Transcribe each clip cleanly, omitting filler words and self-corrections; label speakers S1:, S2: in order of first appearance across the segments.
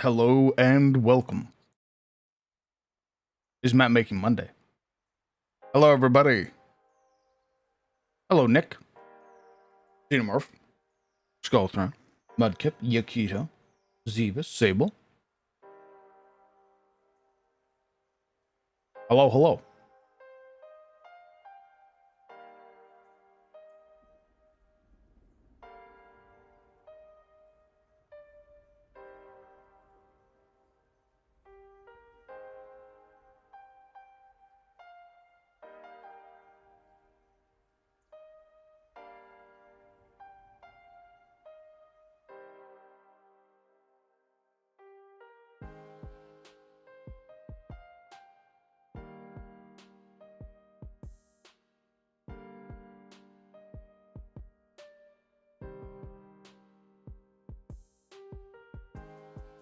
S1: Hello and welcome. It's Mapmaking Monday. Hello, everybody. Hello, Nick. Xenomorph. Skullthrone. Mudkip. Yakito. Zebus. Sable. Hello, hello.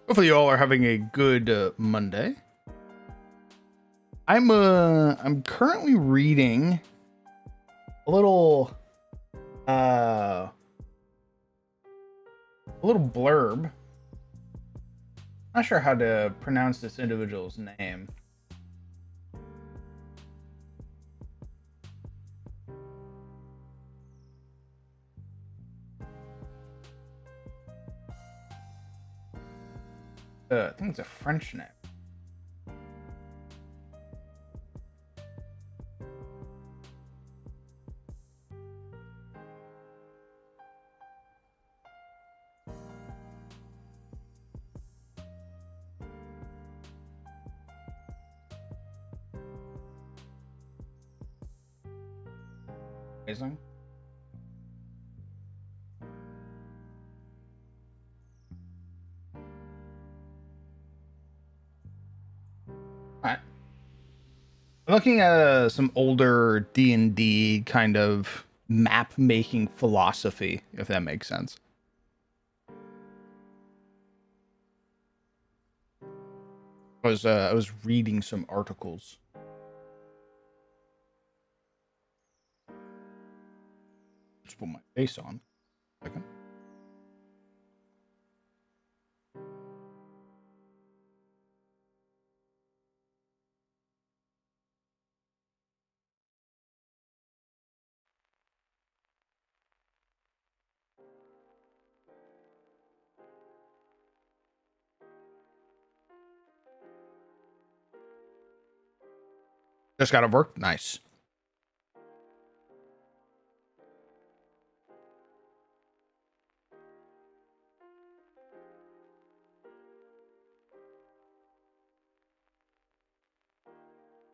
S1: Hopefully you all are having a good Monday. I'm currently reading a little blurb. Not sure how to pronounce this individual's name. I think it's a French name. Amazing. Alright. I'm looking at some older D&D kind of map making philosophy, if that makes sense. I was reading some articles. Let's put my face on. Second. Just got to work. Nice.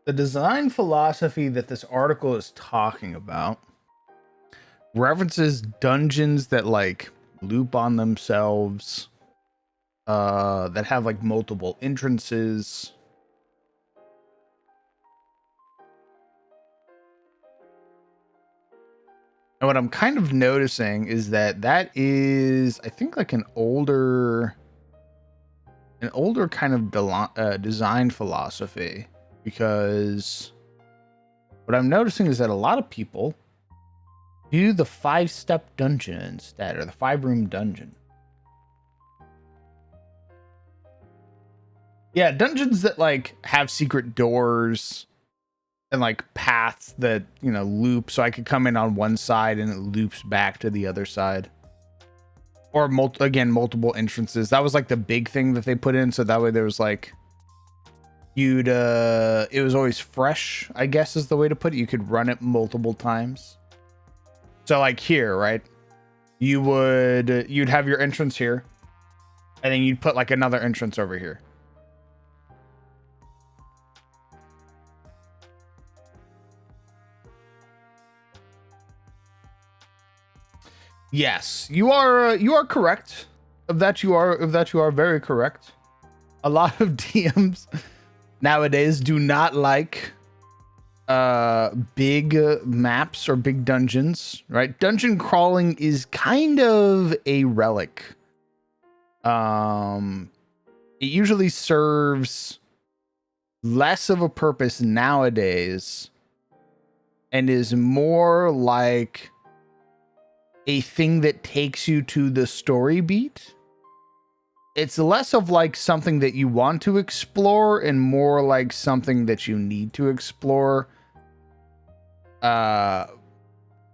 S1: The design philosophy that this article is talking about references dungeons that like loop on themselves, that have like multiple entrances. And what I'm kind of noticing is that is, I think, like an older kind of design philosophy, because what I'm noticing is that a lot of people do the 5-step dungeon instead, or the 5-room dungeon. Yeah, dungeons that like have secret doors and like paths that, you know, loop, so I could come in on one side and it loops back to the other side. Or multiple entrances. That was like the big thing that they put in, so that way there was like it was always fresh, I guess is the way to put it. You could run it multiple times. So like here, right? You'd have your entrance here, and then you'd put like another entrance over here. Yes, you are correct. Of that you are very correct. A lot of DMs nowadays do not like big maps or big dungeons, right? Dungeon crawling is kind of a relic. It usually serves less of a purpose nowadays and is more like a thing that takes you to the story beat it's less of like something that you want to explore and more like something that you need to explore.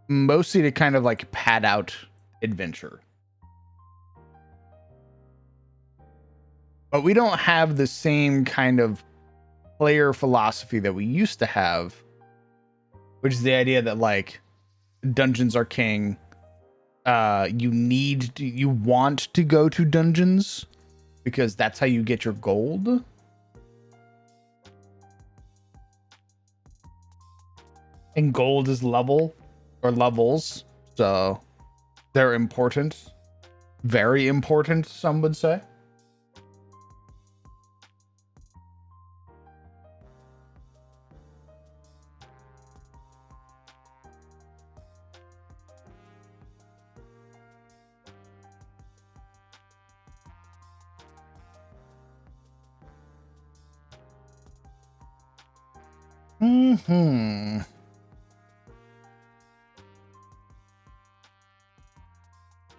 S1: Mostly to kind of like pad out adventure. But we don't have the same kind of player philosophy that we used to have, which is the idea that like dungeons are king. You want to go to dungeons because that's how you get your gold. And gold is level or levels, so they're important. Very important, some would say.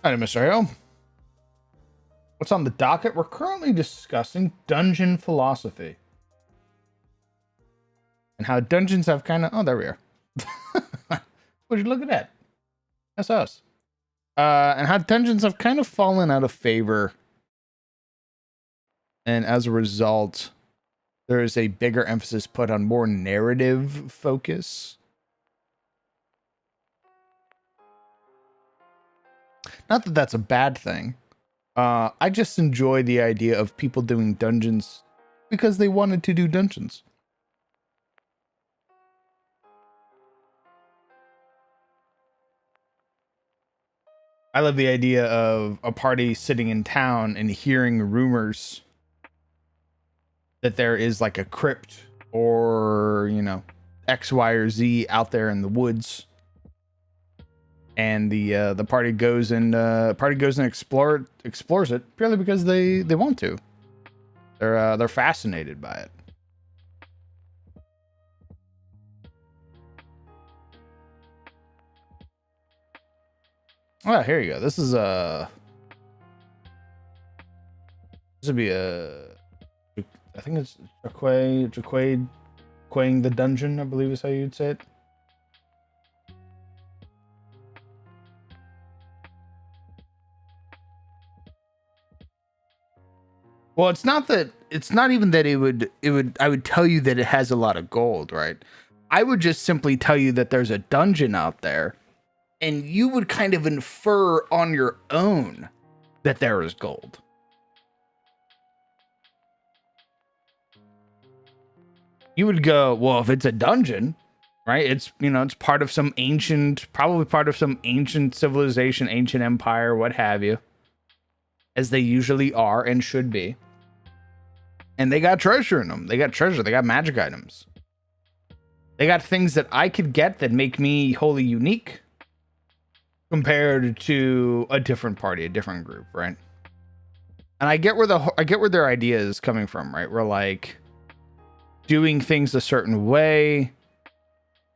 S1: Hi, Mr. Hale. What's on the docket? We're currently discussing dungeon philosophy. And how dungeons have kind of... Oh, there we are. Would you look at that? That's us. And how dungeons have kind of fallen out of favor. And as a result, there is a bigger emphasis put on more narrative focus. Not that that's a bad thing. I just enjoy the idea of people doing dungeons because they wanted to do dungeons. I love the idea of a party sitting in town and hearing rumors that there is like a crypt or, you know, X, Y, or Z out there in the woods. And the party goes and explores it purely because they want to. They're fascinated by it. Oh, here you go. This would be I think it's Jaquaid the Dungeon, I believe is how you'd say it. Well, it's not even that I would tell you that it has a lot of gold, right? I would just simply tell you that there's a dungeon out there, and you would kind of infer on your own that there is gold. You would go, well, if it's a dungeon, right? It's, you know, it's part of some ancient, probably part of some ancient civilization, ancient empire, what have you, as they usually are and should be. And they got treasure in them. They got treasure. They got magic items. They got things that I could get that make me wholly unique compared to a different party, a different group, right? And I get where their idea is coming from, right? We're like doing things a certain way,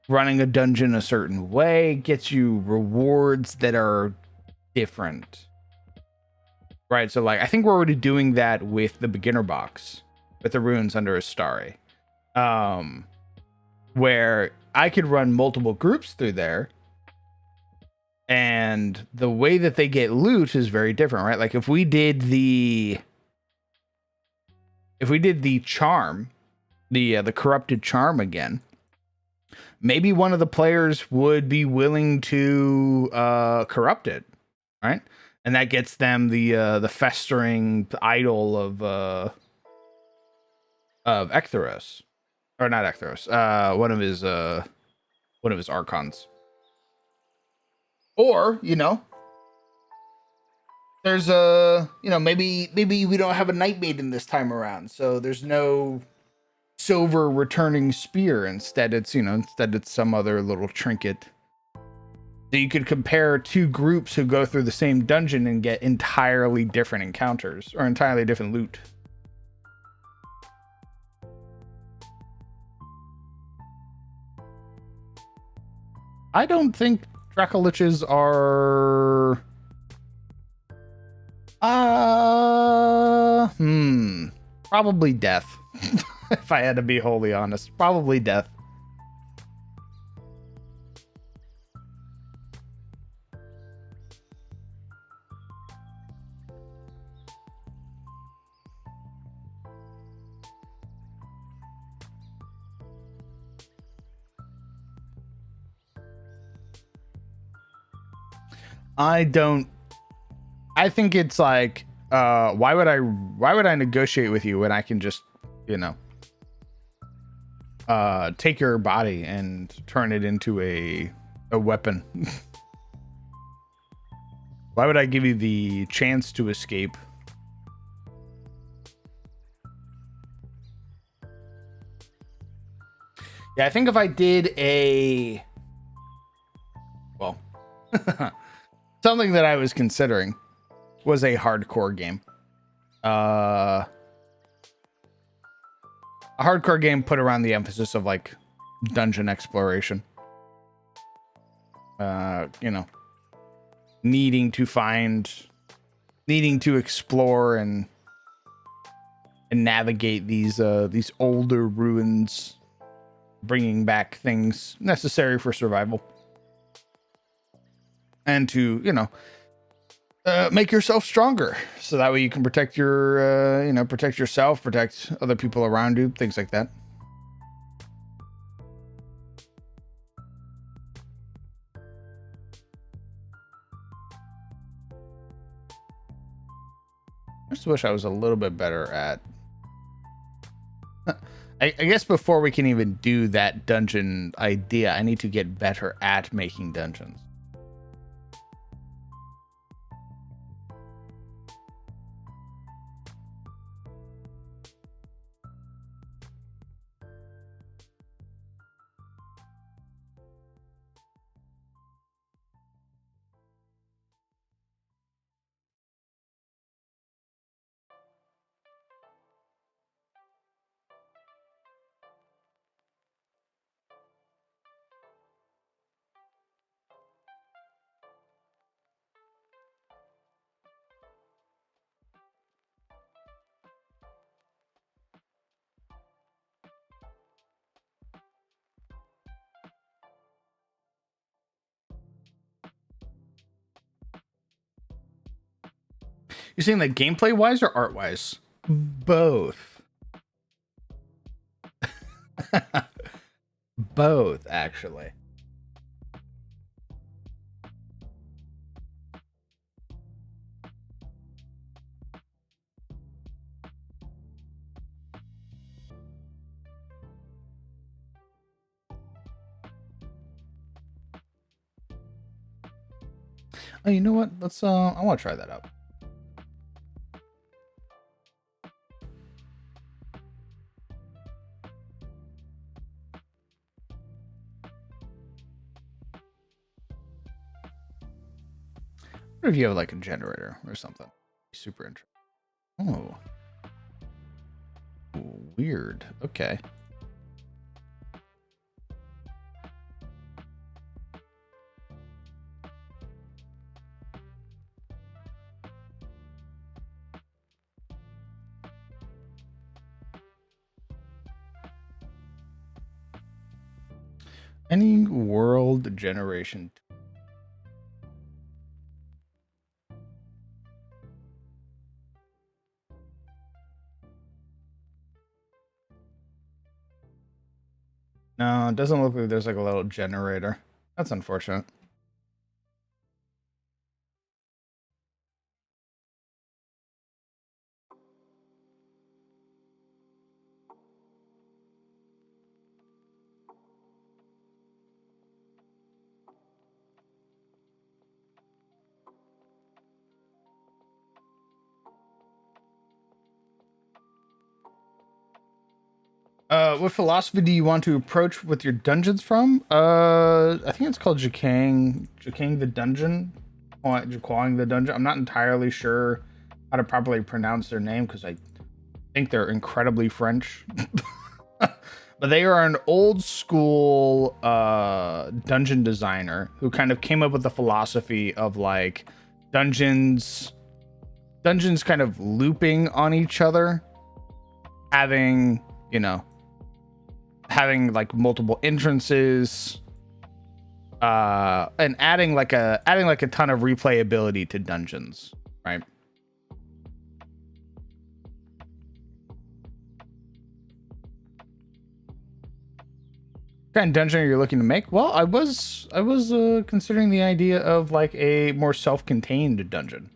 S1: running a dungeon a certain way gets you rewards that are different. Right, so like I think we're already doing that with the beginner box, with the runes under Astari, where I could run multiple groups through there, and the way that they get loot is very different, right? Like if we did the charm, the corrupted charm again, maybe one of the players would be willing to corrupt it, right? And that gets them the festering idol of Ectheros, or not Ectheros, one of his archons. Or, you know, there's maybe we don't have a Night Maiden this time around, so there's no silver returning spear. Instead it's some other little trinket. So you could compare two groups who go through the same dungeon and get entirely different encounters or entirely different loot. I don't think Dracoliches are... Probably death. If I had to be wholly honest, probably death. I think it's like, why would I negotiate with you when I can just, take your body and turn it into a weapon? Why would I give you the chance to escape? Yeah, I think if I did something that I was considering was a hardcore game. A hardcore game put around the emphasis of like dungeon exploration. Needing to explore and navigate these older ruins, bringing back things necessary for survival, and to make yourself stronger, so that way you can protect protect yourself, protect other people around you, things like that. I just wish I was a little bit better at I guess before we can even do that dungeon idea, I need to get better at making dungeons. You're saying that gameplay wise or art wise? Both. Both, actually. Oh, you know what? Let's I want to try that out. What if you have like a generator or something? Super interesting. Oh. Weird. Okay. Any world generation. No, it doesn't look like there's like a little generator. That's unfortunate. What philosophy do you want to approach with your dungeons from? I think it's called Jacang the Dungeon. Jaquang the Dungeon. I'm not entirely sure how to properly pronounce their name because I think they're incredibly French. But they are an old school dungeon designer who kind of came up with the philosophy of like dungeons dungeons kind of looping on each other, having, you know, having like multiple entrances, and adding like a ton of replayability to dungeons, right? What kind of dungeon are you looking to make? Well, I was considering the idea of like a more self-contained dungeon.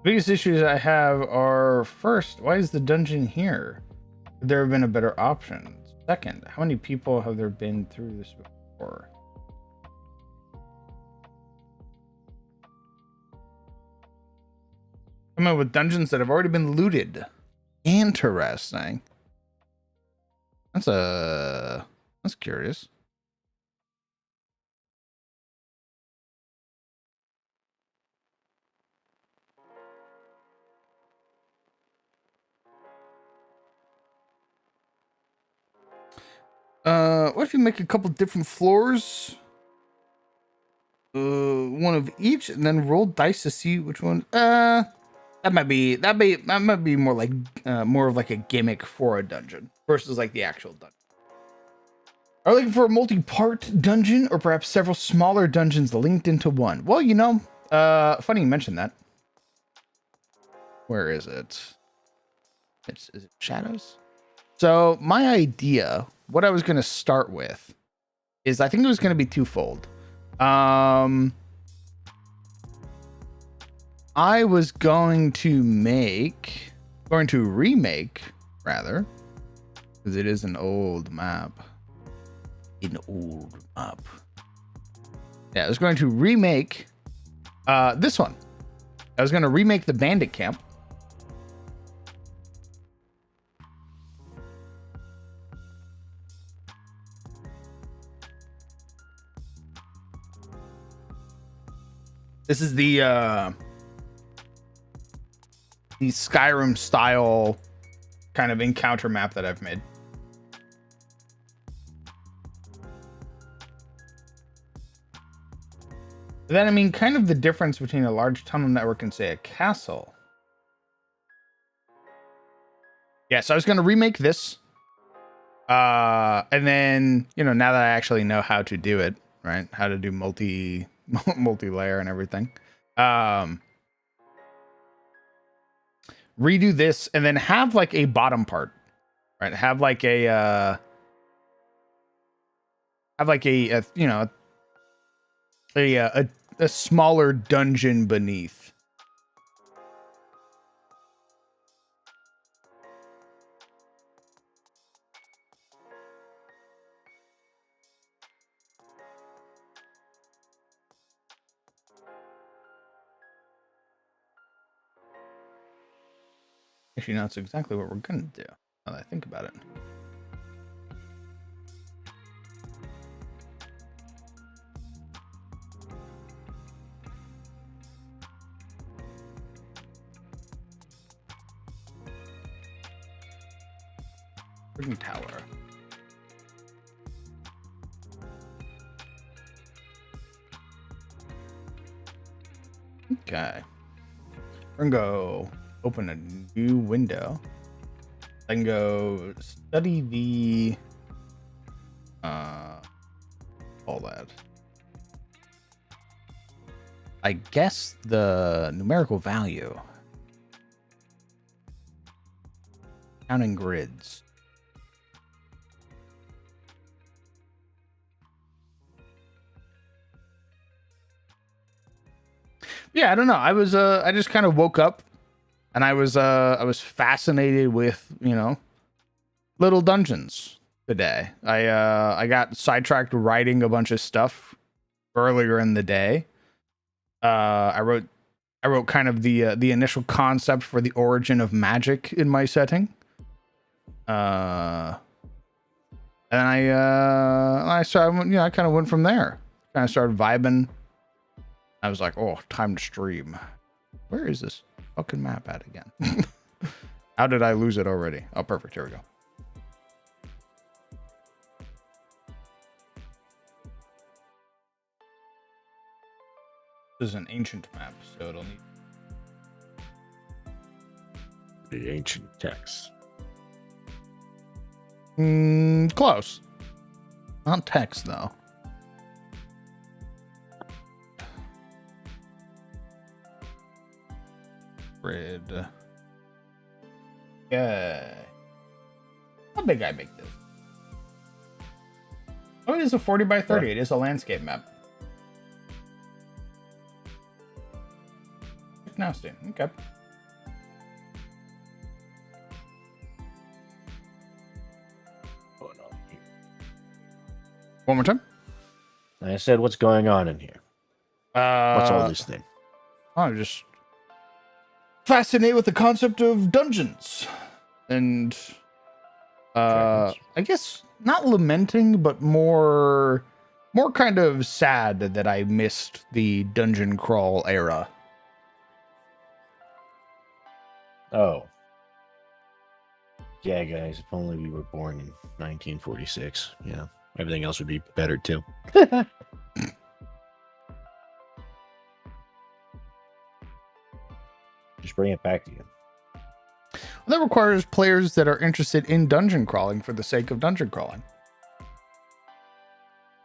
S1: Biggest issues I have are, first, why is the dungeon here? Could there have been a better option? Second, how many people have there been through this before? Come up with dungeons that have already been looted. Interesting. That's curious. What if you make a couple different floors? One of each, and then roll dice to see which one. That might be more like more of like a gimmick for a dungeon versus like the actual dungeon. Are you looking for a multi-part dungeon, or perhaps several smaller dungeons linked into one? Well, you know, funny you mentioned that. Where is it? Is it Shadows? So my idea, what I was going to start with, is I think it was going to be twofold. I was going to remake, rather, because it is an old map. Yeah, I was going to remake this one. I was going to remake the bandit camp. This is the Skyrim style kind of encounter map that I've made. Then, I mean, kind of the difference between a large tunnel network and, say, a castle. Yeah, so I was going to remake this. And then, you know, now that I actually know how to do it, right? How to do multi-layer and everything. Redo this and then have like a bottom part, right? Have like a you know, a smaller dungeon beneath. Actually, no, that's exactly what we're gonna do. Now that I think about it. Freaking tower. Okay. We're gonna go open a new window. I can go study the all that. I guess the numerical value. Counting grids. Yeah, I don't know. I just kind of woke up and I was fascinated with, you know, little dungeons today. I got sidetracked writing a bunch of stuff earlier in the day. I wrote kind of the initial concept for the origin of magic in my setting. And I started, you know, I kind of went from there. kind of started vibing. I was like, oh, time to stream. Where is this fucking map at again? How did I lose it already? Oh, perfect. Here we go. This is an ancient map, so it'll need
S2: the ancient text.
S1: Close. Not text, though. Grid. Yeah. How big I make this? Oh, it is a 40 by 30. It is a landscape map. Nasty. Okay. One more time.
S2: I said, what's going on in here? What's all this thing?
S1: I'm just fascinated with the concept of dungeons. And I guess not lamenting, but more kind of sad that I missed the dungeon crawl era.
S2: Oh. Yeah, guys, if only we were born in 1946. Yeah. Everything else would be better, too. Just bring it back to you.
S1: That requires players that are interested in dungeon crawling for the sake of dungeon crawling.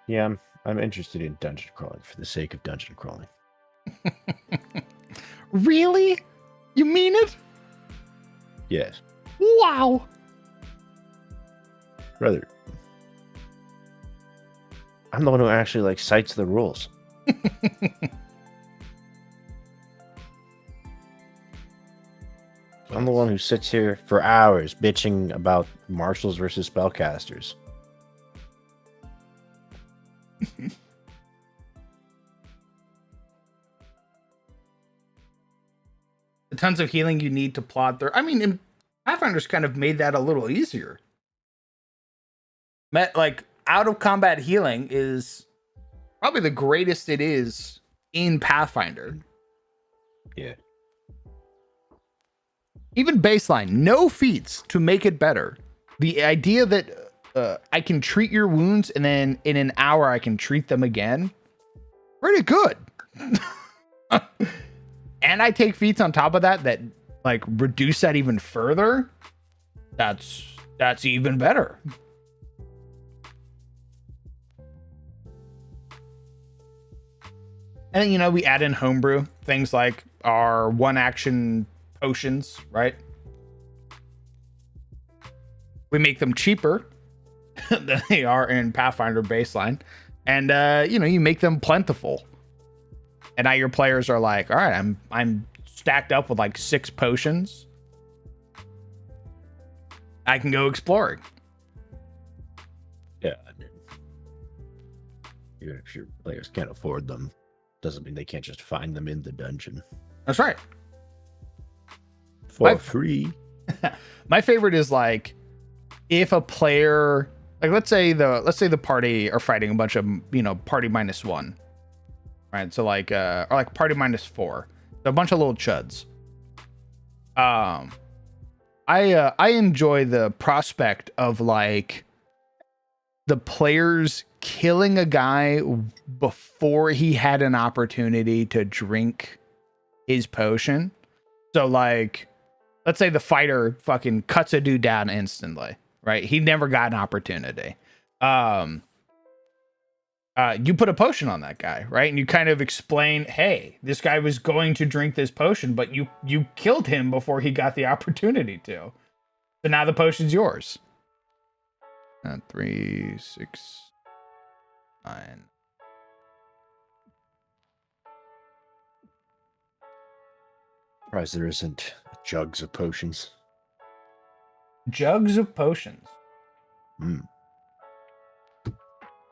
S2: Yeah, I'm interested in dungeon crawling for the sake of dungeon crawling.
S1: Really? You mean it?
S2: Yes.
S1: Wow.
S2: Brother, I'm the one who actually cites the rules. I'm the one who sits here for hours bitching about marshals versus spellcasters.
S1: The tons of healing you need to plod through. I mean, Pathfinder's kind of made that a little easier. Out of combat healing is probably the greatest it is in Pathfinder.
S2: Yeah.
S1: Even baseline, no feats to make it better. The idea that I can treat your wounds and then in an hour I can treat them again. Pretty good. And I take feats on top of that reduce that even further. That's even better. And we add in homebrew, things like our one action potions, right? We make them cheaper than they are in Pathfinder baseline. And you make them plentiful. And now your players are like, all right, I'm stacked up with 6 potions. I can go exploring.
S2: Yeah, I mean, even if your players can't afford them, doesn't mean they can't just find them in the dungeon.
S1: That's right.
S2: For free.
S1: My favorite is if a player, let's say the party are fighting a bunch of party -1, right? So or party -4, so a bunch of little chuds. I enjoy the prospect of the players killing a guy before he had an opportunity to drink his potion. So let's say the fighter fucking cuts a dude down instantly, right? He never got an opportunity. You put a potion on that guy, right? And you kind of explain, hey, this guy was going to drink this potion, but you killed him before he got the opportunity to. So now the potion's yours. 3, 6, 9.
S2: Surprised there isn't jugs of potions.
S1: Jugs of potions.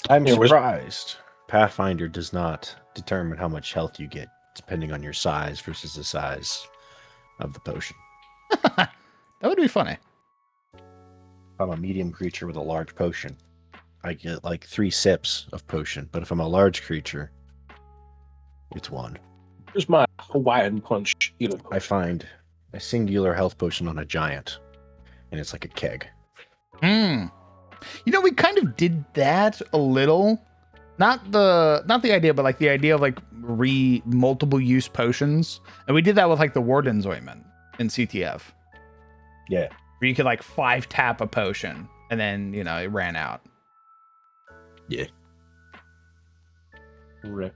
S2: I'm surprised. Pathfinder does not determine how much health you get depending on your size versus the size of the potion.
S1: That would be funny.
S2: If I'm a medium creature with a large potion, I get like 3 sips of potion. But if I'm a large creature, it's 1.
S3: Here's my Hawaiian punch.
S2: I find a singular health potion on a giant, and it's like a keg.
S1: We kind of did that a little. Not the idea, but like the idea of like multiple use potions. And we did that with like the Warden's Ointment in CTF.
S2: Yeah.
S1: Where you could like 5 tap a potion and then, it ran out.
S2: Yeah.
S3: Rip.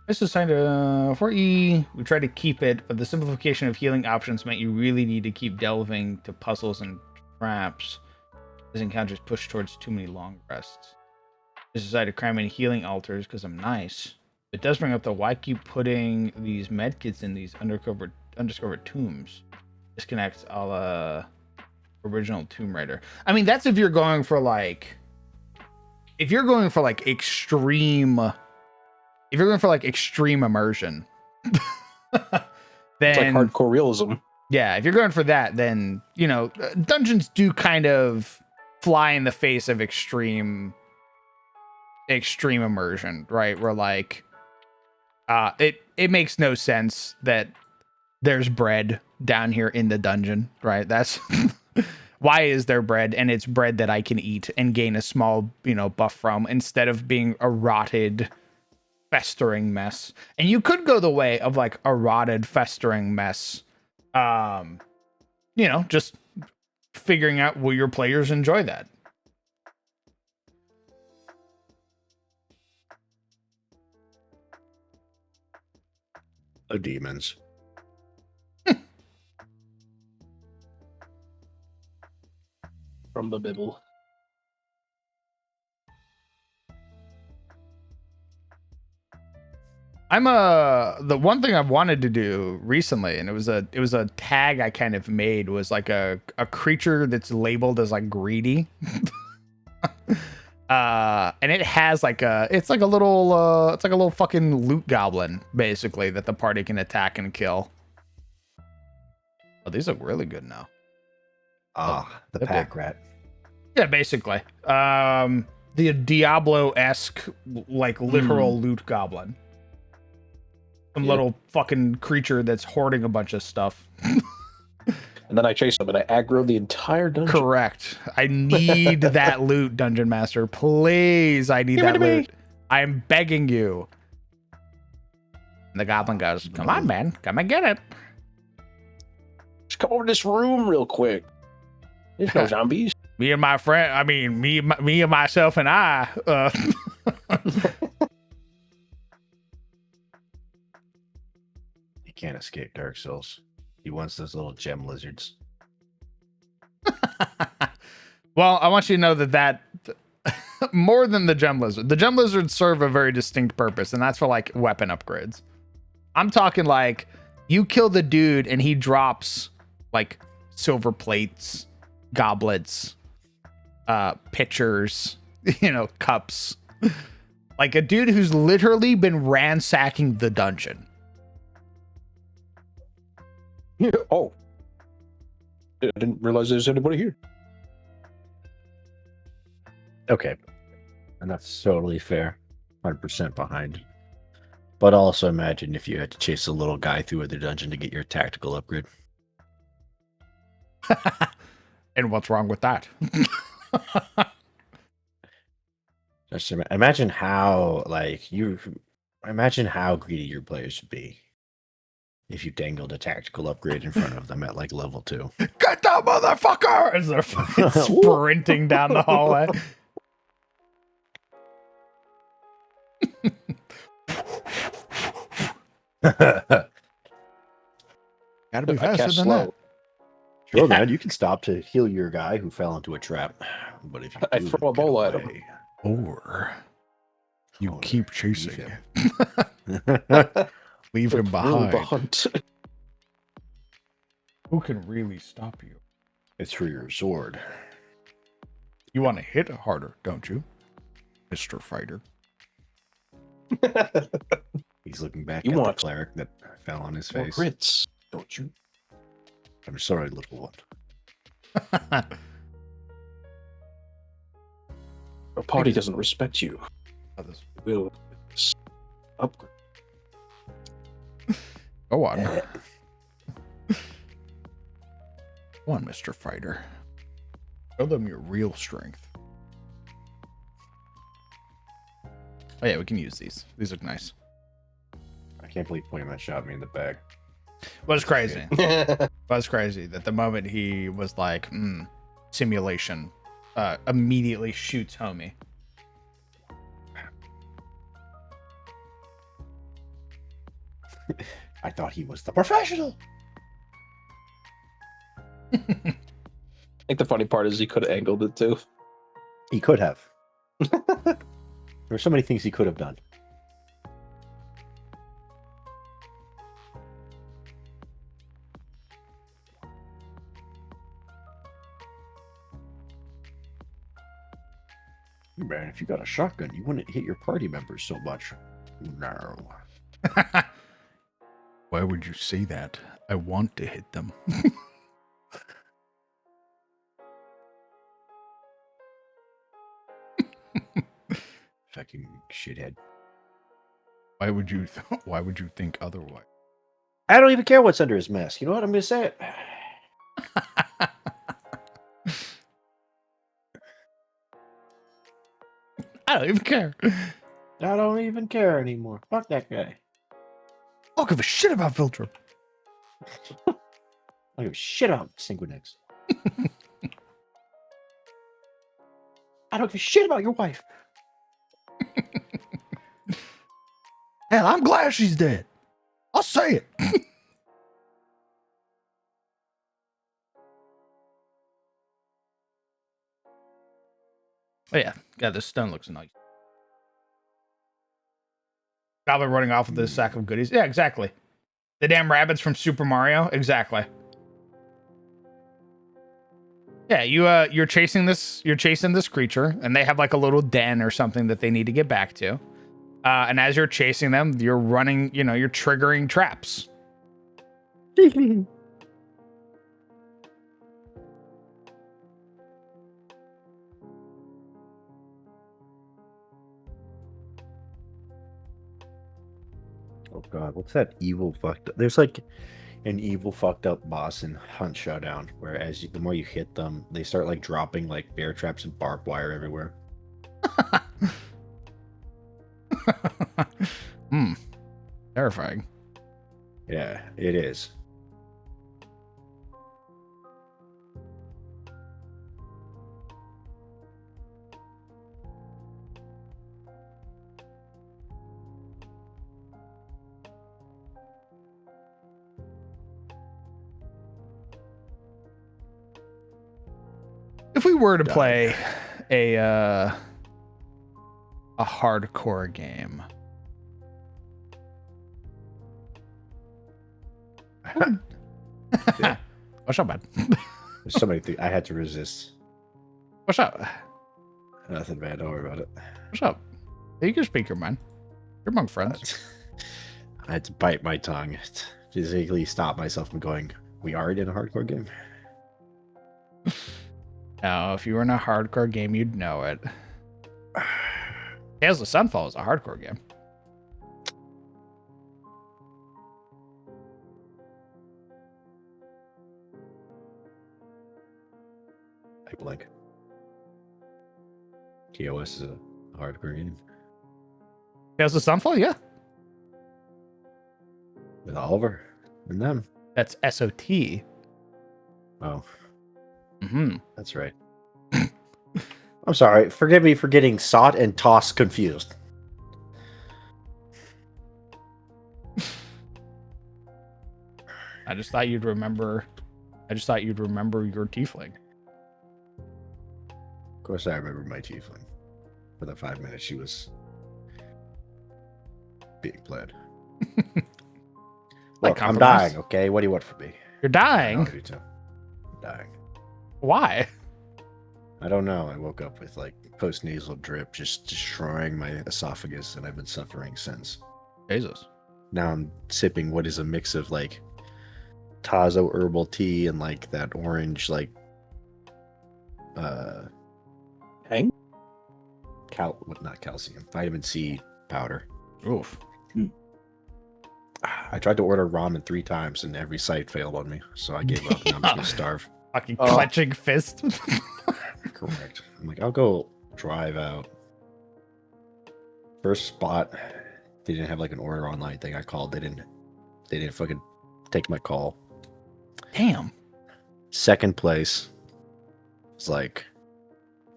S1: This is assigned to 4E. We tried to keep it, but the simplification of healing options meant you really need to keep delving to puzzles and traps. This encounters push towards too many long rests. Just decided to cram in healing altars because I'm nice. It does bring up the why keep putting these medkits in these undiscovered tombs. Disconnect a la original Tomb Raider. I mean, that's if you're going for like extreme. If you're going for like extreme immersion, then
S3: it's like hardcore realism.
S1: Yeah, if you're going for that, then dungeons do kind of fly in the face of extreme immersion, right? Where like it makes no sense that there's bread down here in the dungeon, right? That's why is there bread? And it's bread that I can eat and gain a small buff from, instead of being a rotted festering mess. And you could go the way of like a rotted festering mess, just figuring out will your players enjoy that.
S2: The demons.
S3: From the Bible.
S1: The one thing I've wanted to do recently, and it was a tag I kind of made, was like a creature that's labeled as like greedy. And it has like a little fucking loot goblin, basically, that the party can attack and kill. Oh, these look really good now.
S2: The pack rat.
S1: Yeah, basically. The Diablo-esque, like, literal loot goblin. Some little fucking creature that's hoarding a bunch of stuff.
S3: And then I chase him and I aggro the entire dungeon.
S1: Correct. I need that loot, Dungeon Master. Please, I need that loot. I'm begging you. And the goblin goes, come on, man. Come and get it.
S3: Just come over to this room real quick. There's no zombies.
S1: Me and my friend, I mean, me and myself and I.
S2: He can't escape Dark Souls. He wants those little gem lizards.
S1: Well, I want you to know that more than the gem lizard. The gem lizards serve a very distinct purpose, and that's for like weapon upgrades. I'm talking like you kill the dude and he drops like silver plates, goblets, pitchers, cups. Like a dude who's literally been ransacking the dungeon.
S3: Yeah. Oh. I didn't realize there's anybody here.
S2: Okay. And that's totally fair. 100% behind. But also imagine if you had to chase a little guy through the dungeon to get your tactical upgrade.
S1: And what's wrong with that?
S2: Just imagine how greedy your players would be if you dangled a tactical upgrade in front of them at like level 2.
S1: Get that motherfucker! As they're fucking sprinting down the hallway. Gotta be faster than that.
S2: Sure, man. You can stop to heal your guy who fell into a trap. But if you
S3: I throw a bowl at him.
S1: Or you keep chasing him. Leave him behind. Who can really stop you?
S2: It's for your sword.
S1: You want to hit harder, don't you, Mr. Fighter?
S2: He's looking back at the cleric that fell on his face.
S3: Crits, don't you?
S2: I'm sorry, little one.
S3: Our party doesn't respect you.
S1: Others.
S3: We'll upgrade.
S1: Go on. Go on, Mr. Fighter. Show them your real strength. Oh yeah, we can use these. These look nice.
S2: I can't believe Pointyman shot me in the back.
S1: Was crazy. Was crazy that the moment he was like, simulation, immediately shoots homie.
S2: I thought he was the professional.
S3: I think the funny part is he could have angled it too.
S2: He could have. There were so many things he could have done. Man, if you got a shotgun, you wouldn't hit your party members so much. No.
S1: Why would you say that? I want to hit them.
S2: Fucking shithead.
S1: Why would you think otherwise?
S2: I don't even care what's under his mask. You know what? I'm going to say it.
S1: I don't even care.
S2: I don't even care anymore. Fuck that guy.
S1: I don't give a shit about Filter.
S2: I don't give a shit about Synchronix. I don't give a shit about your wife.
S1: Hell, I'm glad she's dead. I'll say it. Oh yeah, God, this stone looks nice. Goblin running off with this sack of goodies. Yeah, exactly. The damn rabbits from Super Mario. Exactly. Yeah, you're chasing this creature, and they have like a little den or something that they need to get back to. And as you're chasing them, you're running. You're triggering traps.
S2: Oh god, what's that evil fucked up? There's like an evil fucked up boss in Hunt Showdown, where the more you hit them, they start like dropping like bear traps and barbed wire everywhere.
S1: Terrifying.
S2: Yeah, it is.
S1: If we were to play a hardcore game,
S2: Yeah.
S1: What's up, man?
S2: There's so many things I had to resist.
S1: What's up?
S2: Nothing, man. Don't worry about it.
S1: What's up? You can speak your mind. You're among friends.
S2: I had to bite my tongue to physically stop myself from going, we are in a hardcore game.
S1: No, if you were in a hardcore game, you'd know it. Tales of Sunfall is a hardcore game.
S2: I blink. TOS is a hardcore game.
S1: Tales of Sunfall, yeah.
S2: With Oliver and them.
S1: That's SOT.
S2: Oh,
S1: Mm-hmm.
S2: that's right. I'm sorry. Forgive me for getting SOT and TOS confused.
S1: I just thought you'd remember your tiefling.
S2: Of course, I remember my tiefling. For the 5 minutes she was being played. Look, I'm dying, okay? What do you want from me?
S1: You're dying?
S2: I do too. I'm dying.
S1: Why?
S2: I don't know. I woke up with like post-nasal drip just destroying my esophagus, and I've been suffering since.
S1: Jesus.
S2: Now I'm sipping what is a mix of like Tazo herbal tea and like that orange like
S3: Hang?
S2: not calcium, vitamin C powder.
S1: Oof.
S2: I tried to order ramen 3 times and every site failed on me, so I gave up and I'm just gonna starve.
S1: Fucking
S3: Oh.
S1: clenching fist.
S2: Correct. I'm like, I'll go drive out. First spot, they didn't have like an order online thing. I called. They didn't fucking take my call.
S1: Damn.
S2: Second place was like,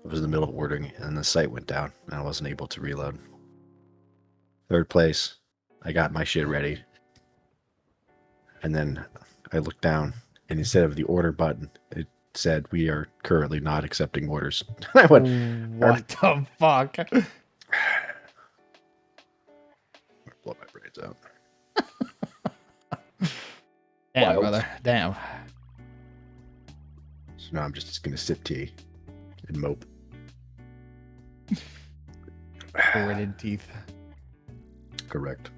S2: I was in the middle of ordering and the site went down and I wasn't able to reload. Third place, I got my shit ready. And then I looked down and instead of the order button, it said, we are currently not accepting orders. I went,
S1: What the fuck?
S2: blow my brains out.
S1: Damn,
S3: Wild.
S1: brother. Damn.
S2: So now I'm just gonna sip tea and mope.
S1: Gritted teeth.
S2: Correct.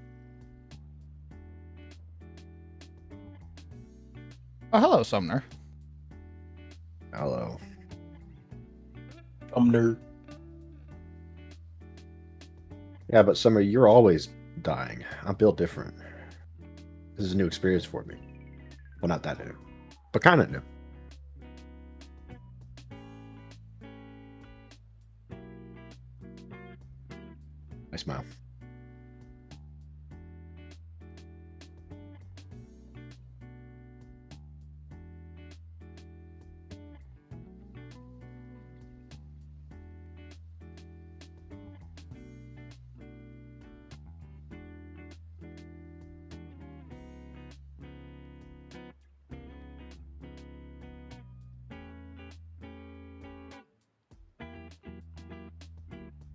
S1: Oh, hello, Sumner.
S2: Hello.
S3: I'm nerd.
S2: Yeah, but Summer, you're always dying. I'm built different. This is a new experience for me. Well, not that new, but kind of new. I smile.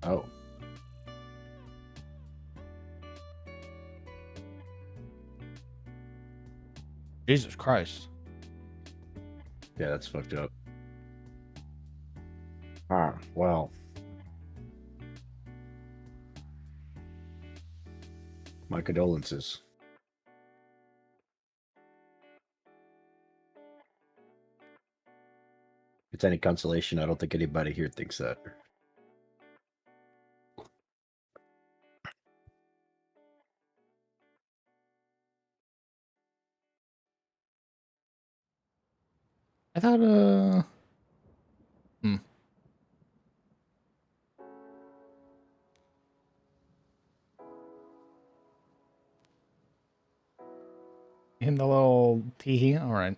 S2: Oh,
S1: Jesus Christ.
S2: yeah, that's fucked up. Ah, well. My condolences. If it's any consolation, I don't think anybody here thinks that.
S1: I thought, in the little teehee. All right.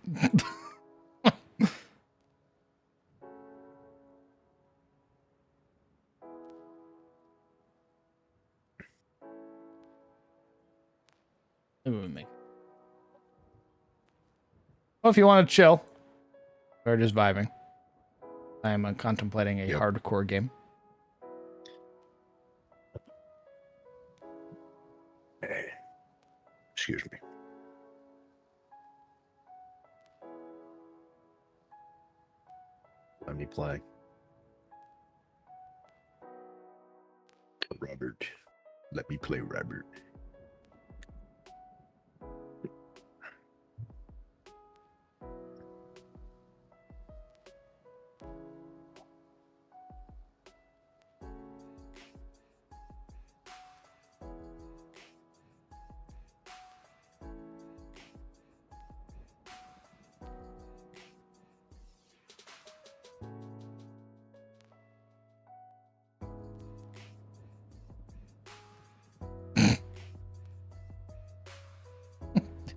S1: Maybe we make. Well, if you want to chill, or just vibing, I am contemplating a
S2: Yep.
S1: hardcore game.
S2: Excuse me. Let me play. Robert. Let me play Robert.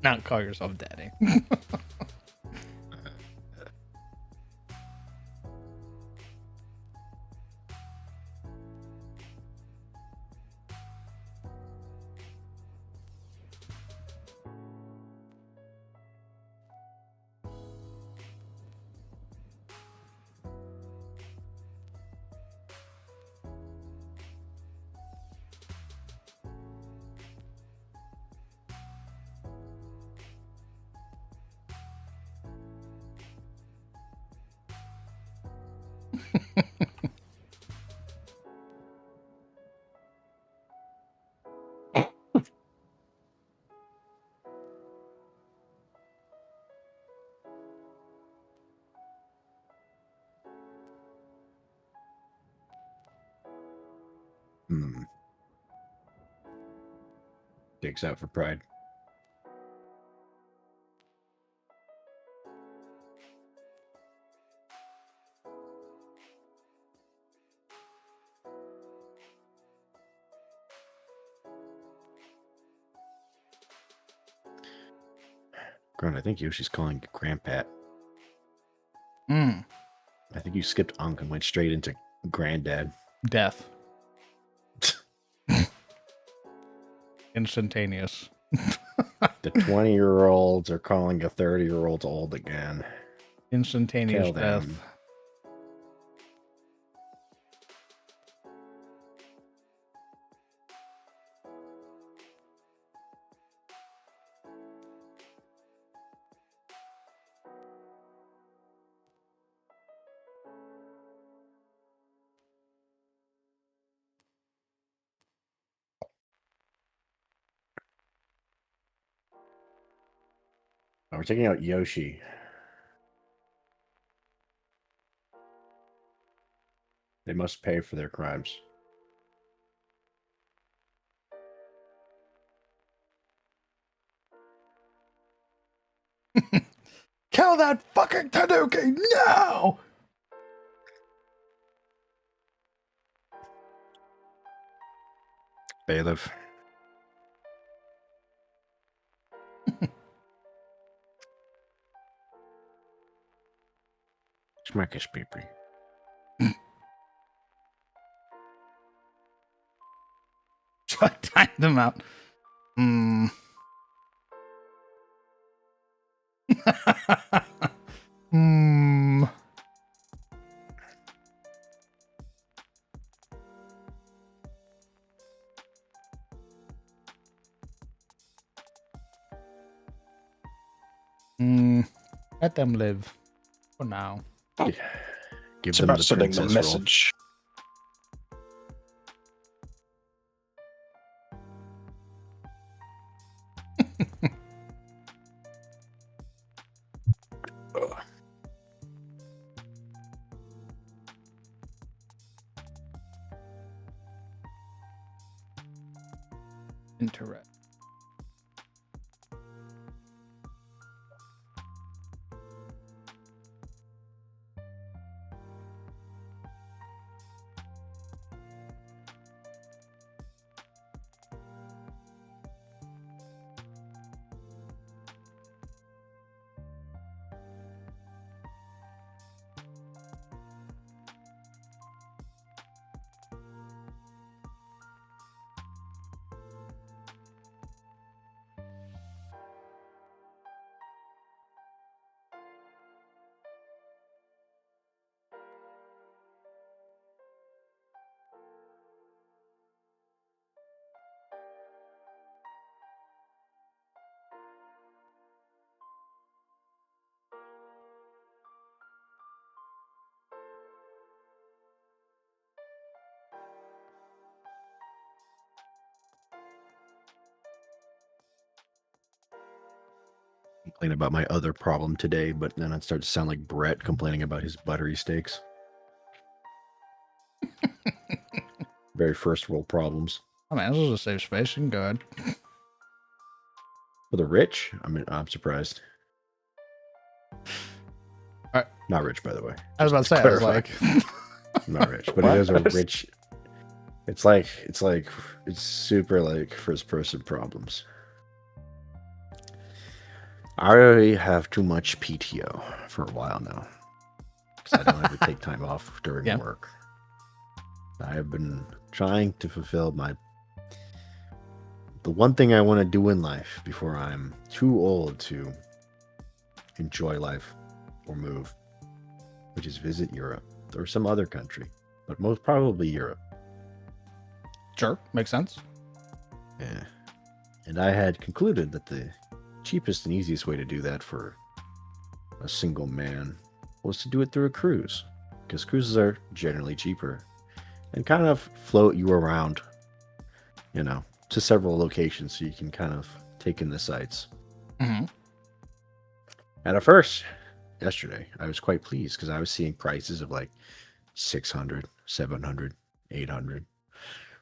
S1: Not call yourself daddy.
S2: Hmm. Dicks out for pride. Grunt, I think Yoshi's calling Grandpat.
S1: Mm,
S2: I think you skipped Unk and went straight into Granddad.
S1: death. Instantaneous.
S2: The 20-year-olds are calling a 30-year-old old again.
S1: Instantaneous
S2: Tell
S1: death.
S2: them. Oh, we're taking out Yoshi. They must pay for their crimes.
S1: Kill that fucking Tanuki now!
S2: Bailiff. Smack his peepee.
S1: Try to time them out. Hmm. Hmm. Hmm. Let them live for now.
S2: Give
S3: It's
S2: them
S3: about
S2: the
S3: sending the
S2: princess roll.
S3: message. Ugh.
S1: Interest.
S2: Complain about my other problem today, but then I'd start to sound like Brett complaining about his buttery steaks. Very first world problems.
S1: I mean, this is a safe space. You can go ahead.
S2: For the rich, I mean, I'm surprised.
S1: Alright.
S2: Not rich, by the way.
S1: I was about to say, I was like,
S2: Not rich, but
S3: What?
S2: it is a rich. It's super like first person problems. I already have too much PTO for a while now because I don't ever take time off during
S1: Yeah.
S2: work. I have been trying to fulfill the one thing I want to do in life before I'm too old to enjoy life or move, which is visit Europe or some other country, but most probably Europe.
S1: sure, makes sense.
S2: Yeah. And I had concluded that the cheapest and easiest way to do that for a single man was to do it through a cruise, because cruises are generally cheaper and kind of float you around, to several locations so you can kind of take in the sights.
S1: Mm-hmm.
S2: And at first, yesterday, I was quite pleased because I was seeing prices of like 600, 700, 800,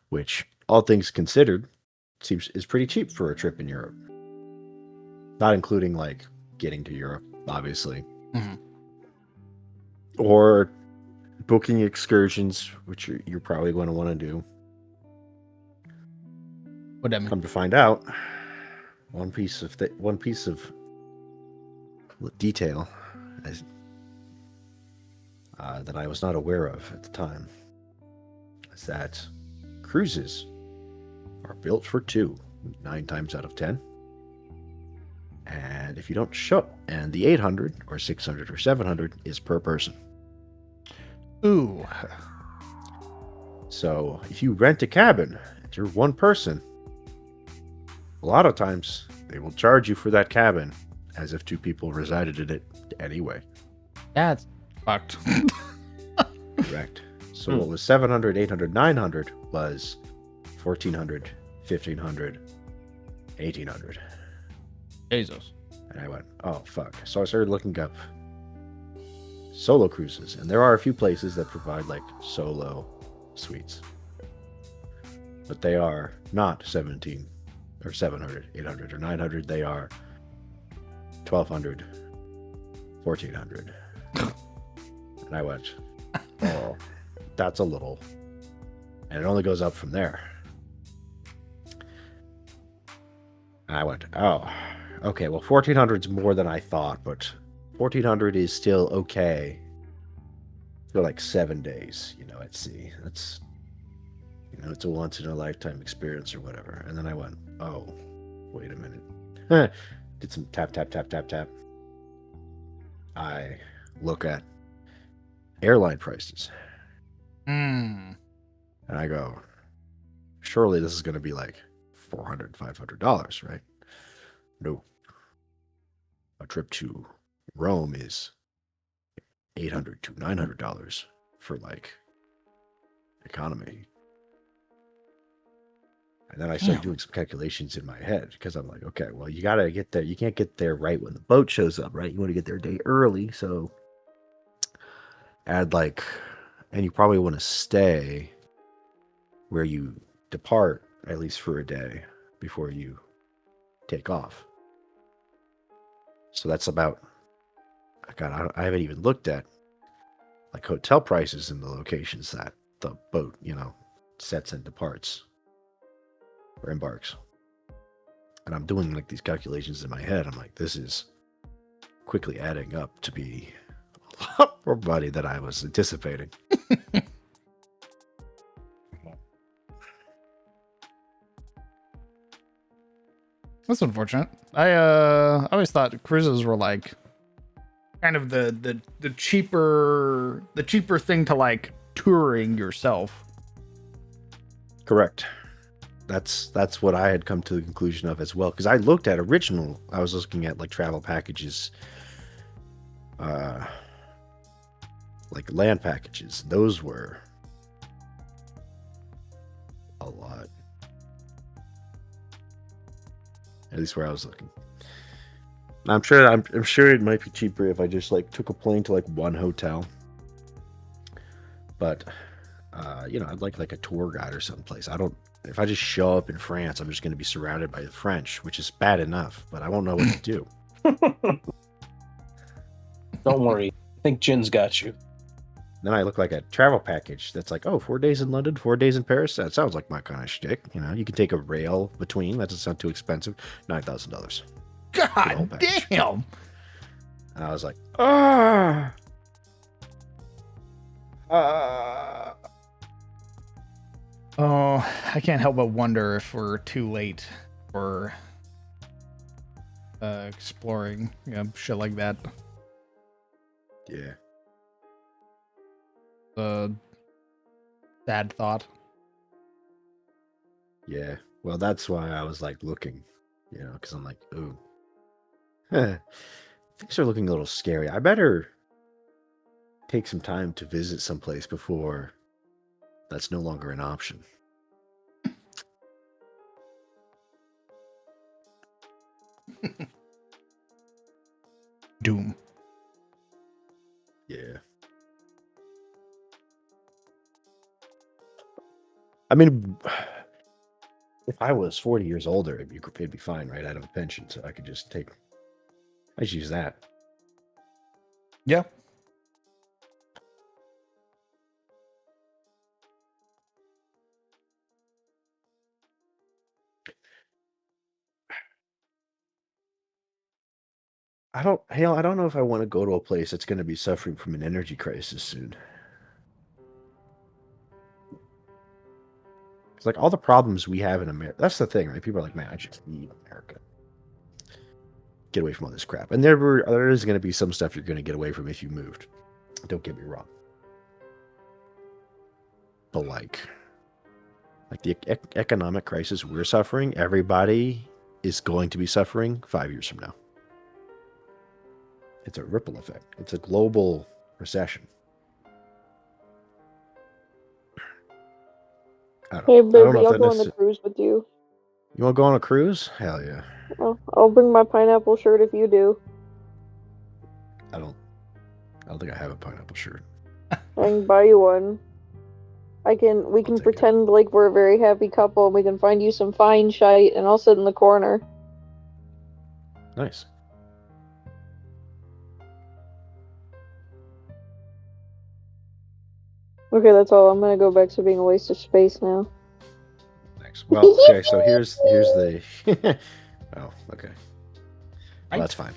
S2: which, all things considered, is pretty cheap for a trip in Europe. Not including like getting to Europe, obviously, or booking excursions, which you're probably going to want to do.
S1: What that mean?
S2: Come to find out, one piece of detail that I was not aware of at the time is that cruises are built for 2, 9 times out of 10. And if you don't show, and the 800 or 600 or 700 is per person.
S1: Ooh.
S2: So if you rent a cabin and you're one person, a lot of times they will charge you for that cabin as if 2 people resided in it anyway.
S1: That's fucked.
S2: Correct. So what was 700, 800, 900 was 1400, 1500, 1800.
S1: Jesus.
S2: And I went, oh, fuck. So I started looking up solo cruises. And there are a few places that provide like solo suites. But they are not 17 or 700, 800, or 900. They are 1200, 1400. And I went, oh, that's a little. And it only goes up from there. And I went, oh, okay, well, 1400 is more than I thought, but 1400 is still okay for like 7 days, at sea. That's, it's a once in a lifetime experience or whatever. And then I went, oh, wait a minute. Did some tap, tap, tap, tap, tap. I look at airline prices. And I go, surely this is going to be like $400, $500, right? No. A trip to Rome is $800 to $900 for like economy. And then I started doing some calculations in my head because I'm like, okay, well, you got to get there. You can't get there right when the boat shows up, right? You want to get there a day early. So add like, and you probably want to stay where you depart at least for a day before you take off. So that's about, God, I haven't even looked at like hotel prices in the locations that the boat, sets and departs or embarks. And I'm doing like these calculations in my head. I'm like, this is quickly adding up to be a lot more money than I was anticipating.
S1: That's unfortunate. I always thought cruises were like kind of the cheaper thing to like touring yourself.
S2: Correct. That's what I had come to the conclusion of as well. Because I was looking at like travel packages, like land packages. Those were a lot. At least where I was looking. I'm sure it might be cheaper if I just like took a plane to like one hotel. But I'd like a tour guide or someplace. If I just show up in France, I'm just going to be surrounded by the French, which is bad enough, but I won't know what to do.
S3: Don't worry. I think Jin's got you.
S2: Then I look like a travel package that's like, 4 days in London, 4 days in Paris. That sounds like my kind of shtick. You can take a rail between. That doesn't sound too expensive. $9,000.
S1: God damn.
S2: And I was like,
S1: Oh, I can't help but wonder if we're too late for exploring shit like that.
S2: Yeah.
S1: Sad thought.
S2: Yeah. Well, that's why I was like looking, because I'm like, ooh. Things are looking a little scary. I better take some time to visit someplace before that's no longer an option.
S1: Doom.
S2: Yeah. I mean, I was 40 years older, it'd be fine, right? I'd have a pension, so I could just take. I just use that.
S1: Yeah.
S2: I don't know if I want to go to a place that's going to be suffering from an energy crisis soon. It's like all the problems we have in America. That's the thing, right? People are like, man, I just leave America. Get away from all this crap. And there is going to be some stuff you're going to get away from if you moved. Don't get me wrong. But like the economic crisis we're suffering, everybody is going to be suffering 5 years from now. It's a ripple effect. It's a global recession.
S4: Hey,
S2: I don't know
S4: baby,
S2: if
S4: I'll
S2: that
S4: go on the
S2: necessarily.
S4: cruise with you.
S2: You want to go on a cruise? Hell yeah.
S4: I'll bring my pineapple shirt if you do.
S2: I don't think I have a pineapple shirt.
S4: I can buy you one. We
S2: I'll
S4: can
S2: take it.
S4: pretend like we're a very happy couple, and we can find you some fine shite, and I'll sit in the corner.
S2: Nice.
S4: Okay, that's all. I'm gonna go back to being a waste of space now.
S2: Thanks. Well, okay, so here's the. Oh, okay. Well, that's fine.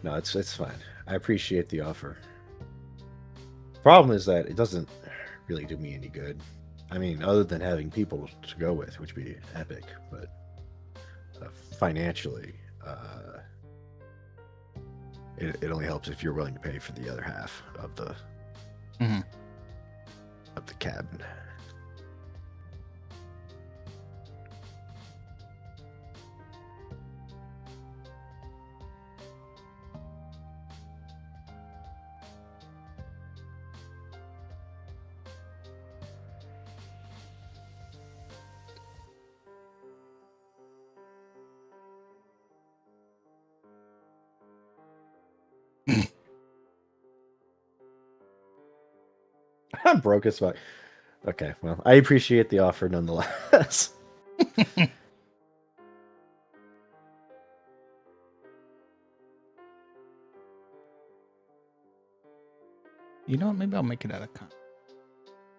S2: No, it's fine. I appreciate the offer. Problem is that it doesn't really do me any good. I mean, other than having people to go with, which would be epic, but financially, it only helps if you're willing to pay for the other half of the of the cabin. I'm broke as fuck. Okay, well, I appreciate the offer nonetheless.
S1: You know what? Maybe I'll make it out of con.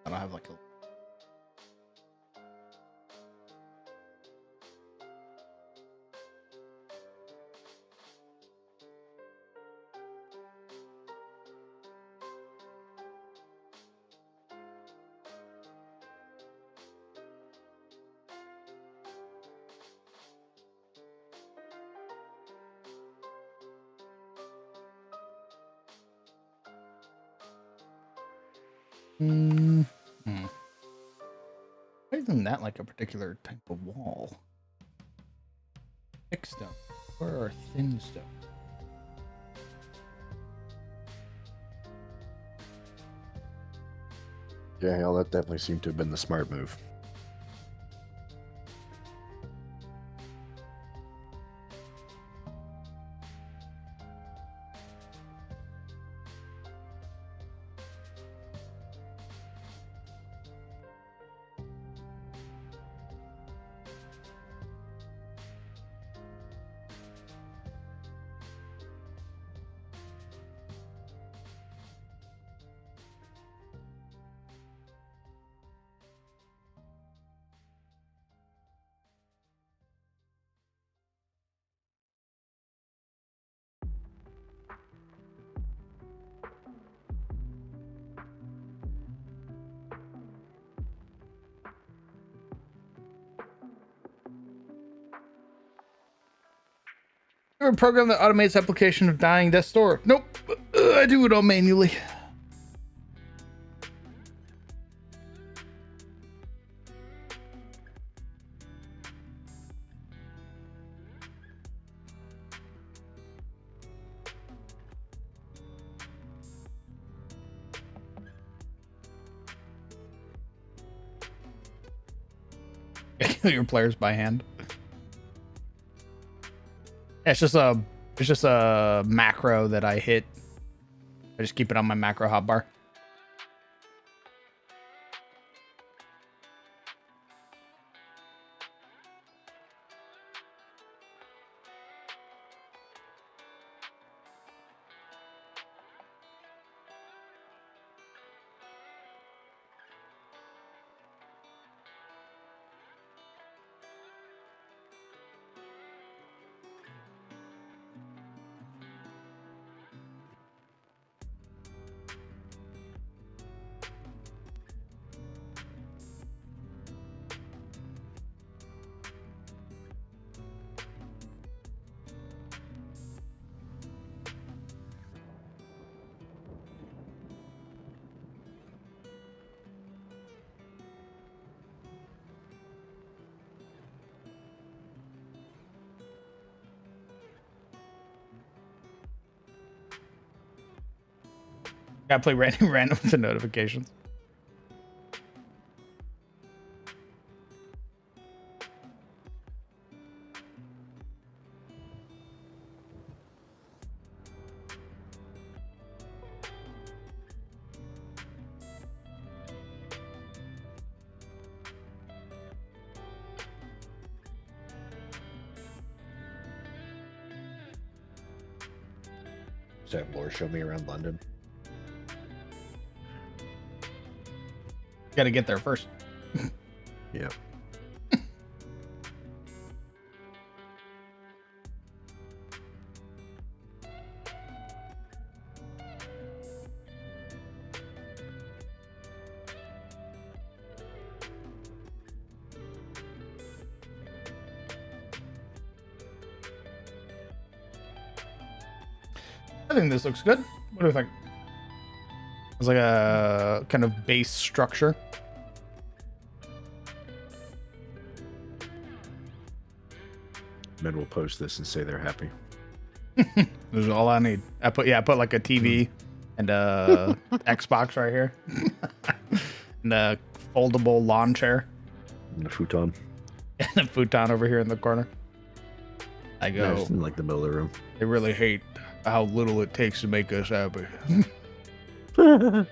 S1: I don't have like a. Why isn't that like a particular type of wall? Thick stone. Where are thin stone?
S2: Yeah, hell, that definitely seemed to have been the smart move.
S1: Or a program that automates application of dying death store. Nope. I do it all manually. Kill your players by hand. Yeah, it's just a macro that I hit. I just keep it on my macro hotbar. Gotta play random with the notifications.
S2: Does that Laura show me around London?
S1: Gotta get there first.
S2: Yeah.
S1: I think this looks good. What do you think? It's like a kind of base structure.
S2: Men will post this and say they're happy.
S1: This is all I need. I put like a TV and a Xbox right here. And a foldable lawn chair.
S2: And a futon.
S1: And a futon over here in the corner. I go,
S2: Nice, in like the middle of the room.
S1: they really hate how little it takes to make us happy. Do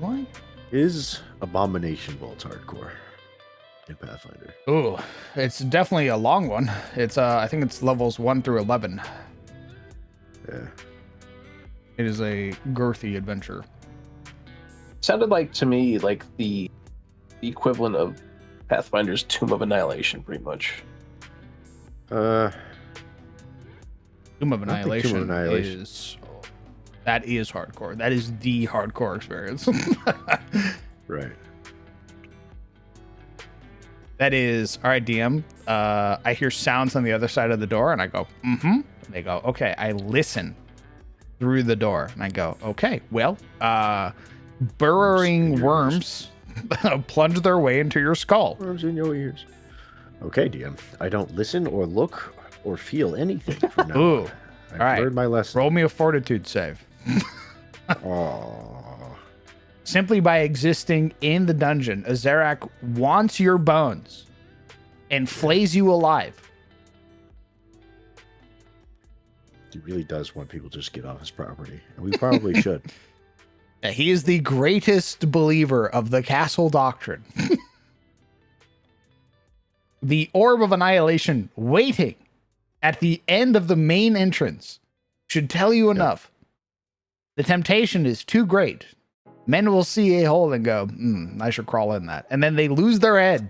S1: I?
S2: Is Abomination Vault hardcore in Pathfinder?
S1: Ooh, it's definitely a long one. It's I think it's levels 1 through 11.
S2: Yeah.
S1: It is a girthy adventure.
S3: Sounded like to me like the equivalent of Pathfinder's Tomb of Annihilation, pretty much.
S1: Tomb of
S2: I don't think Tomb of
S1: Annihilation
S2: Annihilation-
S1: is that is hardcore. That is the hardcore experience.
S2: Right.
S1: That is all right, DM. I hear sounds on the other side of the door, and I go, mm-hmm. And they go, okay. I listen through the door, and I go, okay. Well, burrowing
S2: in your
S1: worms plunge their way into your skull.
S2: Worms in your ears. Okay, DM. I don't listen or look or feel anything from now
S1: Ooh,
S2: on. I've
S1: all right.
S2: learned my lesson.
S1: Roll me a fortitude save.
S2: Oh.
S1: Simply by existing in the dungeon, Azarak wants your bones and flays you alive.
S2: He really does want people to just get off his property. And we probably should.
S1: He is the greatest believer of the castle doctrine. The orb of annihilation waiting at the end of the main entrance should tell you enough. The temptation is too great. Men will see a hole and go, I should crawl in that. And then they lose their head.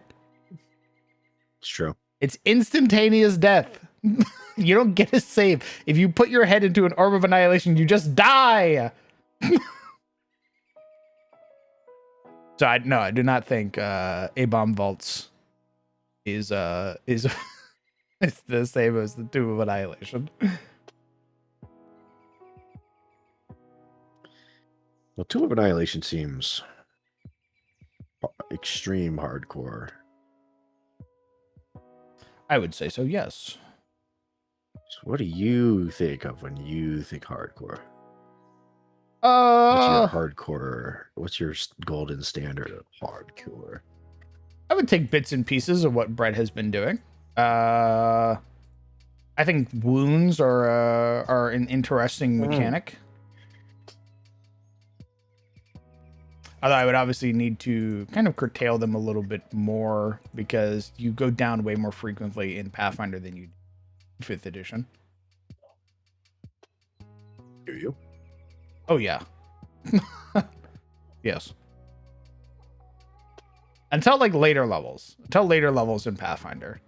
S2: It's true.
S1: It's instantaneous death. You don't get a save. If you put your head into an orb of annihilation, you just die. So I do not think A-bomb vaults is it's the same as the Tomb of Annihilation.
S2: Well, Tomb of Annihilation seems extreme hardcore.
S1: I would say so, yes.
S2: So what do you think of when you think hardcore? What's your hardcore? What's your golden standard of hardcore?
S1: I would take bits and pieces of what Brett has been doing. I think wounds are an interesting mechanic. Although I would obviously need to kind of curtail them a little bit more because you go down way more frequently in Pathfinder than you do in 5th edition.
S2: Do you?
S1: Oh, yeah. Yes. Until like later levels. Until later levels in Pathfinder.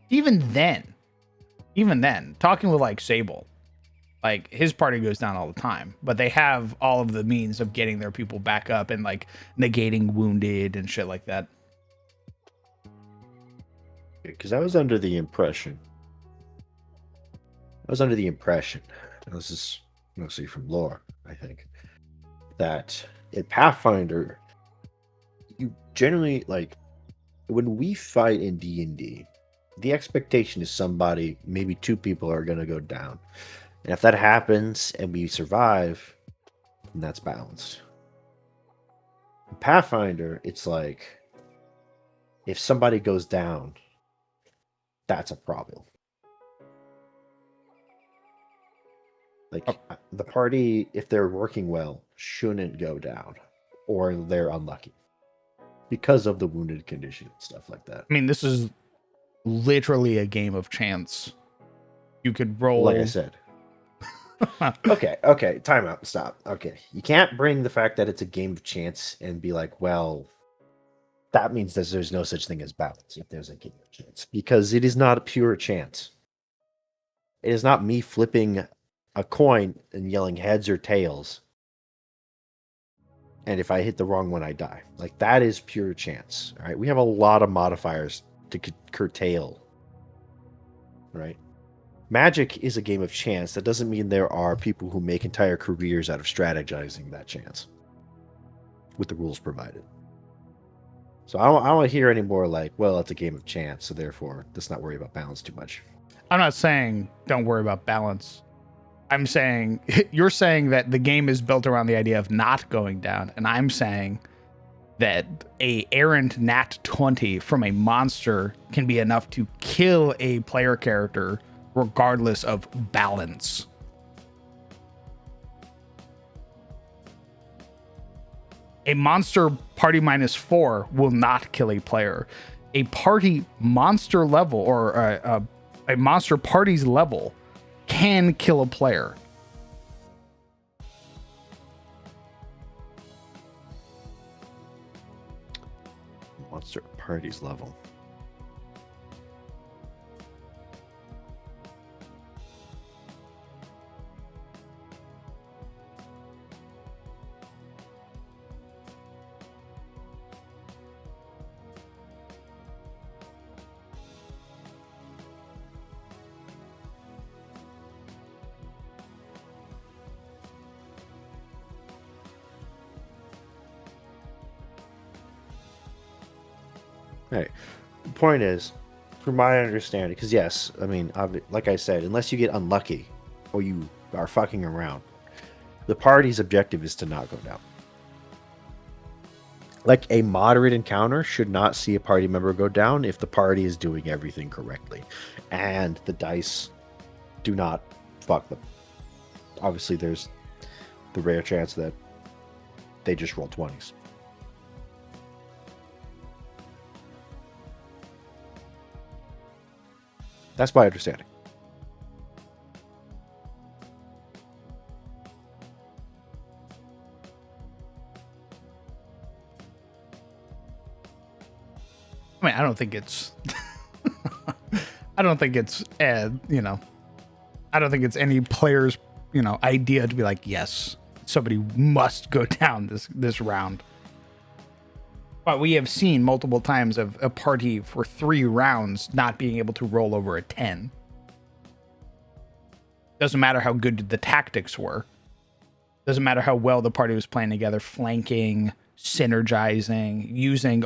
S1: Even then, talking with like Sable, like his party goes down all the time, but they have all of the means of getting their people back up and like negating wounded and shit like that.
S2: Because I was under the impression. And this is mostly from lore, I think, that in Pathfinder, you generally like when we fight in D&D, the expectation is somebody, maybe 2 people are going to go down. And if that happens and we survive, then that's balanced. In Pathfinder, it's like if somebody goes down, that's a problem. Like the party, if they're working well, shouldn't go down, or they're unlucky because of the wounded condition and stuff like that.
S1: I mean, this is literally a game of chance. You could roll.
S2: Like I said. Okay, time out, stop. Okay, you can't bring the fact that it's a game of chance and be like, well, that means that there's no such thing as balance if there's a game of chance, because it is not a pure chance. It is not me flipping a coin and yelling heads or tails, and if I hit the wrong one, I die. Like, that is pure chance. All right, we have a lot of modifiers to curtail. Right, Magic is a game of chance. That doesn't mean there are people who make entire careers out of strategizing that chance with the rules provided. So I don't want to hear any more like, well, it's a game of chance, so therefore let's not worry about balance too much.
S1: I'm not saying don't worry about balance. I'm saying you're saying that the game is built around the idea of not going down, and I'm saying that a errant nat 20 from a monster can be enough to kill a player character regardless of balance. A monster party -4 will not kill a player. A party monster level or a monster party's level can kill a player.
S2: Monster party's level. Right. The point is, from my understanding, because yes, I mean, like I said, unless you get unlucky or you are fucking around, the party's objective is to not go down. Like, a moderate encounter should not see a party member go down if the party is doing everything correctly and the dice do not fuck them. Obviously, there's the rare chance that they just roll 20s. That's my understanding.
S1: I mean, I don't think it's I don't think it's I don't think it's any player's, idea to be like, yes, somebody must go down this round. But we have seen multiple times of a party for 3 rounds not being able to roll over a 10. Doesn't matter how good the tactics were. Doesn't matter how well the party was playing together, flanking, synergizing, using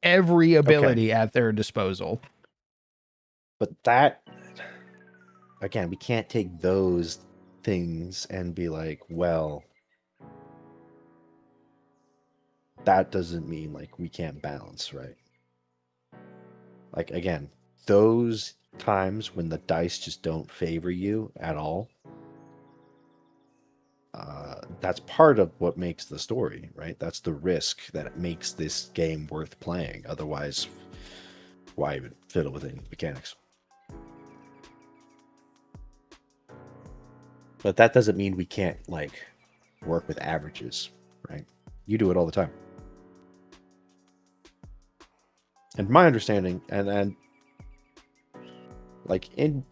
S1: every ability at their disposal.
S2: But that, again, we can't take those things and be like, well, that doesn't mean like we can't balance, right? Like, again, those times when the dice just don't favor you at all, that's part of what makes the story, right? That's the risk that makes this game worth playing. Otherwise, why even fiddle with any mechanics? But that doesn't mean we can't like work with averages, right? You do it all the time. And my understanding, and like in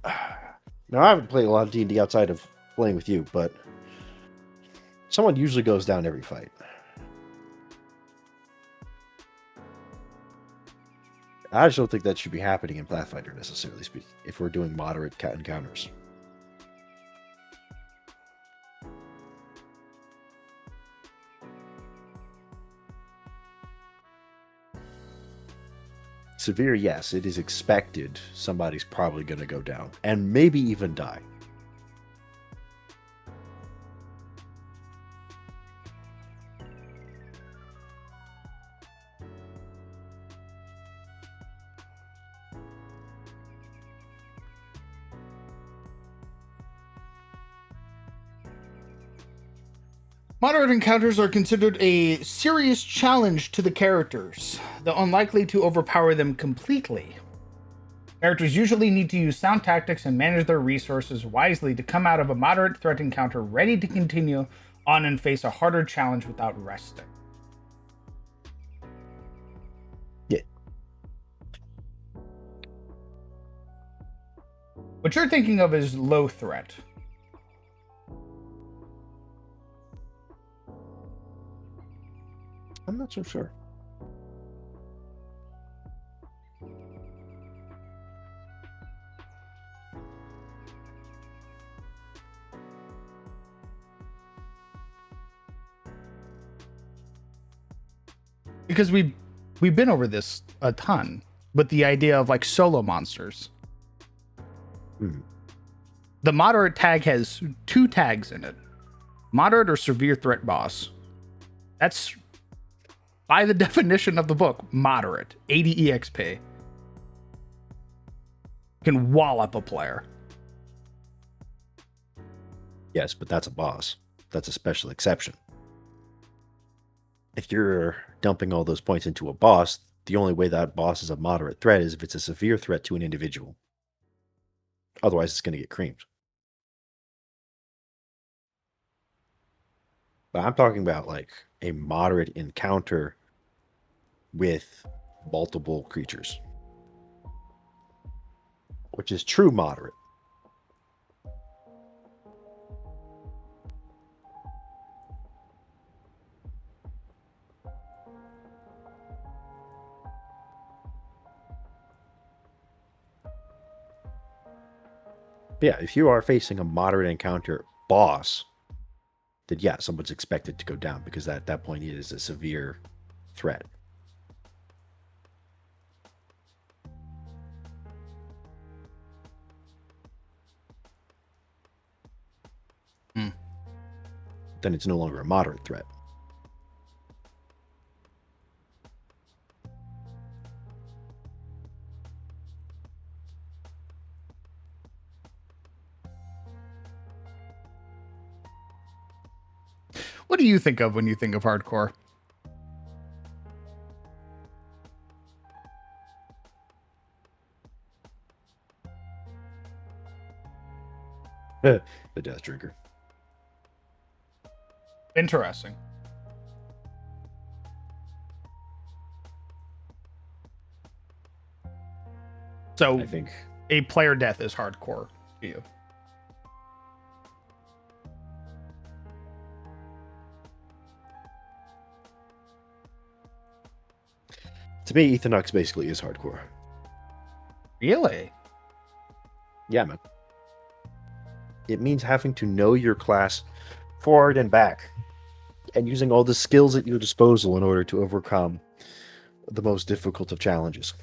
S2: now I haven't played a lot of D&D outside of playing with you, but someone usually goes down every fight. I just don't think that should be happening in Pathfinder, necessarily speaking, if we're doing moderate encounters. Severe, yes, it is expected somebody's probably going to go down, and maybe even die.
S1: Moderate encounters are considered a serious challenge to the characters, though unlikely to overpower them completely. Characters usually need to use sound tactics and manage their resources wisely to come out of a moderate threat encounter ready to continue on and face a harder challenge without resting.
S2: Yeah.
S1: What you're thinking of is low threat.
S2: I'm not so sure.
S1: Because we've been over this a ton with the idea of like solo monsters. The moderate tag has 2 tags in it. Moderate or severe threat boss. That's by the definition of the book, moderate. 80 EXP. Can wallop a player.
S2: Yes, but that's a boss. That's a special exception. If you're dumping all those points into a boss, the only way that boss is a moderate threat is if it's a severe threat to an individual. Otherwise, it's going to get creamed. But I'm talking about like a moderate encounter with multiple creatures, which is true moderate. Yeah, if you are facing a moderate encounter boss, then yeah, someone's expected to go down because at that point it is a severe threat. Then it's no longer a moderate threat.
S1: What do you think of when you think of hardcore?
S2: The Death Drinker.
S1: Interesting. So
S2: I think
S1: a player death is hardcore to you.
S2: to me, Ethanux basically is hardcore.
S1: Really?
S2: Yeah, man. It means having to know your class forward and back, and using all the skills at your disposal in order to overcome the most difficult of challenges.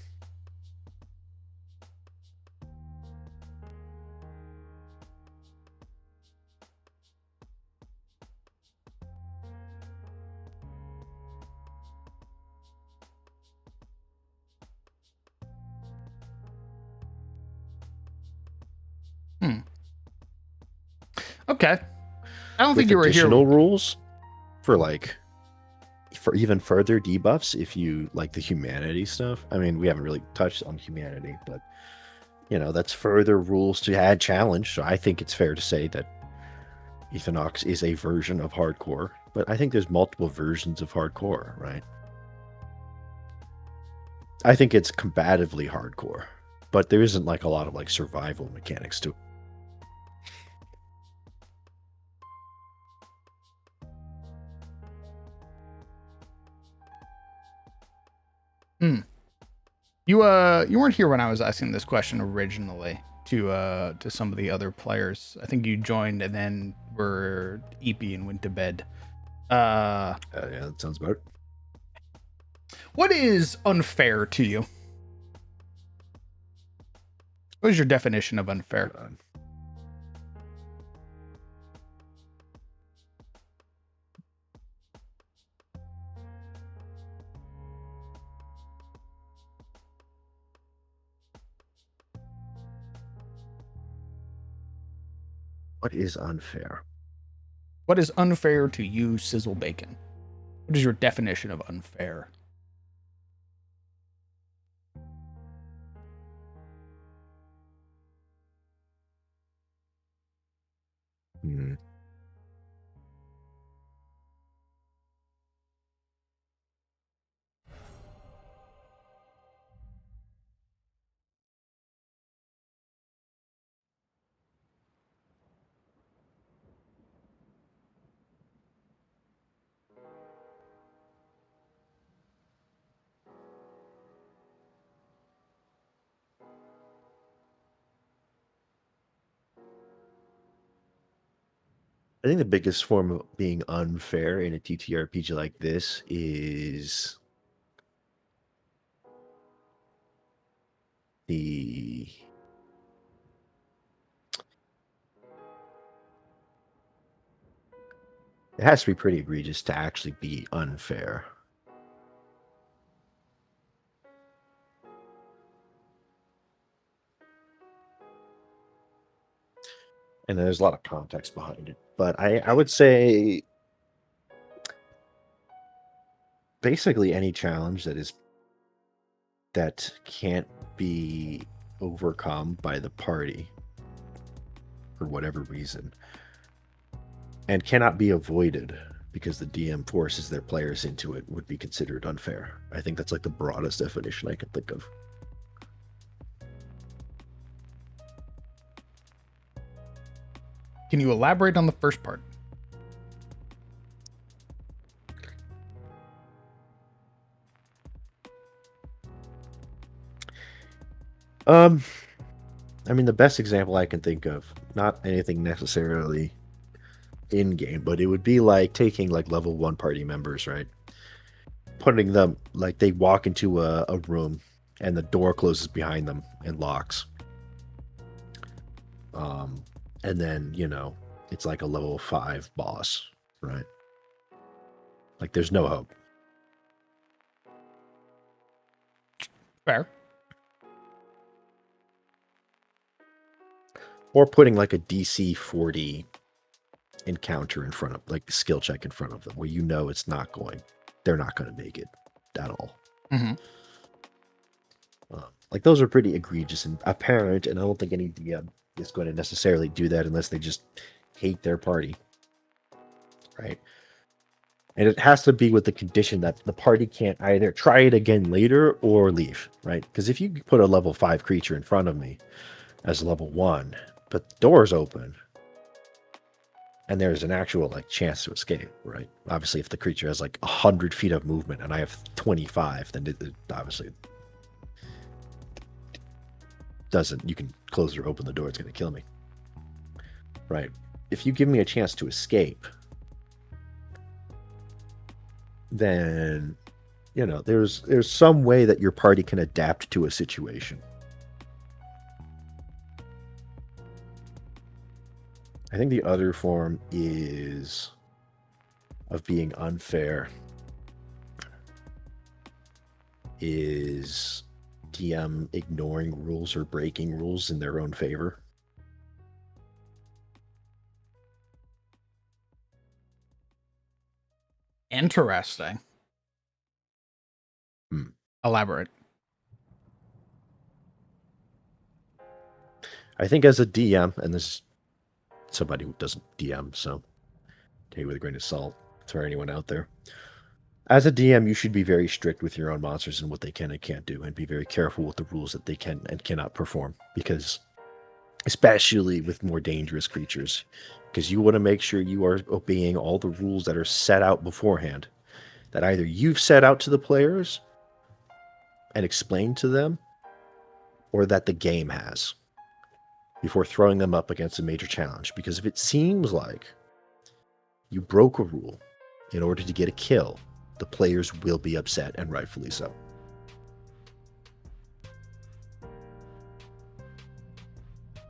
S1: Okay. I don't
S2: with
S1: think you were
S2: additional
S1: here.
S2: rules for even further debuffs if you like the humanity stuff. I mean, we haven't really touched on humanity, but that's further rules to add challenge. So I think it's fair to say that Equinox is a version of hardcore, but I think there's multiple versions of hardcore, right? I think it's combatively hardcore, but there isn't like a lot of like survival mechanics to it.
S1: You weren't here when I was asking this question originally to some of the other players. I think you joined and then were eepy and went to bed.
S2: Yeah, that sounds about it.
S1: What is unfair to you? What is your definition of unfair?
S2: What is unfair?
S1: What is unfair to you, Sizzle Bacon? What is your definition of unfair?
S2: I think the biggest form of being unfair in a TTRPG like this is it has to be pretty egregious to actually be unfair. And there's a lot of context behind it. But I would say basically any challenge that can't be overcome by the party for whatever reason and cannot be avoided because the DM forces their players into it would be considered unfair. I think that's like the broadest definition I can think of.
S1: Can you elaborate on the first part?
S2: I mean, the best example I can think of, not anything necessarily in game, but it would be like taking like level 1 party members, right? Putting them like they walk into a room and the door closes behind them and locks. And then, it's like a level 5 boss, right? Like there's no hope.
S1: Fair.
S2: Or putting like a DC 40 encounter in front of, like skill check in front of them, where they're not going to make it at all.
S1: Mm-hmm.
S2: Like those are pretty egregious and apparent, and I don't think any DM is going to necessarily do that unless they just hate their party, right? And it has to be with the condition that the party can't either try it again later or leave, right? Because if you put a level 5 creature in front of me as level 1, but the door's open and there's an actual like chance to escape, right? Obviously, if the creature has like 100 feet of movement and I have 25, then it obviously doesn't. You can close or open the door; it's going to kill me, right? If you give me a chance to escape, then there's some way that your party can adapt to a situation. I think the other form of being unfair is DM ignoring rules or breaking rules in their own favor.
S1: Interesting. Elaborate.
S2: I think as a DM, and this is somebody who doesn't DM, so take it with a grain of salt for anyone out there. As a DM, you should be very strict with your own monsters and what they can and can't do, and be very careful with the rules that they can and cannot perform, because especially with more dangerous creatures, because you want to make sure you are obeying all the rules that are set out beforehand, that either you've set out to the players and explained to them, or that the game has, before throwing them up against a major challenge. Because if it seems like you broke a rule in order to get a kill, the players will be upset, and rightfully so.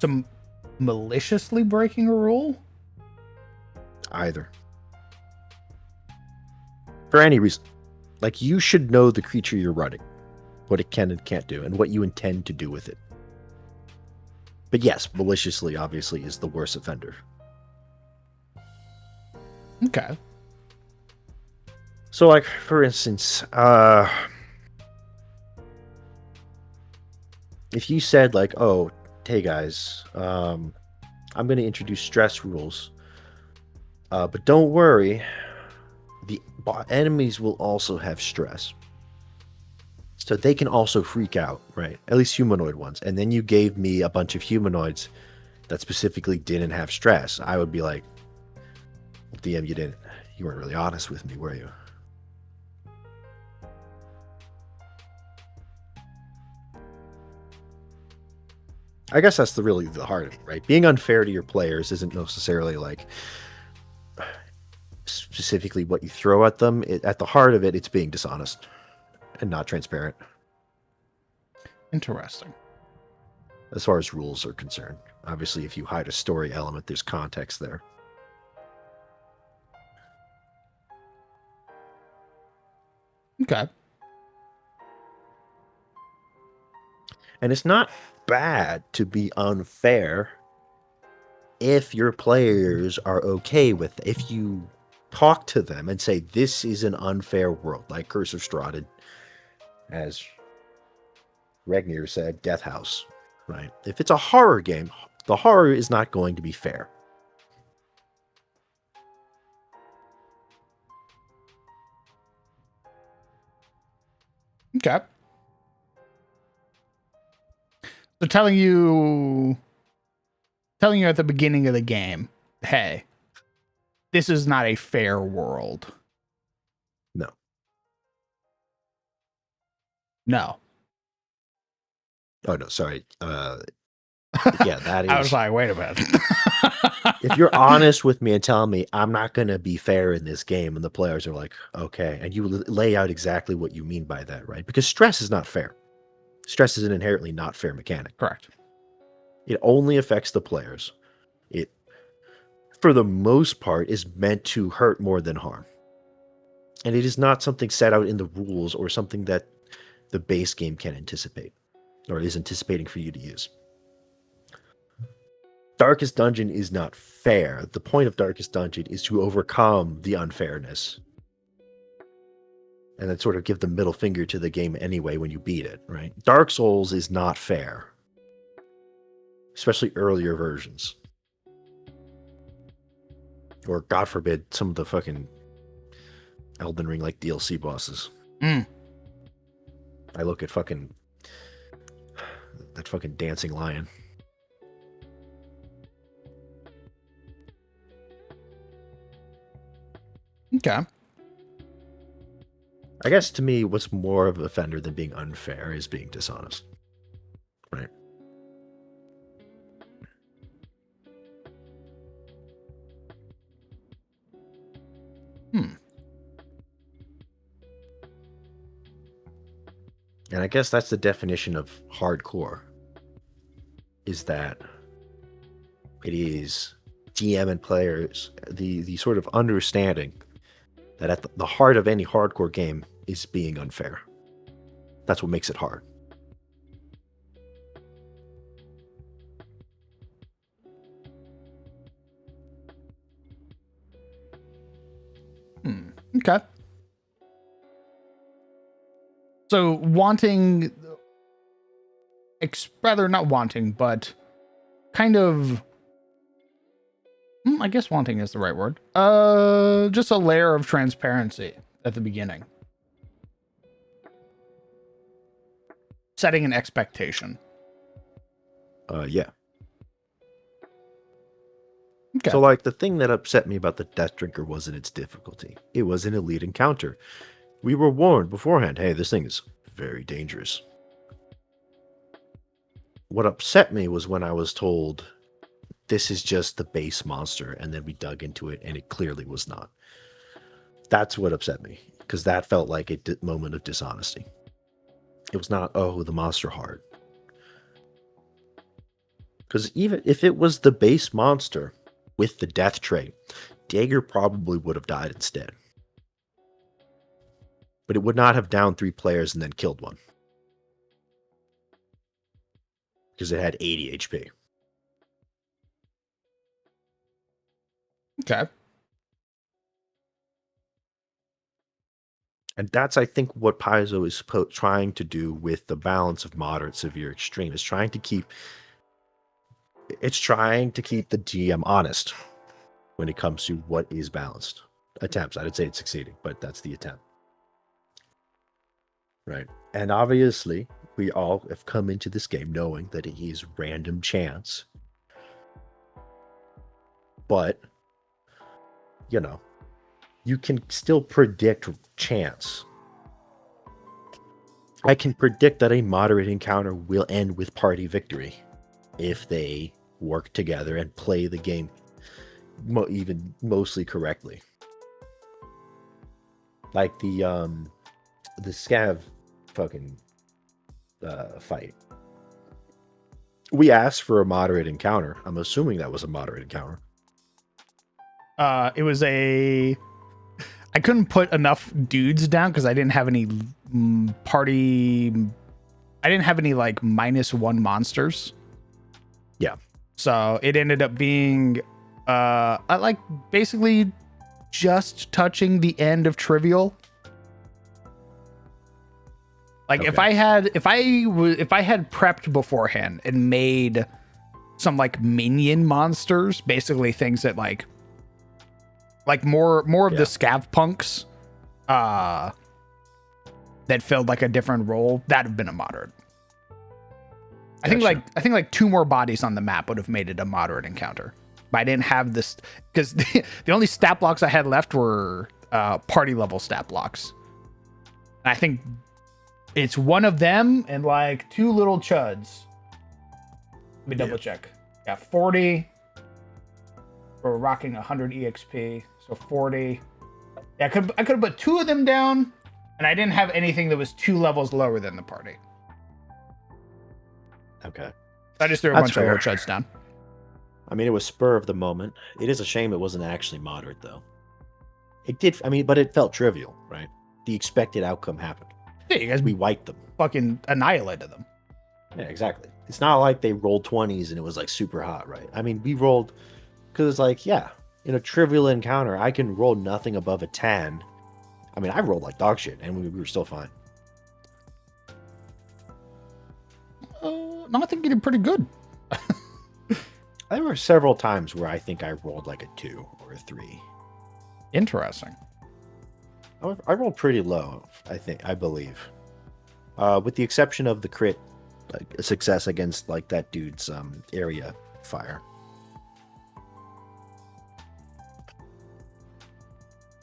S1: So maliciously breaking a rule?
S2: Either. For any reason. Like, you should know the creature you're running, what it can and can't do, and what you intend to do with it. But yes, maliciously, obviously, is the worst offender.
S1: Okay.
S2: So, like, for instance, if you said, like, oh, hey guys, I'm going to introduce stress rules, but don't worry, the enemies will also have stress. So they can also freak out, right? At least humanoid ones. And then you gave me a bunch of humanoids that specifically didn't have stress. I would be like, DM, you weren't really honest with me, were you? I guess that's really the heart of it, right? Being unfair to your players isn't necessarily like specifically what you throw at them. At the heart of it, it's being dishonest and not transparent.
S1: Interesting.
S2: As far as rules are concerned. Obviously, if you hide a story element, there's context there.
S1: Okay.
S2: And it's not bad to be unfair if your players are okay with it. If you talk to them and say, this is an unfair world, like Curse of Strahd, as Regnir said, Death House, right? If it's a horror game, the horror is not going to be fair.
S1: Okay. So telling you at the beginning of the game, hey, this is not a fair world.
S2: No.
S1: No.
S2: Oh, no, sorry. Yeah, that is...
S1: I was like, wait a minute.
S2: If you're honest with me and telling me I'm not going to be fair in this game, and the players are like, okay, and you lay out exactly what you mean by that, right? Because stress is not fair. Stress is an inherently not fair mechanic.
S1: Correct.
S2: It only affects the players. It, for the most part, is meant to hurt more than harm. And it is not something set out in the rules or something that the base game can anticipate, or is anticipating for you to use. Darkest Dungeon is not fair. The point of Darkest Dungeon is to overcome the unfairness. And then sort of give the middle finger to the game anyway when you beat it, right? Dark Souls is not fair. Especially earlier versions. Or, God forbid, some of the fucking Elden Ring like DLC bosses. I look at that fucking dancing lion.
S1: Okay.
S2: I guess to me, what's more of an offender than being unfair is being dishonest. Right? And I guess that's the definition of hardcore. Is that it is DM and players, the sort of understanding that at the heart of any hardcore game is being unfair. That's what makes it hard.
S1: Okay. So wanting, rather not wanting, but kind of, I guess wanting is the right word. Just a layer of transparency at the beginning. Setting an expectation.
S2: Yeah.
S1: Okay.
S2: So, like, the thing that upset me about the Death Drinker wasn't its difficulty. It was an elite encounter. We were warned beforehand, hey, this thing is very dangerous. What upset me was when I was told, this is just the base monster, and then we dug into it, and it clearly was not. That's what upset me, because that felt like a moment of dishonesty. It was not, oh, the monster heart. Because even if it was the base monster with the death trait, Dagger probably would have died instead. But it would not have downed 3 players and then killed one. Because it had 80 HP.
S1: Okay.
S2: And that's, I think, what Paizo is trying to do with the balance of moderate, severe, extreme. It's trying to keep the GM honest when it comes to what is balanced. Attempts. I'd say it's succeeding, but that's the attempt. Right. And obviously, we all have come into this game knowing that it is random chance. But, you know, you can still predict chance. I can predict that a moderate encounter will end with party victory if they work together and play the game even mostly correctly. Like the scav fucking fight. We asked for a moderate encounter. I'm assuming that was a moderate encounter.
S1: It was a. I couldn't put enough dudes down because I didn't have any party. I didn't have any like -1 monsters.
S2: Yeah.
S1: So it ended up being, I like basically just touching the end of trivial. Like
S2: Okay.
S1: if I had prepped beforehand and made some like minion monsters, basically things that like more of the scav punks that filled like a different role, that'd have been a moderate. I think like 2 more bodies on the map would have made it a moderate encounter. But I didn't have this because the only stat blocks I had left were party level stat blocks. And I think it's one of them and like 2 little chuds. Let me double check. Yeah, 40. We're rocking 100 EXP, so 40. Yeah, I could have put 2 of them down, and I didn't have anything that was 2 levels lower than the party.
S2: Okay.
S1: I just threw a bunch of little chuds down.
S2: I mean, it was spur of the moment. It is a shame it wasn't actually moderate, though. It did, I mean, but it felt trivial, right? The expected outcome happened.
S1: Yeah, you guys
S2: We wiped them.
S1: fucking annihilated them.
S2: Yeah, exactly. It's not like they rolled 20s and it was like super hot, right? I mean, we rolled, because like, yeah, in a trivial encounter, I can roll nothing above a 10. I mean, I rolled like dog shit and we were still fine.
S1: No, I think you did pretty good.
S2: There were several times where I think I rolled like a 2 or a 3.
S1: Interesting.
S2: I rolled pretty low, I believe. With the exception of the crit like a success against like that dude's area fire.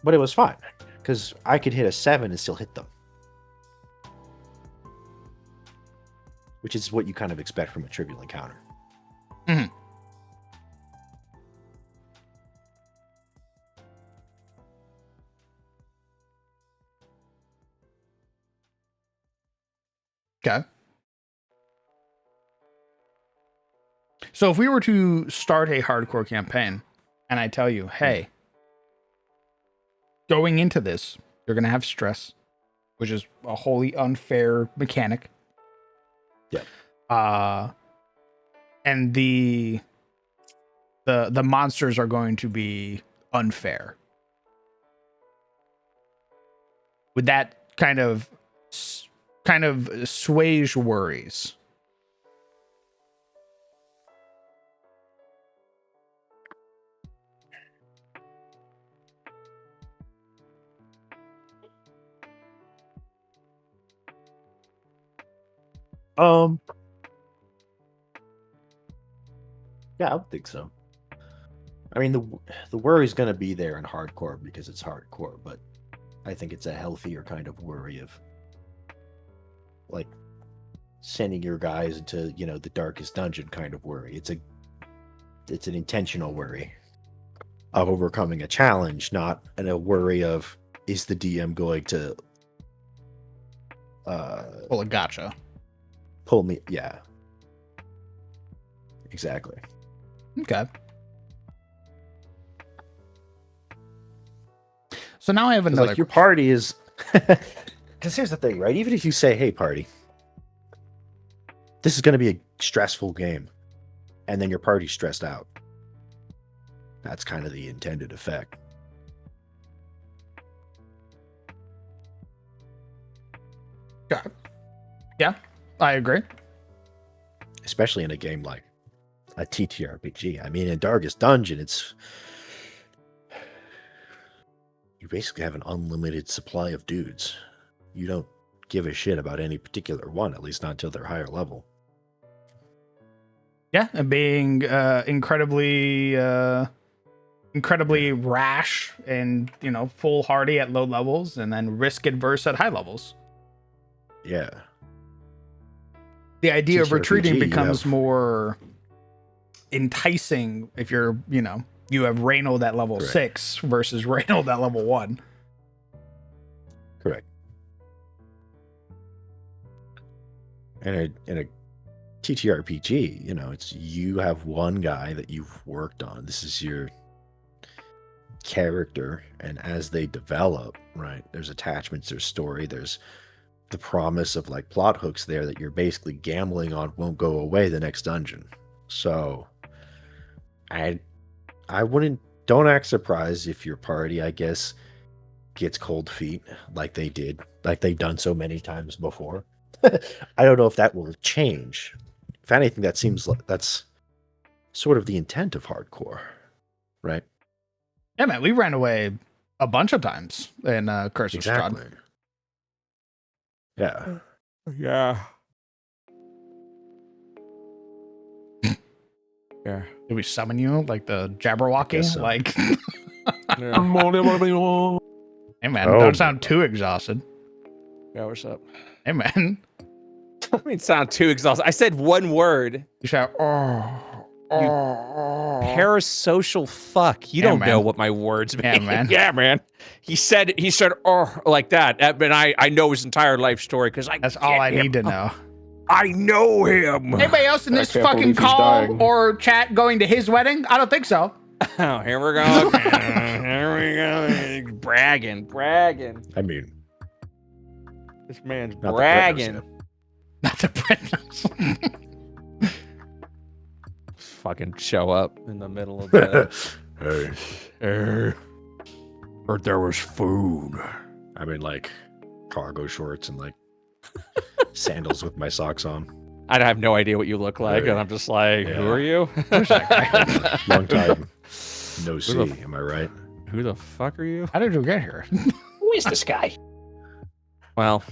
S2: But it was fine, because I could hit a 7 and still hit them. Which is what you kind of expect from a trivial encounter.
S1: Mm-hmm. Okay. So if we were to start a hardcore campaign and I tell you, hey, going into this, you're going to have stress, which is a wholly unfair mechanic.
S2: Yeah.
S1: And the monsters are going to be unfair. would that kind of assuage worries?
S2: Yeah, I would think so. I mean, the worry's going to be there in hardcore because it's hardcore, but I think it's a healthier kind of worry of like sending your guys into, you know, the darkest dungeon kind of worry. It's an intentional worry of overcoming a challenge, not a worry of is the DM going to
S1: Well, a gotcha.
S2: pull me. Yeah, exactly.
S1: Okay. So now I have another.
S2: Like your party is, because here's the thing, right? Even if you say, "Hey, party, this is going to be a stressful game," and then your party's stressed out, that's kind of the intended effect.
S1: Yeah, I agree.
S2: Especially in a game like a TTRPG. I mean, in Darkest Dungeon, you basically have an unlimited supply of dudes. You don't give a shit about any particular one, at least not until they're higher level.
S1: Yeah, and being incredibly rash and, you know, foolhardy at low levels, and then risk adverse at high levels.
S2: Yeah.
S1: The idea of
S2: TTRPG,
S1: retreating becomes more enticing if you're, you know, you have Reynold at level
S2: Correct.
S1: 6 versus Reynold at level 1.
S2: Correct. And in a TTRPG, you know, it's you have one guy that you've worked on. This is your character, and as they develop, right, there's attachments, there's story, there's the promise of like plot hooks there that you're basically gambling on won't go away the next dungeon. So I don't act surprised if your party, I guess, gets cold feet like they did, like they've done so many times before. I don't know if that will change. If anything, that seems like that's sort of the intent of hardcore, right?
S1: Yeah, man, we ran away a bunch of times in Curse of Strahd.
S2: Exactly. Yeah.
S5: Yeah. Yeah.
S1: Did we summon you like the Jabberwocky?
S2: guess so.
S1: Like,
S5: Yeah.
S1: hey man,
S2: Oh,
S1: don't sound too exhausted.
S5: Yeah, what's up?
S1: Hey man,
S5: I mean, sound too exhausted. I said one word.
S1: you shout,
S5: Parasocial fuck. You
S1: Yeah,
S5: don't
S1: man.
S5: know what my words mean.
S1: Yeah, man.
S5: Yeah, man. He said, oh, like that. But I know his entire life story because
S1: That's all I need to know.
S5: I know him.
S1: Anybody else in
S3: I
S1: this
S3: can't
S1: fucking
S3: believe he's
S1: call
S3: dying.
S1: or chat going to his wedding? I don't think so.
S5: Oh, here we go. Here we go. Bragging.
S2: I mean,
S5: This man's
S2: not
S5: bragging.
S2: the
S1: Not the Princess.
S5: Fucking show up in the middle of the.
S2: Hey,
S5: Heard there was food.
S2: I'm in like cargo shorts and like sandals with my socks on.
S5: I have no idea what you look like, and I'm just like,
S2: Yeah.
S5: who are you?
S2: Long time no
S5: Who
S2: see.
S5: the f-
S2: Am I right?
S5: Who the fuck are you?
S1: How did you get here?
S3: Who is this guy?
S5: Well,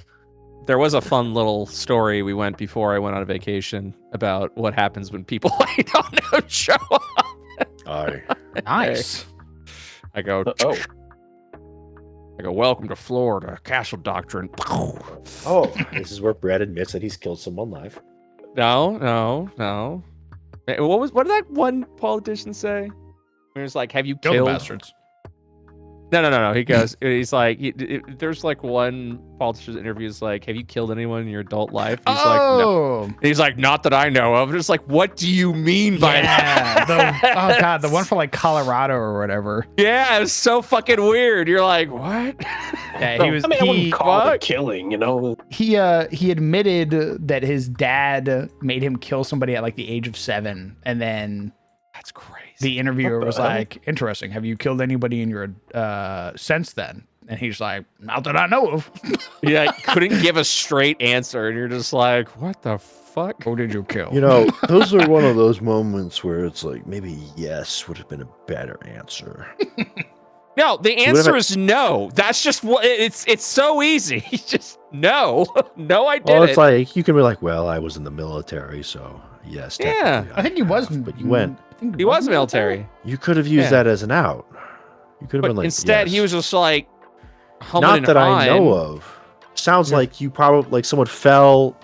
S5: there was a fun little story we went before I went on a vacation about what happens when people I don't know show up.
S2: Aye.
S1: Nice.
S5: I go, welcome to Florida, Castle Doctrine.
S2: Oh, this is where Brad admits that he's killed someone live.
S5: No. What did that one politician say? He was like, have you
S1: Kill the
S5: killed
S1: bastards.
S5: No. He's like, there's like one politician's interview is like, have you killed anyone in your adult life? He's like, no.
S1: Oh,
S5: He's like, not that I know of. Just like, what do you mean by
S1: yeah.
S5: that?
S1: Oh god, the one for like Colorado or whatever.
S5: Yeah, it was so fucking weird. You're like, what?
S1: Yeah, he was.
S3: I mean, I wouldn't call it
S5: fuck?
S3: a killing, you know?
S1: He admitted that his dad made him kill somebody at like the age of 7, and then
S5: That's crazy.
S1: the interviewer
S3: What the
S1: was
S3: hell?
S1: like, "Interesting. Have you killed anybody in your since then?" And he's like, not that I know of.
S5: Yeah, couldn't give a straight answer, and you're just like, what the fuck?
S1: Who did you kill?
S2: You know, those are one of those moments where it's like maybe yes would have been a better answer.
S5: No, the answer is no. That's just what it's so easy. Just no. No, I didn't.
S2: Well, it's like you can be like, well, I was in the military, so yes.
S5: Yeah.
S2: technically
S1: I think he was,
S2: but you went.
S1: I think
S5: He was military.
S2: You could have used
S5: Yeah.
S2: that as an out. You could have
S5: But
S2: been like,
S5: instead,
S2: yes.
S5: he was just like, humming
S2: Not
S5: and
S2: that I know
S5: hawing.
S2: of. Sounds like you probably like someone fell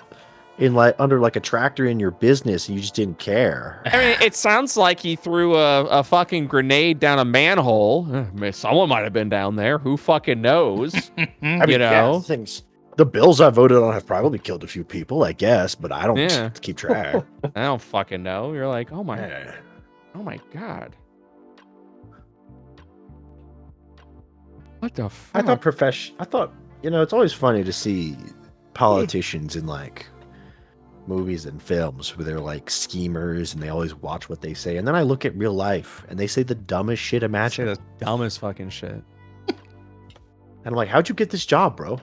S2: in like under like a tractor in your business and you just didn't care.
S5: I mean, it sounds like he threw a fucking grenade down a manhole. Someone might have been down there. Who fucking knows?
S2: I mean,
S5: You know?
S2: yeah, things. The bills I voted on have probably killed a few people, I guess, but I don't
S5: Yeah.
S2: keep track.
S5: I don't fucking know. You're like, oh my
S2: Yeah.
S5: god. What the fuck?
S2: I thought it's always funny to see politicians in like movies and films where they're like schemers and they always watch what they say. And then I look at real life and they say the dumbest shit
S5: Say
S2: imaginable.
S5: the dumbest fucking shit.
S2: And I'm like, how'd you get this job, bro?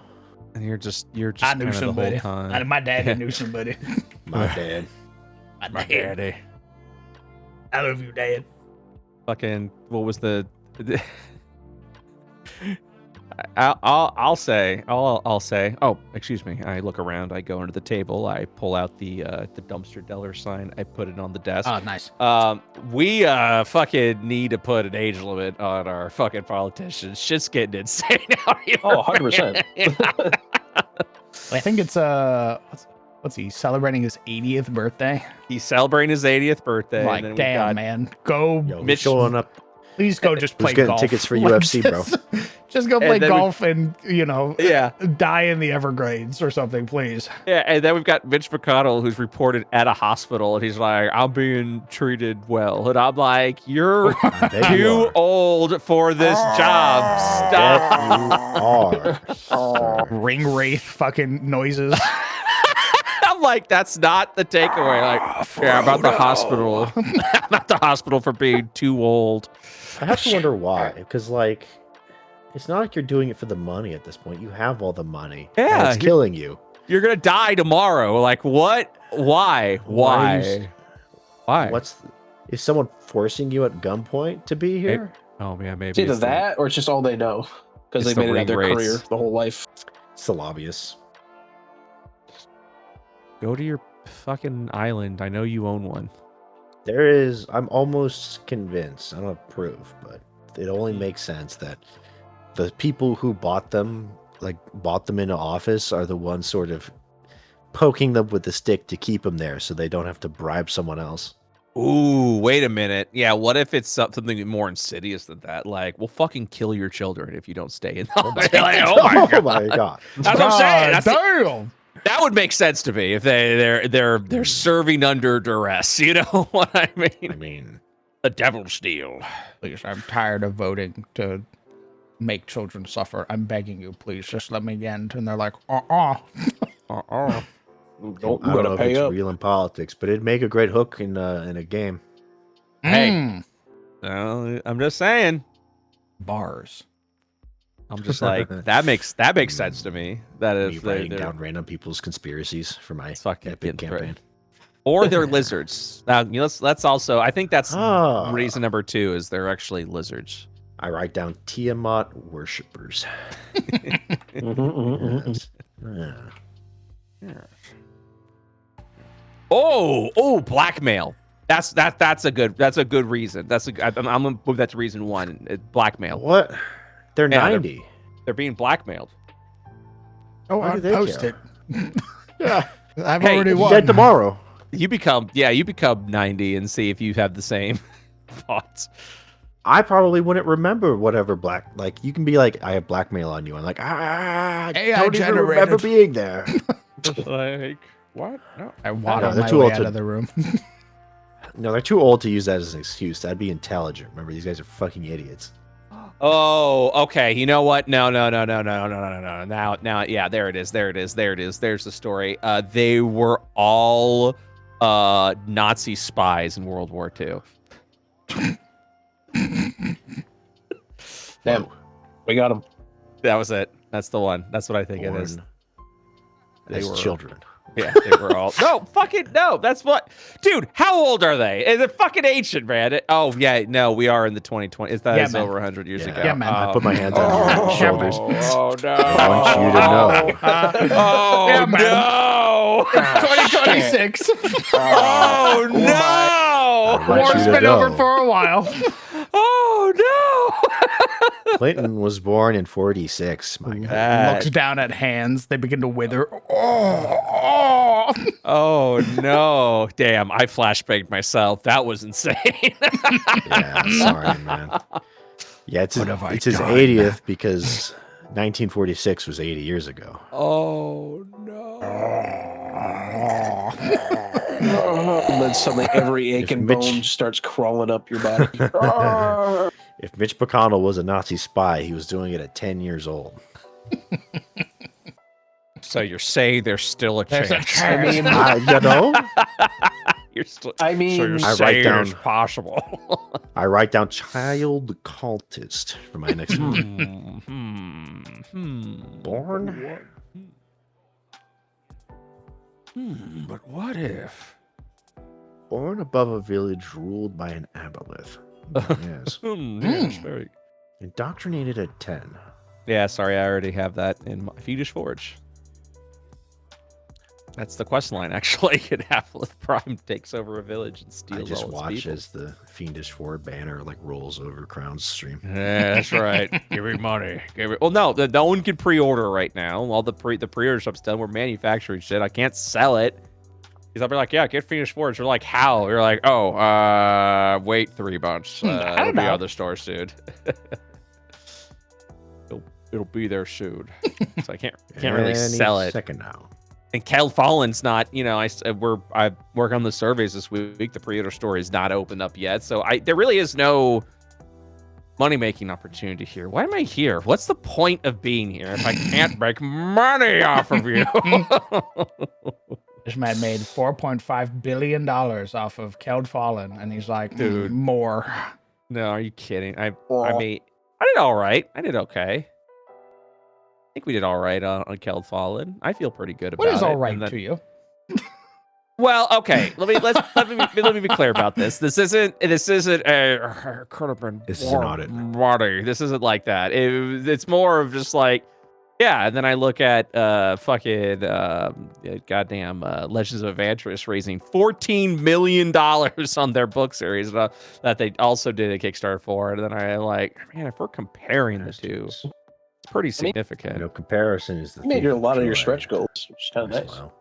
S5: And you're just
S1: I knew
S5: kind of the
S1: somebody.
S5: whole time.
S1: My dad knew somebody.
S2: My dad.
S1: My dad.
S5: daddy.
S1: I love you, Dad.
S5: Fucking what was the I'll say. Oh, excuse me. I look around. I go into the table. I pull out the dumpster dealer sign. I put it on the desk.
S1: Oh, nice.
S5: We fucking need to put an age limit on our fucking politicians. Shit's getting insane out here.
S3: Oh, 100%.
S1: I think it's what's he celebrating his 80th birthday?
S5: He's celebrating his 80th birthday.
S1: Like,
S5: and then
S1: damn, man, go!
S2: Yo,
S5: Mitch-
S2: showing up.
S1: Please go, just play
S2: Who's getting
S1: golf.
S2: tickets for
S1: Like,
S2: UFC, bro?
S1: Just go
S5: And
S1: play
S5: then we-
S1: golf and
S5: Yeah.
S1: die in the Everglades or something, please.
S5: Yeah, and then we've got Mitch McConnell, who's reported at a hospital, and he's like, I'm being treated well. And I'm like, you're
S2: I bet you
S5: too
S2: are.
S5: old for this job.
S2: I bet
S5: Stop.
S2: you are, sir.
S1: Ring wraith fucking noises.
S5: I'm like, that's not the takeaway. Like, yeah, I'm at the hospital. I'm at the hospital for being too old.
S2: I have to wonder why, because like, it's not like you're doing it for the money at this point. You have all the money. and
S5: Yeah,
S2: it's killing you.
S5: You're gonna die tomorrow. Like, what? Why?
S2: Why are you
S5: Why?
S2: Is someone forcing you at gunpoint to be here?
S5: Oh yeah, maybe
S3: It's either
S5: it's the-
S3: that or it's just all they know because
S5: It's
S3: they
S5: the
S3: made it out their
S5: ring race.
S3: career the whole life.
S2: It's the lobbyists.
S5: Go to your fucking island. I know you own one.
S2: I'm almost convinced, I don't have proof, but it only makes sense that the people who bought them into office are the ones sort of poking them with the stick to keep them there so they don't have to bribe someone else.
S5: Ooh, wait a minute. Yeah, what if it's something more insidious than that? Like, we'll fucking kill your children if you don't stay in the
S2: Oh my
S5: Like, oh my
S2: Oh
S5: God.
S2: my god.
S5: That's what I'm saying. That's
S1: damn.
S5: that would make sense to me if they're serving under duress. You know what I mean?
S2: I mean,
S5: The devil's deal.
S1: Please, I'm tired of voting to make children suffer. I'm begging you, please, just let me end. And they're like,
S5: Uh-uh.
S2: I
S3: You
S2: don't know
S3: gotta
S2: if
S3: pay
S2: it's
S3: up.
S2: real in politics, but it'd make a great hook in a game.
S5: Hey.
S1: "Mm,
S5: No, I'm just saying.
S1: bars.
S5: I'm just like that makes sense to me. That
S2: Me
S5: if
S2: writing
S5: they're
S2: down random people's conspiracies for my
S5: It's fucking
S2: epic
S5: getting through it.
S2: campaign.
S5: or they're lizards. Now let's also. I think that's
S2: Ah.
S5: reason number 2 is they're actually lizards.
S2: I write down Tiamat worshippers. Yes. Yeah.
S5: Oh, blackmail. That's a good reason. I'm gonna move that to reason 1. Blackmail.
S2: What? They're
S5: Yeah, they're-
S2: 90.
S5: They're being blackmailed.
S1: Oh,
S2: Why do
S1: I'll
S2: they
S1: post
S2: care?
S1: it.
S2: Yeah.
S1: I've
S5: Hey,
S1: already
S5: you
S1: won.
S2: Dead tomorrow.
S5: You become 90 and see if you have the same thoughts.
S2: I probably wouldn't remember whatever you can be like, I have blackmail on you. I'm like,
S1: AI
S2: don't even remember
S1: generated.
S2: being there.
S5: Like what? No.
S1: I waddle
S2: they're
S1: my
S2: too
S1: way
S2: old
S1: out
S2: to-
S1: of the room.
S2: No, they're too old to use that as an excuse. That'd be intelligent. Remember, these guys are fucking idiots.
S5: Oh, okay. You know what? No. Now, yeah, there it is. There's the story. They were all Nazi spies in World War II.
S3: Damn, we got him.
S5: That was it. That's the one. That's what I think it is.
S2: Born
S5: They
S2: as
S5: were
S2: children.
S5: Yeah, they were all. No, fucking no. That's what, dude. How old are they? They're fucking ancient, man. Oh yeah, no, we are in the 2020. That
S1: Yeah,
S5: is
S1: man.
S5: over 100 years
S2: Yeah.
S5: ago.
S1: Yeah, man.
S2: I put my hands on your shoulders.
S5: Oh no!
S2: I want you to know.
S5: Oh
S1: Yeah, man.
S5: no!
S1: It's 2026.
S5: Oh no!
S2: I want
S1: War's
S2: you to
S1: been over
S2: know.
S1: for a while.
S5: Oh no!
S2: Clinton was born in 46. My God.
S1: Looks down at hands. They begin to wither. Oh.
S5: Oh no! Damn, I flashbanged myself. That was insane.
S2: Yeah, sorry, man. Yeah, it's his
S1: What have I
S2: 80th because 1946 was 80 years ago.
S5: Oh no!
S3: And then suddenly every ache
S2: If
S3: and
S2: Mitch-
S3: bone starts crawling up your body.
S2: If Mitch McConnell was a Nazi spy, he was doing it at 10 years old.
S5: So you're saying there's still a
S1: There's a
S5: chance?
S1: chance.
S3: I mean,
S2: You know,
S5: You're still.
S3: I
S5: So
S3: mean,
S5: you're
S2: I write
S5: saying
S2: down-
S5: it's possible.
S2: I write down child cultist for my next book. Born?
S5: But what if?
S2: Born above a village ruled by an aboleth. Yes.
S5: Yes, very.
S2: Indoctrinated at 10.
S5: Yeah, sorry, I already have that in my Fiendish Forge. That's the quest line, actually. And Aboleth Prime takes over a village and
S2: I
S5: steals
S2: just
S5: all its
S2: watch
S5: people.
S2: as the Fiendish Ford banner like rolls over Crown's stream.
S5: Yeah, that's right. Give me money. Well, no, no one can pre-order right now. All the pre-order stuff's done. We're manufacturing shit. I can't sell it. Because I'll be like, yeah, get Fiendish Forge. You're like, how? You're like, oh, wait 3 months.
S1: I
S5: It'll
S1: don't
S5: be
S1: know.
S5: other stores soon. It'll be there soon. So I can't really
S2: Any
S5: sell it.
S2: Second now.
S5: And Kel Fallen's not, you know, I work on the surveys this week. The pre-order store is not opened up yet, so there really is no money-making opportunity here. Why am I here? What's the point of being here if I can't make money off of you?
S1: This man made $4.5 billion off of Keld Fallen, and he's like,
S5: Dude.
S1: more.
S5: No, are you kidding? I did all right. I did okay. I think we did all right on Keld Fallen. I feel pretty good about it.
S1: What is all right
S5: and then-
S1: to you?
S5: Well, okay. Let me be clear about this. This isn't a could have been
S2: This is an
S5: more
S2: audit.
S5: money. This isn't like that. It's more of just like, yeah. And then I look at goddamn Legends of Adventurous raising $14 million on their book series that they also did a Kickstarter for. And then I'm like, man, if we're comparing the two, it's pretty significant.
S2: You know, comparison is the
S3: you made
S2: thief
S3: a lot of your
S2: joy.
S3: stretch goals, which is kind of
S2: Yes,
S3: nice.
S2: well,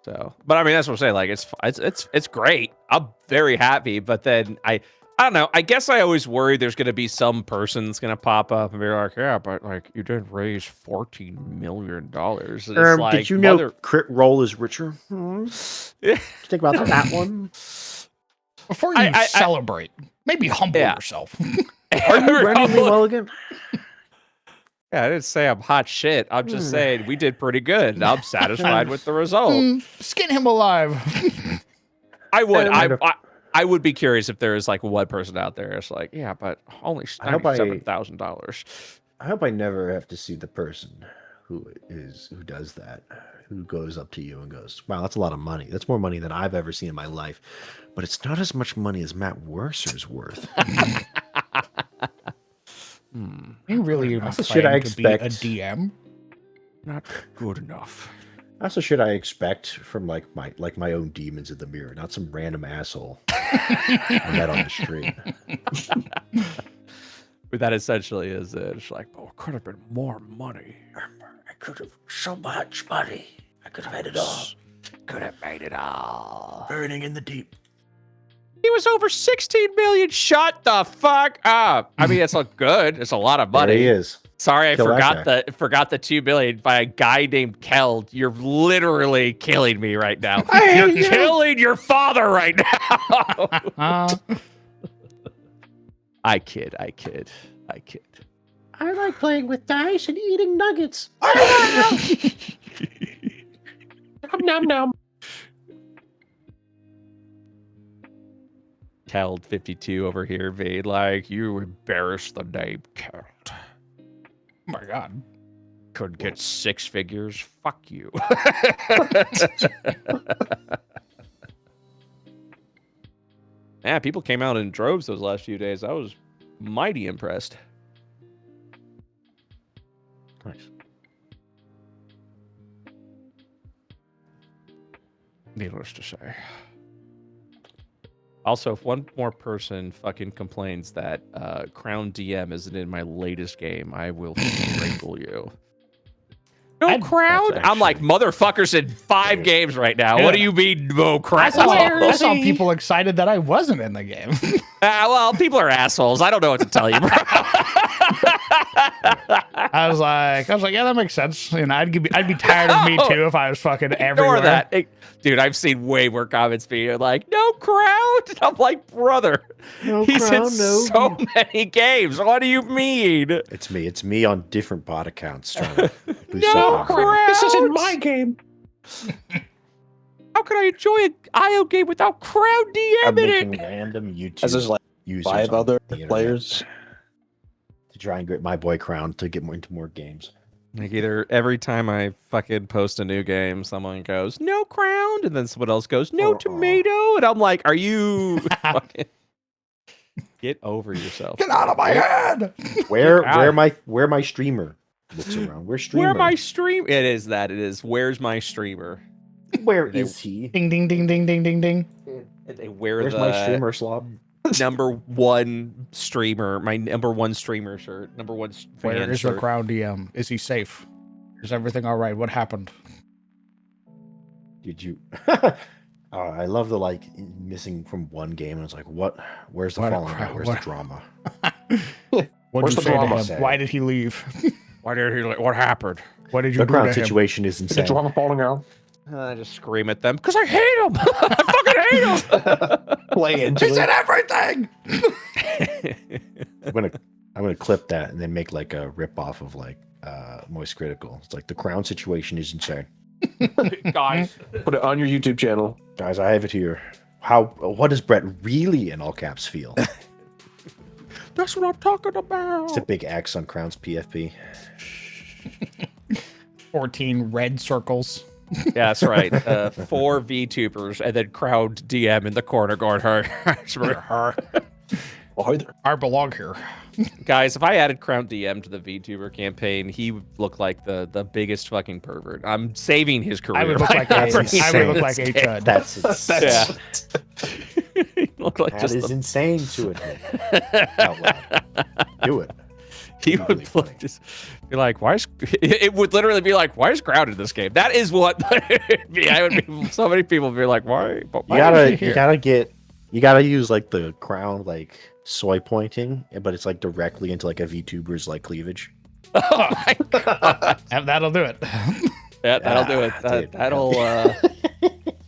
S5: So, but I mean, that's what I'm saying. Like, it's great. I'm very happy. But then I don't know. I guess I always worry there's going to be some person that's going to pop up and be like, yeah, but like you did raise $14 million. It's like,
S2: did you know crit roll is richer?
S5: Yeah.
S2: Think about that one.
S1: Before you
S5: I-
S1: celebrate, maybe humble
S5: Yeah.
S1: yourself.
S2: Are you Remy Mulligan?
S5: Yeah, I didn't say I'm hot shit. I'm just saying we did pretty good. I'm satisfied with the result.
S1: Skin him alive.
S5: I would.
S2: And-
S5: I would be curious if there is like one person out there that's like, yeah, but only
S2: I hope I-
S5: $97,000.
S2: I hope I never have to see the person who does that, who goes up to you and goes, "Wow, that's a lot of money. That's more money than I've ever seen in my life, but it's not as much money as Matt Werser's worth."
S1: You really
S2: That's the shit I
S1: afraid to be a
S2: expect.
S1: DM?
S5: Not good enough.
S2: That's the shit I expect from like my own demons in the mirror, not some random asshole I met on the street.
S5: But that essentially is it. It's like, oh, it could have been more money.
S2: I could have so much money. I could have had it all.
S5: Could have made it all.
S2: Burning in the deep.
S5: He was over 16 million. Shut the fuck up. I mean, it's not good. It's a lot of money.
S2: There he is.
S5: Sorry, I
S2: Kill that
S5: forgot the 2 billion by a guy named Keld. You're literally killing me right now.
S2: I
S5: You're
S2: hate you.
S5: killing your father right now. I kid.
S2: I like playing with dice and eating nuggets.
S3: Nom nom.
S5: Keld 52 over here, being like, you embarrassed the name Keld.
S1: Oh my god.
S5: could get 6 figures. Fuck you. Yeah, people came out in droves those last few days. I was mighty impressed.
S2: Nice.
S5: Needless to say. Also, if one more person fucking complains that Crown DM isn't in my latest game, I will strangle you. No Crown? I'm like, motherfuckers in 5 games right now.
S1: Yeah.
S5: What do you mean, no Crown?
S1: I saw people excited that I wasn't in the game.
S5: Well, people are assholes. I don't know what to tell you, bro.
S1: I was like, yeah, that makes sense. You know, I'd be tired of me too if I was fucking everywhere.
S5: Ignore that. Dude, I've seen way more comments being like, no Crown. And I'm like, brother, he's in so many games. What do you mean?
S2: It's me. It's me on different bot accounts trying to boost
S5: No
S2: up my
S5: Crown.
S3: This isn't my game.
S5: How can I enjoy an IO game without Crown
S2: I'm
S5: DM in
S2: making
S5: it?
S2: random YouTube
S3: As there's like
S2: users
S3: 5
S2: on
S3: other
S2: the internet
S3: players.
S2: to try and get my boy Crown to get into more games.
S5: Like either every time I fucking post a new game, someone goes, no Crown, and then someone else goes, no tomato, and I'm like, are you fucking... Get over yourself.
S1: Get out of my head!
S2: Where my streamer looks around? Where's streamer?
S5: Where my stream? It is that. It is. Where's my streamer?
S2: Where is he?
S1: Ding ding ding ding ding ding ding.
S5: They wear
S2: Where's
S5: the
S2: my streamer slob?
S5: #1 streamer, my #1 streamer shirt, #1 fan
S1: Where is the
S5: shirt.
S1: Crown DM? Is he safe? Is everything all right? What happened?
S2: Did you? I love the like missing from one game, and it's like, what? Where's the
S1: What a
S2: falling
S1: crap,
S2: out? Where's
S1: what-
S2: the drama?
S1: What
S3: Where's
S1: did
S3: the
S1: you say to
S3: drama?
S1: him? Why did he leave?
S5: Why did he? What happened?
S1: What did you
S2: The
S1: do
S2: Crown
S1: to him?
S2: situation is
S3: The
S2: insane.
S3: drama falling out.
S5: I just scream at them because I hate him. I fucking hate him.
S3: Play into
S1: He's in
S3: it.
S1: everything.
S2: I'm gonna clip that and then make like a rip off of like Moist Critical. It's like the Crown situation is insane.
S5: Guys,
S3: Put it on your YouTube channel.
S2: Guys, I have it here. What does Brett really in all caps feel?
S5: that's what I'm talking about.
S2: It's a big X on Crown's PFP.
S1: 14 red circles.
S5: Yeah, that's right. 4 VTubers and then crowd DM in the corner going, her.
S3: Either.
S1: I belong here.
S5: Guys, if I added Crown DM to the VTuber campaign, he would look like the biggest fucking pervert. I'm saving his career.
S1: I would look like
S5: by
S1: a,
S5: bringing
S1: I would look like a
S5: him
S1: chud.
S2: That's insane.
S5: He looked like
S2: That
S5: just
S2: is
S5: the...
S2: insane to admit. Out loud. Do it.
S5: He
S2: Really
S5: would
S2: funny.
S5: just be like, "Why is?" It would literally be like, "Why is Crown in this game?" That is what it'd be. I would be. So many people would be like, "Why?" But why is he here?"
S2: You gotta use like the Crown like soy pointing, but it's like directly into like a VTuber's like cleavage.
S5: Oh my god!
S1: And that'll do it.
S5: Yeah, that'll do it.
S2: Dude.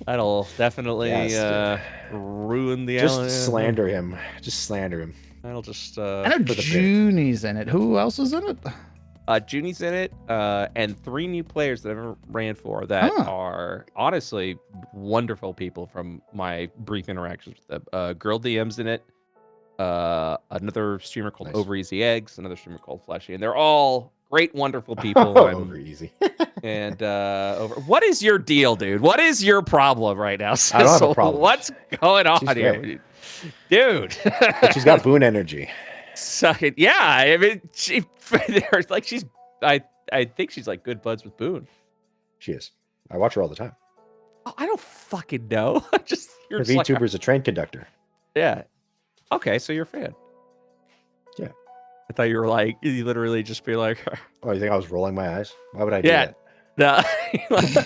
S5: That'll definitely
S2: Yes,
S5: ruin the.
S2: Just slander him. Just slander him.
S5: That'll just.
S1: I know
S2: for the bit.
S1: Junie's in it. Who else is in it?
S5: Junie's in it, and 3 new players that I ever ran for that are honestly wonderful people from my brief interactions with them. Girl DM's in it. Another streamer called
S2: Nice.
S5: Over Easy Eggs, another streamer called Fleshy, and they're all great, wonderful people.
S2: Over easy.
S5: And what is your deal, dude? What is your problem right now,
S2: I don't have a
S5: Sissel?
S2: problem.
S5: What's going on
S2: She's
S5: here,
S2: great.
S5: dude?
S2: But she's got boon energy.
S5: Suck it. Yeah, I mean, there's like I think she's like good buds with Boone.
S2: She is. I watch her all the time.
S5: Oh, I don't fucking know. Just you're
S2: Her
S5: just like,
S2: VTuber's a train conductor.
S5: yeah. Okay, so you're a fan.
S2: Yeah.
S5: I thought you were like you literally just be like,
S2: Oh, you think I was rolling my eyes? Why would I do
S5: yeah.
S2: that?
S5: No.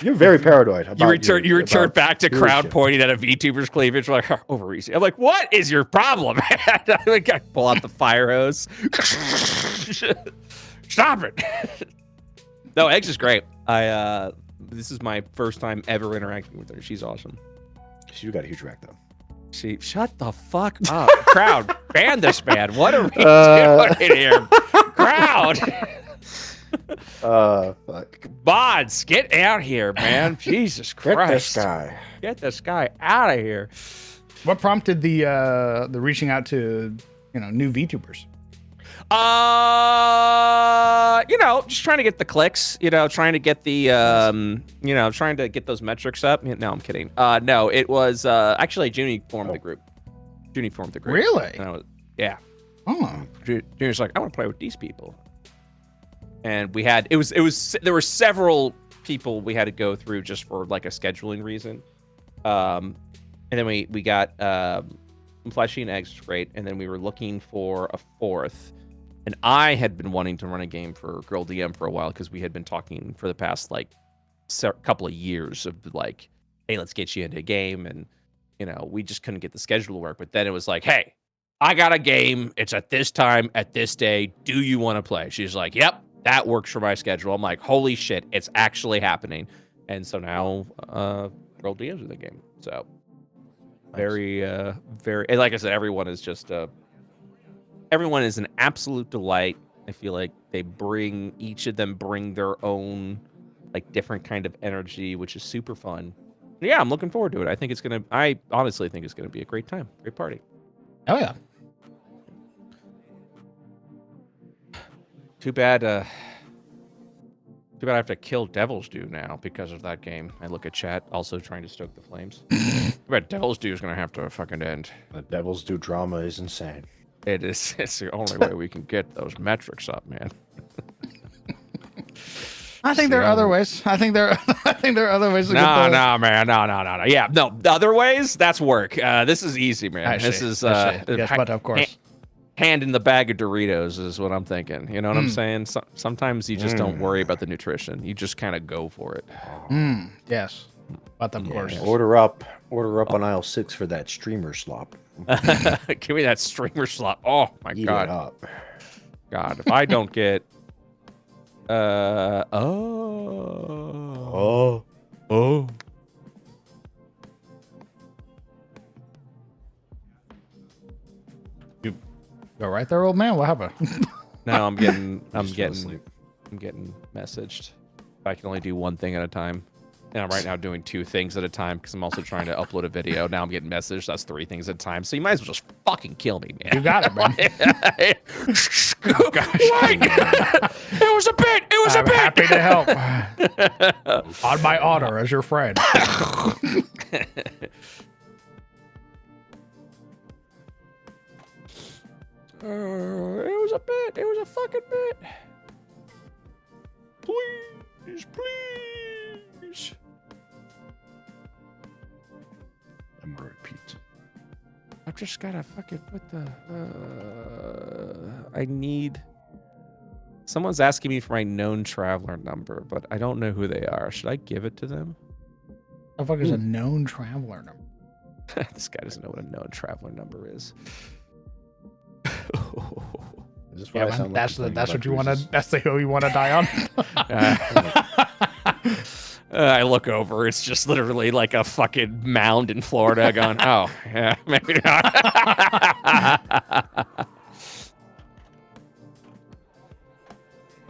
S2: You're very paranoid. About
S5: you return
S2: about
S5: back to crowd
S2: viewership.
S5: pointing at a VTuber's cleavage like over easy. I'm like, what is your problem? I like I pull out the fire hose. Stop it. No, Eggs is great. This is my first time ever interacting with her. She's awesome.
S2: She got a huge rack though.
S5: She shut the fuck up. Crowd, ban this man. What are we doing in here? Crowd.
S2: Fuck.
S5: Mods, get out here, man. Jesus
S2: Get
S5: Christ.
S2: this guy.
S5: Get this guy out of here.
S1: What prompted the reaching out to new VTubers?
S5: just trying to get the clicks, trying to get the, trying to get those metrics up. No, I'm kidding. No, it was actually Junie formed the group. Junie formed the group.
S1: Really?
S5: And yeah.
S1: Oh.
S5: Junie's like, I want to play with these people. And we had, there were several people we had to go through just for like a scheduling reason. And then we got Fleshy and Eggs was great. And then we were looking for a fourth. And I had been wanting to run a game for Girl DM for a while because we had been talking for the past like couple of years of like, hey, let's get you into a game. And, we just couldn't get the schedule to work. But then it was like, hey, I got a game. It's at this time, at this day. Do you want to play? She's like, yep, that works for my schedule. I'm like, holy shit, it's actually happening. And so now Girl DM's in the game. So very, very, and like I said, everyone is just everyone is an absolute delight. I feel like each of them bring their own like different kind of energy, which is super fun. Yeah, I'm looking forward to it. I honestly think it's gonna be a great time, great party.
S1: Oh yeah.
S5: Too bad I have to kill Devil's Due now because of that game. I look at chat, also trying to stoke the flames. Too bad Devil's Due is gonna have to fucking end.
S2: The Devil's Due drama is insane.
S5: It is. It's the only way we can get those metrics up, man.
S1: I think there are other ways. I think there are other ways to get those.
S5: No, man. No. Yeah, no. The other ways, that's work. This is easy, man. This is
S1: yes, but of course.
S5: Hand in the bag of Doritos is what I'm thinking. You know what I'm saying? Sometimes you just don't worry about the nutrition. You just kind of go for it.
S1: Yes. But of course.
S2: Order up on aisle 6 for that streamer slop.
S5: Give me that streamer slop. Oh my
S2: Eat
S5: god.
S2: it up.
S5: God, if I don't get
S2: Oh.
S1: You go right there, old man. What happened?
S5: No, I'm getting
S2: asleep.
S5: messaged. I can only do one thing at a time. And I'm right now doing 2 things at a time because I'm also trying to upload a video. Now I'm getting messaged. That's 3 things at a time. So you might as well just fucking kill me, man.
S1: You got it, man.
S5: Oh, gosh. It was a bit. It was a bit.
S1: Happy to help. On my honor as your friend.
S5: It was a bit. It was a fucking bit. Please.
S2: I'm gonna repeat.
S5: I've just gotta fucking put the. I need. Someone's asking me for my known traveler number, but I don't know who they are. Should I give it to them?
S1: The fuck is a known traveler number?
S5: This guy doesn't know what a known traveler number is.
S2: Is this
S1: Yeah,
S2: why I
S1: man,
S2: sound like
S1: that's
S2: I'm
S1: what you
S2: playing
S1: want
S2: Buckethead?
S1: to. That's the hill you want to die on.
S5: I look over. It's just literally like a fucking mound in Florida going, oh, yeah, maybe not.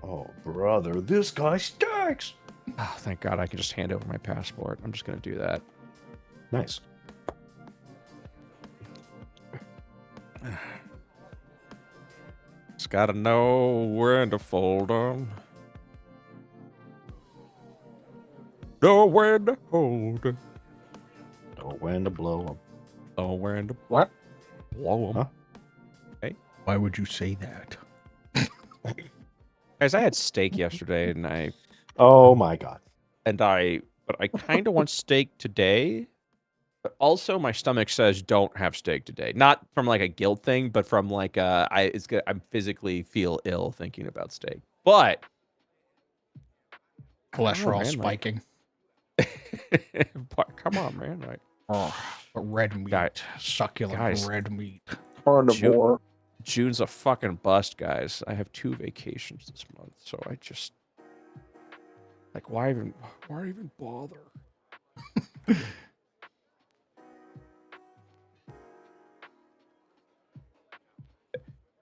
S2: Oh, brother, this guy stinks.
S5: Oh, thank God I can just hand over my passport. I'm just going to do that.
S2: Nice.
S5: Just got to know when to fold them. Know when to hold them.
S2: Oh, when to blow him.
S5: Know when to
S3: What?
S5: blow them.
S2: Huh?
S1: Why would you say that?
S5: Guys, I had steak yesterday, and
S2: Oh my god.
S5: but I kind of want steak today. But also, my stomach says don't have steak today. Not from like a guilt thing, but from like it's good. I physically feel ill thinking about steak. But
S1: Cholesterol
S5: man,
S1: spiking.
S5: but come on, man. Like,
S1: But red meat.
S5: Guy-
S1: Succulent
S5: guys.
S1: red meat.
S3: Carnivore.
S5: June's a fucking bust, guys. I have 2 vacations this month, so I just like why even bother?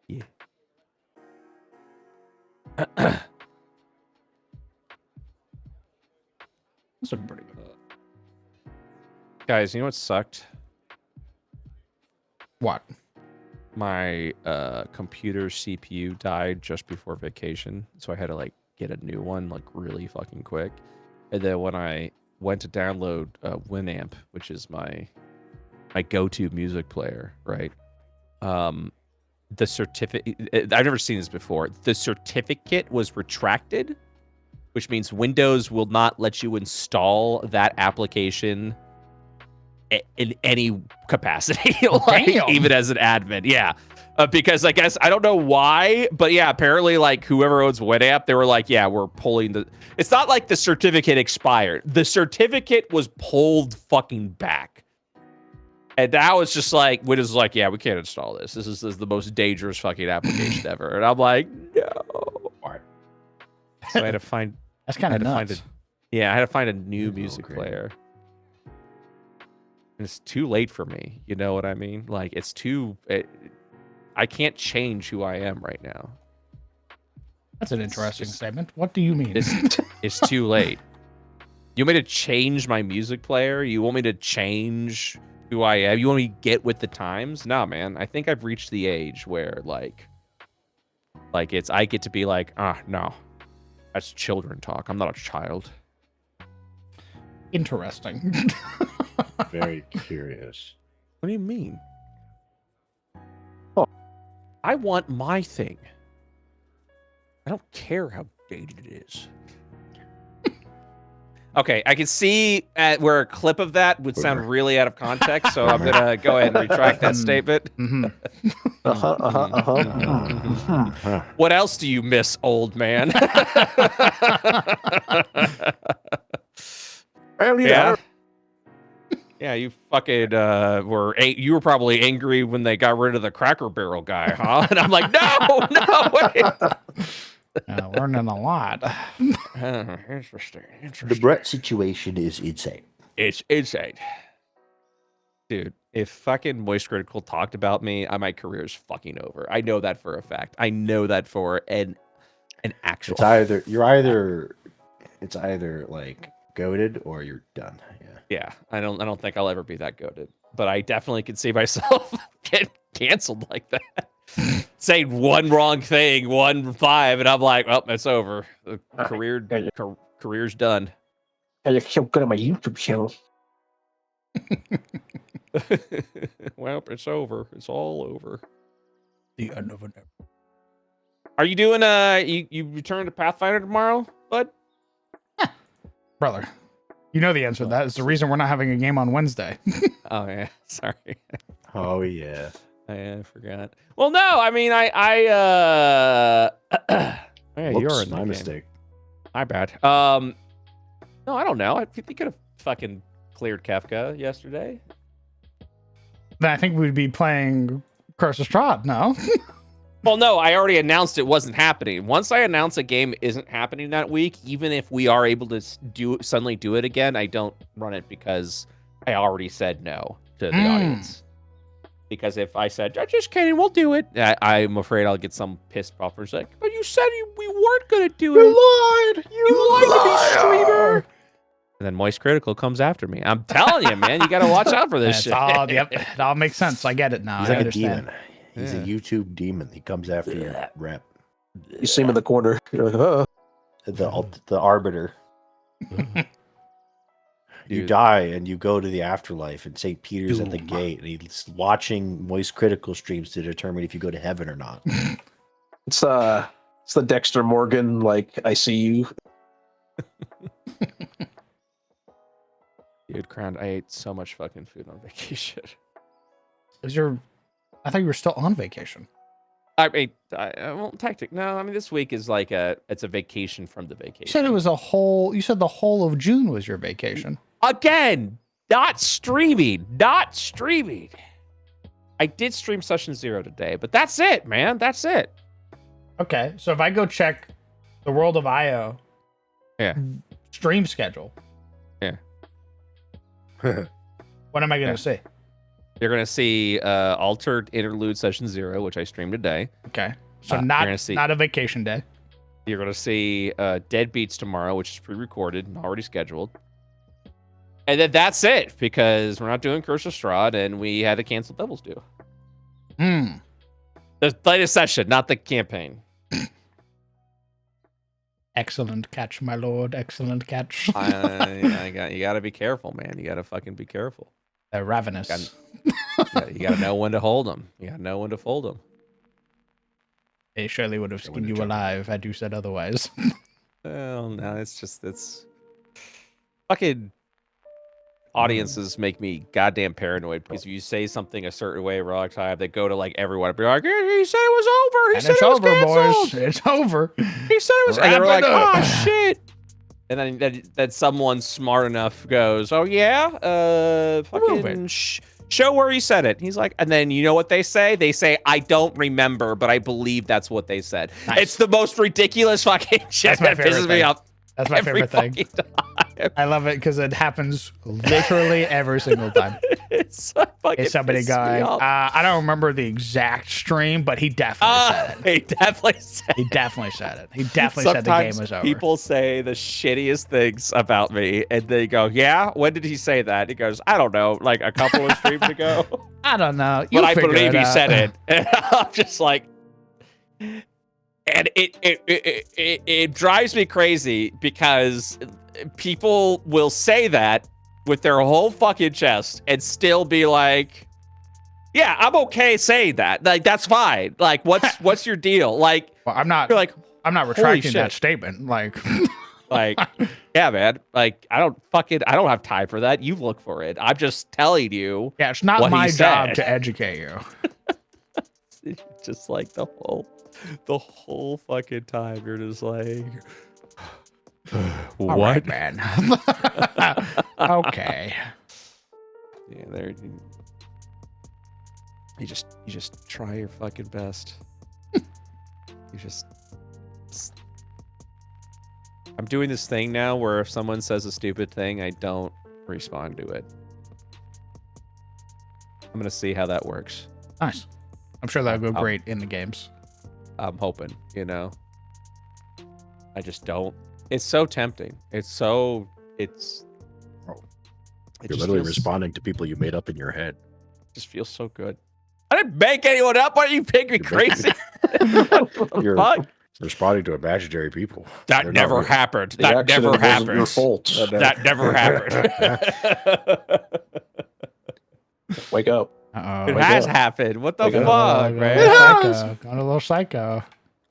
S5: Yeah.
S1: That's a pretty good.
S5: Guys, you know what sucked?
S1: What?
S5: My computer CPU died just before vacation, so I had to like get a new one like really fucking quick. And then when I went to download Winamp, which is my go-to music player, right? The certificate, I've never seen this before. The certificate was retracted, which means Windows will not let you install that application in any capacity, like even as an admin. Yeah. Because I guess, I don't know why, but yeah, apparently like whoever owns Winamp, they were like, yeah, we're pulling the, it's not like the certificate expired. The certificate was pulled fucking back. And now it's just like, Windows is like, yeah, we can't install this. This is the most dangerous fucking application ever. And I'm like, no. So I had to find,
S1: that's kind of nuts.
S5: I had to find a new music player. And it's too late for me. You know what I mean? Like, it's too, I can't change who I am right now.
S1: That's an interesting statement. What do you mean?
S5: It's too late. You want me to change my music player? You want me to change who I am? You want me to get with the times? Nah, man. I think I've reached the age where like it's, I get to be like, no. That's children talk. I'm not a child.
S1: Interesting.
S2: Very curious.
S5: What do you mean? Oh, I want my thing. I don't care how dated it is. Okay, I can see where a clip of that would sound really out of context, so I'm going to go ahead and retract that statement. What else do you miss, old man? Yeah. Yeah, you fucking you were probably angry when they got rid of the Cracker Barrel guy, huh? And I'm like, no, wait.
S1: Learning a lot.
S5: Interesting.
S2: The Brett situation is insane.
S5: It's insane. Dude, if fucking Moist Critical talked about me, my career is fucking over. I know that for a fact. I know that for an actual
S2: It's either like goated or you're done.
S5: Yeah, I don't think I'll ever be that goated. But I definitely can see myself getting canceled like that. Saying one wrong thing, 1-5, and I'm like, well, it's over. The career's done.
S3: You're so good at my YouTube channel.
S5: Well, it's over. It's all over.
S1: The end of it.
S5: Are you doing you return to Pathfinder tomorrow, bud?
S1: Brother, you know the answer to that. It's the reason we're not having a game on Wednesday.
S5: Oh yeah, sorry.
S2: Oh yeah.
S5: I forgot. Well, no, I mean, yeah, you're in
S2: my mistake.
S5: My bad. No, I don't know. I think we could have fucking cleared Kefka yesterday.
S1: Then I think we'd be playing Curse of Strahd, no?
S5: Well, no, I already announced it wasn't happening. Once I announce a game isn't happening that week, even if we are able to suddenly do it again, I don't run it because I already said no to the audience. Because if I said, just kidding, we'll do it, I'm afraid I'll get some pissed off for like, but you said we weren't going to do it.
S2: You lied.
S5: You lied to me, streamer. And then Moist Critical comes after me. I'm telling you, man, you got to watch out for this shit.
S1: Yep, it all makes sense. I get it now.
S2: He's
S1: I
S2: like
S1: understand.
S2: a demon. He's a YouTube demon. He comes after your rep.
S3: You see him in the corner. You're like,
S2: The arbiter. You die and you go to the afterlife, and St. Peter's at the gate, and he's watching Moist Critical streams to determine if you go to heaven or not.
S3: It's the Dexter Morgan, like, I see you.
S5: Dude, Crown, I ate so much fucking food on vacation.
S1: I thought you were still on vacation.
S5: I mean, no, I mean, this week is like it's a vacation from the vacation.
S1: You said it was you said the whole of June was your vacation.
S5: Again, not streaming. I did stream Session 0 today, but that's it, man. That's it.
S1: Okay, so if I go check the World of IO stream schedule.
S5: Yeah.
S1: What am I going to see?
S5: You're going to see Altered Interlude Session 0, which I streamed today.
S1: Okay. So not a vacation day.
S5: You're going to see Dead Beats tomorrow, which is pre-recorded and already scheduled. And then that's it, because we're not doing Curse of Strahd, and we had to cancel Devil's Due. The latest session, not the campaign.
S1: Excellent catch, my lord. Excellent catch.
S5: You gotta be careful, man. You gotta fucking be careful.
S1: They're ravenous.
S5: You gotta know when to hold them. You gotta know when to fold them.
S1: They surely would have skinned you alive had you said otherwise.
S5: Well, no, it's fucking audiences make me goddamn paranoid because if you say something a certain way wrong time, they go to like everyone and be like, he said it was over. He
S1: And
S5: said
S1: it's
S5: it was
S1: over,
S5: canceled.
S1: boys. It's over.
S5: He said it was. And
S1: Wrap
S5: they're like,
S1: it up.
S5: oh shit. And then that someone smart enough goes, oh yeah, fucking show where he said it. He's like, and then you know what they say? They say, I don't remember, but I believe that's what they said.
S1: Nice.
S5: It's the most ridiculous fucking shit that pisses me off.
S1: That's my favorite thing. I love it because it happens literally every single time.
S5: It's so fucking
S1: Is somebody going, I don't remember the exact stream, but he definitely said it.
S5: He definitely said it.
S1: He definitely said it. He definitely said the game was over.
S5: People say the shittiest things about me, and they go, yeah? When did he say that? He goes, I don't know, like a couple of streams ago.
S1: I don't know.
S5: But I believe he said it. And I'm just like... And it drives me crazy because people will say that with their whole fucking chest and still be like, yeah, I'm okay saying that. Like, that's fine. Like, what's your deal? Like,
S1: well, I'm not retracting that statement. Like,
S5: yeah, man. Like, I don't have time for that. You look for it. I'm just telling you.
S1: Yeah, it's not my job to educate you.
S5: Just like the whole fucking time you're just like, what,
S1: right, man? Okay.
S5: Yeah, there. You just try your fucking best. You just. I'm doing this thing now where if someone says a stupid thing, I don't respond to it. I'm gonna see how that works.
S1: Nice. I'm sure that'll go great in the games.
S5: I'm hoping, you know. I just don't. It's so tempting.
S2: You're literally responding to people you made up in your head.
S5: Just feels so good. I didn't make anyone up. Why are you making me crazy?
S2: You're responding to imaginary people.
S5: That never happened. That never happened.
S3: Your fault.
S5: That never happened.
S3: Wake up.
S5: It has happened. What the fuck, man?
S1: Gone a little psycho.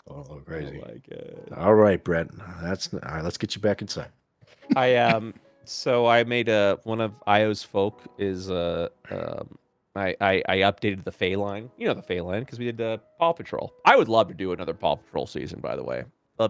S2: Oh, a little crazy.
S5: Oh my God.
S2: All right, Brett. All right. Let's get you back inside.
S5: So I made one of Io's folk is I updated the Phaline. You know the Phaline because we did Paw Patrol. I would love to do another Paw Patrol season, by the way.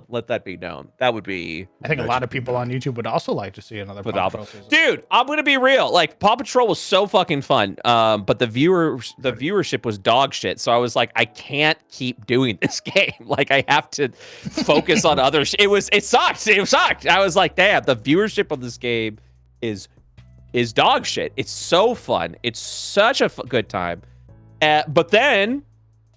S5: Let that be known. That would be.
S1: I think a lot of people on YouTube would also like to see another Paw Patrol season.
S5: Dude, I'm gonna be real. Like Paw Patrol was so fucking fun. But the viewership was dog shit. So I was like, I can't keep doing this game. Like I have to focus on other shit. It sucked. It sucked. I was like, damn, the viewership of this game is dog shit. It's so fun. It's such a good time. But then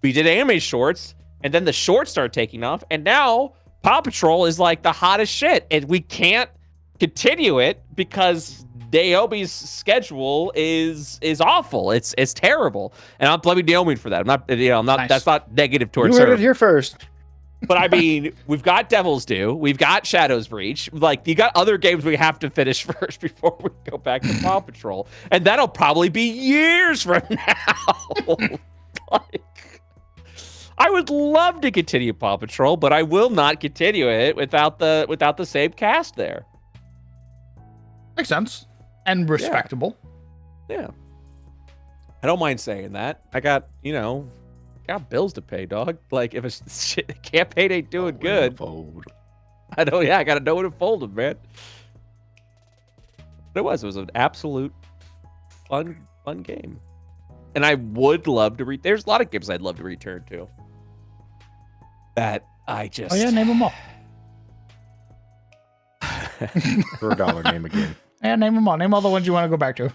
S5: we did anime shorts. And then the shorts started taking off, and now Paw Patrol is like the hottest shit, and we can't continue it because Naomi's schedule is awful. It's terrible, and I'm blaming Naomi for that. I'm not,
S1: Nice.
S5: That's not negative towards
S2: You heard
S5: her.
S2: it here first.
S5: But I mean, we've got Devil's Due, we've got Shadow's Breach. Like, you got other games we have to finish first before we go back to Paw Patrol, and that'll probably be years from now. Like. I would love to continue Paw Patrol, but I will not continue it without the same cast there.
S1: Makes sense. And respectable.
S5: Yeah. I don't mind saying that. I got bills to pay, dog. Like if a campaign ain't doing good. I gotta know when to fold them, man. But it was an absolute fun game. And I would love to there's a lot of games I'd love to return to. That I just...
S1: Oh, yeah, name them all.
S2: For $1, name a game.
S1: Yeah, name them all. Name all the ones you want to go back to.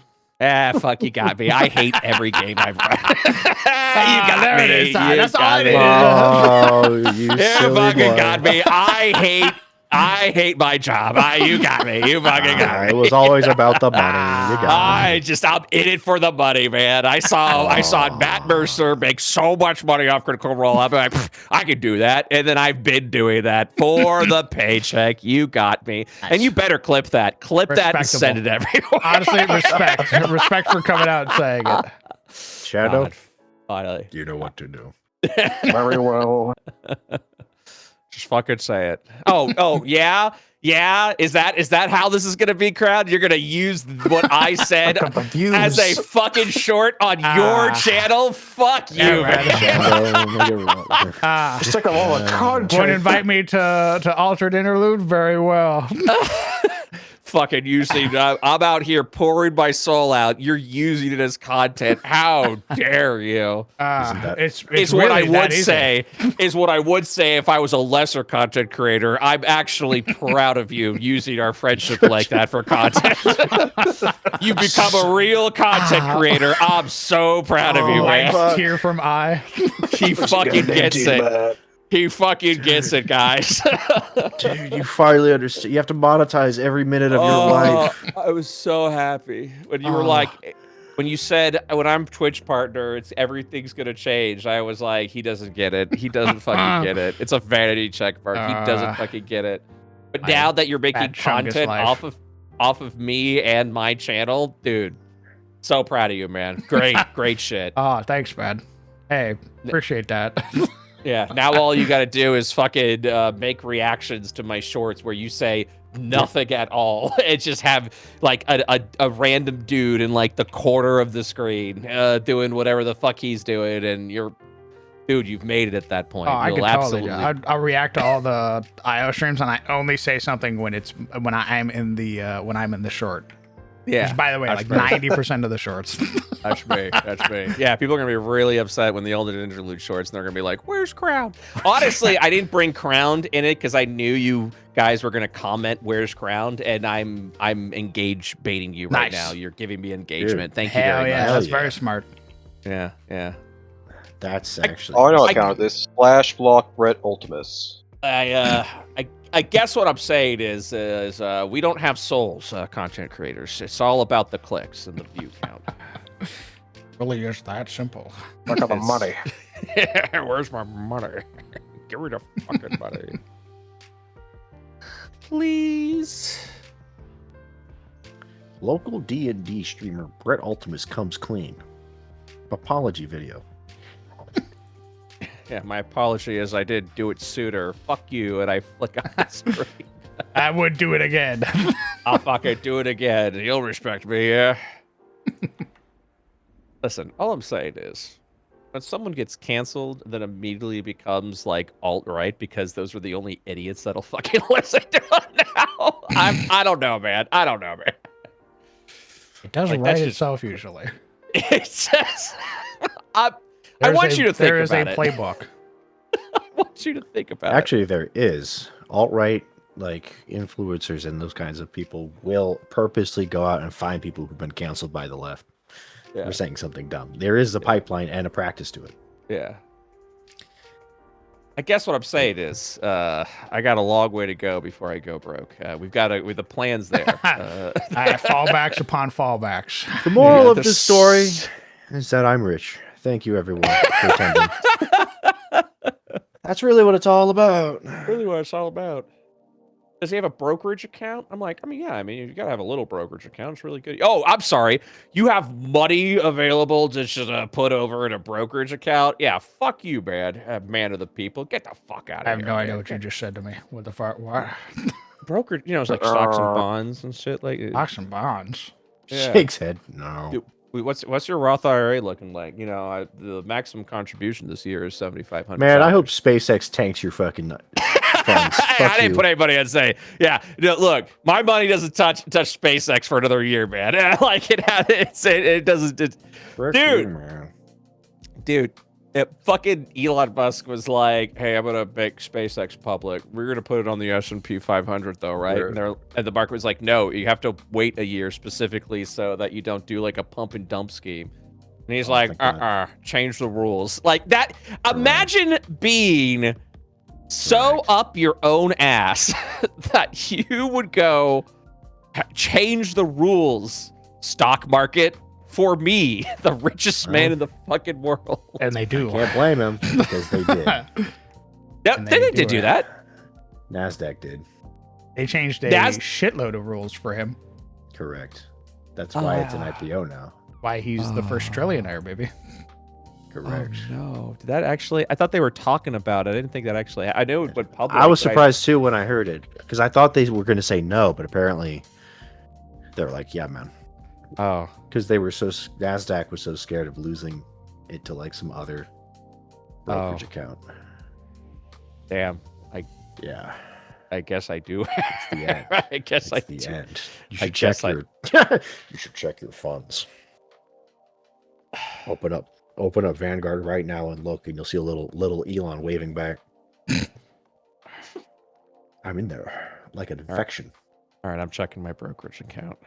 S5: Fuck, you got me. I hate every game I've read. You got
S1: there
S5: me.
S1: it is. That's all I needed.
S2: Oh, you silly
S5: fucking
S2: boy.
S5: got me. I I hate my job. You got me. You fucking got me.
S2: It was always about the money. You got me.
S5: I'm in it for the money, man. I saw Matt Mercer make so much money off Critical Role. I'm like, I could do that. And then I've been doing that for the paycheck. You got me.
S1: Nice.
S5: And you better clip that. Clip that and send it everywhere.
S1: Honestly, respect for coming out and saying it.
S2: Shadow,
S5: God, finally.
S2: you know what to do.
S3: Very well.
S5: Just fucking say it. Oh, yeah. Yeah, is that how this is gonna be, crowd? You're gonna use what I said as a fucking short on your channel? Fuck you, man.
S3: Just take a lot of content.
S1: Want to invite me to Altered Interlude? Very well.
S5: Fucking using, I'm out here pouring my soul out. You're using it as content. How dare you?
S1: It's
S5: what
S1: really
S5: I would say. Is what I would say if I was a lesser content creator. I'm actually proud of you using our friendship like that for content. You become a real content creator. I'm so proud of you, man.
S1: Nice tear from I.
S5: He fucking gets it. He fucking gets it, guys.
S2: Dude, you finally understand. You have to monetize every minute of your life.
S5: I was so happy when you were like, when you said, when I'm Twitch partner, everything's gonna change. I was like, he doesn't get it. He doesn't fucking get it. It's a vanity check mark. He doesn't fucking get it. But now that you're making content off of me and my channel, dude, so proud of you, man. Great shit.
S1: Oh, thanks, man. Hey, appreciate that.
S5: Yeah, now all you gotta do is fucking make reactions to my shorts where you say nothing at all and just have like a random dude in like the corner of the screen doing whatever the fuck he's doing, and you've made it at that point.
S1: Oh, I could totally. I'll react to all the IO streams, and I only say something when I'm in the short.
S5: Yeah.
S1: Which, by the way, like 90% of the shorts.
S5: That's me. Yeah, people are gonna be really upset when the older interlude shorts, and they're gonna be like, "Where's Crown?" Honestly, I didn't bring Crown in it because I knew you guys were gonna comment "Where's Crown," and I'm engage baiting you right now. You're giving me engagement. Thank you very much.
S1: That's very smart.
S5: Yeah.
S2: That's actually.
S6: Oh, I know account of this. Splash Block Brett Ultimus.
S5: I guess what I'm saying is we don't have souls, content creators. It's all about the clicks and the view count.
S1: Really is that simple.
S3: Look at the money.
S5: Where's my money? Give me the fucking money. Please.
S2: Local D&D streamer Brett Ultimus comes clean. Apology video.
S5: Yeah, my apology is I did do it sooner. Fuck you, and I flick on the screen.
S1: I would do it again.
S5: I'll fucking do it again. You'll respect me, yeah? Listen, all I'm saying is, when someone gets canceled, then immediately becomes like alt-right because those are the only idiots that'll fucking listen to it now. I don't know, man.
S1: It doesn't write itself usually.
S5: It says... I want you to think about it.
S1: There is a playbook.
S5: I want you to think about it.
S2: Actually, there is. Alt-right, like, influencers and those kinds of people will purposely go out and find people who've been canceled by the left.
S5: Yeah.
S2: For saying something dumb. There is a pipeline and a practice to it.
S5: Yeah. I guess what I'm saying is, I got a long way to go before I go broke. With the plans there.
S1: I have fallbacks upon fallbacks.
S2: The moral of this story is that I'm rich. Thank you, everyone, for attending. That's really what it's all about.
S5: Really what it's all about. Does he have a brokerage account? I'm like, yeah, you gotta have a little brokerage account. It's really good. Oh, I'm sorry. You have money available to just put over in a brokerage account? Yeah, fuck you, man. Man of the people. Get the fuck out of here.
S1: I have no idea what you just said to me. What the fuck? What?
S5: Brokerage, it's like stocks and bonds and shit. Like
S1: stocks and bonds.
S2: Yeah. Shakes head. No.
S5: Dude, what's your Roth IRA looking like? The maximum contribution this year is $7,500.
S2: Man, I hope SpaceX tanks your fucking funds.
S5: I didn't put anybody on say. Yeah, look, my money doesn't touch SpaceX for another year, man. Like it doesn't. Dude, fucking Elon Musk was like, "Hey, I'm gonna make SpaceX public. We're gonna put it on the S&P 500, though, right?"
S2: Yeah.
S5: And the market was like, "No, you have to wait a year specifically so that you don't do like a pump and dump scheme." And he's like, change the rules like that. Imagine being so
S2: Correct.
S5: up your own ass that you would go change the rules, stock market, for me, the richest man
S2: Well,
S5: in the fucking world.
S1: And they do.
S2: Can't blame him because they did.
S5: Yep,
S1: and
S5: they
S1: they
S5: did
S1: do
S5: do
S1: it.
S5: that.
S2: Nasdaq did.
S1: They changed a
S5: That's-
S1: shitload of rules for him.
S2: Correct. That's why it's an
S5: Ah.
S2: IPO now.
S1: Why he's the first trillionaire, baby.
S2: Correct.
S5: Oh, no. Did that actually? I thought they were talking about it. I didn't think that actually. I knew it went public.
S2: I was
S5: but
S2: surprised too when I heard it because I thought they were going to say no, but apparently they're like, yeah, man,
S5: Oh,
S2: because they were Nasdaq was so scared of losing it to like some other brokerage account.
S5: damn.
S2: Yeah,
S5: I guess I do.
S2: it's the end.
S5: I guess
S2: It's
S5: I
S2: the
S5: do.
S2: end. You
S5: I
S2: should
S5: guess
S2: check your. You should check your funds. Open up Vanguard right now and look, and you'll see a little Elon waving back. I'm in there like an infection.
S5: All right, I'm checking my brokerage account.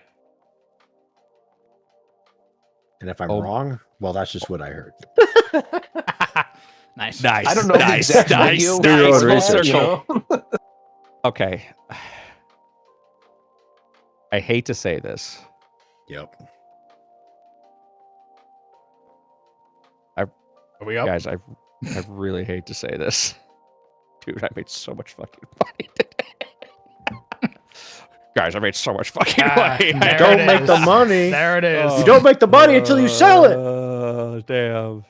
S2: And if I'm
S5: Oh.
S2: wrong, well, that's just what I heard.
S1: Nice.
S5: Nice.
S3: I don't know the
S5: nice,
S3: exact
S5: nice,
S3: video.
S2: Do your
S5: nice.
S2: own
S5: Full
S2: research.
S5: circle. Okay. I hate to say this.
S2: Yep.
S1: Are we up?
S5: Guys, I really hate to say this. Dude, I made so much fucking money today. Guys, I made so much fucking money.
S1: there
S2: Don't
S1: it
S2: make
S1: is.
S2: the money.
S1: There it is.
S2: You don't make the money until you sell it.
S5: Damn.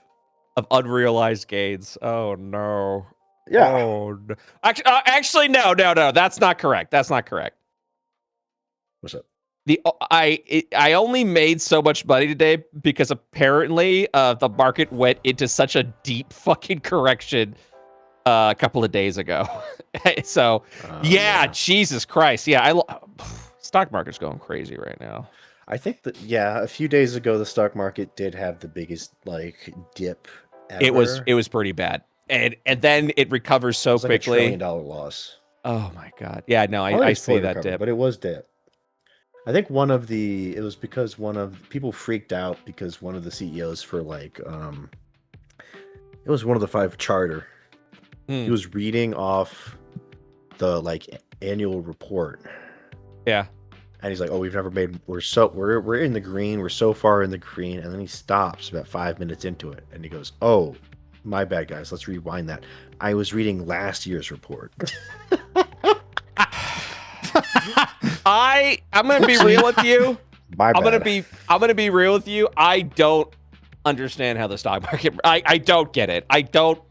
S5: Of unrealized gains. Oh no.
S2: Yeah.
S5: Oh no. Actually, no. That's not correct. That's not correct.
S2: What's up?
S5: I only made so much money today because apparently the market went into such a deep fucking correction a couple of days ago. So yeah, Jesus Christ, yeah, stock market's going crazy right now.
S2: I think that a few days ago the stock market did have the biggest like dip ever.
S5: It was pretty bad, and then it recovers so
S2: It was like
S5: quickly.
S2: $1 trillion loss.
S5: Oh my god, yeah, no,
S2: Well,
S5: I
S2: it's
S5: see
S2: fully
S5: that
S2: recovered,
S5: dip.
S2: but it was dip. I think it was because one of people freaked out because one of the CEOs for like it was one of the 5 charter. He was reading off the like annual report.
S5: Yeah.
S2: And he's like, "Oh, we're in the green. We're so far in the green." And then he stops about 5 minutes into it, and he goes, "Oh, my bad, guys. Let's rewind that. I was reading last year's report."
S5: I'm gonna be real with you.
S2: My bad.
S5: I'm gonna be real with you. I don't understand how the stock market. I don't get it. I don't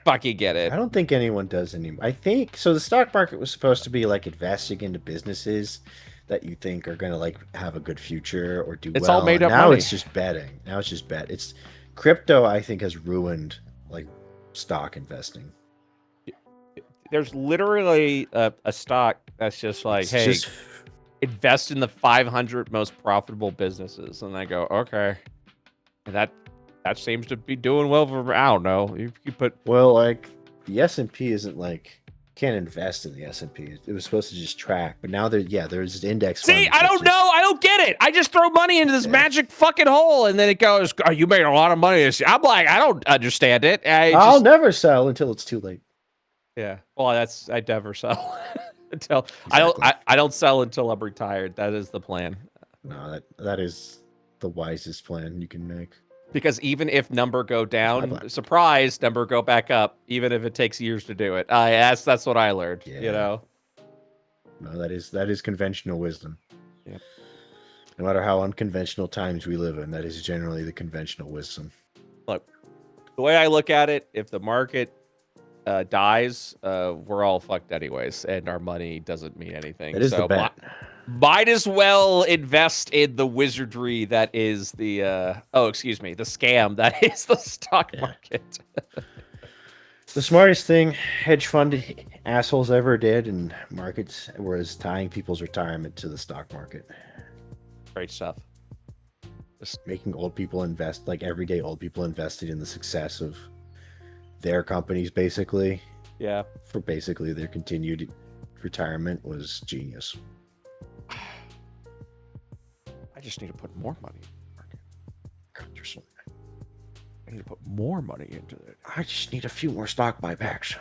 S5: fucking get it.
S2: I don't think anyone does anymore. I think so. The stock market was supposed to be like investing into businesses that you think are going to like have a good future or do
S5: It's
S2: well.
S5: all made
S2: And
S5: up
S2: now
S5: money.
S2: it's just betting. Now it's just bet. It's crypto. I think has ruined like stock investing.
S5: There's literally a stock that's just like,
S2: It's
S5: hey,
S2: just
S5: invest in the 500 most profitable businesses, and I go, okay, and that seems to be doing well for. I don't know. You put
S2: well, like the S&P isn't like can't invest in the S&P. It was supposed to just track, but now there's index.
S5: See,
S2: funds
S5: I
S2: that
S5: don't know. I don't get it. I just throw money into this magic fucking hole, and then it goes, "Oh, you made a lot of money this year." I'm like, I don't understand it.
S2: I'll never sell until it's too late.
S5: Yeah. Well, I never sell until
S2: Exactly.
S5: I don't sell until I'm retired. That is the plan.
S2: No, that is the wisest plan you can make.
S5: Because even if number go
S2: my
S5: down,
S2: plan.
S5: surprise, number go back up, even if it takes years to do it. That's what I learned.
S2: Yeah.
S5: You know.
S2: No, that is conventional wisdom.
S5: Yeah.
S2: No matter how unconventional times we live in, that is generally the conventional wisdom.
S5: Look, the way I look at it, if the market dies, we're all fucked anyways, and our money doesn't mean anything.
S2: It is the bet.
S5: Might as well invest in the wizardry that is the the scam that is the stock market.
S2: The smartest thing hedge fund assholes ever did in markets was tying people's retirement to the stock market.
S5: Great stuff.
S2: Just making old people invest, like everyday old people invested in the success of their companies, basically.
S5: Yeah.
S2: For basically their continued retirement was genius.
S5: I just need to put more money in the market.
S2: God,
S5: I need to put more money into it.
S2: I just need a few more stock buybacks.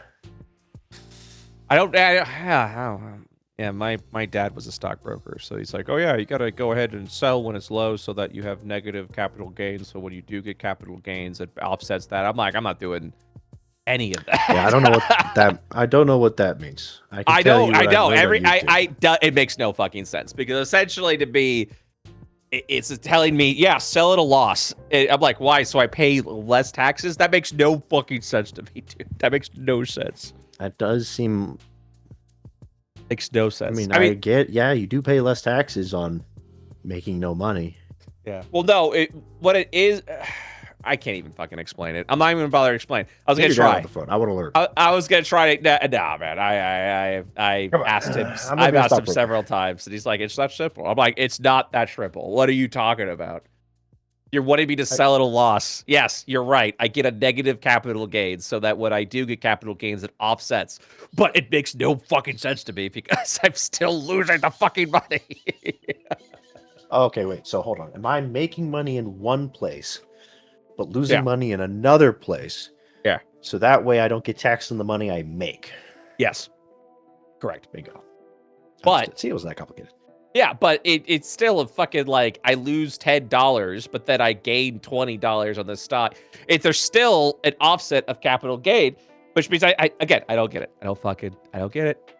S5: Yeah, my dad was a stockbroker, so he's like, oh yeah, you gotta go ahead and sell when it's low so that you have negative capital gains. So when you do get capital gains, it offsets that. I'm like, I'm not doing any of that.
S2: Yeah, I don't know what that means. I can tell you
S5: I
S2: what
S5: know.
S2: I've learned on YouTube.
S5: It makes no fucking sense because essentially to me, it's telling me, yeah, sell at a loss. I'm like, why? So I pay less taxes? That makes no fucking sense to me, dude. That makes no sense.
S2: That does seem.
S5: Makes no sense.
S2: I mean, yeah, you do pay less taxes on making no money.
S5: Yeah. Well, no, what it is, I can't even fucking explain it. I'm not even gonna bother to explain. I was gonna try.
S2: I want to learn.
S5: I was gonna try to. Nah, man. I asked him. I've asked him several times, and he's like, "It's that simple." I'm like, "It's not that simple. What are you talking about? You're wanting me to sell at a loss. Yes, you're right. I get a negative capital gain so that when I do get capital gains, it offsets. But it makes no fucking sense to me because I'm still losing the fucking money."
S2: Okay, wait. So hold on. Am I making money in one place, but losing money in another place?
S5: Yeah.
S2: So that way I don't get taxed on the money I make.
S5: Yes. Correct.
S2: Bingo.
S5: But
S2: see, it wasn't that complicated.
S5: Yeah, but it's still a fucking like I lose $10, but then I gain $20 on the stock. There's still an offset of capital gain, which means I don't get it. I don't get it.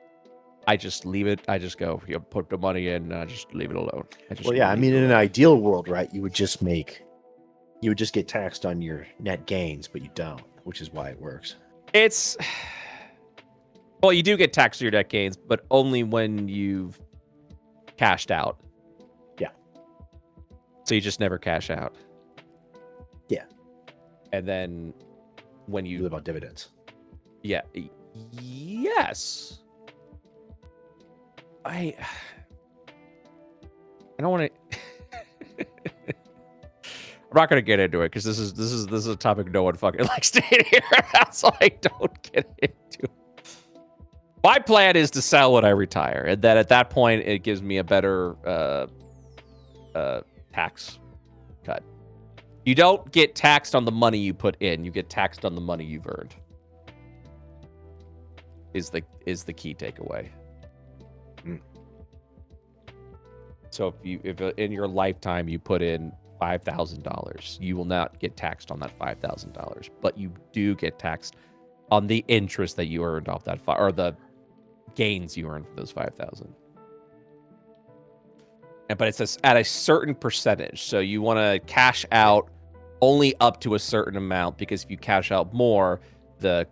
S5: I just leave it. I just go, put the money in, just leave it alone.
S2: In an ideal world, right? You would just get taxed on your net gains, but you don't, which is why it works.
S5: Well, you do get taxed on your net gains, but only when you've cashed out.
S2: Yeah.
S5: So you just never cash out.
S2: Yeah.
S5: And then when you
S2: live on dividends.
S5: Yeah. Yes. I don't want to. I'm not going to get into it because this is a topic no one fucking likes to hear. So I don't get into it. My plan is to sell when I retire, and then at that point, it gives me a better tax cut. You don't get taxed on the money you put in; you get taxed on the money you've earned. Is the key takeaway?
S2: Mm.
S5: So if in your lifetime you put in $5,000, you will not get taxed on that $5,000, but you do get taxed on the interest that you earned off that or the gains you earned from those 5,000. But it's at a certain percentage. So you want to cash out only up to a certain amount because if you cash out more, the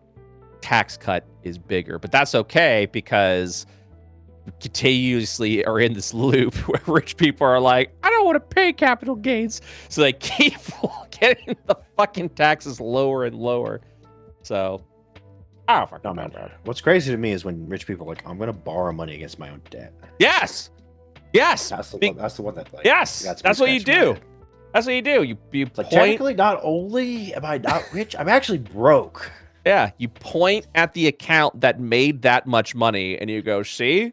S5: tax cut is bigger. But that's okay because we continuously are in this loop where rich people are like, I don't want to pay capital gains. So they keep getting the fucking taxes lower and lower. So I don't fucking know, man.
S2: What's crazy to me is when rich people are like, I'm going to borrow money against my own debt.
S5: Yes.
S2: That's the one that like.
S5: Yes. That's what you do. That's what you do. You point.
S2: Technically, not only am I not rich, I'm actually broke.
S5: Yeah. You point at the account that made that much money and you go, see,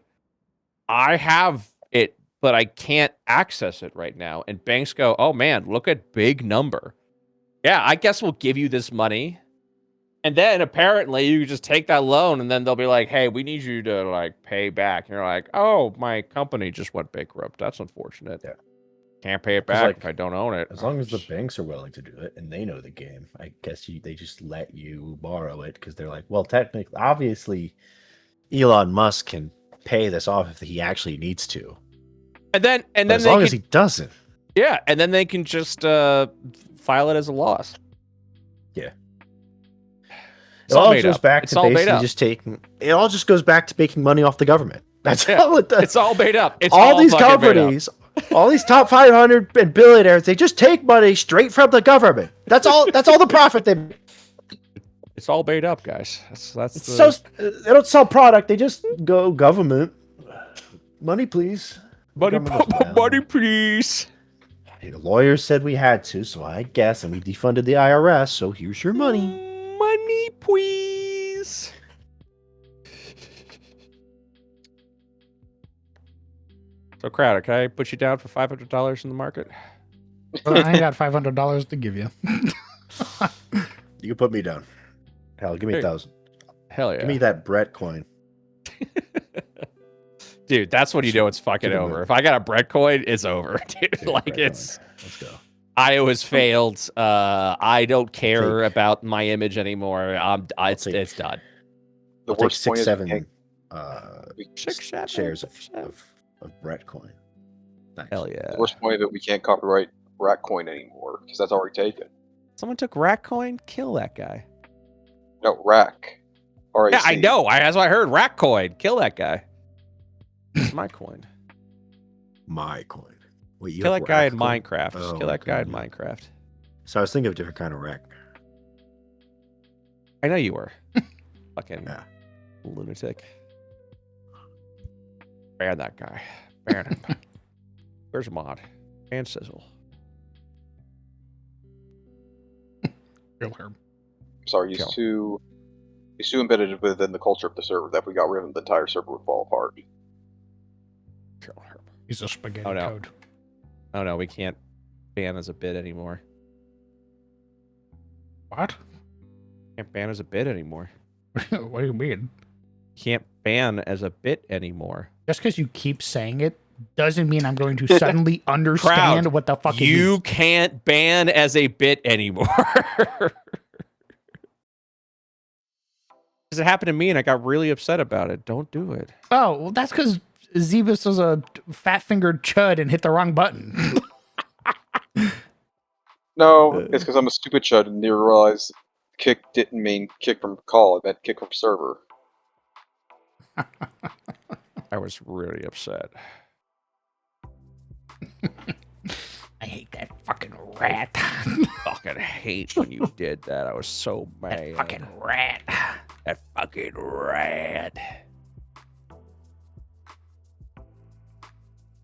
S5: I have it, but I can't access it right now. And banks go, oh man, look at big number. Yeah, I guess we'll give you this money. And then apparently you just take that loan and then they'll be like, hey, we need you to like pay back. And you're like, oh, my company just went bankrupt. That's unfortunate.
S2: Yeah.
S5: Can't pay it back if I don't own it.
S2: As long as the banks are willing to do it and they know the game, I guess they just let you borrow it because they're like, well, technically, obviously, Elon Musk can pay this off if he actually needs to.
S5: And then
S2: as long as he doesn't.
S5: Yeah, and then they can just file it as a loss.
S2: Yeah. It all goes back to basically just taking. It all just goes back to making money off the government. That's all it does.
S5: It's all made up. It's
S2: all these companies, all these top 500 and billionaires, they just take money straight from the government. That's all. That's all the profit they.
S5: It's all made up, guys. That's
S2: so they don't sell product. They just go government. Money, please.
S5: Money, please.
S2: The lawyers said we had to, so I guess, and we defunded the IRS. So here's your money.
S5: Money, please. So, Crowder, can I put you down for $500 in the market?
S1: Well, I ain't got $500 to give you.
S2: You can put me down. Hell, give me 1,000.
S5: Hell yeah.
S2: Give me that Brett coin.
S5: Dude, that's when you know it's fucking
S2: Should have
S5: over.
S2: moved.
S5: If I got a bread coin, it's over, dude.
S2: Dude,
S5: Like
S2: bread
S5: it's
S2: coin. Let's go.
S5: Iowa's failed. I don't care
S2: take-
S5: about my image anymore. It's
S2: take-
S5: it's done.
S6: The
S2: I'll take
S6: worst point
S2: 6,
S6: is
S2: 7
S5: Six, seven,
S2: shares of bread coin. Thanks.
S5: Hell yeah.
S6: the worst point is that we can't copyright rat coin anymore because that's already taken.
S5: Someone took rat coin. Kill that guy.
S6: No, rack.
S5: Yeah, I
S6: RAC.
S5: know. That's what I heard. Rat coin. Kill that guy. It's my coin.
S2: My coin. Wait, you
S5: Kill
S2: have
S5: that guy
S2: rack
S5: in
S2: coin?
S5: Minecraft. Just
S2: Oh,
S5: kill that guy in
S2: okay.
S5: Minecraft.
S2: So I was thinking of a different kind of rack.
S5: I know you were. Fucking
S2: Yeah.
S5: lunatic. Ban that guy. Ban him. Where's Mod? And Sizzle.
S1: Kill her.
S6: Sorry,
S5: Kill.
S6: he's too embedded within the culture of the server that if we got rid of him, the entire server would fall apart.
S5: Kill her.
S1: He's a spaghetti
S5: Oh, no.
S1: code.
S5: Oh no, we can't ban as a bit anymore.
S1: What?
S5: Can't ban as a bit anymore.
S1: What do you mean?
S5: Can't ban as a bit anymore.
S1: Just because you keep saying it doesn't mean I'm going to suddenly understand what the fuck it
S5: You
S1: means.
S5: can't ban as a bit anymore. Because it happened to me and I got really upset about it. Don't do it.
S1: Oh, well, that's because Zebus was a fat-fingered chud and hit the wrong button.
S6: No, it's because I'm a stupid chud and didn't realize kick didn't mean kick from call, it meant kick from server.
S5: I was really upset.
S1: I hate that fucking rat.
S5: Fucking hate when you did that. I was so mad.
S1: That fucking rat.
S5: That fucking rat.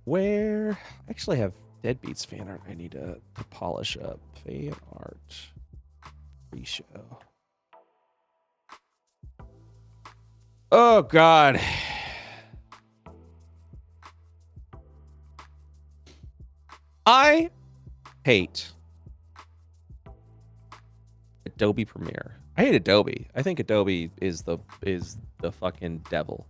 S5: Where I actually have Deadbeats fan art I need to polish up. Fan art. Pre-show. Oh god. I hate Adobe Premiere. I hate Adobe. I think Adobe is the fucking devil.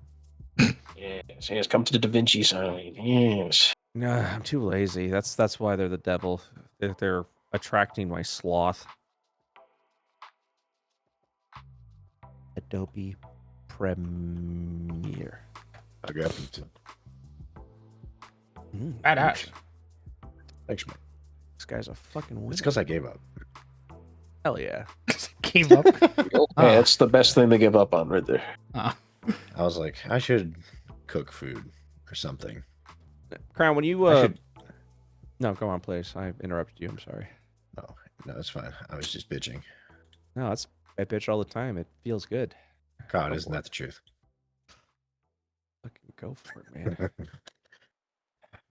S3: Yes, yes, come to the Da Vinci side. Yes.
S5: No, I'm too lazy. That's why they're the devil. They're attracting my sloth. Adobe Premiere.
S2: I got pizza.
S1: Badass.
S2: Thanks, man.
S5: This guy's a fucking winner.
S2: It's because I gave up.
S5: Hell yeah.
S1: Came up.
S3: Hey, that's the best thing to give up on right there.
S2: I was like, I should cook food or something.
S5: Crown, when you
S2: I should...
S5: No, go on, please. I interrupted you. I'm sorry.
S2: Oh, no, it's fine. I was just bitching.
S5: No, I bitch all the time. It feels good.
S2: God,
S5: Go
S2: isn't
S5: for
S2: that the truth?
S5: Fucking go for it, man.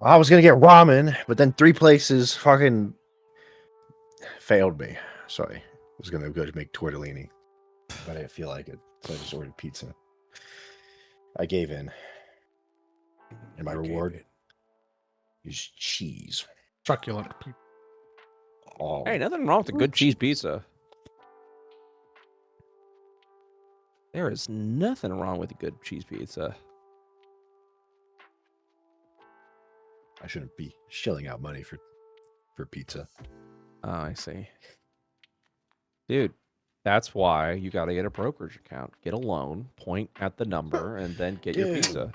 S2: I was gonna get ramen, but then 3 places fucking failed me. Sorry, I was gonna go to make tortellini, but I didn't feel like it, so I just ordered pizza. I gave in, and my reward is cheese.
S1: Succulent.
S2: Oh,
S5: Hey, nothing wrong with a good cheese pizza. There is nothing wrong with a good cheese pizza.
S2: I shouldn't be shelling out money for pizza.
S5: Oh, I see. Dude, that's why you got to get a brokerage account. Get a loan, point at the number, and then get your
S2: Dude.
S5: pizza.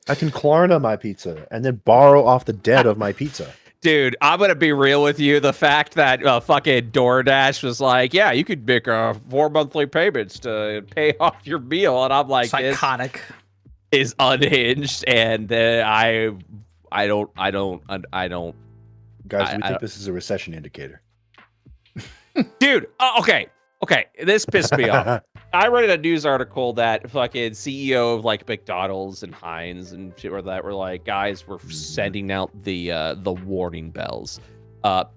S2: I can Klarna my pizza and then borrow off the debt of my pizza.
S5: Dude, I'm going to be real with you. The fact that fucking DoorDash was like, yeah, you could make 4 monthly payments to pay off your meal. And I'm like,
S1: Psychotic.
S5: this is unhinged. And I don't.
S2: Guys, we
S5: I
S2: think this is a recession indicator.
S5: Dude, okay. This pissed me off. I read a news article that fucking CEO of like McDonald's and Heinz and shit were that were like, guys, we're sending out the warning bells.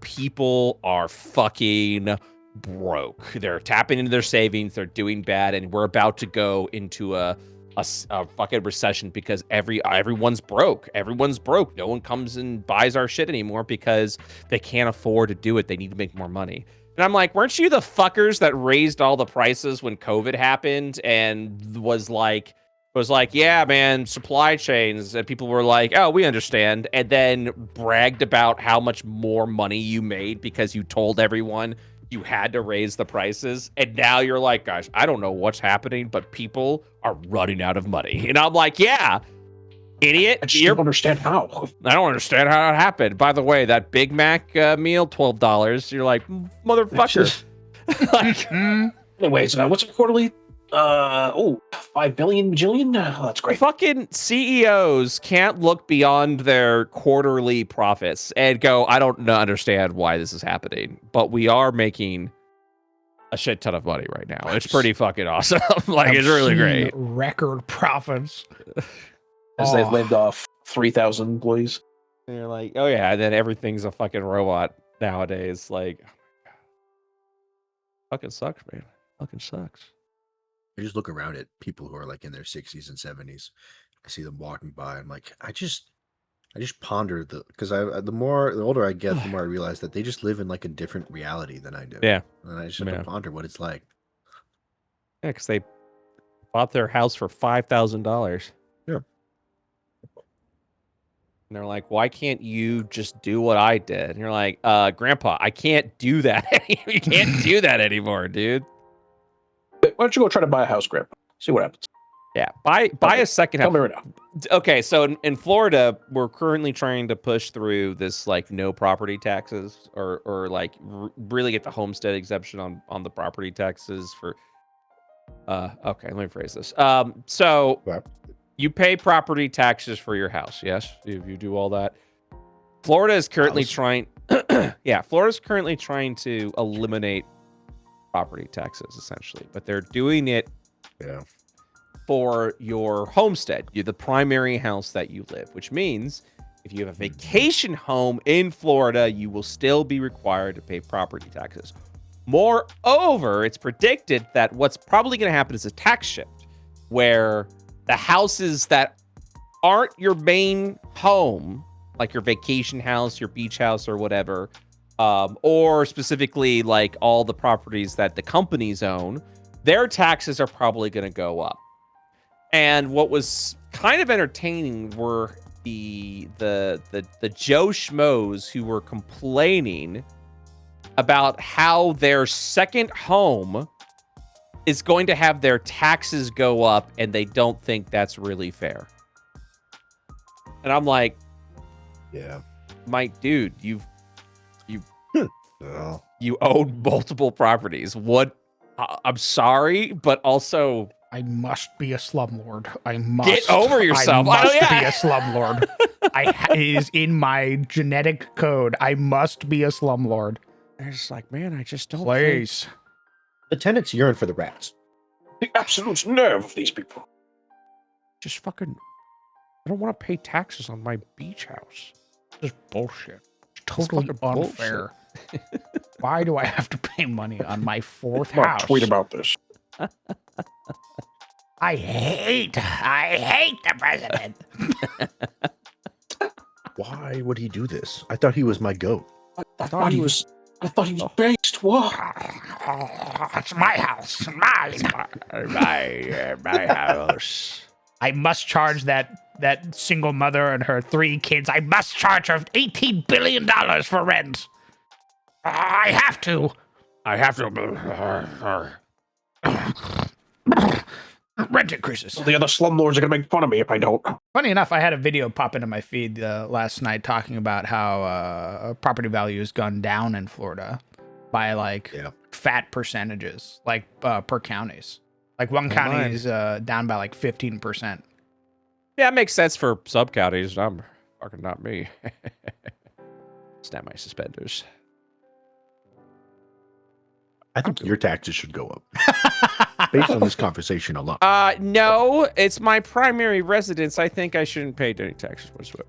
S5: People are fucking broke. They're tapping into their savings. They're doing bad, and we're about to go into a fucking recession because everyone's broke. Everyone's broke. No one comes and buys our shit anymore because they can't afford to do it. They need to make more money. And I'm like, weren't you the fuckers that raised all the prices when COVID happened and was like, was like, yeah, man, supply chains. And people were like, oh, we understand. And then bragged about how much more money you made because you told everyone you had to raise the prices. And now you're like, guys, I don't know what's happening, but people are running out of money. And I'm like, yeah, idiot.
S3: I just don't understand how.
S5: I don't understand how it happened. By the way, that Big Mac meal, $12. You're like, motherfucker. Like,
S3: Anyways, what's our quarterly? 5 billion bajillion? Oh, that's great.
S5: fucking CEOs can't look beyond their quarterly profits and go, I don't understand why this is happening, but we are making a shit ton of money right now. It's pretty fucking awesome. Like, it's really great.
S1: Record profits.
S3: As they've laid off 3,000 employees.
S5: And you're like, oh yeah, and then everything's a fucking robot nowadays. Like, oh my God. Fucking sucks, man. Fucking sucks.
S2: I just look around at people who are like in their 60s and 70s. I see them walking by. I'm like, I just ponder because the older I get, the more I realize that they just live in like a different reality than I do.
S5: Yeah.
S2: And I just have to ponder what it's like.
S5: Yeah, because they bought their house for $5,000.
S2: Yeah.
S5: And they're like, why can't you just do what I did? And you're like, Grandpa, I can't do that. You can't do that anymore, dude.
S3: Why don't you go try to buy a house, Grandpa? See what happens.
S5: Yeah, buy a second house.
S3: Tell me right now.
S5: Okay, so in Florida, we're currently trying to push through this like no property taxes or like really get the homestead exemption on the property taxes for. Okay, let me phrase this. So you pay property taxes for your house, yes? If you do all that, Florida is currently trying. Yeah, Florida's currently trying to eliminate property taxes essentially, but they're doing it.
S2: Yeah.
S5: For your homestead, you're the primary house that you live, which means if you have a vacation home in Florida, you will still be required to pay property taxes. Moreover, it's predicted that what's probably going to happen is a tax shift where the houses that aren't your main home, like your vacation house, your beach house or whatever, or specifically like all the properties that the companies own, their taxes are probably going to go up. And what was kind of entertaining were the Joe Schmoes who were complaining about how their second home is going to have their taxes go up, and they don't think that's really fair. And I'm like,
S2: yeah,
S5: my dude, you own multiple properties. What? I'm sorry, but also.
S1: I must be a slumlord. I must
S5: get over yourself.
S1: I must be a slumlord. It is in my genetic code. I must be a slumlord.
S5: They're just like, man, I just don't.
S1: Please.
S2: The tenants yearn for the rats.
S3: The absolute nerve of these people.
S5: Just fucking. I don't want to pay taxes on my beach house.
S1: This is bullshit. It's totally unfair. Why do I have to pay money on my fourth house?
S3: Tweet about this.
S1: I hate the president.
S2: Why would he do this? I thought he was my goat.
S3: I thought he was based. What?
S1: It's my house.
S5: My house.
S1: I must charge that single mother and her 3 kids. I must charge her $18 billion for rent. I have to. Rent increases.
S3: The other slumlords are going to make fun of me if I don't.
S1: Funny enough, I had a video pop into my feed last night talking about how property value has gone down in Florida by fat percentages, like per counties. Like one county is down by like 15%.
S5: Yeah, it makes sense for sub counties. I'm fucking not me. Snap my suspenders.
S2: I think your taxes should go up. Based on this conversation alone.
S5: No, it's my primary residence. I think I shouldn't pay any taxes whatsoever.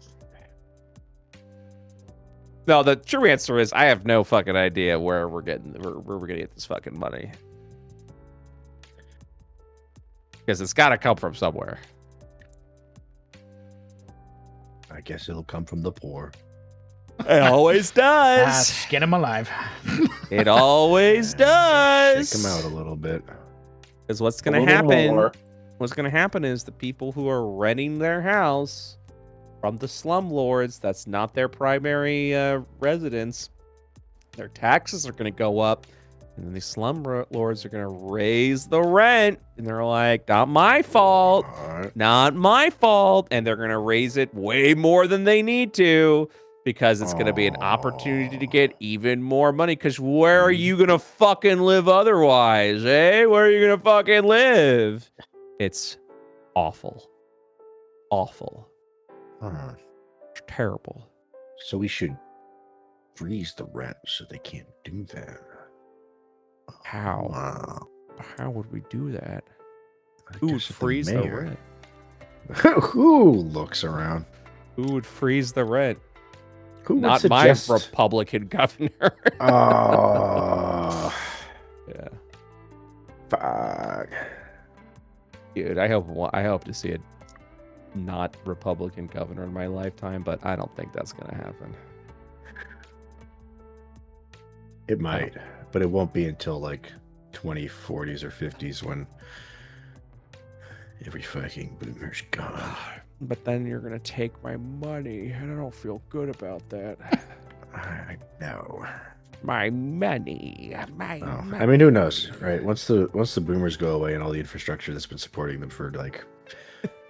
S5: No, the true answer is I have no fucking idea where we're gonna get this fucking money. Because it's gotta come from somewhere.
S2: I guess it'll come from the poor.
S5: It always does.
S1: Get him alive.
S5: It always does.
S2: Shake him out a little bit.
S5: Because what's going to happen what's going to happen is the people who are renting their house from the slumlords, that's not their primary residence, their taxes are going to go up. And then these slumlords are going to raise the rent. And they're like, not my fault. Not my fault. And they're going to raise it way more than they need to because it's going to be an opportunity to get even more money. Because where are you going to fucking live otherwise, eh? Where are you going to fucking live? It's awful. Awful. It's terrible.
S2: So we should freeze the rent so they can't do that.
S5: How?
S2: Wow.
S5: How would we do that?
S2: I
S5: Who would
S2: guess if
S5: freeze the
S2: mayor-
S5: rent?
S2: Who looks around?
S5: Who would freeze the rent?
S2: Who would
S5: Not
S2: suggest?
S5: my Republican governor.
S2: Oh,
S5: Yeah,
S2: fuck.
S5: dude. I hope to see a not Republican governor in my lifetime, but I don't think that's gonna happen.
S2: It might, but it won't be until like 2040s or 50s when every fucking boomer's gone.
S5: But then you're gonna take my money, and I don't feel good about that.
S2: I know.
S5: My money. My
S2: Oh,
S5: money.
S2: I mean, who knows, right? Once the boomers go away and all the infrastructure that's been supporting them for like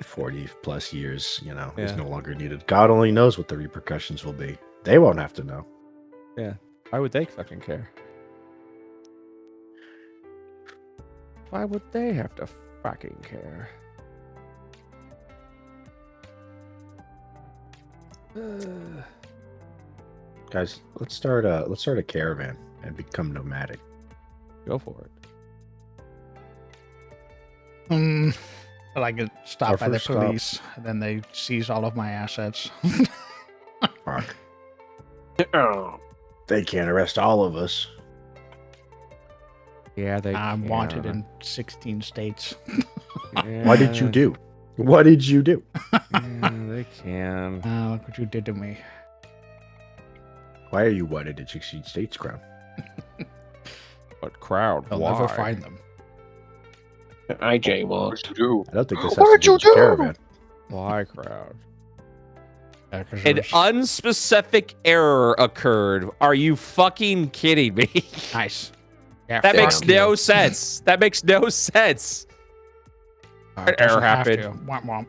S2: 40 plus years, is
S5: Yeah.
S2: no longer needed. God only knows what the repercussions will be. They won't have to know.
S5: Why would they fucking care? Why would they have to fucking care?
S2: Guys, let's start a caravan and become nomadic.
S5: Go for it.
S1: But I get stopped
S2: Our
S1: by the
S2: first stop.
S1: police, and then they seize all of my assets.
S2: Fuck.
S3: Oh,
S2: They can't arrest all of us.
S5: Yeah, they.
S1: I'm wanted
S5: can.
S1: in 16 states.
S2: What did you do? What did you do?
S5: Yeah, they can.
S1: Look what you did to me.
S2: Why are you wanted in 16 states, Crown?
S5: But crowd,
S1: They'll
S5: why?
S1: never find them.
S3: I jaywalked.
S6: What'd you do?
S2: I don't think this has
S6: What
S2: to
S6: did
S2: do
S6: you
S2: with your
S6: do?
S2: caravan.
S5: Why crowd?
S1: Yeah, 'cause
S5: An
S1: there's-
S5: unspecific error occurred. Are you fucking kidding me?
S1: nice. Yeah,
S5: That
S1: fuck
S5: makes
S1: you.
S5: no sense. That makes no sense.
S1: It
S5: An error
S1: doesn't have
S5: happened.
S1: to. Womp womp.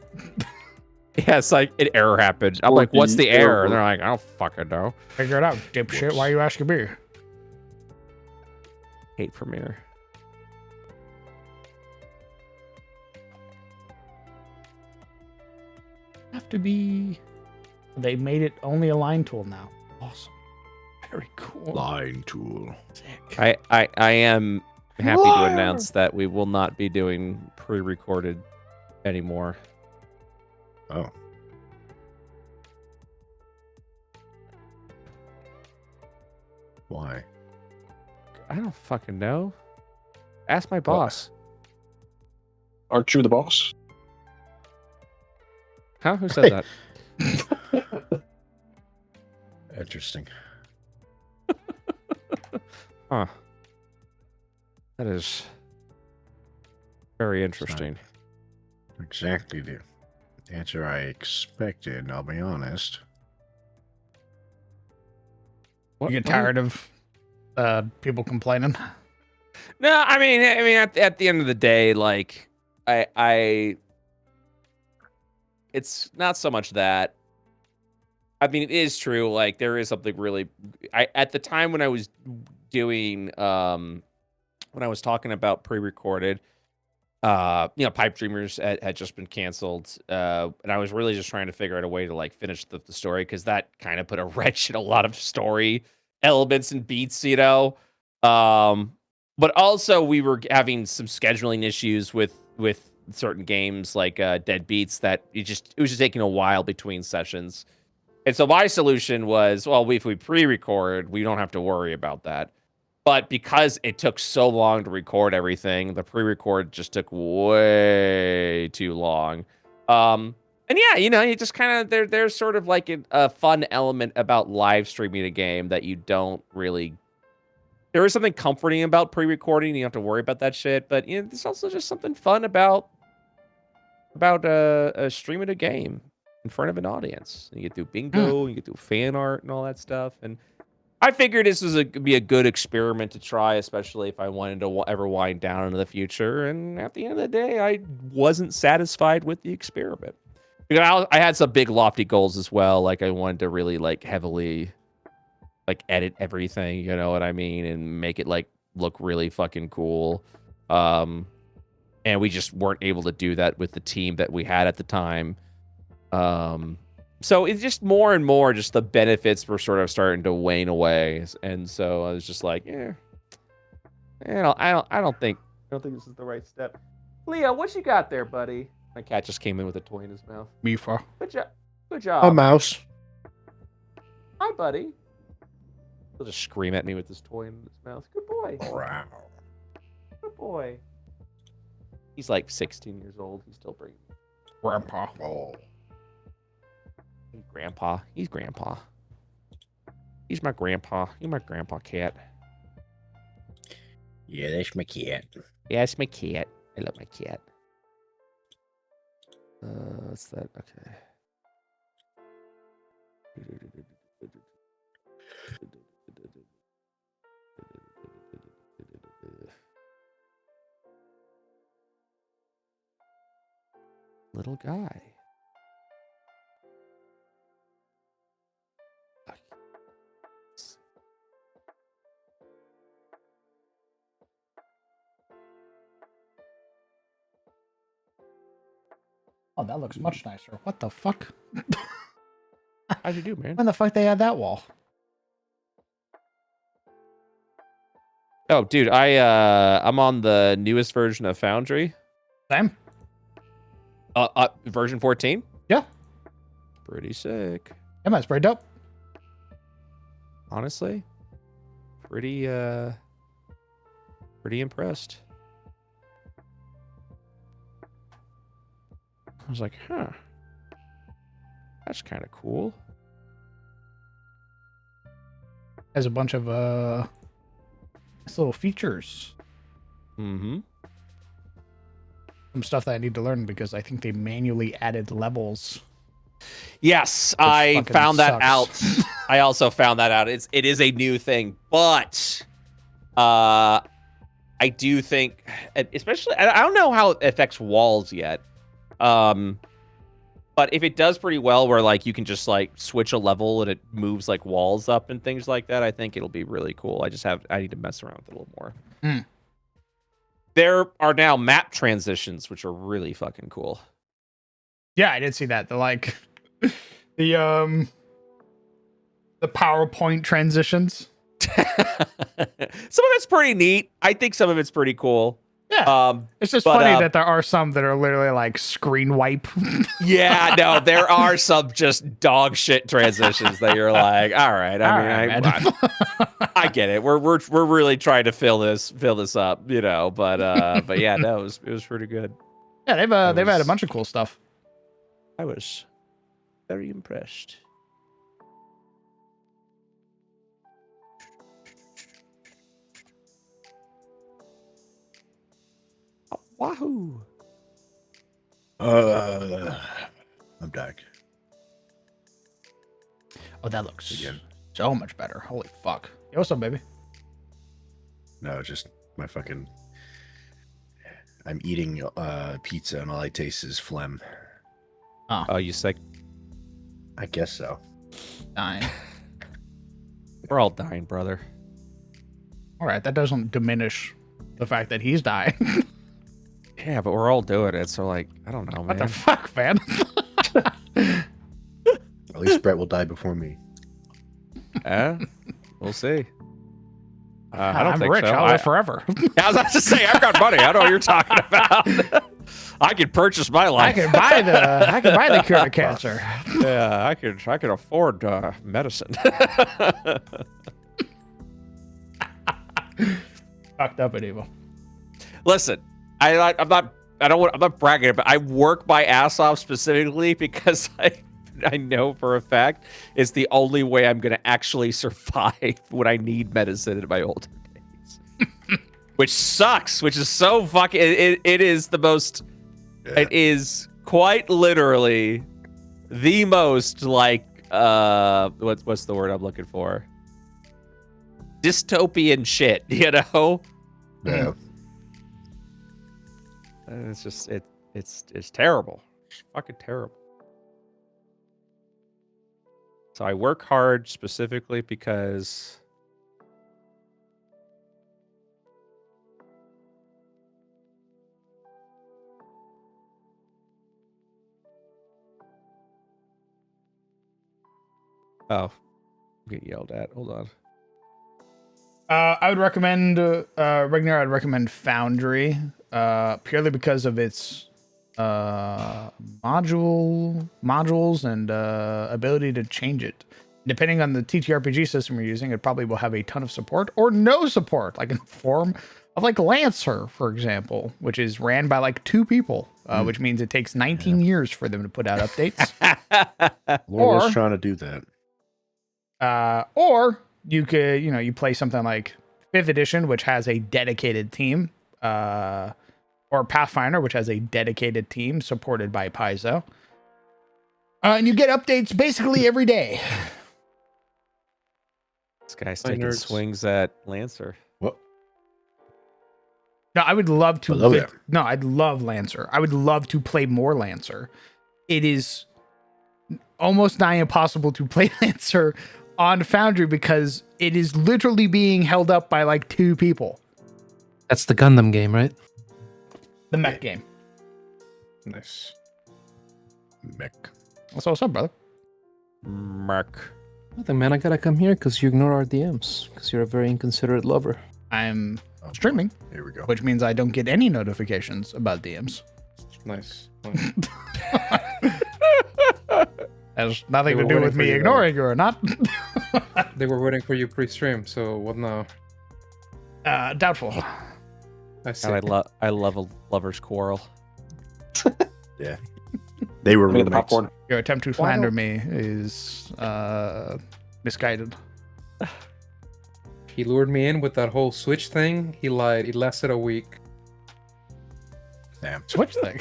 S5: Yeah, it's like an error happened. I'm
S6: Or
S5: like, what's
S6: the
S5: the error?
S6: error.
S5: And they're like, I don't fucking know.
S1: Figure it out, dipshit. Why are you asking me?
S5: Hate Premiere.
S1: Have to be. They made it only a line tool now. Awesome. Very cool.
S2: Line tool.
S1: Sick.
S5: I am happy to
S6: Liar.
S5: announce that we will not be doing pre-recorded anymore.
S2: Oh. Why?
S5: I don't fucking know. Ask my boss.
S3: Aren't you the boss?
S5: Huh? Who said that?
S2: Interesting.
S5: Huh. That is very interesting.
S2: Exactly the answer I expected, I'll be honest.
S5: What,
S1: You get
S5: what-
S1: tired of people complaining?
S5: No, I mean, at the end of the day, like, I, it's not so much that. I mean, it is true. Like, there is something really. At the time when I was doing, when I was talking about pre-recorded, Pipe Dreamers had just been canceled, and I was really just trying to figure out a way to like finish the story because that kind of put a wrench in a lot of story elements and beats, But also we were having some scheduling issues with certain games like Dead Beats that it was just taking a while between sessions. And so my solution was, well, if we pre-record, we don't have to worry about that. But because it took so long to record everything, the pre-record just took way too long. And yeah, you just kind of there's sort of like a fun element about live streaming a game that you don't really. There is something comforting about pre-recording. You don't have to worry about that shit. But there's also just something fun about about streaming a game in front of an audience. You get through bingo, you get through fan art and all that stuff. And I figured this was could be a good experiment to try, especially if I wanted to ever wind down into the future. And at the end of the day, I wasn't satisfied with the experiment. Because I had some big lofty goals as well. Like I wanted to really like heavily like edit everything, you know what I mean, and make it like look really fucking cool. And we just weren't able to do that with the team that we had at the time. So it's just more and more, just the benefits were sort of starting to wane away, and so I was just like, I don't think this is the right step. Leo, what you got there, buddy? My cat just came in with a toy in his mouth.
S1: Mifa.
S5: Good job.
S2: A mouse.
S5: Hi, buddy. He'll just scream at me with this toy in his mouth. Good boy.
S2: Wow.
S5: Good boy. He's like 16 years old. He's still bringing.
S1: Grandpa.
S2: Oh.
S5: Grandpa. He's grandpa. He's my grandpa. You're my grandpa cat.
S2: Yeah, that's my cat.
S5: Yeah, it's my cat. I love my cat. What's that? Okay. Little guy.
S1: Oh, that looks much nicer. What the fuck?
S5: How'd you do, man?
S1: When the fuck they had that wall?
S5: Oh, dude, I'm on the newest version of Foundry.
S1: Same.
S5: Version 14?
S1: Yeah.
S5: Pretty sick.
S1: Yeah, man, it's pretty dope.
S5: Honestly, pretty impressed. I was like, huh. That's kind of cool.
S1: Has a bunch of nice little features.
S5: Mm-hmm.
S1: Some stuff that I need to learn because I think they manually added levels.
S5: Yes, I
S1: fucking
S5: found that
S1: sucks.
S5: out. I also found that out. It is a new thing, but I do think, especially, I don't know how it affects walls yet. But if it does pretty well, where like you can just like switch a level and it moves like walls up and things like that, I think it'll be really cool. I need to mess around with it a little more.
S1: Mm.
S5: There are now map transitions, which are really fucking cool.
S1: Yeah, I did see that. The the PowerPoint transitions.
S5: Some of it's pretty neat. I think some of it's pretty cool.
S1: Yeah. It's just
S5: but,
S1: funny that there are some that are literally like screen wipe.
S5: Yeah, no, there are some just dog shit transitions that you're like, all right. I get it. We're really trying to fill this up, you know. But yeah, no, it was pretty good.
S1: Yeah, they've had a bunch of cool stuff.
S5: I was very impressed. Wahoo!
S2: I'm back.
S1: Oh, that looks
S2: Again.
S1: so much better. Holy fuck. Yo, what's up, baby?
S2: No, just my fucking. I'm eating pizza and all I taste is phlegm.
S5: Oh, you sick?
S2: I guess so.
S1: Dying.
S5: We're all dying, brother.
S1: All right, that doesn't diminish the fact that he's dying.
S5: Yeah, but we're all doing it, so like, I don't know, man.
S1: What the fuck, man?
S2: At least Brett will die before me.
S5: We'll see. I don't
S1: I'm
S5: think
S1: rich.
S5: so.
S1: I'll live forever.
S5: I was about to say, I've got money. I know what you're talking about. I could purchase my life.
S1: I can buy the cure to cancer.
S5: Yeah, I could afford medicine.
S1: Fucked up and evil.
S5: Listen, I'm not bragging, but I work my ass off specifically because I know for a fact it's the only way I'm gonna actually survive when I need medicine in my older days. Which sucks. Which is so fucking. It is the most. Yeah. It is quite literally the most like what's the word I'm looking for? Dystopian shit, you know?
S2: Yeah.
S5: And it's just it's terrible. It's fucking terrible. So I work hard specifically because I'm getting yelled at. Hold on.
S1: I would recommend Ragnar. I'd recommend Foundry, purely because of its modules and ability to change it. Depending on the TTRPG system you're using, it probably will have a ton of support or no support, like in the form of like Lancer, for example, which is ran by like 2 people, which means it takes 19 years for them to put out updates.
S2: Laura was trying to do that.
S1: Or you could, you play something like 5th edition, which has a dedicated team, or Pathfinder, which has a dedicated team supported by Paizo. And you get updates basically every day.
S5: This guy's taking swings at Lancer.
S2: What?
S1: No, I would love to.
S2: I love it.
S1: No, I'd love Lancer. I would love to play more Lancer. It is almost nigh impossible to play Lancer on Foundry because it is literally being held up by like 2 people.
S7: That's the Gundam game, right?
S1: The mech game.
S2: Nice. Mech.
S1: So what's up, brother?
S5: Mark.
S7: Nothing, man. I gotta come here because you ignore our DMs because you're a very inconsiderate lover.
S1: I'm streaming,
S2: Here we go.
S1: which means I don't get any notifications about DMs.
S8: Nice.
S1: Has nothing
S8: They
S1: to
S8: were
S1: do
S8: waiting
S1: with
S8: for
S1: me
S8: you,
S1: ignoring you or not.
S8: They were waiting for you pre-stream, so what now?
S1: Doubtful.
S8: I see.
S5: God, I love a lover's quarrel.
S2: Yeah. They were
S3: Give me the
S2: roommates.
S3: popcorn.
S1: Your attempt to slander me is misguided.
S8: He lured me in with that whole Switch thing. He lied. It lasted a week.
S2: Damn.
S1: Switch thing.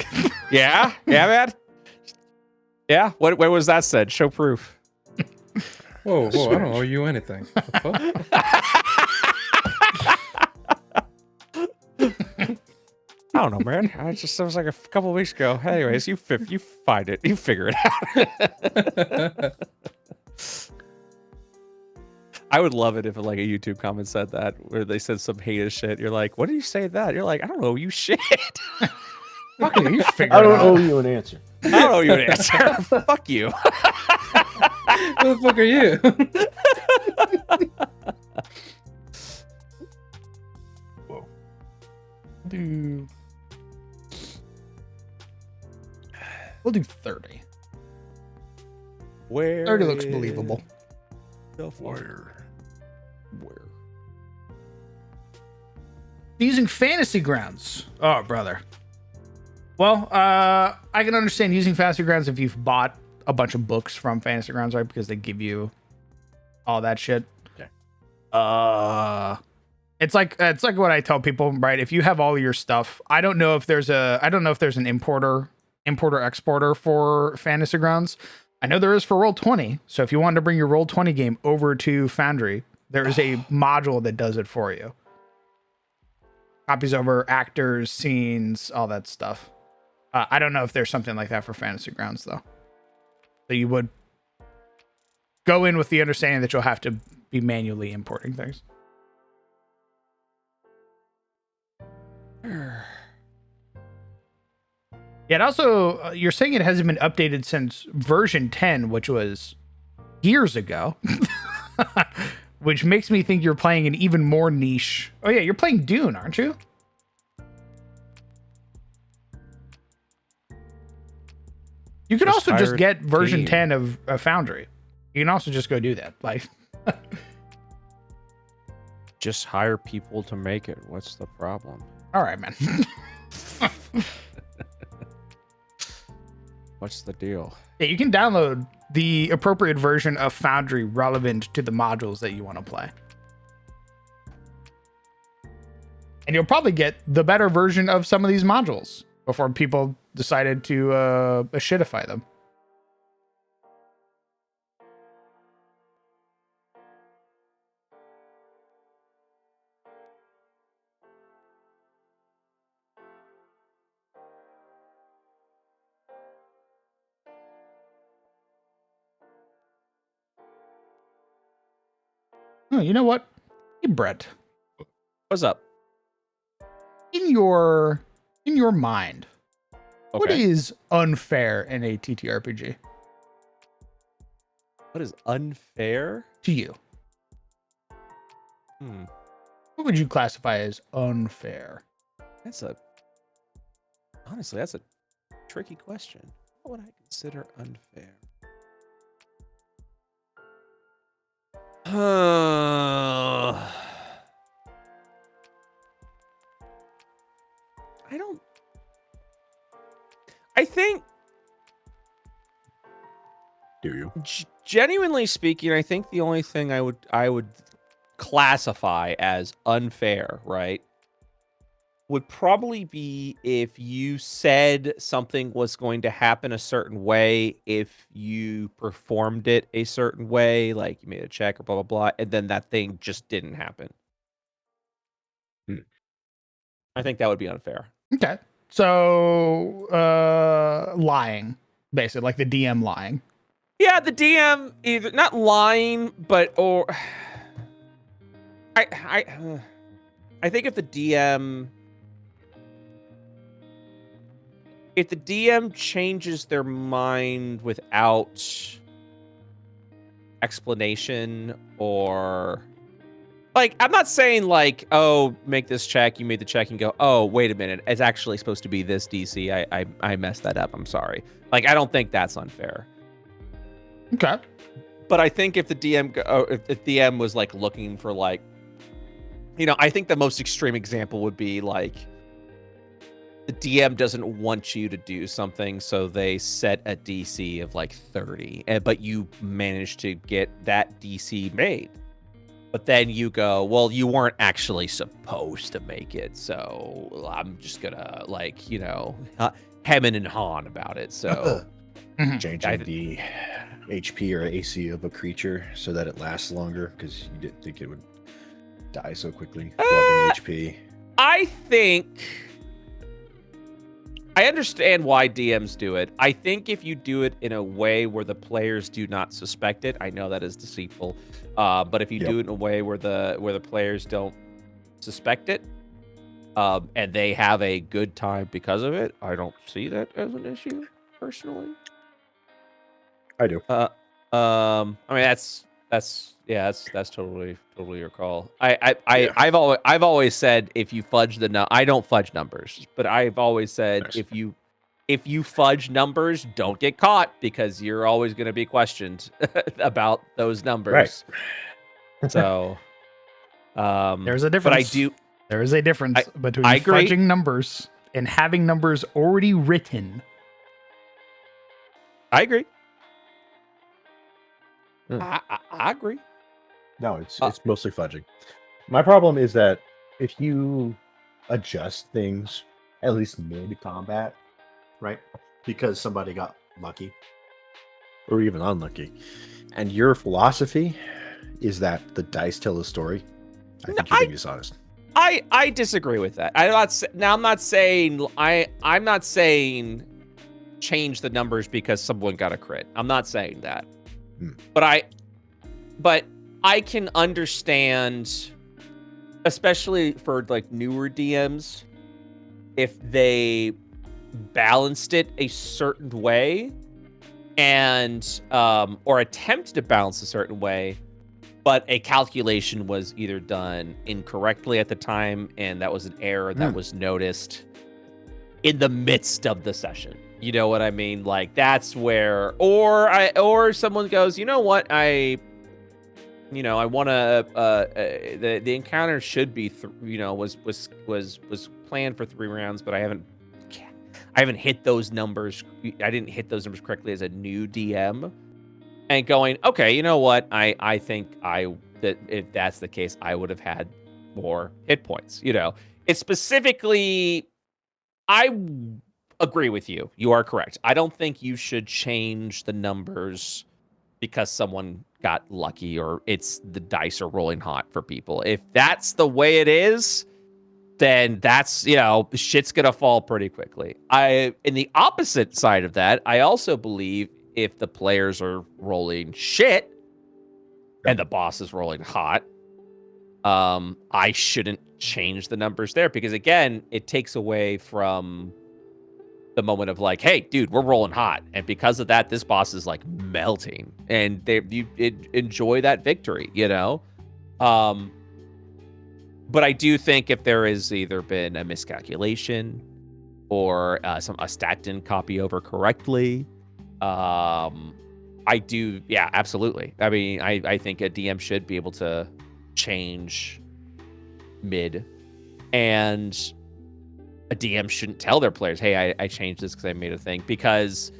S5: Yeah, yeah, man. Yeah, where was that said? Show proof.
S8: Whoa, I don't owe you anything. The fuck?
S5: I don't know, man. It was like a couple of weeks ago. Anyways, you find it. You figure it out. I would love it if like a YouTube comment said that, where they said some heinous shit. You're like, what did you say that? You're like, I don't know you shit.
S1: Fuck you, you figure
S2: I
S1: it
S2: don't
S1: out.
S2: owe you an answer.
S5: I don't owe you an answer. Fuck you.
S8: Who the fuck are you?
S2: Whoa.
S1: We'll do 30.
S5: Where
S1: 30 looks believable.
S2: Where?
S1: Using Fantasy Grounds. Oh, brother. Well, I can understand using Fantasy Grounds if you've bought a bunch of books from Fantasy Grounds, right? Because they give you all that shit.
S2: Okay.
S1: It's like what I tell people, right? If you have all your stuff, I don't know if there's an importer exporter for Fantasy Grounds. I know there is for Roll20. So if you wanted to bring your Roll20 game over to Foundry, there is a module that does it for you. Copies over actors, scenes, all that stuff. I don't know if there's something like that for Fantasy Grounds, though. So you would go in with the understanding that you'll have to be manually importing things. Yeah, and also, you're saying it hasn't been updated since version 10, which was years ago. Which makes me think you're playing an even more niche. Oh, yeah, you're playing Dune, aren't you? You could also just get version 10 of Foundry. You can also just go do that. Like,
S5: Just hire people to make it. What's the problem?
S1: all right, man.
S5: What's the deal?
S1: Yeah, you can download the appropriate version of Foundry relevant to the modules that you want to play. And you'll probably get the better version of some of these modules before people decided to shitify them. Oh, you know what? Hey, Brett.
S5: What's up?
S1: In your mind, what
S5: Okay.
S1: is unfair in a TTRPG
S5: What is unfair?
S1: to you?
S5: Hmm.
S1: What would you classify as unfair?
S5: Honestly, that's a tricky question. What would I consider unfair? I think
S2: Do you?
S5: Genuinely speaking, I think the only thing I would classify as unfair, right, would probably be if you said something was going to happen a certain way, if you performed it a certain way, like you made a check or blah blah blah, and then that thing just didn't happen. I think that would be unfair.
S1: Okay. So, lying, basically, like the DM lying.
S5: Yeah, the DM either not lying, but or I think if the DM changes their mind without explanation, or like, I'm not saying like, oh, make this check, you made the check and go, oh, wait a minute, it's actually supposed to be this DC. I messed that up. I'm sorry. Like, I don't think that's unfair.
S1: Okay.
S5: But I think if the DM if the DM was like looking for like, I think the most extreme example would be like the DM doesn't want you to do something, so they set a DC of like 30, but you manage to get that DC made. But then you go, well, you weren't actually supposed to make it, so I'm just gonna like, hemming and hawing about it. So
S2: Changing the HP or AC of a creature so that it lasts longer because you didn't think it would die so quickly. Loving HP.
S5: I think I understand why DMs do it. I think if you do it in a way where the players do not suspect it, I know that is deceitful, but if you do it in a way where the players don't suspect it, and they have a good time because of it, I don't see that as an issue personally.
S2: I do.
S5: I mean that's totally your call. I've always said if you fudge I don't fudge numbers, but I've always said if you fudge numbers, don't get caught because you're always going to be questioned about those numbers. Right. So
S1: there's a difference. There is a difference between fudging numbers and having numbers already written.
S5: I agree. I agree.
S2: No, it's mostly fudging. My problem is that if you adjust things, at least mid-combat, right? Because somebody got lucky or even unlucky, and your philosophy is that the dice tell the story, I think you're being dishonest.
S5: I disagree with that. I'm not saying change the numbers because someone got a crit. I'm not saying that. But I can understand, especially for like newer DMs, if they balanced it a certain way and or attempted to balance a certain way, but a calculation was either done incorrectly at the time and that was an error that was noticed in the midst of the session. You know what I mean? Like that's where, or someone goes, you know what, I want to. The encounter should be, was planned for 3 rounds, but I haven't hit those numbers. I didn't hit those numbers correctly as a new DM, and going, okay, you know what? I think that if that's the case, I would have had more hit points. It's specifically, agree with you. You are correct. I don't think you should change the numbers because someone got lucky or it's the dice are rolling hot for people. If that's the way it is, then that's, shit's gonna fall pretty quickly. In the opposite side of that, I also believe if the players are rolling shit and the boss is rolling hot, I shouldn't change the numbers there because again, it takes away from the moment of like, hey, dude, we're rolling hot, and because of that, this boss is like melting, and you enjoy that victory, But I do think if there has either been a miscalculation or a stat didn't copy over correctly, I do, yeah, absolutely. I mean, I think a DM should be able to change mid, and a DM shouldn't tell their players, hey, I changed this because I made a thing, because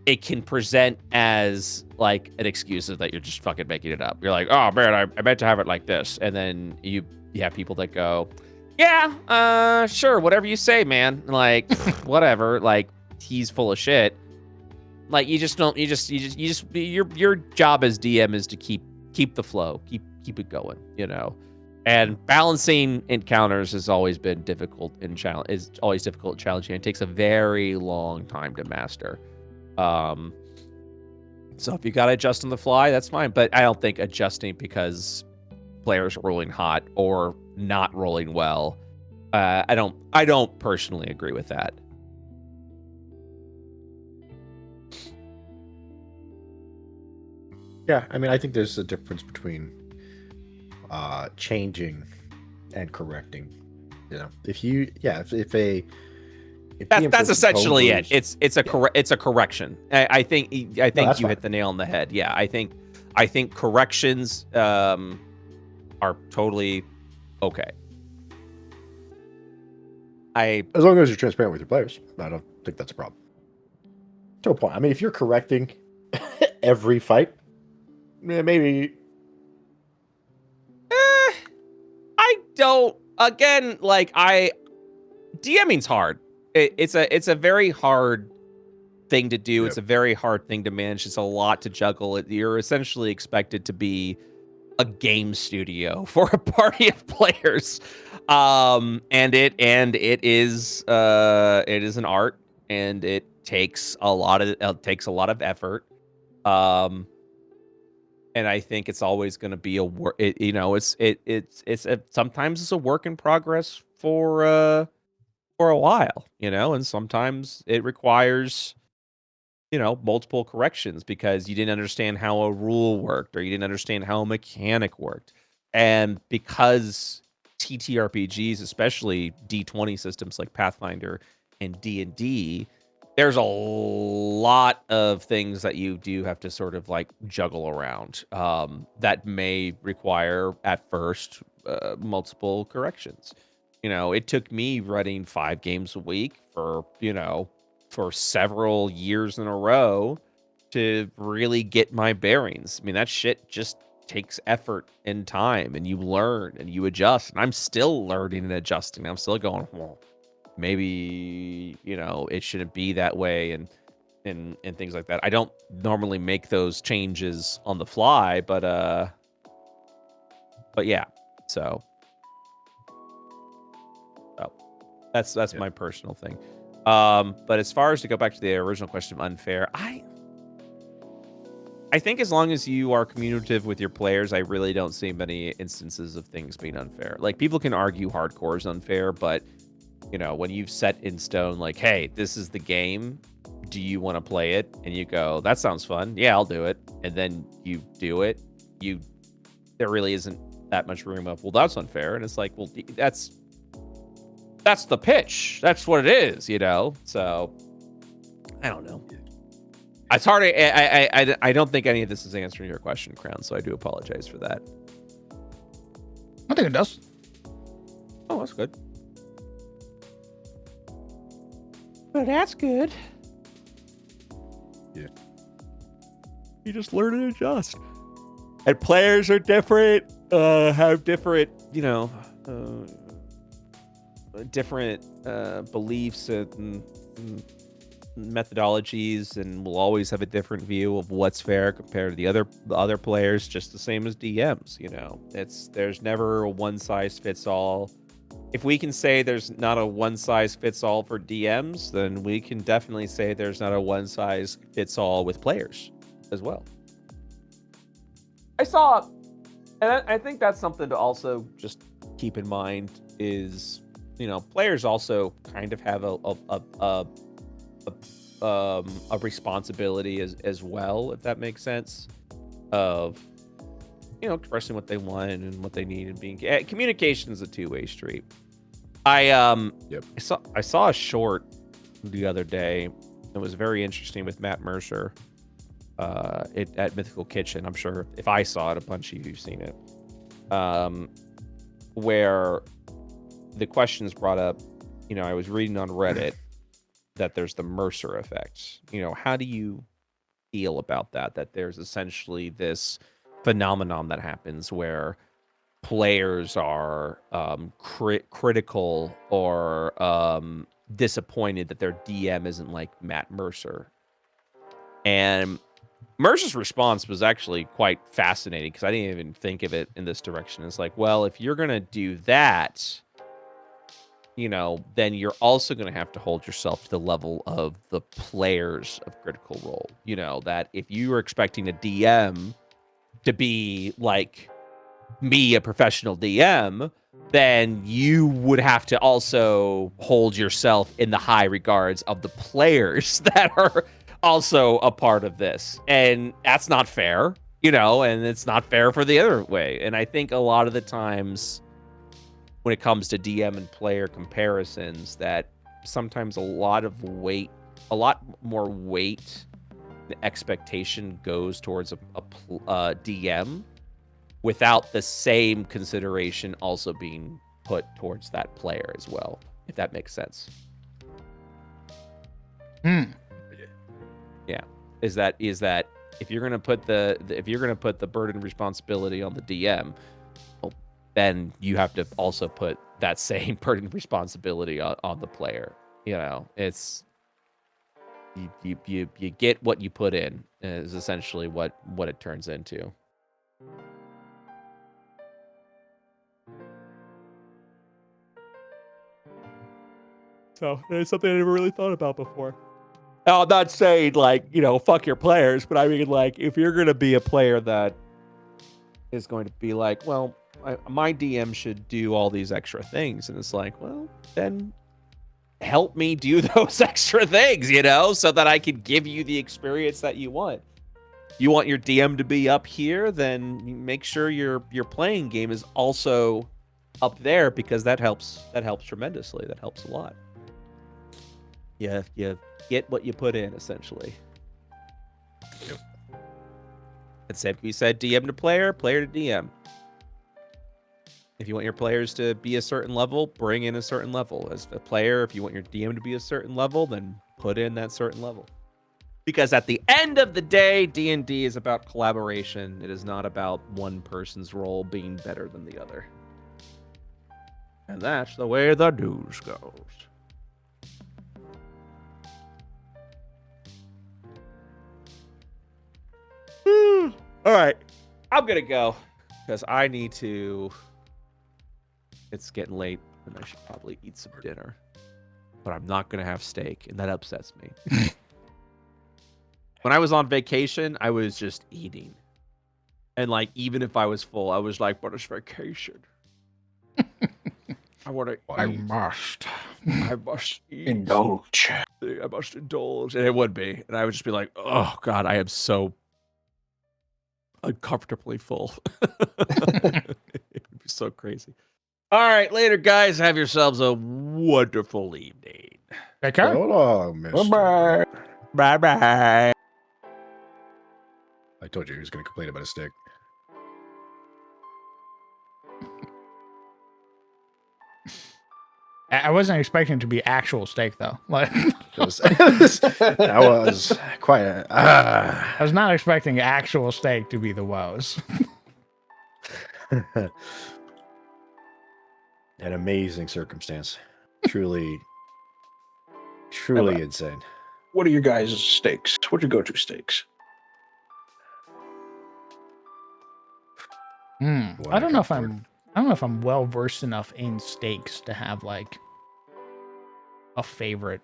S5: it can present as like an excuse that you're just fucking making it up. You're like, oh man, I meant to have it like this. And then you have people that go, yeah, sure, whatever you say, man. Like, whatever. Like, he's full of shit. Like, your job as DM is to keep the flow, keep it going, And balancing encounters has always been difficult and challenging. It takes a very long time to master. So if you got to adjust on the fly, that's fine. But I don't think adjusting because players are rolling hot or not rolling well. I don't personally agree with that.
S2: Yeah, I mean, I think there's a difference between changing and correcting.
S5: That's essentially it. It's a correction. I think you
S2: fine.
S5: hit the nail on the head. Yeah, I think corrections are totally okay.
S2: As long as you're transparent with your players, I don't think that's a problem. To a point. I mean, if you're correcting every fight, maybe.
S5: I don't. Again, like DMing's hard. It's a very hard thing to do. Yep. It's a very hard thing to manage. It's a lot to juggle. You're essentially expected to be a game studio for a party of players, and it is an art, and it takes a lot of effort. And I think it's always going to be a work. Sometimes it's a work in progress for a while, and sometimes it requires, multiple corrections because you didn't understand how a rule worked or you didn't understand how a mechanic worked. And because TTRPGs, especially D20 systems like Pathfinder and D&D, there's a lot of things that you do have to sort of like juggle around that may require at first multiple corrections. It took me running 5 games a week for several years in a row to really get my bearings. I mean, that shit just takes effort and time, and you learn and you adjust. And I'm still learning and adjusting. I'm still going, well, maybe, it shouldn't be that way and things like that. I don't normally make those changes on the fly, but yeah. So that's my personal thing. But as far as to go back to the original question of unfair, I think as long as you are communicative with your players, I really don't see many instances of things being unfair. Like, people can argue hardcore is unfair, but when you've set in stone, like, hey, this is the game, do you want to play it? And you go, that sounds fun. Yeah, I'll do it. And then you do it. There really isn't that much room of, well, that's unfair. And it's like, well, that's the pitch. That's what it is, So I don't know. It's hard. I don't think any of this is answering your question, Crown. So I do apologize for that.
S1: I think it does.
S5: Oh, that's good. Well, that's good.
S2: Yeah.
S5: You just learn and adjust. And players are different, have different, different beliefs and methodologies, and will always have a different view of what's fair compared to the other players, just the same as DMs. There's never a one size fits all. If we can say there's not a one size fits all for DMs, then we can definitely say there's not a one size fits all with players as well. And I think that's something to also just keep in mind is, players also kind of have a responsibility as well, if that makes sense, of expressing what they want and what they need, and being communication is a two-way street. I saw a short the other day. It was very interesting with Matt Mercer at Mythical Kitchen. I'm sure if I saw it, a bunch of you've seen it, where the questions brought up. I was reading on Reddit that there's the Mercer effect. How do you feel about that? That there's essentially this phenomenon that happens where players are critical or disappointed that their DM isn't like Matt Mercer. And Mercer's response was actually quite fascinating, because I didn't even think of it in this direction. It's like, well, if you're going to do that, then you're also going to have to hold yourself to the level of the players of Critical Role. That if you are expecting a DM to be like me, a professional DM, then you would have to also hold yourself in the high regards of the players that are also a part of this. And that's not fair, and it's not fair for the other way. And I think a lot of the times when it comes to DM and player comparisons, that sometimes a lot more weight and expectation goes towards a DM, without the same consideration also being put towards that player as well, if that makes sense. Yeah. Is that if you're gonna put the burden and responsibility on the DM, well, then you have to also put that same burden and responsibility on the player. It's you get what you put in, is essentially what it turns into. So it's something I never really thought about before. Now, I'm not saying fuck your players, but I mean, if you're going to be a player that is going to be like, well, my DM should do all these extra things, and it's like, well, then help me do those extra things, so that I can give you the experience that you want. You want your DM to be up here, then make sure your playing game is also up there, because that helps tremendously. That helps a lot. You get what you put in, essentially.
S2: Yep.
S5: And same we said, DM to player, player to DM. If you want your players to be a certain level, bring in a certain level. As a player, if you want your DM to be a certain level, then put in that certain level. Because at the end of the day, D&D is about collaboration. It is not about one person's role being better than the other. And that's the way the news goes. All right, I'm gonna go because I need to. It's getting late, and I should probably eat some dinner. But I'm not gonna have steak, and that upsets me. When I was on vacation, I was just eating, and even if I was full, I was like, "But it's vacation. I want to.
S1: I must
S3: Indulge.
S5: I must indulge," and it would be, and I would just be like, "Oh God, I am so uncomfortably full." It'd be so crazy. All right, later, guys. Have yourselves a wonderful evening.
S1: Take care.
S2: Hold on, mister.
S3: Bye-bye.
S5: Bye-bye.
S2: I told you he was going to complain about a stick.
S1: I wasn't expecting it to be actual steak, though.
S2: That was quite a...
S1: I was not expecting actual steak to be the woes.
S2: An amazing circumstance. Truly insane.
S3: What are your guys' steaks? What's your go-to steaks?
S1: I don't know if I'm well versed enough in steaks to have like a favorite.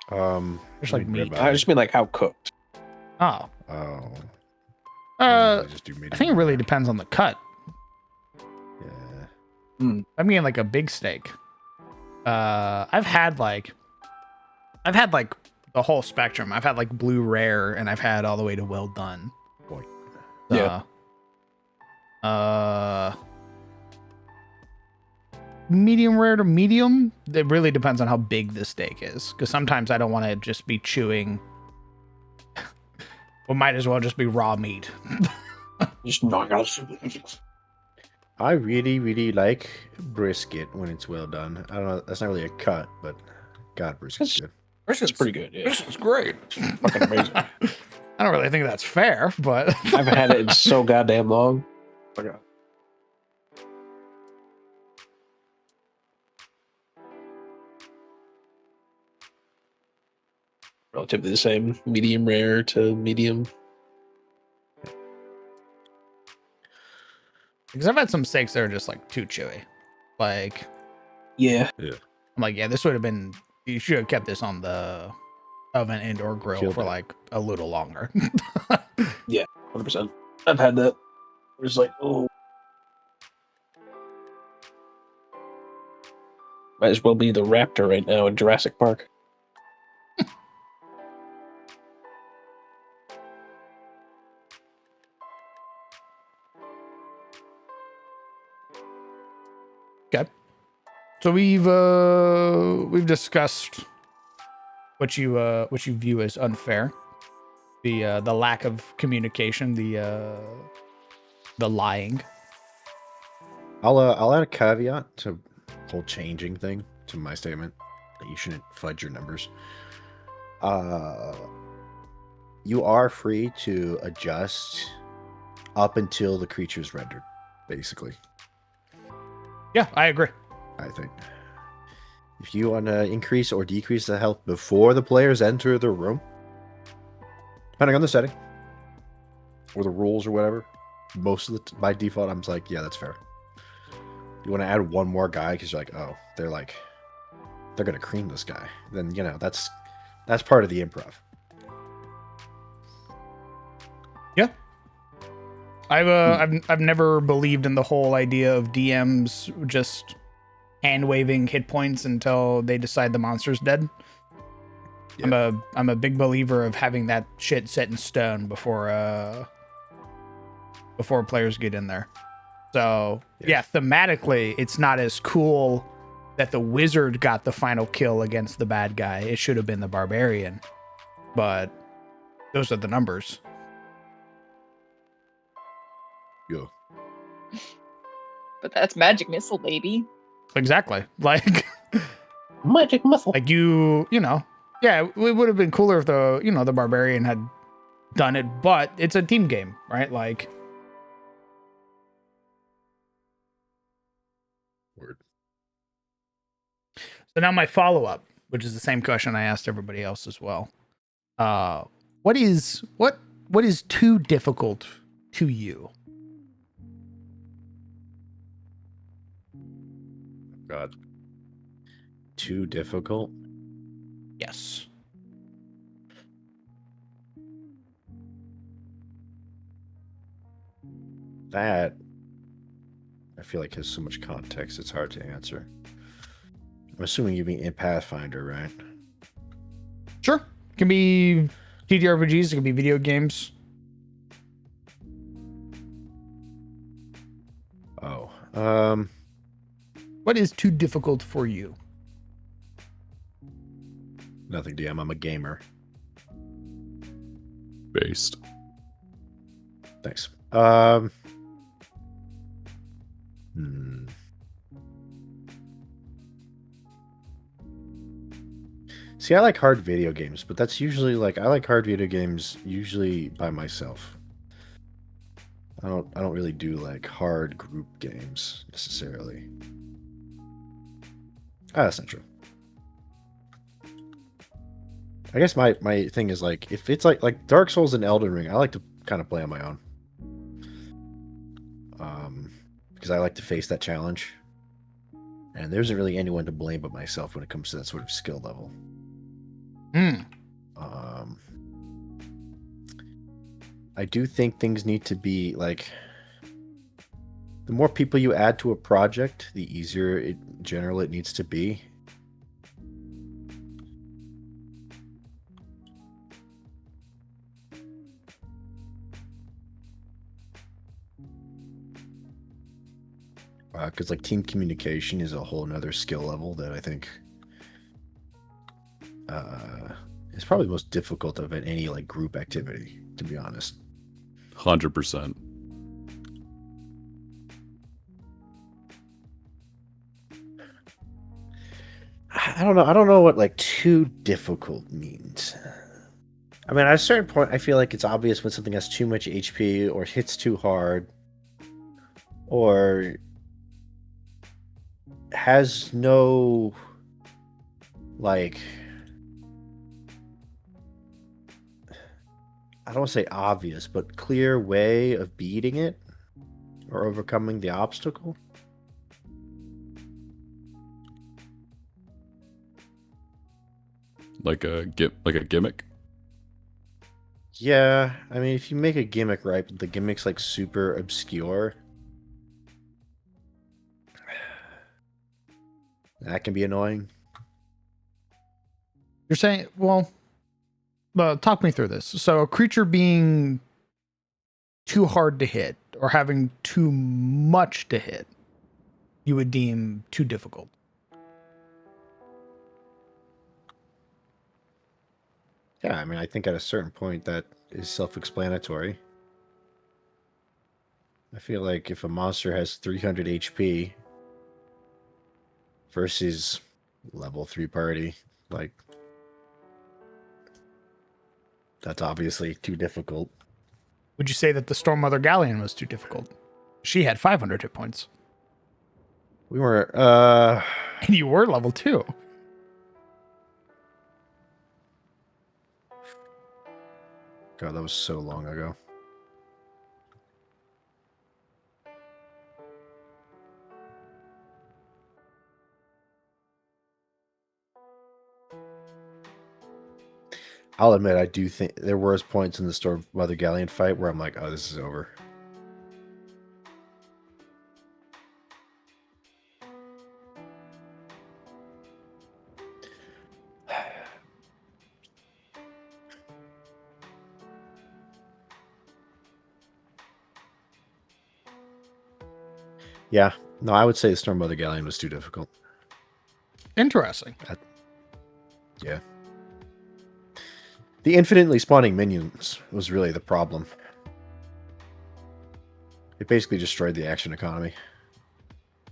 S1: Just like meat.
S3: I just mean like how cooked.
S1: Oh.
S2: Oh.
S1: I
S2: just do
S1: think it really depends on the cut.
S2: Yeah.
S1: I mean, like a big steak. I've had like the whole spectrum. I've had like blue rare, and I've had all the way to well done.
S2: Boy.
S3: Yeah.
S1: Medium rare to medium. It really depends on how big the steak is, because sometimes I don't want to just be chewing. Well, might as well just be raw meat.
S3: Just knock out.
S2: I really like brisket when it's well done. I don't know. That's not really a cut, but God, brisket's good.
S3: Brisket's pretty good. Yeah.
S1: This is great.
S3: Fucking amazing.
S1: I don't really think that's fair, but
S3: I've had it in so goddamn long. Oh my God. Relatively the same, medium rare to medium.
S1: because I've had some steaks that are just like too chewy. Like,
S3: Yeah.
S1: I'm like, yeah, this would have been. You should have kept this on the oven and or grill
S2: Killed
S1: for
S2: it.
S1: like a little longer.
S3: 100%. I've had that. It's like, oh. Might as well be the raptor right now in Jurassic Park.
S1: Okay. So we've discussed what you view as unfair, the lack of communication, the lying.
S2: I'll add a caveat to the whole changing thing to my statement that you shouldn't fudge your numbers. You are free to adjust up until the creature's rendered, basically.
S1: Yeah, I agree.
S2: I think. If you want to increase or decrease the health before the players enter the room, depending on the setting or the rules or whatever, most of the by default, I'm just like, yeah, that's fair. You want to add one more guy because you're like, oh, they're gonna cream this guy. Then that's part of the improv.
S1: Yeah. I've never believed in the whole idea of DMs just hand waving hit points until they decide the monster's dead. Yeah. I'm a big believer of having that shit set in stone before players get in there. So yeah, thematically, it's not as cool that the wizard got the final kill against the bad guy. It should have been the barbarian, but those are the numbers.
S2: Yeah.
S9: But that's magic missile, baby.
S1: Exactly. Like
S3: magic missile.
S1: Like yeah, it would have been cooler if the barbarian had done it, but it's a team game, right? Like
S2: Word.
S1: So now my follow-up, which is the same question I asked everybody else as well. What is too difficult to you?
S2: God. Too difficult?
S1: Yes.
S2: That I feel like has so much context, it's hard to answer. I'm assuming you mean in Pathfinder, right?
S1: Sure. It can be TTRPGs, it can be video games.
S2: Oh.
S1: What is too difficult for you?
S2: Nothing, DM. I'm a gamer.
S10: Based.
S2: Thanks. See, I like hard video games, but that's usually I like hard video games usually by myself. I don't really do like hard group games necessarily. That's not true. I guess my thing is like if it's like Dark Souls and Elden Ring, I like to kind of play on my own. Because I like to face that challenge. And there isn't really anyone to blame but myself when it comes to that sort of skill level. I do think things need to be like the more people you add to a project, the easier it needs to be. Because like team communication is a whole nother skill level that I think is probably the most difficult of any like group activity, to be honest.
S10: 100%.
S2: I don't know. I don't know what like too difficult means. I mean, at a certain point, I feel like it's obvious when something has too much HP or hits too hard or has no like I don't want to say obvious, but clear way of beating it or overcoming the obstacle.
S10: Like a gimmick.
S2: Yeah, I mean, if you make a gimmick right, but the gimmick's like super obscure, that can be annoying.
S1: You're saying, well, talk me through this. So a creature being too hard to hit or having too much to hit, you would deem too difficult.
S2: Yeah, I mean, I think at a certain point that is self-explanatory. I feel like if a monster has 300 HP versus level 3 party, like, that's obviously too difficult.
S1: Would you say that the Storm Mother Galleon was too difficult? She had 500 hit points.
S2: We were,
S1: And you were level 2.
S2: God, that was so long ago. I'll admit, I do think there was points in the Storm Mother Galleon fight where I'm like, oh, this is over. Yeah, no, I would say the Storm Mother Galleon was too difficult.
S1: Interesting.
S2: Yeah. The infinitely spawning minions was really the problem. It basically destroyed the action economy.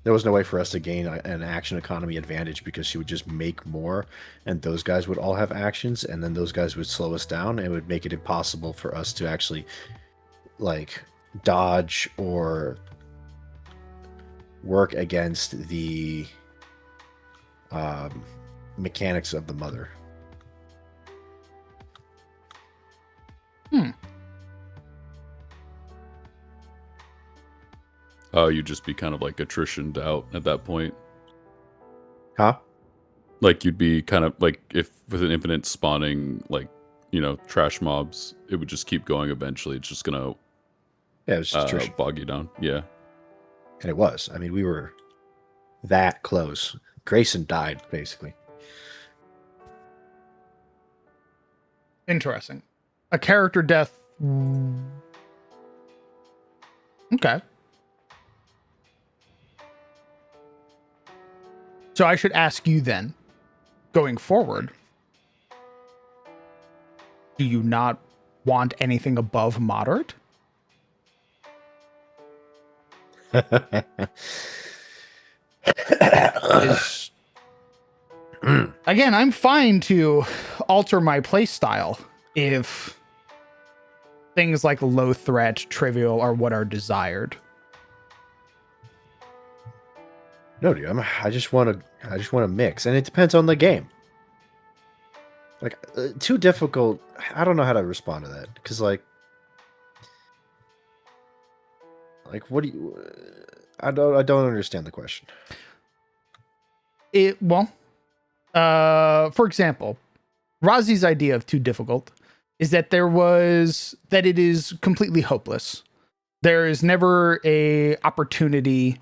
S2: There was no way for us to gain an action economy advantage because she would just make more, and those guys would all have actions, and then those guys would slow us down, and it would make it impossible for us to actually, like, dodge or work against the mechanics of the mother.
S10: Oh, you'd just be kind of like attritioned out at that point.
S2: Huh?
S10: Like you'd be kind of like if with an infinite spawning, like, you know, trash mobs, it would just keep going eventually. It's just gonna
S2: Yeah, it was just attrition.
S10: bog you down. Yeah.
S2: And it was. I mean, we were that close. Grayson died, basically.
S1: Interesting. A character death. Okay. So I should ask you then, going forward, do you not want anything above moderate? Again, I'm fine to alter my playstyle if things like low threat, trivial are what are desired.
S2: No, dude. I just want to mix, and it depends on the game. Like too difficult. I don't know how to respond to that because like what do you? I don't understand the question.
S1: For example, Razi's idea of too difficult is that it is completely hopeless. There is never a opportunity,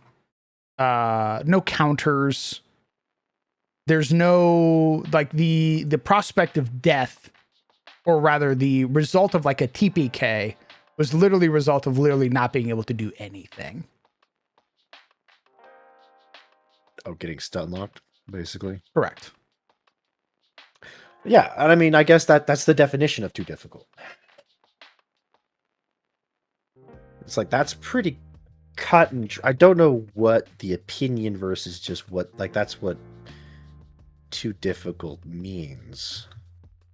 S1: no counters. There's no like the prospect of death, or rather the result of like a TPK was literally a result of literally not being able to do anything.
S2: Oh, getting stun locked, basically.
S1: Correct.
S2: Yeah, and I mean, I guess that's the definition of too difficult. It's like that's pretty cut and I don't know what the opinion versus just what like that's what too difficult means.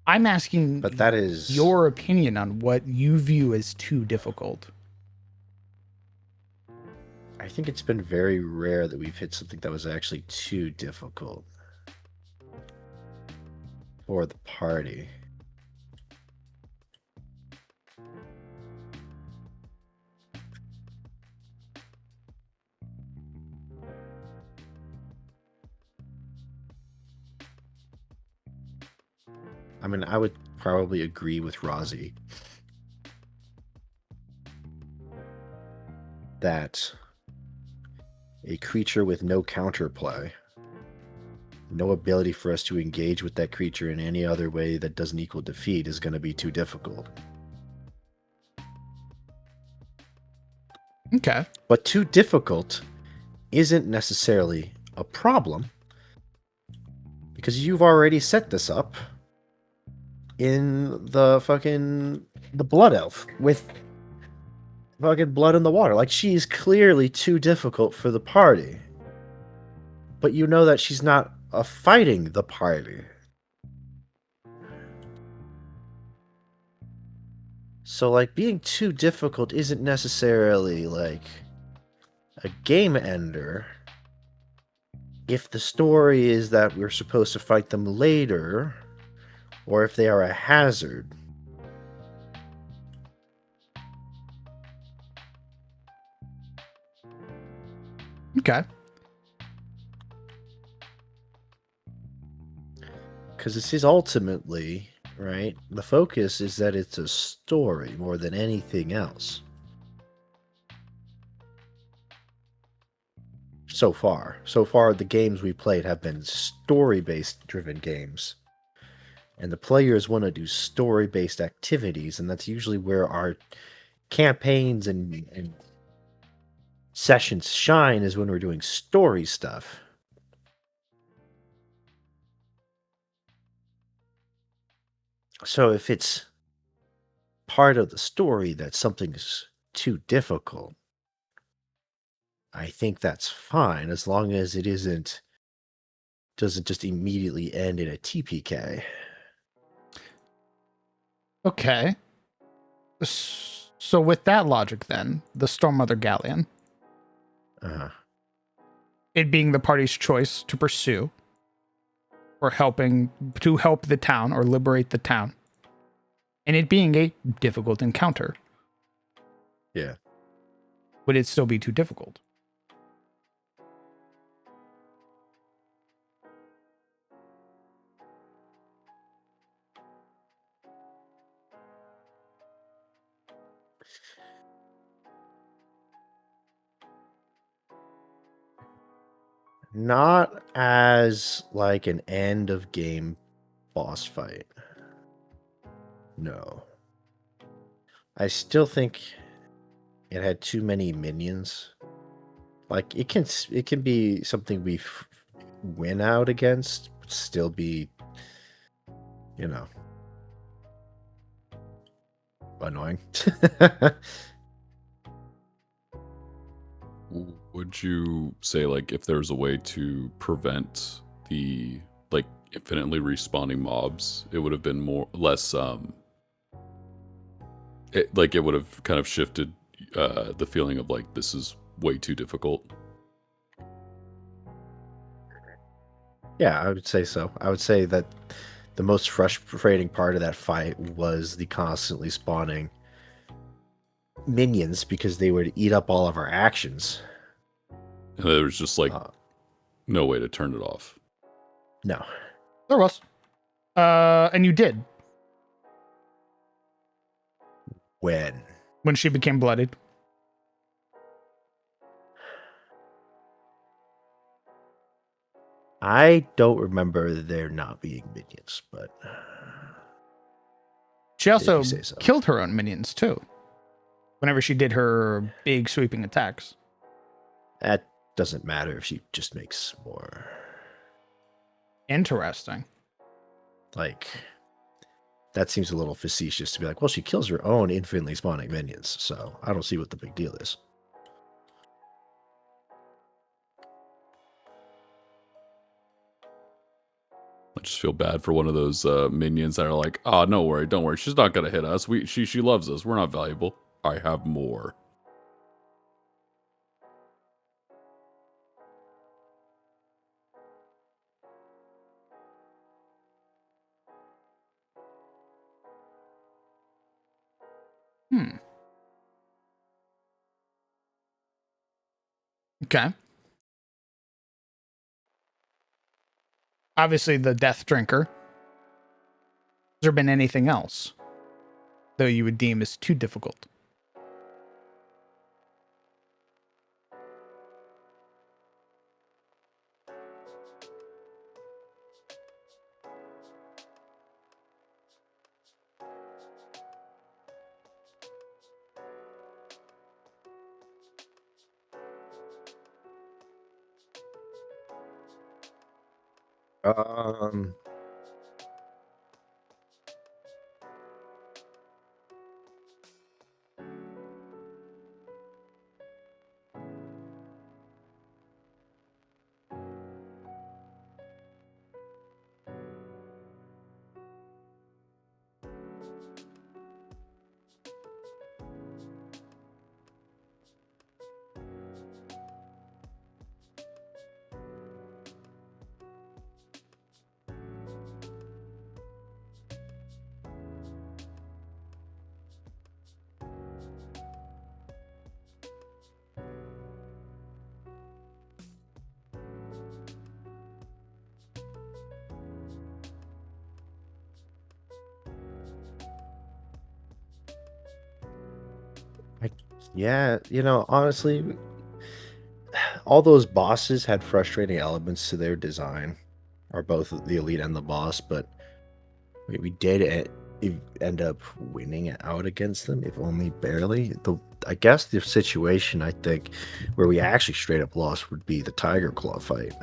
S1: I'm asking,
S2: but that is
S1: your opinion on what you view as too difficult.
S2: I think it's been very rare that we've hit something that was actually too difficult for the party. I mean, I would probably agree with Razi that a creature with no counterplay, no ability for us to engage with that creature in any other way that doesn't equal defeat is going to be too difficult.
S1: Okay.
S2: But too difficult isn't necessarily a problem because you've already set this up in the blood elf with fucking blood in the water. Like, she's clearly too difficult for the party. But you know that she's not fighting the party. So, like, being too difficult isn't necessarily, like, a game ender. If the story is that we're supposed to fight them later, or if they are a hazard.
S1: Okay.
S2: Because this is ultimately, right? The focus is that it's a story more than anything else. So far, the games we played have been story-based driven games. And the players want to do story-based activities, and that's usually where our campaigns and sessions shine, is when we're doing story stuff. So if it's part of the story that something's too difficult, I think that's fine, as long as it doesn't just immediately end in a TPK.
S1: Okay. So with that logic then, the Stormmother Galleon, it being the party's choice to pursue or to help the town or liberate the town, and it being a difficult encounter.
S2: Yeah.
S1: Would it still be too difficult?
S2: Not as like an end of game boss fight. No. I still think it had too many minions. Like, it can be something we win out against, but still be, annoying.
S10: Would you say, like, if there was a way to prevent the, like, infinitely respawning mobs, it would have been less, it would have kind of shifted the feeling of, like, this is way too difficult?
S2: Yeah, I would say so. I would say that the most frustrating part of that fight was the constantly spawning minions because they would eat up all of our actions.
S10: And there was just like
S2: Uh,
S10: no way to turn it off.
S2: no.
S1: There was. And you did
S2: When
S1: she became bloodied.
S2: I don't remember there not being minions, but
S1: She also
S2: you say so.
S1: killed her own minions too. Whenever she did her big sweeping attacks.
S2: that doesn't matter if she just makes more.
S1: Interesting.
S2: Like, that seems a little facetious to be like, well, she kills her own infinitely spawning minions, so I don't see what the big deal is.
S10: I just feel bad for one of those minions that are like, "Oh, no worry, don't worry. She's not gonna hit us. She loves us. We're not valuable. I have more."
S1: Okay. Obviously, the Death Drinker. Has there been anything else, though you would deem as too difficult?
S2: Um, yeah, honestly, all those bosses had frustrating elements to their design, or both the elite and the boss, but we did end up winning out against them, if only barely. I guess the situation, I think, where we actually straight up lost would be the Tiger Claw fight.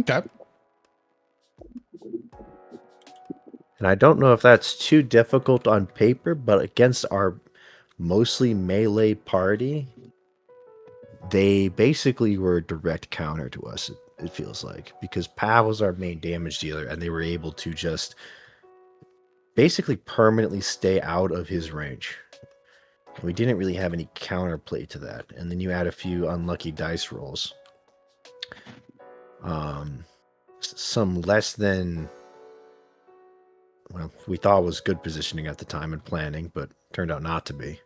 S1: Okay.
S2: And I don't know if that's too difficult on paper, but against our mostly melee party, they basically were a direct counter to us, it feels like, because Pa was our main damage dealer, and they were able to just basically permanently stay out of his range. We didn't really have any counterplay to that, and then you add a few unlucky dice rolls. Some less than, well, we thought was good positioning at the time and planning, but turned out not to be.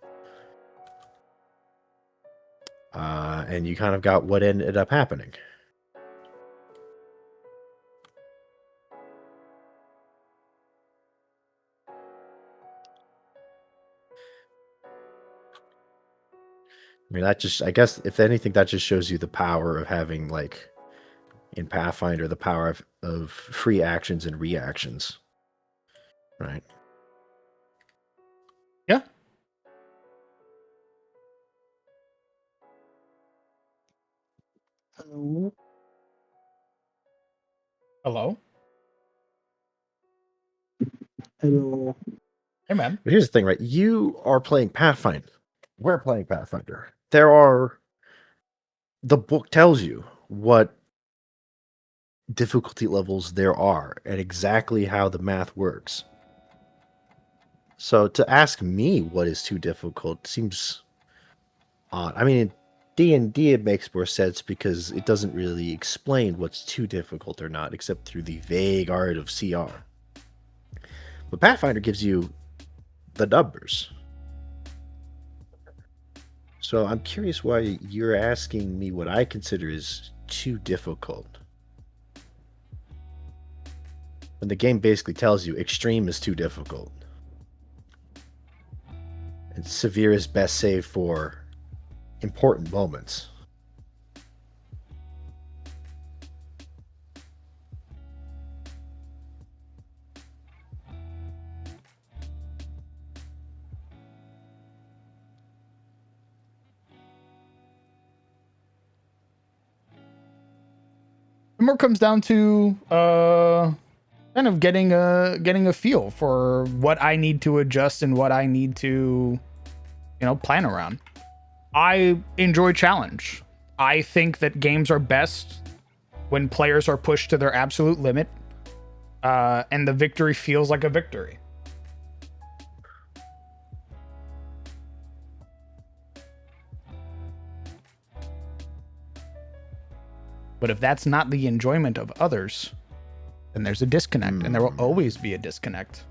S2: And you kind of got what ended up happening. I mean, I guess, if anything, that just shows you the power of having, like, in Pathfinder, the power of free actions and reactions. Right?
S1: Yeah. Hello?
S11: Hello.
S1: Hey, man.
S2: But here's the thing, right? You are playing Pathfinder. We're playing Pathfinder. The book tells you what difficulty levels there are and exactly how the math works. So to ask me what is too difficult seems odd. I mean, in D&D it makes more sense because it doesn't really explain what's too difficult or not, except through the vague art of CR. But Pathfinder gives you the numbers. So I'm curious why you're asking me what I consider is too difficult. When the game basically tells you extreme is too difficult. And severe is best saved for important moments.
S1: It more comes down to kind of getting a feel for what I need to adjust and what I need to, plan around. I enjoy challenge. I think that games are best when players are pushed to their absolute limit, and the victory feels like a victory. But if that's not the enjoyment of others, then there's a disconnect, and there will always be a disconnect.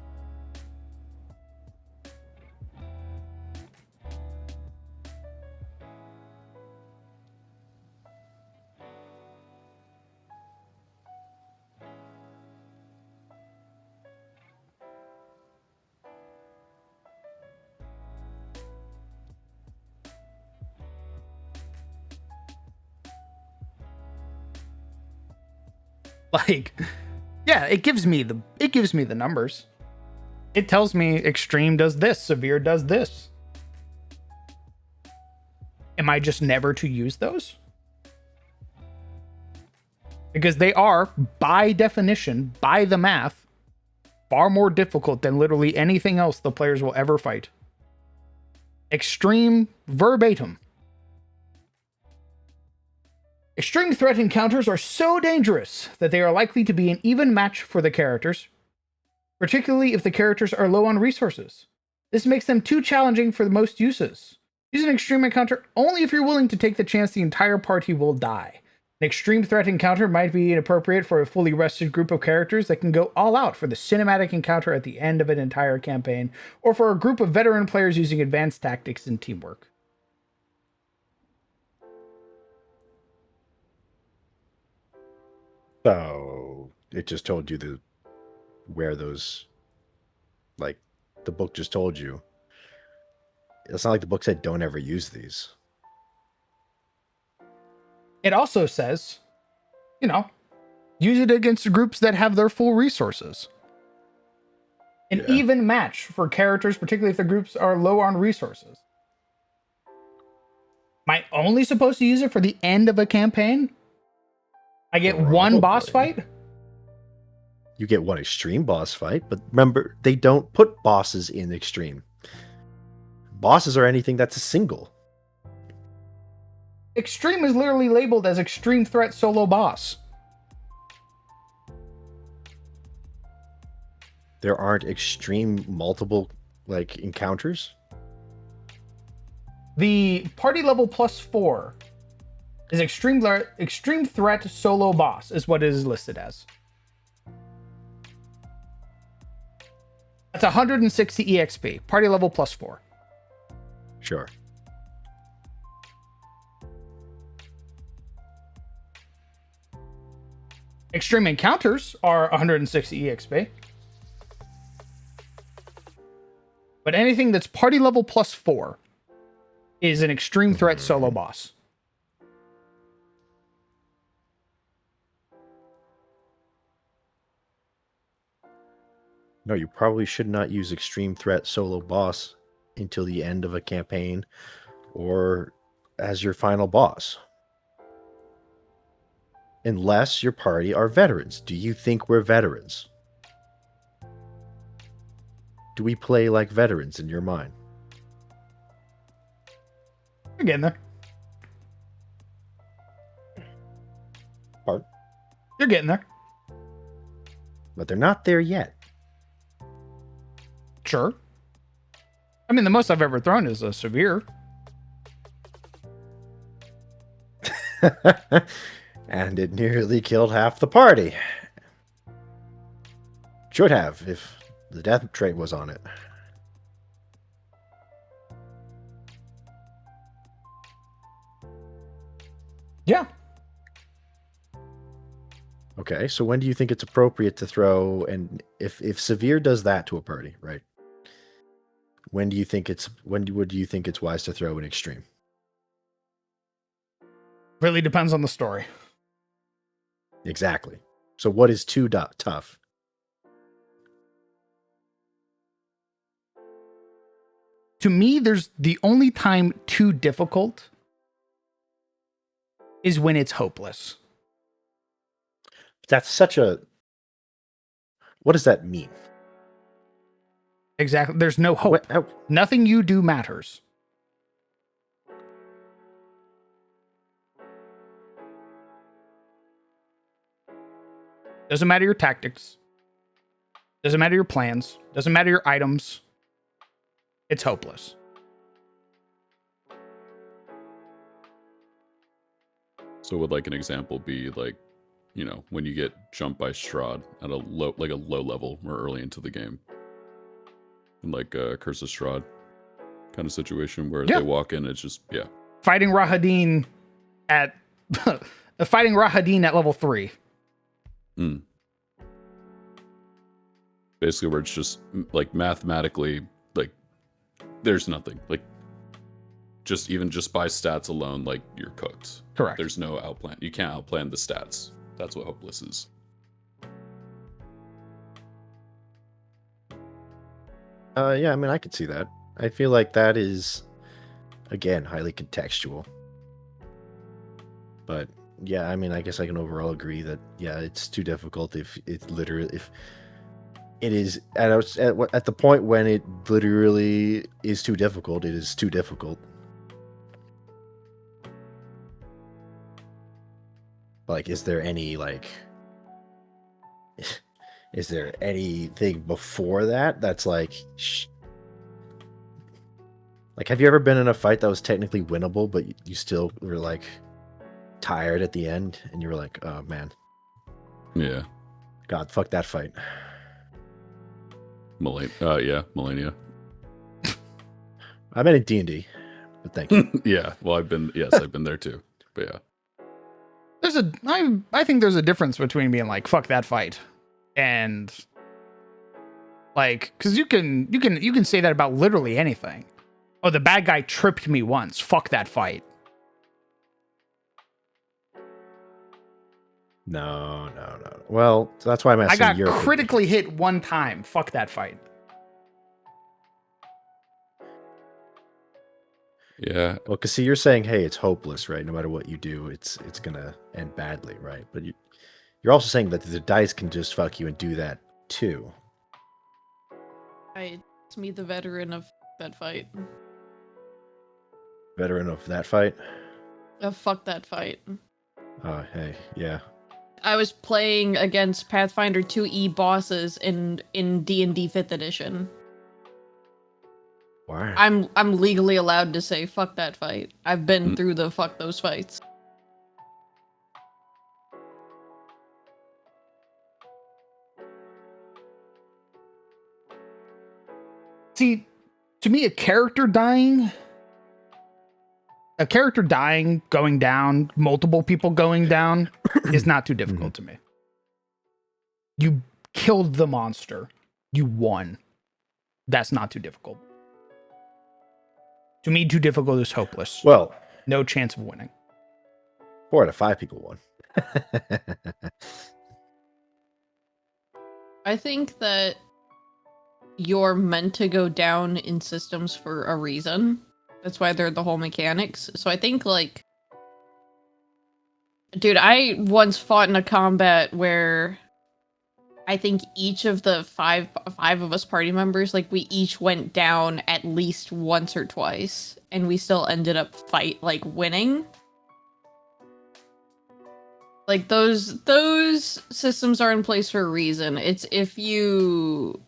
S1: Like, yeah, it gives me the numbers. It tells me extreme does this, severe does this. Am I just never to use those? Because they are, by definition, by the math, far more difficult than literally anything else the players will ever fight. Extreme verbatim. Extreme threat encounters are so dangerous that they are likely to be an even match for the characters, particularly if the characters are low on resources. This makes them too challenging for the most uses. Use an extreme encounter only if you're willing to take the chance the entire party will die. An extreme threat encounter might be inappropriate for a fully rested group of characters that can go all out for the cinematic encounter at the end of an entire campaign, or for a group of veteran players using advanced tactics and teamwork.
S2: So it just told you where those, like, the book just told you. It's not like the book said don't ever use these.
S1: It also says, use it against groups that have their full resources. An even match for characters, particularly if the groups are low on resources. Am I only supposed to use it for the end of a campaign? I get one boss fight?
S2: You get one extreme boss fight, but remember, they don't put bosses in extreme. Bosses are anything that's a single.
S1: Extreme is literally labeled as extreme threat solo boss.
S2: There aren't extreme multiple, encounters?
S1: The party level +4 is extreme threat solo boss is what it is listed as. That's 160 EXP. Party level +4.
S2: Sure.
S1: Extreme encounters are 160 EXP. But anything that's party level +4 is an extreme threat solo boss.
S2: No, you probably should not use extreme threat solo boss until the end of a campaign or as your final boss. Unless your party are veterans. Do you think we're veterans? Do we play like veterans in your mind?
S1: You're getting there.
S2: Pardon?
S1: You're getting there.
S2: But they're not there yet.
S1: Sure. I mean, the most I've ever thrown is a severe.
S2: And it nearly killed half the party. Should have, if the death trait was on it.
S1: Yeah.
S2: Okay, so when do you think it's appropriate to throw? And if severe does that to a party, right? When do you think it's wise to throw an extreme?
S1: Really depends on the story.
S2: Exactly. So what is too tough?
S1: To me, there's the only time too difficult is when it's hopeless.
S2: That's such a... What does that mean?
S1: Exactly. There's no hope. Nothing you do matters. Doesn't matter your tactics. Doesn't matter your plans. Doesn't matter your items. It's hopeless.
S10: So would like an example be like, you know, when you get jumped by Strahd at a low level or early into the game, in like a Curse of Strahd kind of situation where they walk in, it's just
S1: Fighting Rahadin at level 3.
S10: Basically, where it's just like mathematically, like there's nothing, like just by stats alone, like you're cooked.
S1: Correct.
S10: There's no outplan. You can't outplan the stats. That's what hopeless is.
S2: Yeah, I mean, I could see that. I feel like that is, again, highly contextual. But yeah, I mean, I guess I can overall agree that it's too difficult if it is at the point when it literally is too difficult. It is too difficult. Like, is there anything before that that's like have you ever been in a fight that was technically winnable, but you still were like tired at the end and you were like, oh man,
S10: yeah,
S2: God, fuck that fight.
S10: Millennia.
S2: I meant in D&D, but thank you.
S10: Yeah, well, I've been there too, but yeah.
S1: I think there's a difference between being like, fuck that fight, and like, because you can say that about literally anything. Oh, the bad guy tripped me once. Fuck that fight.
S2: No. Well, that's why I'm asking.
S1: I got critically hit one time. Fuck that fight.
S10: Yeah.
S2: Well, because see, you're saying, hey, it's hopeless, right? No matter what you do, it's gonna end badly, right? But you're also saying that the dice can just fuck you and do that too.
S12: It's me, the veteran of that fight.
S2: Veteran of that fight?
S12: Fuck that fight.
S2: Hey, yeah.
S12: I was playing against Pathfinder 2E bosses in D&D 5th edition.
S2: Why?
S12: I'm legally allowed to say fuck that fight. I've been through the fuck those fights.
S1: See, to me, a character dying, going down, multiple people going down is not too difficult to me. You killed the monster. You won. That's not too difficult. To me, too difficult is hopeless.
S2: Well,
S1: no chance of winning.
S2: 4 out of 5 people won.
S12: I think that you're meant to go down in systems for a reason. That's why they're the whole mechanics. So I think, like... Dude, I once fought in a combat where I think each of the five of us party members, like, we each went down at least once or twice, and we still ended up winning. Like, those systems are in place for a reason. It's if you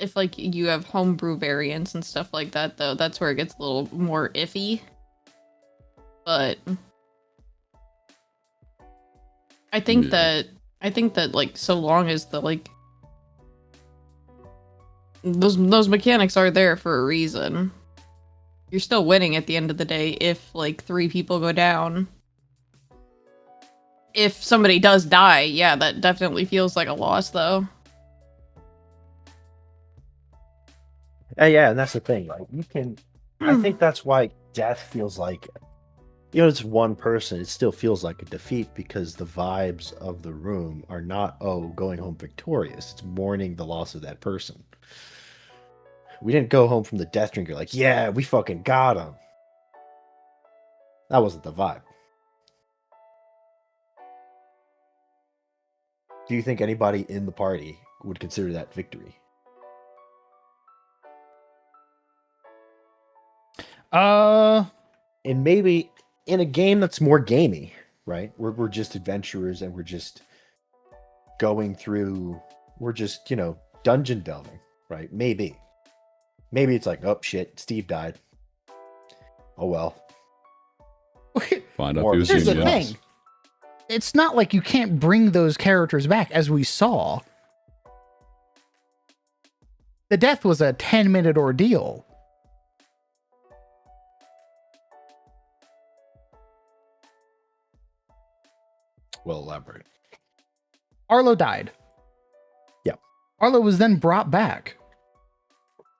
S12: if like you have homebrew variants and stuff like that, though, that's where it gets a little more iffy. But I think that like so long as the like those mechanics are there for a reason, you're still winning at the end of the day if like 3 people go down. If somebody does die, yeah, that definitely feels like a loss, though.
S2: Yeah, and that's the thing. Like, you can. I think that's why death feels like, it's one person. It still feels like a defeat because the vibes of the room are not going home victorious. It's mourning the loss of that person. We didn't go home from the death drinker like, yeah, we fucking got him. That wasn't the vibe. Do you think anybody in the party would consider that victory? And maybe in a game that's more gamey, right? We're just adventurers and we're just going through, we're just, dungeon delving, right? Maybe it's like, oh shit, Steve died. Oh well.
S10: Find out
S2: Or
S10: who's
S1: Here's the
S10: union.
S1: thing. It's not like you can't bring those characters back, as we saw. The death was a 10-minute ordeal.
S2: Well, elaborate.
S1: Arlo died.
S2: Yeah.
S1: Arlo was then brought back.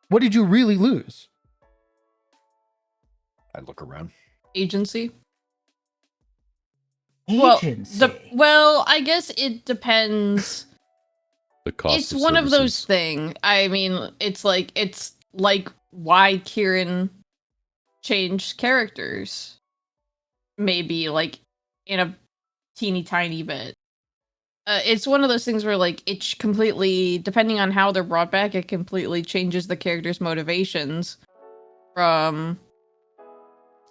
S1: What did you really lose?
S2: I look around.
S12: Agency.
S1: Agency.
S12: Well, I guess it depends.
S10: The cost
S12: It's
S10: of
S12: one of those
S10: services.
S12: things. I mean, it's like why Kieran changed characters. Maybe like in a teeny tiny bit. It's one of those things where like it completely, depending on how they're brought back, it completely changes the character's motivations. From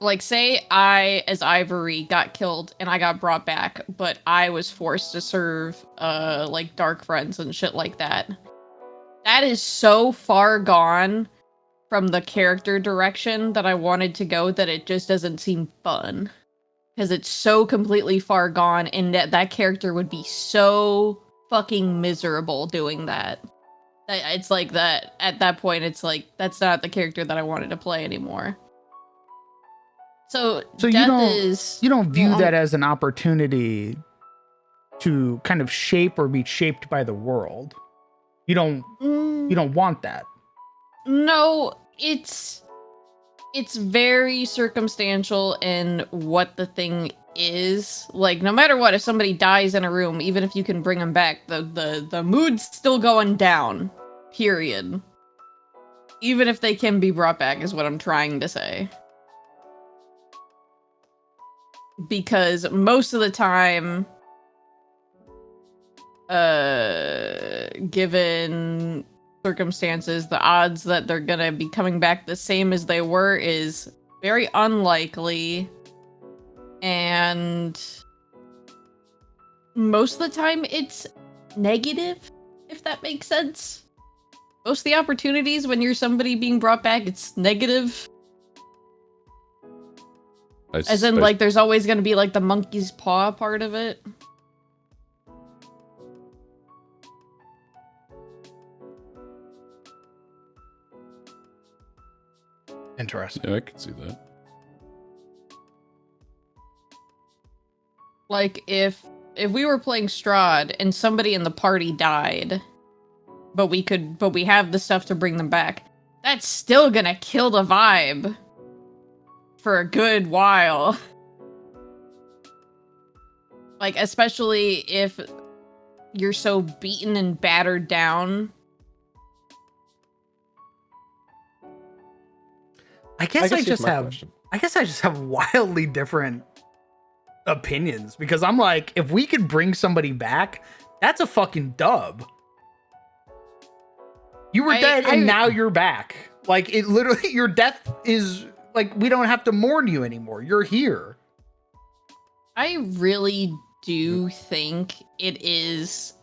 S12: like, say I, as Ivory, got killed and I got brought back, but I was forced to serve like Dark Friends and shit like that. That is so far gone from the character direction that I wanted to go that it just doesn't seem fun. Because it's so completely far gone, and that character would be so fucking miserable doing that. It's like that, at that point, it's like, that's not the character that I wanted to play anymore. So
S1: you don't view that as an opportunity to kind of shape or be shaped by the world. You don't want that.
S12: No, it's very circumstantial in what the thing is. Like, no matter what, if somebody dies in a room, even if you can bring them back, the mood's still going down. Period. Even if they can be brought back, is what I'm trying to say. Because most of the time, given circumstances, the odds that they're gonna be coming back the same as they were is very unlikely. And most of the time it's negative, if that makes sense. Most of the opportunities when you're somebody being brought back, it's negative. As in, like, there's always going to be, like, the monkey's paw part of it.
S1: Interesting.
S10: Yeah, I can see that.
S12: Like, if we were playing Strahd and somebody in the party died, but we have the stuff to bring them back, that's still gonna kill the vibe for a good while. Like, especially if you're so beaten and battered down.
S1: I guess I just have wildly different opinions, because I'm like, if we could bring somebody back, that's a fucking dub. You were dead and now you're back. Like, it literally, your death is like, we don't have to mourn you anymore. You're here.
S12: I really do think it is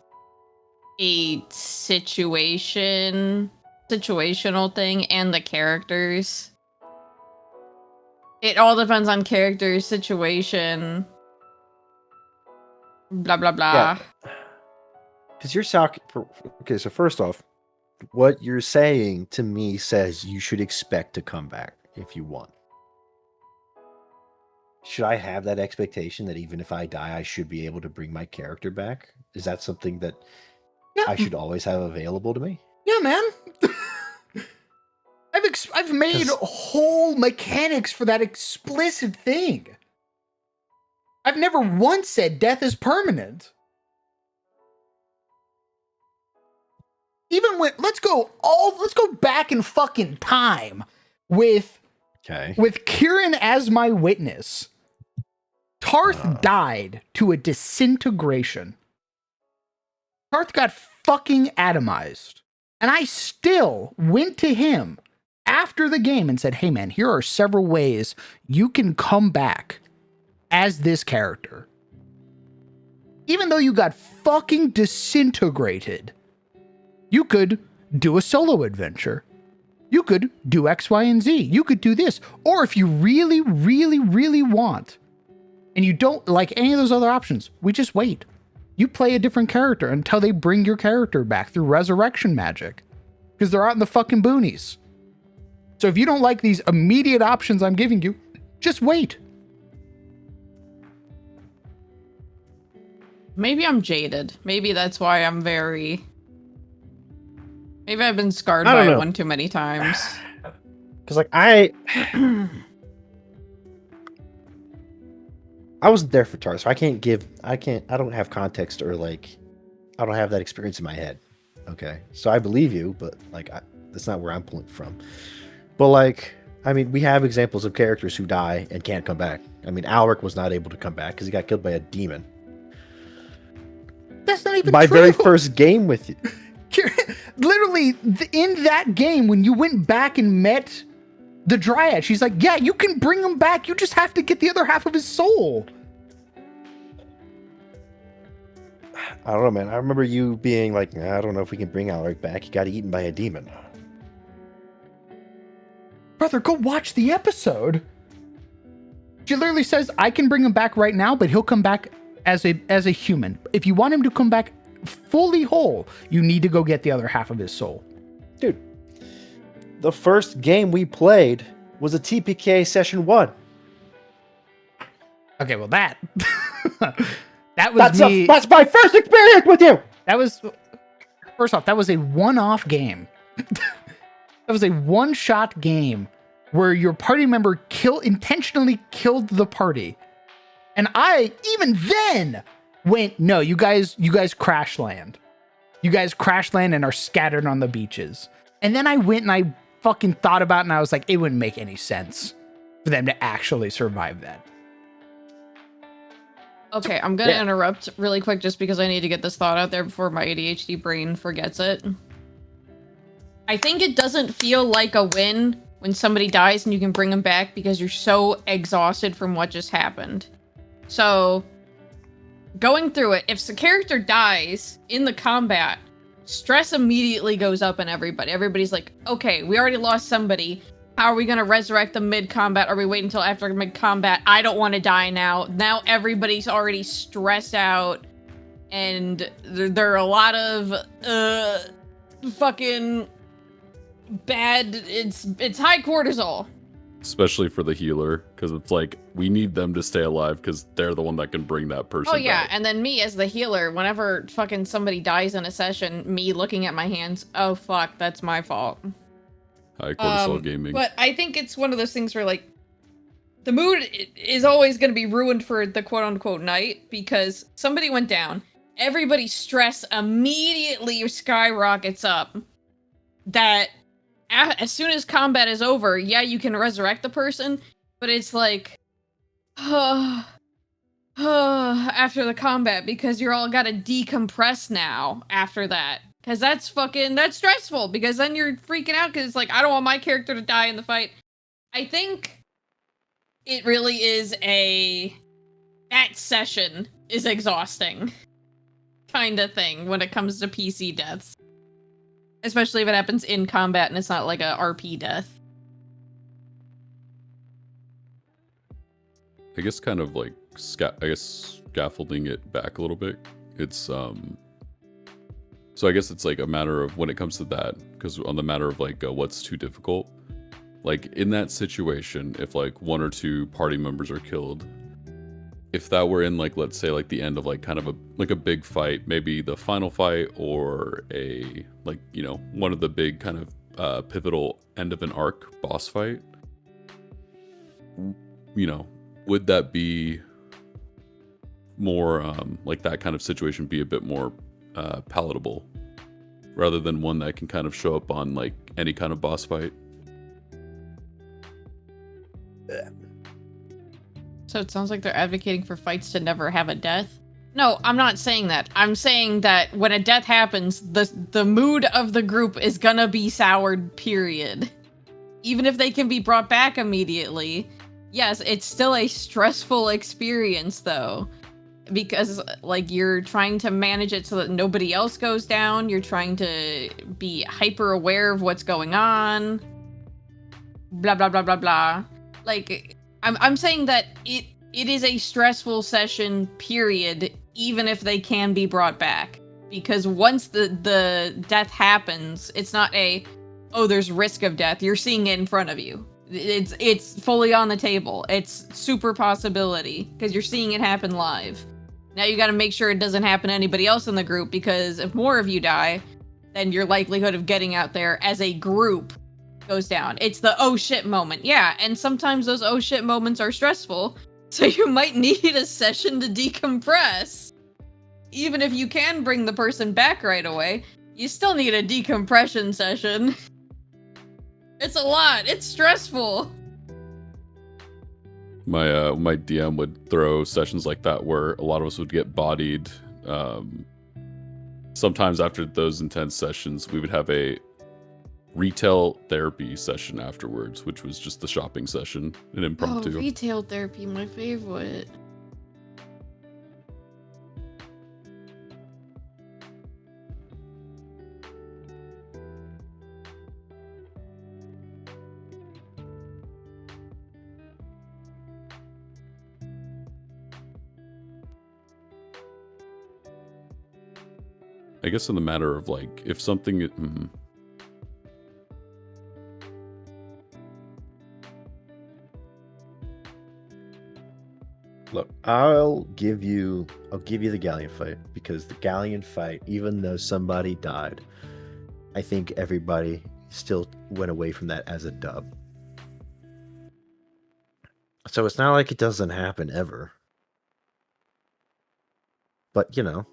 S12: a situation situational thing and the characters. It all depends on character, situation, blah blah blah.
S2: Because you're talking. Okay, so first off, what you're saying to me says you should expect to come back if you want. Should I have that expectation that even if I die, I should be able to bring my character back? Is that something that I should always have available to me?
S1: Yeah, man. I've made whole mechanics for that explicit thing. I've never once said death is permanent. Even when let's go back in fucking time with Kieran as my witness. Tarth died to a disintegration. Tarth got fucking atomized. And I still went to him after the game and said, hey man, here are several ways you can come back as this character. Even though you got fucking disintegrated, you could do a solo adventure. You could do X, Y, and Z. You could do this. Or if you really, really, really want, and you don't like any of those other options, we just wait. You play a different character until they bring your character back through resurrection magic. Because they're out in the fucking boonies. So if you don't like these immediate options I'm giving you, just wait.
S12: Maybe I'm jaded. Maybe that's why I'm very... Maybe I've been scarred by it one too many times.
S2: Because, like, I wasn't there for Tar, so I don't have context or, like, I don't have that experience in my head. Okay. So I believe you, but, like, that's not where I'm pulling from. But, like, I mean, we have examples of characters who die and can't come back. I mean, Alric was not able to come back because he got killed by a demon.
S1: That's not even
S2: my
S1: true.
S2: very first game with you.
S1: Literally, in that game, when you went back and met the Dryad, she's like, yeah, you can bring him back. You just have to get the other half of his soul.
S2: I don't know, man. I remember you being like, I don't know if we can bring Alric back. He got eaten by a demon.
S1: Brother, go watch the episode. She literally says, I can bring him back right now, but he'll come back as a human. If you want him to come back fully whole, you need to go get the other half of his soul.
S2: Dude, the first game we played was a TPK session 1.
S1: Okay, well that was
S2: that's my first experience with you.
S1: That was, first off, that was a one-off game. That was a one-shot game where your party member intentionally killed the party. And I, even then, went, no, you guys crash land. You guys crash land and are scattered on the beaches. And then I went and I fucking thought about it and I was like, it wouldn't make any sense for them to actually survive that.
S12: Okay, I'm gonna interrupt really quick just because I need to get this thought out there before my ADHD brain forgets it. I think it doesn't feel like a win when somebody dies and you can bring them back because you're so exhausted from what just happened. So, going through it, if the character dies in the combat, stress immediately goes up in everybody. Everybody's like, okay, we already lost somebody. How are we going to resurrect them mid-combat? Are we waiting until after mid-combat? I don't want to die now. Now everybody's already stressed out. And there are a lot of fucking bad... It's high cortisol.
S10: Especially for the healer, because it's like, we need them to stay alive because they're the one that can bring that person back.
S12: And then me as the healer, whenever fucking somebody dies in a session, me looking at my hands, oh fuck, that's my fault.
S10: High cortisol gaming.
S12: But I think it's one of those things where, like, the mood is always going to be ruined for the quote-unquote night because somebody went down. Everybody's stress immediately skyrockets up. That as soon as combat is over, yeah, you can resurrect the person, but it's like, after the combat because you're all got to decompress now after that. Because that's stressful, because then you're freaking out, because it's like, I don't want my character to die in the fight. I think it really is that session is exhausting kind of thing when it comes to PC deaths. Especially if it happens in combat and it's not like a RP death.
S10: I guess kind of like scaffolding it back a little bit. It's so I guess it's like a matter of when it comes to that, because on the matter of like what's too difficult, like in that situation, if like 1 or 2 party members are killed, if that were in like, let's say like the end of like kind of a big fight, maybe the final fight, or a like, you know, one of the big kind of pivotal end of an arc boss fight, you know, would that be more like that kind of situation be a bit more palatable rather than one that can kind of show up on like any kind of boss fight?
S12: So it sounds like they're advocating for fights to never have a death. No, I'm not saying that. I'm saying that when a death happens, the mood of the group is gonna be soured, period. Even if they can be brought back immediately. Yes, it's still a stressful experience though. Because like you're trying to manage it so that nobody else goes down. You're trying to be hyper aware of what's going on. Blah, blah, blah, blah, blah. Like, I'm saying that it is a stressful session, period, even if they can be brought back. Because once the death happens, it's not oh, there's risk of death. You're seeing it in front of you. It's fully on the table. It's super possibility, because you're seeing it happen live. Now you gotta make sure it doesn't happen to anybody else in the group, because if more of you die, then your likelihood of getting out there as a group goes down. It's the oh shit moment. Yeah, and sometimes those oh shit moments are stressful, so you might need a session to decompress. Even if you can bring the person back right away, you still need a decompression session. It's a lot. It's stressful.
S10: My DM would throw sessions like that where a lot of us would get bodied. Sometimes after those intense sessions, we would have a retail therapy session afterwards, which was just the shopping session, an impromptu.
S12: Oh, retail therapy, my favorite.
S10: I guess in the matter of like, if something...
S2: Look, I'll give you the Galleon fight, because the Galleon fight, even though somebody died, I think everybody still went away from that as a dub. So it's not like it doesn't happen ever. But, you know,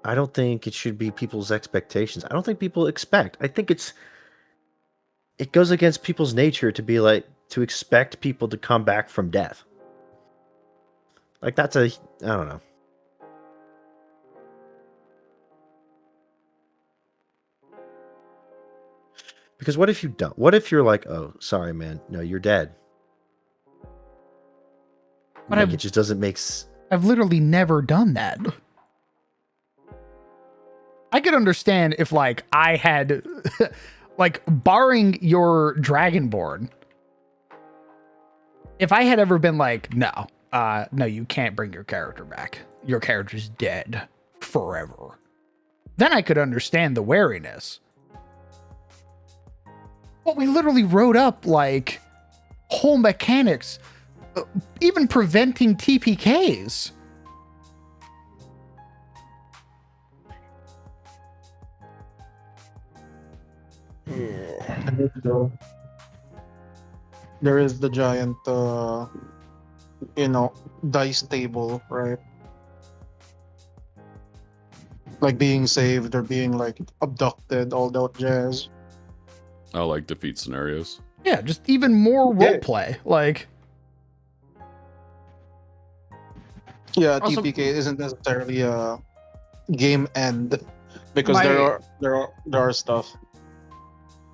S2: I don't think it should be people's expectations. I don't think people expect. I think it goes against people's nature to be like, to expect people to come back from death. Like, I don't know. Because what if you don't? What if you're like, oh, sorry, man. No, you're dead.
S1: But
S2: like, it just doesn't make
S1: I've literally never done that. I could understand if, like, I had, like, barring your Dragonborn, if I had ever been like, no, you can't bring your character back. Your character's dead forever. Then I could understand the wariness. But we literally wrote up, like, whole mechanics, even preventing TPKs.
S11: There is the giant, dice table, right? Like being saved or being like abducted, all that jazz.
S10: Oh, like defeat scenarios.
S1: Yeah, just even more roleplay. Like,
S11: yeah,
S12: Also-
S11: TPK isn't necessarily a game end, because
S12: My-
S11: there are stuff.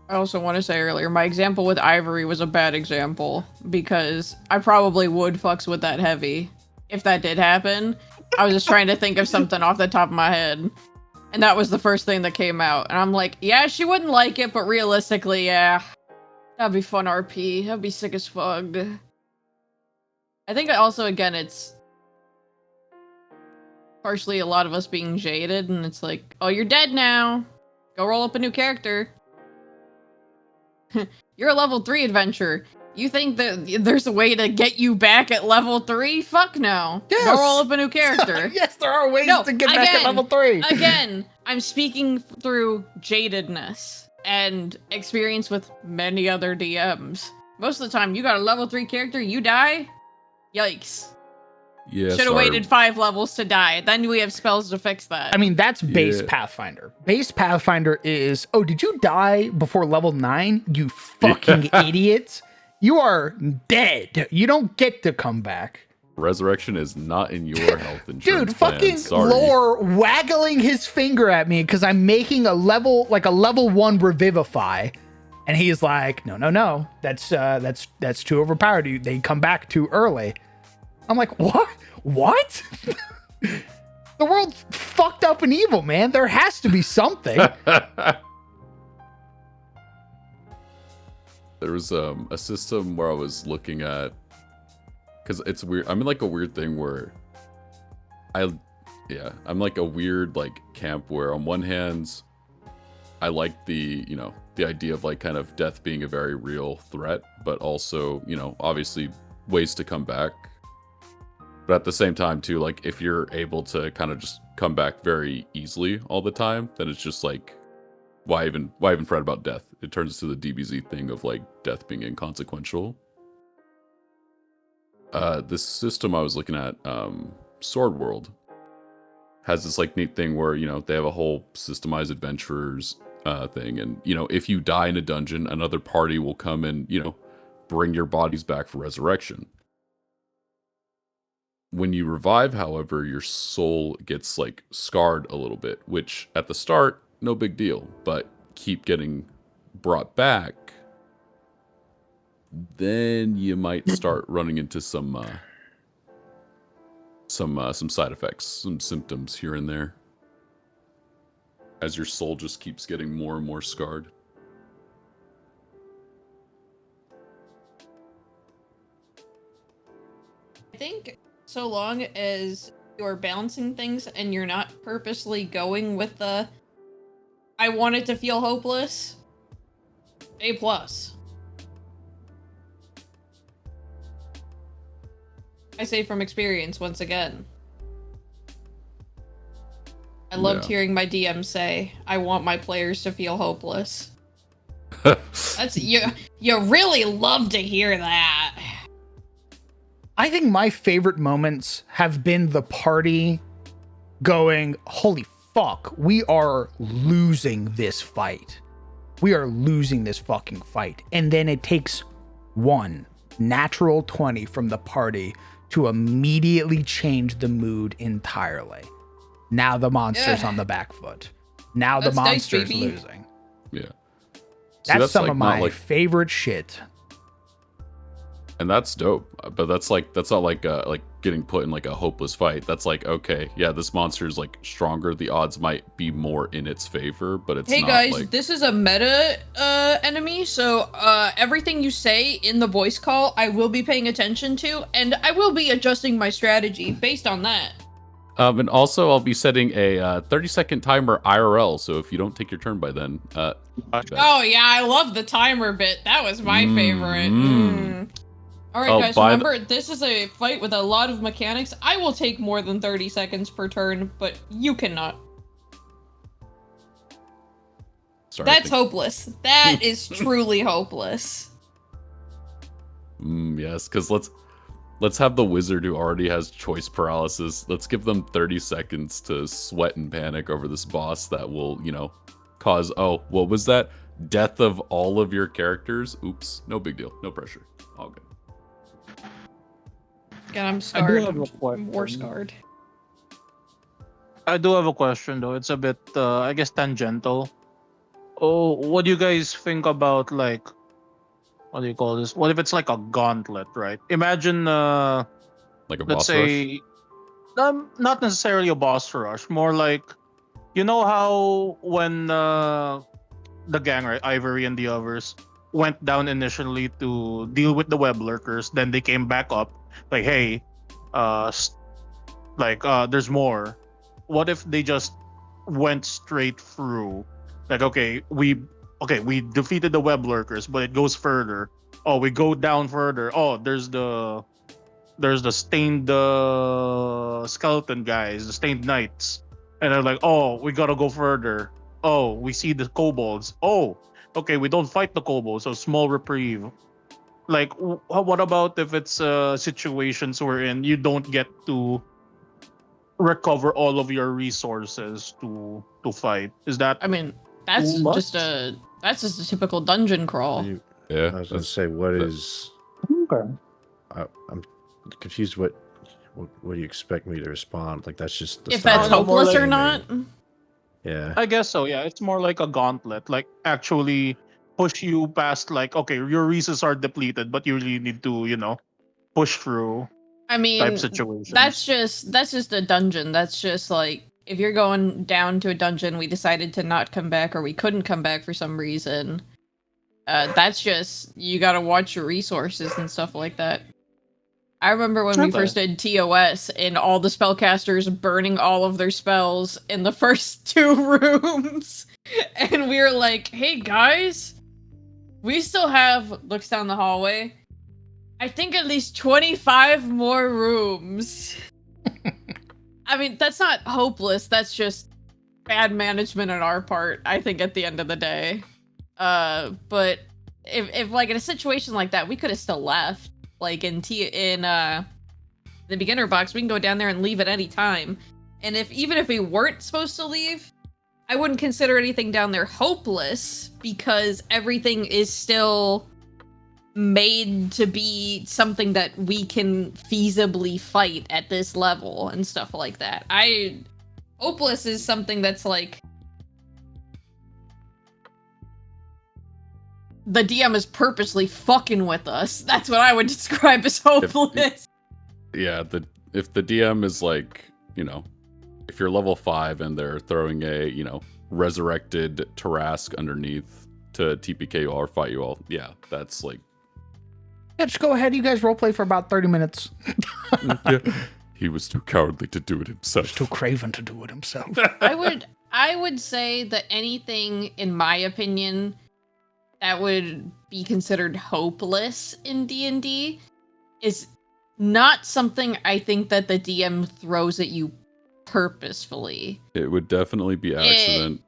S12: I also want to say earlier, my example with Ivory was a bad example, because I probably would fucks with that heavy if that did happen. I was just trying to think of something off the top of my head. And that was the first thing that came out. And I'm like, yeah, she wouldn't like it, but realistically, yeah. That'd be fun RP. That'd be sick as fuck. I think also, again, it's partially a lot of us being jaded, and it's like, oh, you're dead now. Go roll up a new character. You're a level 3 adventurer. You think that there's a way to get you back at level 3? Fuck no.
S1: Yes.
S12: Go roll up a new character.
S1: Yes, there are ways to get back at level 3.
S12: Again, I'm speaking through jadedness and experience with many other DMs. Most of the time, you got a level 3 character, you die? Yikes.
S10: Yeah,
S12: Should have waited 5 levels to die. Then we have spells to fix that.
S1: I mean, that's base Pathfinder. Base Pathfinder is, oh, did you die before level 9? You fucking idiot. You are dead. You don't get to come back.
S10: Resurrection is not in your health insurance
S1: Dude, fucking
S10: Sorry.
S1: Lore waggling his finger at me because I'm making a level 1 Revivify. And he's like, no. That's too overpowered. They come back too early. I'm like, what? What? The world's fucked up and evil, man. There has to be something.
S10: There was a system where I was looking at, because it's weird. I'm in like a weird thing where I'm like a weird like camp where on one hand I like the idea of like kind of death being a very real threat, but also obviously ways to come back. But at the same time too, like if you're able to kind of just come back very easily all the time, then it's just like, why even fret about death? It turns to the DBZ thing of like death being inconsequential. This system I was looking at, Sword World, has this like neat thing where they have a whole systemized adventurers thing, and if you die in a dungeon, another party will come and bring your bodies back for resurrection. When you revive, however, your soul gets like scarred a little bit, which at the start, no big deal, but keep getting brought back, then you might start running into some side effects, some symptoms here and there, as your soul just keeps getting more and more scarred.
S12: I think so long as you're balancing things and you're not purposely going with the I want it to feel hopeless, A+. I say from experience once again. I loved hearing my DM say, I want my players to feel hopeless. That's you really love to hear that.
S1: I think my favorite moments have been the party going, holy fuck, we are losing this fight. We are losing this fucking fight. And then it takes one natural 20 from the party to immediately change the mood entirely. Now the monster's on the back foot. Now the monster's losing.
S10: Yeah.
S1: That's some
S10: like
S1: of my favorite shit.
S10: And that's dope. But that's not like getting put in like a hopeless fight. That's like, okay, yeah, this monster is like stronger. The odds might be more in its favor, but it's
S12: hey
S10: not
S12: guys,
S10: like...
S12: this is a meta enemy, so everything you say in the voice call, I will be paying attention to, and I will be adjusting my strategy based on that.
S10: And also, I'll be setting a 30-second timer IRL, so if you don't take your turn by then...
S12: Oh yeah, I love the timer bit. That was my favorite. Alright guys, remember, this is a fight with a lot of mechanics. I will take more than 30 seconds per turn, but you cannot.
S10: Sorry,
S12: that's hopeless. That is truly hopeless.
S10: Yes, because let's have the wizard who already has choice paralysis. Let's give them 30 seconds to sweat and panic over this boss that will, cause, oh, what was that? Death of all of your characters? Oops, no big deal. No pressure. All good.
S12: God, I'm scarred. I'm more scarred.
S11: I do have a question though. It's a bit, I guess, tangential. Oh, what do you guys think about like, what do you call this? What if it's like a gauntlet, right? Imagine,
S10: like a
S11: let's
S10: boss
S11: say,
S10: rush?
S11: not necessarily a boss rush, more like You know how when the gang, right, Ivory and the others, went down initially to deal with the web lurkers, then they came back up, like, hey, there's more. What if they just went straight through? Like, we defeated the web lurkers, but it goes further. Oh, we go down further. Oh, there's the stained skeleton guys, the stained knights, and they're like, oh, we gotta go further. Oh, we see the kobolds. Oh, okay, we don't fight the kobolds, so small reprieve. Like, what about if it's situations wherein you don't get to recover all of your resources to fight? Is that?
S12: I mean, that's
S11: too much?
S12: just a typical dungeon crawl.
S10: Yeah.
S2: I was gonna say, what is?
S11: Okay.
S2: I'm confused. What do you expect me to respond? Like that's just the
S12: If that's
S2: style of
S12: hopeless or
S2: gaming.
S12: not.
S2: Yeah.
S11: I guess so. Yeah, it's more like a gauntlet. Like actually push you past. Like, okay, your resources are depleted, but you really need to, push through.
S12: I mean,
S11: type situations.
S12: that's just a dungeon. That's just like if you're going down to a dungeon, we decided to not come back or we couldn't come back for some reason. That's just you gotta watch your resources and stuff like that. I remember when we
S11: Okay.
S12: first did TOS and all the spellcasters burning all of their spells in the first 2 rooms. And we were like, hey guys, we still have, looks down the hallway, I think at least 25 more rooms. I mean, that's not hopeless, that's just bad management on our part, I think, at the end of the day. But if like in a situation like that, we could have still left. Like in the beginner box, we can go down there and leave at any time. And even if we weren't supposed to leave, I wouldn't consider anything down there hopeless because everything is still made to be something that we can feasibly fight at this level and stuff like that. Hopeless is something that's like the DM is purposely fucking with us. That's what I would describe as hopeless.
S10: If the DM is like, if you're level 5 and they're throwing a, resurrected Tarask underneath to TPK you all or fight you all, yeah, that's like...
S1: Yeah, just go ahead. You guys roleplay for about 30 minutes.
S10: He was too cowardly to do it himself.
S1: Too craven to do it himself.
S12: I would say that anything, in my opinion, that would be considered hopeless in D&D is not something I think that the DM throws at you purposefully.
S10: It would definitely be accident.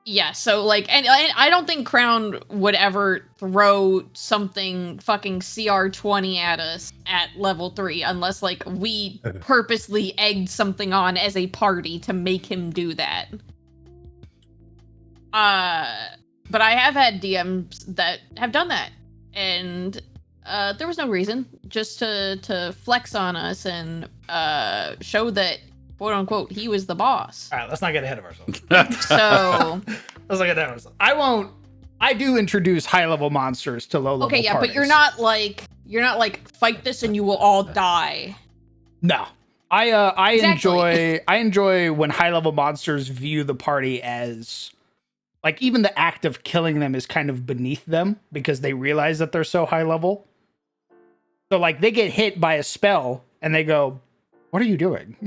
S12: Yeah, so like, and I don't think Crown would ever throw something fucking CR20 at us at level 3 unless like we purposely egged something on as a party to make him do that. But I have had DMs that have done that, and there was no reason, just to flex on us and show that, quote unquote, he was the boss.
S1: All right, let's not get ahead of ourselves.
S12: So
S1: let's not get ahead of ourselves. I do introduce high level monsters to low level.
S12: Okay, yeah,
S1: parties.
S12: but you're not like fight this and you will all die.
S1: No. I
S12: Exactly.
S1: enjoy when high level monsters view the party as like even the act of killing them is kind of beneath them because they realize that they're so high level. So like they get hit by a spell and they go, "What are you doing?"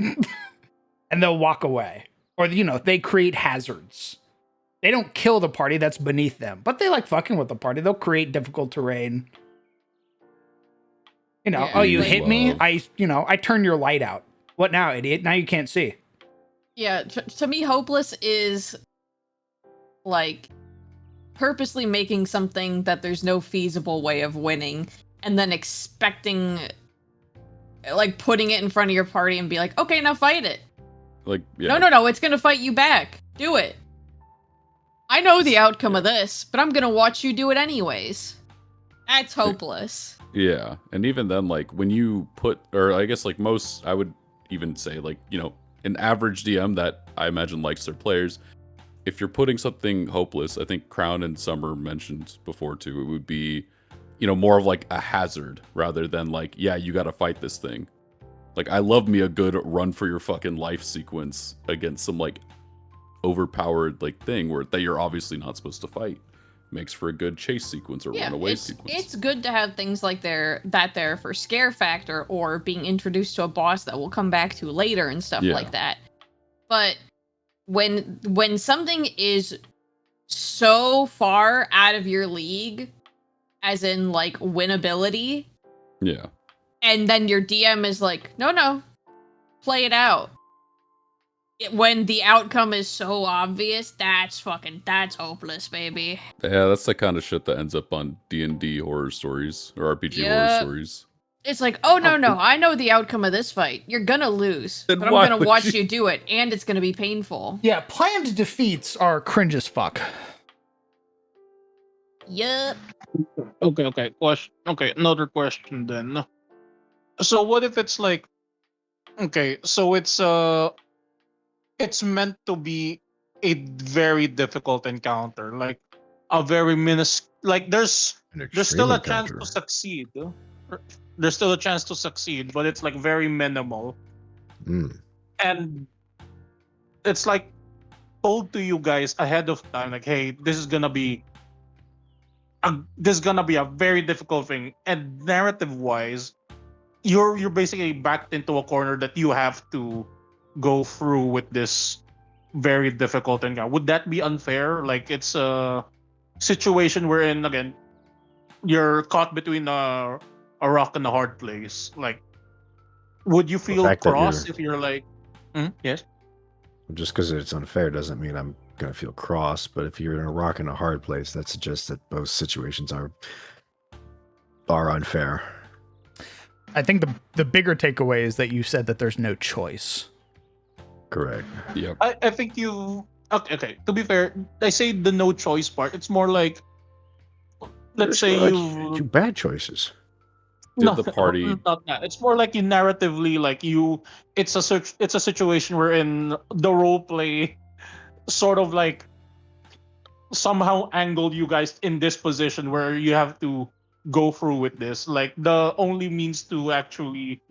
S1: And they'll walk away. Or they create hazards. They don't kill the party, that's beneath them. But they like fucking with the party. They'll create difficult terrain.
S12: Yeah,
S1: oh, you
S12: like-
S1: hit me? I turn your light out. What now, idiot? Now you can't see.
S12: Yeah, to me, hopeless is like purposely making something that there's no feasible way of winning, and then expecting, like, putting it in front of your party and be like, okay, now fight it.
S10: Like, yeah.
S12: No, it's gonna fight you back. Do it. I know the outcome of this, but I'm gonna watch you do it anyways. That's hopeless.
S10: Yeah, and even then, like, when you put, or I guess, like, most, I would even say, like, an average DM that I imagine likes their players, if you're putting something hopeless, I think Crown and Summer mentioned before, too, it would be, more of, like, a hazard, rather than, like, yeah, you gotta fight this thing. Like, I love me a good run for your fucking life sequence against some, like, overpowered like thing where that you're obviously not supposed to fight. Makes for a good chase sequence or runaway sequence.
S12: It's good to have things like that there for scare factor or being introduced to a boss that we'll come back to later and stuff like that. But when something is so far out of your league, as in like winnability, and then your DM is like, no, play it out. When the outcome is so obvious, that's hopeless, baby.
S10: Yeah, that's the kind of shit that ends up on D&D horror stories or RPG horror stories.
S12: It's like, oh no, I know the outcome of this fight. You're gonna lose,
S10: Then
S12: but I'm
S10: why
S12: gonna
S10: would
S12: watch
S10: you-
S12: you do it, and it's gonna be painful.
S1: Yeah, planned defeats are cringe as fuck.
S12: Yup.
S11: Okay. Question. Okay, another question then. So what if it's like, okay, so it's meant to be a very difficult encounter, like a very like there's still a chance to succeed. There's still a chance to succeed, but it's like very minimal. And it's like told to you guys ahead of time, like, hey, this is gonna be a very difficult thing. And narrative wise, you're basically backed into a corner that you have to go through with this very difficult encounter. Would that be unfair? Like, it's a situation wherein, again, you're caught between a rock and a hard place. Like, would you feel
S2: fact that
S11: cross if you're like, yes?
S2: Just because it's unfair doesn't mean I'm gonna feel cross. But if you're in a rock and a hard place, that suggests that both situations are unfair.
S1: I think the bigger takeaway is that you said that there's no choice.
S2: Correct.
S10: Yep.
S11: I think you okay. To be fair, I say the no choice part. It's more like, let's say you
S2: bad choices.
S10: Did the party
S11: not that. It's more like you narratively, like it's a situation wherein the role play sort of like somehow angled you guys in this position where you have to go through with this. Like, the only means to actually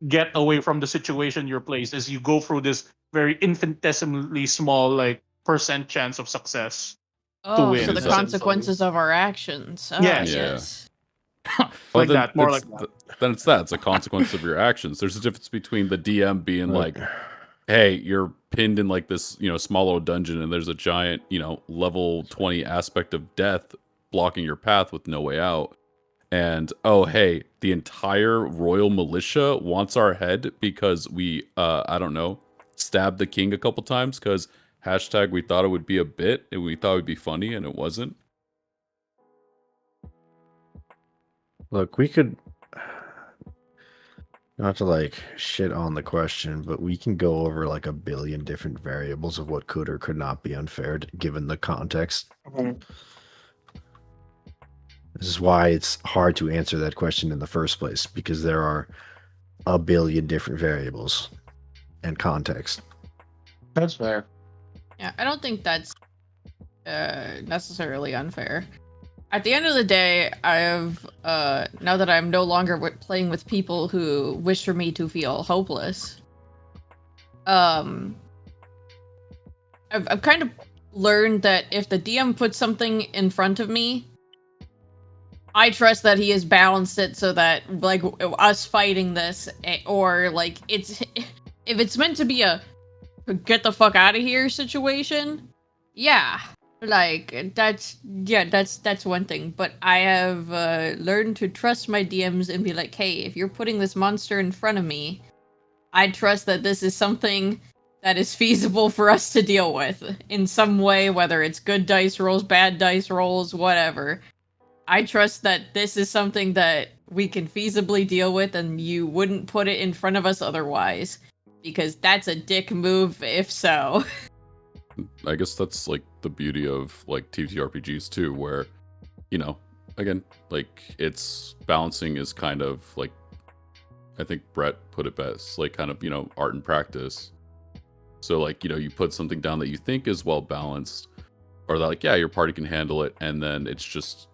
S11: get away from the situation you're placed is you go through this very infinitesimally small, like, percent chance of success to
S12: Oh,
S11: win.
S12: so the
S11: essentially.
S12: consequences of our actions. Oh,
S11: Yes.
S12: yes.
S11: Like that, more like
S10: that. Then it's that. It's a consequence of your actions. There's a difference between the DM being like, hey, you're pinned in like this, small little dungeon and there's a giant, level 20 aspect of death blocking your path with no way out. And, oh, hey, the entire royal militia wants our head because we, stabbed the king a couple times because # we thought it would be a bit and we thought it would be funny and it wasn't.
S2: Look, we could, not to like shit on the question, but we can go over like a billion different variables of what could or could not be unfair given the context. This is why it's hard to answer that question in the first place, because there are a billion different variables and context.
S11: That's fair.
S12: Yeah, I don't think that's necessarily unfair. At the end of the day, I have, now that I'm no longer playing with people who wish for me to feel hopeless, I've kind of learned that if the DM puts something in front of me, I trust that he has balanced it so that, like, us fighting this, or, like, if it's meant to be a get the fuck out of here situation, yeah. Like, that's one thing. But I have learned to trust my DMs and be like, hey, if you're putting this monster in front of me, I trust that this is something that is feasible for us to deal with in some way, whether it's good dice rolls, bad dice rolls, whatever. I trust that this is something that we can feasibly deal with and you wouldn't put it in front of us otherwise. Because that's a dick move if so.
S10: I guess that's like the beauty of like TTRPGs too, where, again, like it's balancing is kind of like, I think Brett put it best, like kind of, art and practice. So like, you put something down that you think is well balanced, or that like, yeah, your party can handle it. And then it's just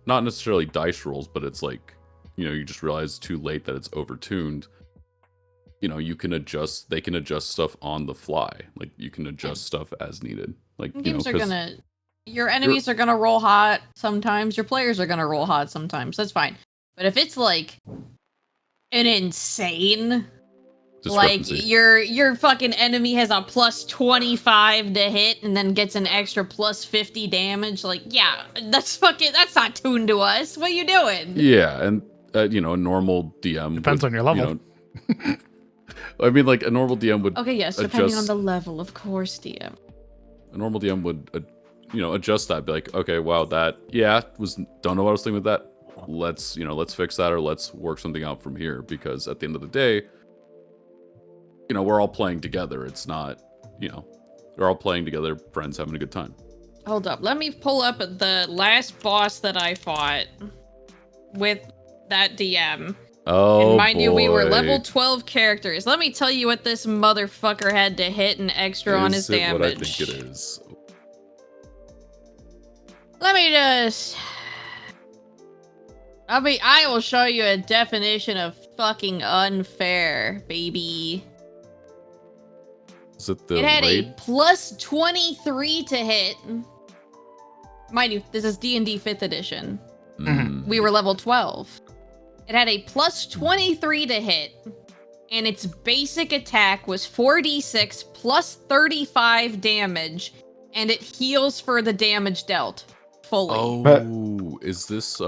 S10: not necessarily dice rolls, but it's like, you just realize too late that it's overtuned. you know, you can adjust. They can adjust stuff on the fly. Like you can adjust stuff as needed. Like you know,
S12: Games are
S10: 'cause
S12: gonna. Your enemies are gonna roll hot sometimes. Your players are gonna roll hot sometimes. That's fine. But if it's like an insane, like
S10: discrepancy.
S12: your fucking enemy has a plus 25 to hit and then gets an extra plus 50 damage, like yeah, that's not tuned to us. What are you doing?
S10: Yeah, and you know, a normal DM
S1: Depends on your level.
S10: You know, I mean, like a normal DM would.
S12: Okay, yes, depending on
S10: adjust-
S12: the level, of course, DM.
S10: A normal DM would, you know, adjust that. Be like, okay, wow, that don't know what I was thinking with that. Let's fix that, or let's work something out from here. Because at the end of the day, you know, we're all playing together. It's not, you know, we're all playing together, friends having a good time.
S12: Hold up, let me pull up the last boss that I fought with that DM.
S10: Oh,
S12: and mind you, we were
S10: boy.
S12: level 12 characters. Let me tell you what this motherfucker had to hit an extra on his
S10: Is it
S12: damage.
S10: what I think it is?
S12: Let me just... I will show you a definition of fucking unfair, baby.
S10: Is it the
S12: It had
S10: raid?
S12: a plus 23 to hit. Mind you, this is D&D 5th edition. We were level 12. It had a plus 23 to hit, and its basic attack was 4d6 plus 35 damage, and it heals for the damage dealt fully.
S10: Oh, is this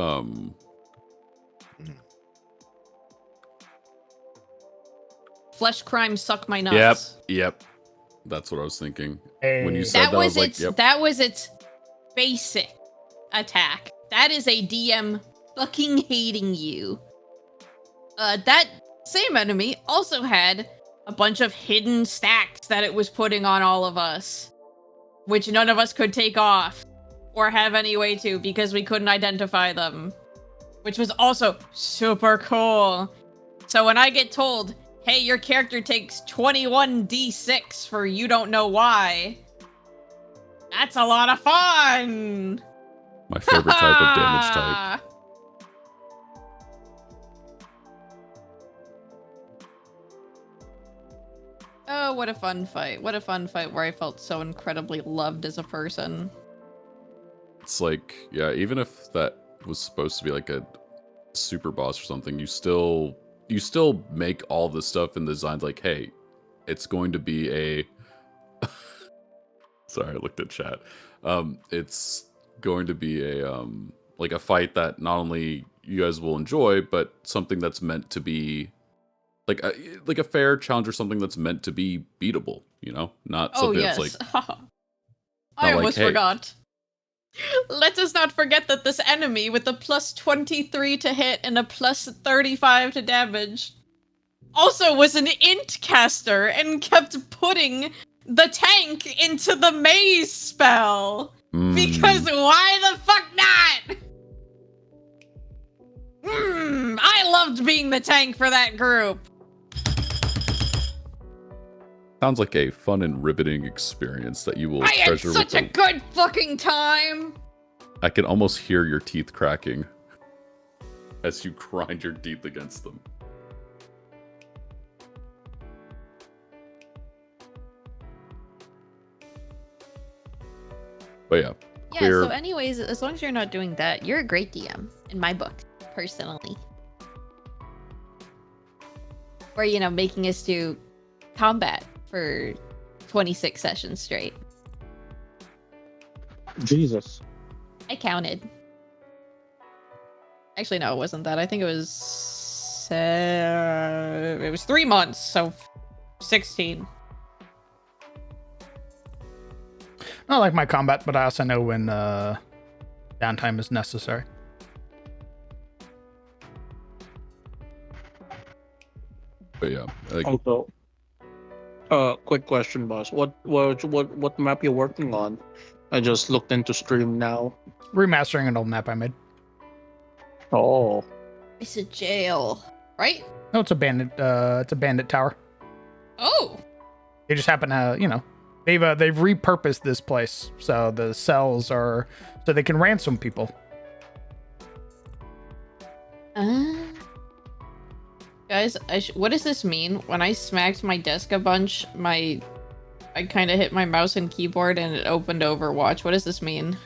S12: Flesh crimes suck my nuts.
S10: Yep. That's what I was thinking. When you said
S12: That
S10: that, I
S12: was
S10: was like,
S12: its
S10: yep.
S12: that was its basic attack. That is a DM fucking hating you. That same enemy also had a bunch of hidden stacks that it was putting on all of us, which none of us could take off or have any way to because we couldn't identify them, which was also super cool. So when I get told, hey, your character takes 21d6 for you don't know why, that's a lot of fun!
S10: My favorite type of damage type.
S12: Oh, what a fun fight. What a fun fight where I felt so incredibly loved as a person.
S10: It's like, yeah, even if that was supposed to be like a super boss or something, you still make all this stuff in the designs like, hey, it's going to be a sorry, I looked at chat. It's going to be a like a fight that not only you guys will enjoy, but something that's meant to be like a fair challenge or something that's meant to be beatable, you know? Not something that's like
S12: I
S10: like,
S12: almost
S10: hey.
S12: forgot. Let us not forget that this enemy with a plus 23 to hit and a plus 35 to damage also was an int caster and kept putting the tank into the maze spell. Because why the fuck not? I loved being the tank for that group.
S10: Sounds like a fun and riveting experience that you will
S12: I had
S10: treasure
S12: such
S10: with
S12: a good fucking time.
S10: I can almost hear your teeth cracking as you grind your teeth against them. But yeah, clear.
S12: Yeah, so anyways, as long as you're not doing that, you're a great DM, in my book, personally. Or, you know, making us do combat for 26 sessions straight.
S11: Jesus.
S12: I counted. Actually, no, it wasn't that. I think it was 3 months, so 16.
S1: I like my combat, but I also know when downtime is necessary.
S10: But yeah, like,
S11: Also, quick question, boss. What map you working on? I just looked into stream now.
S1: Remastering an old map I made.
S11: Oh.
S12: It's a jail, right?
S1: No, it's a bandit. It's a bandit tower.
S12: Oh.
S1: They just happen to, you know, they've repurposed this place so the cells are so they can ransom people.
S12: Guys, what does this mean? When I smacked my desk a bunch, I kind of hit my mouse and keyboard and it opened Overwatch. What does this mean?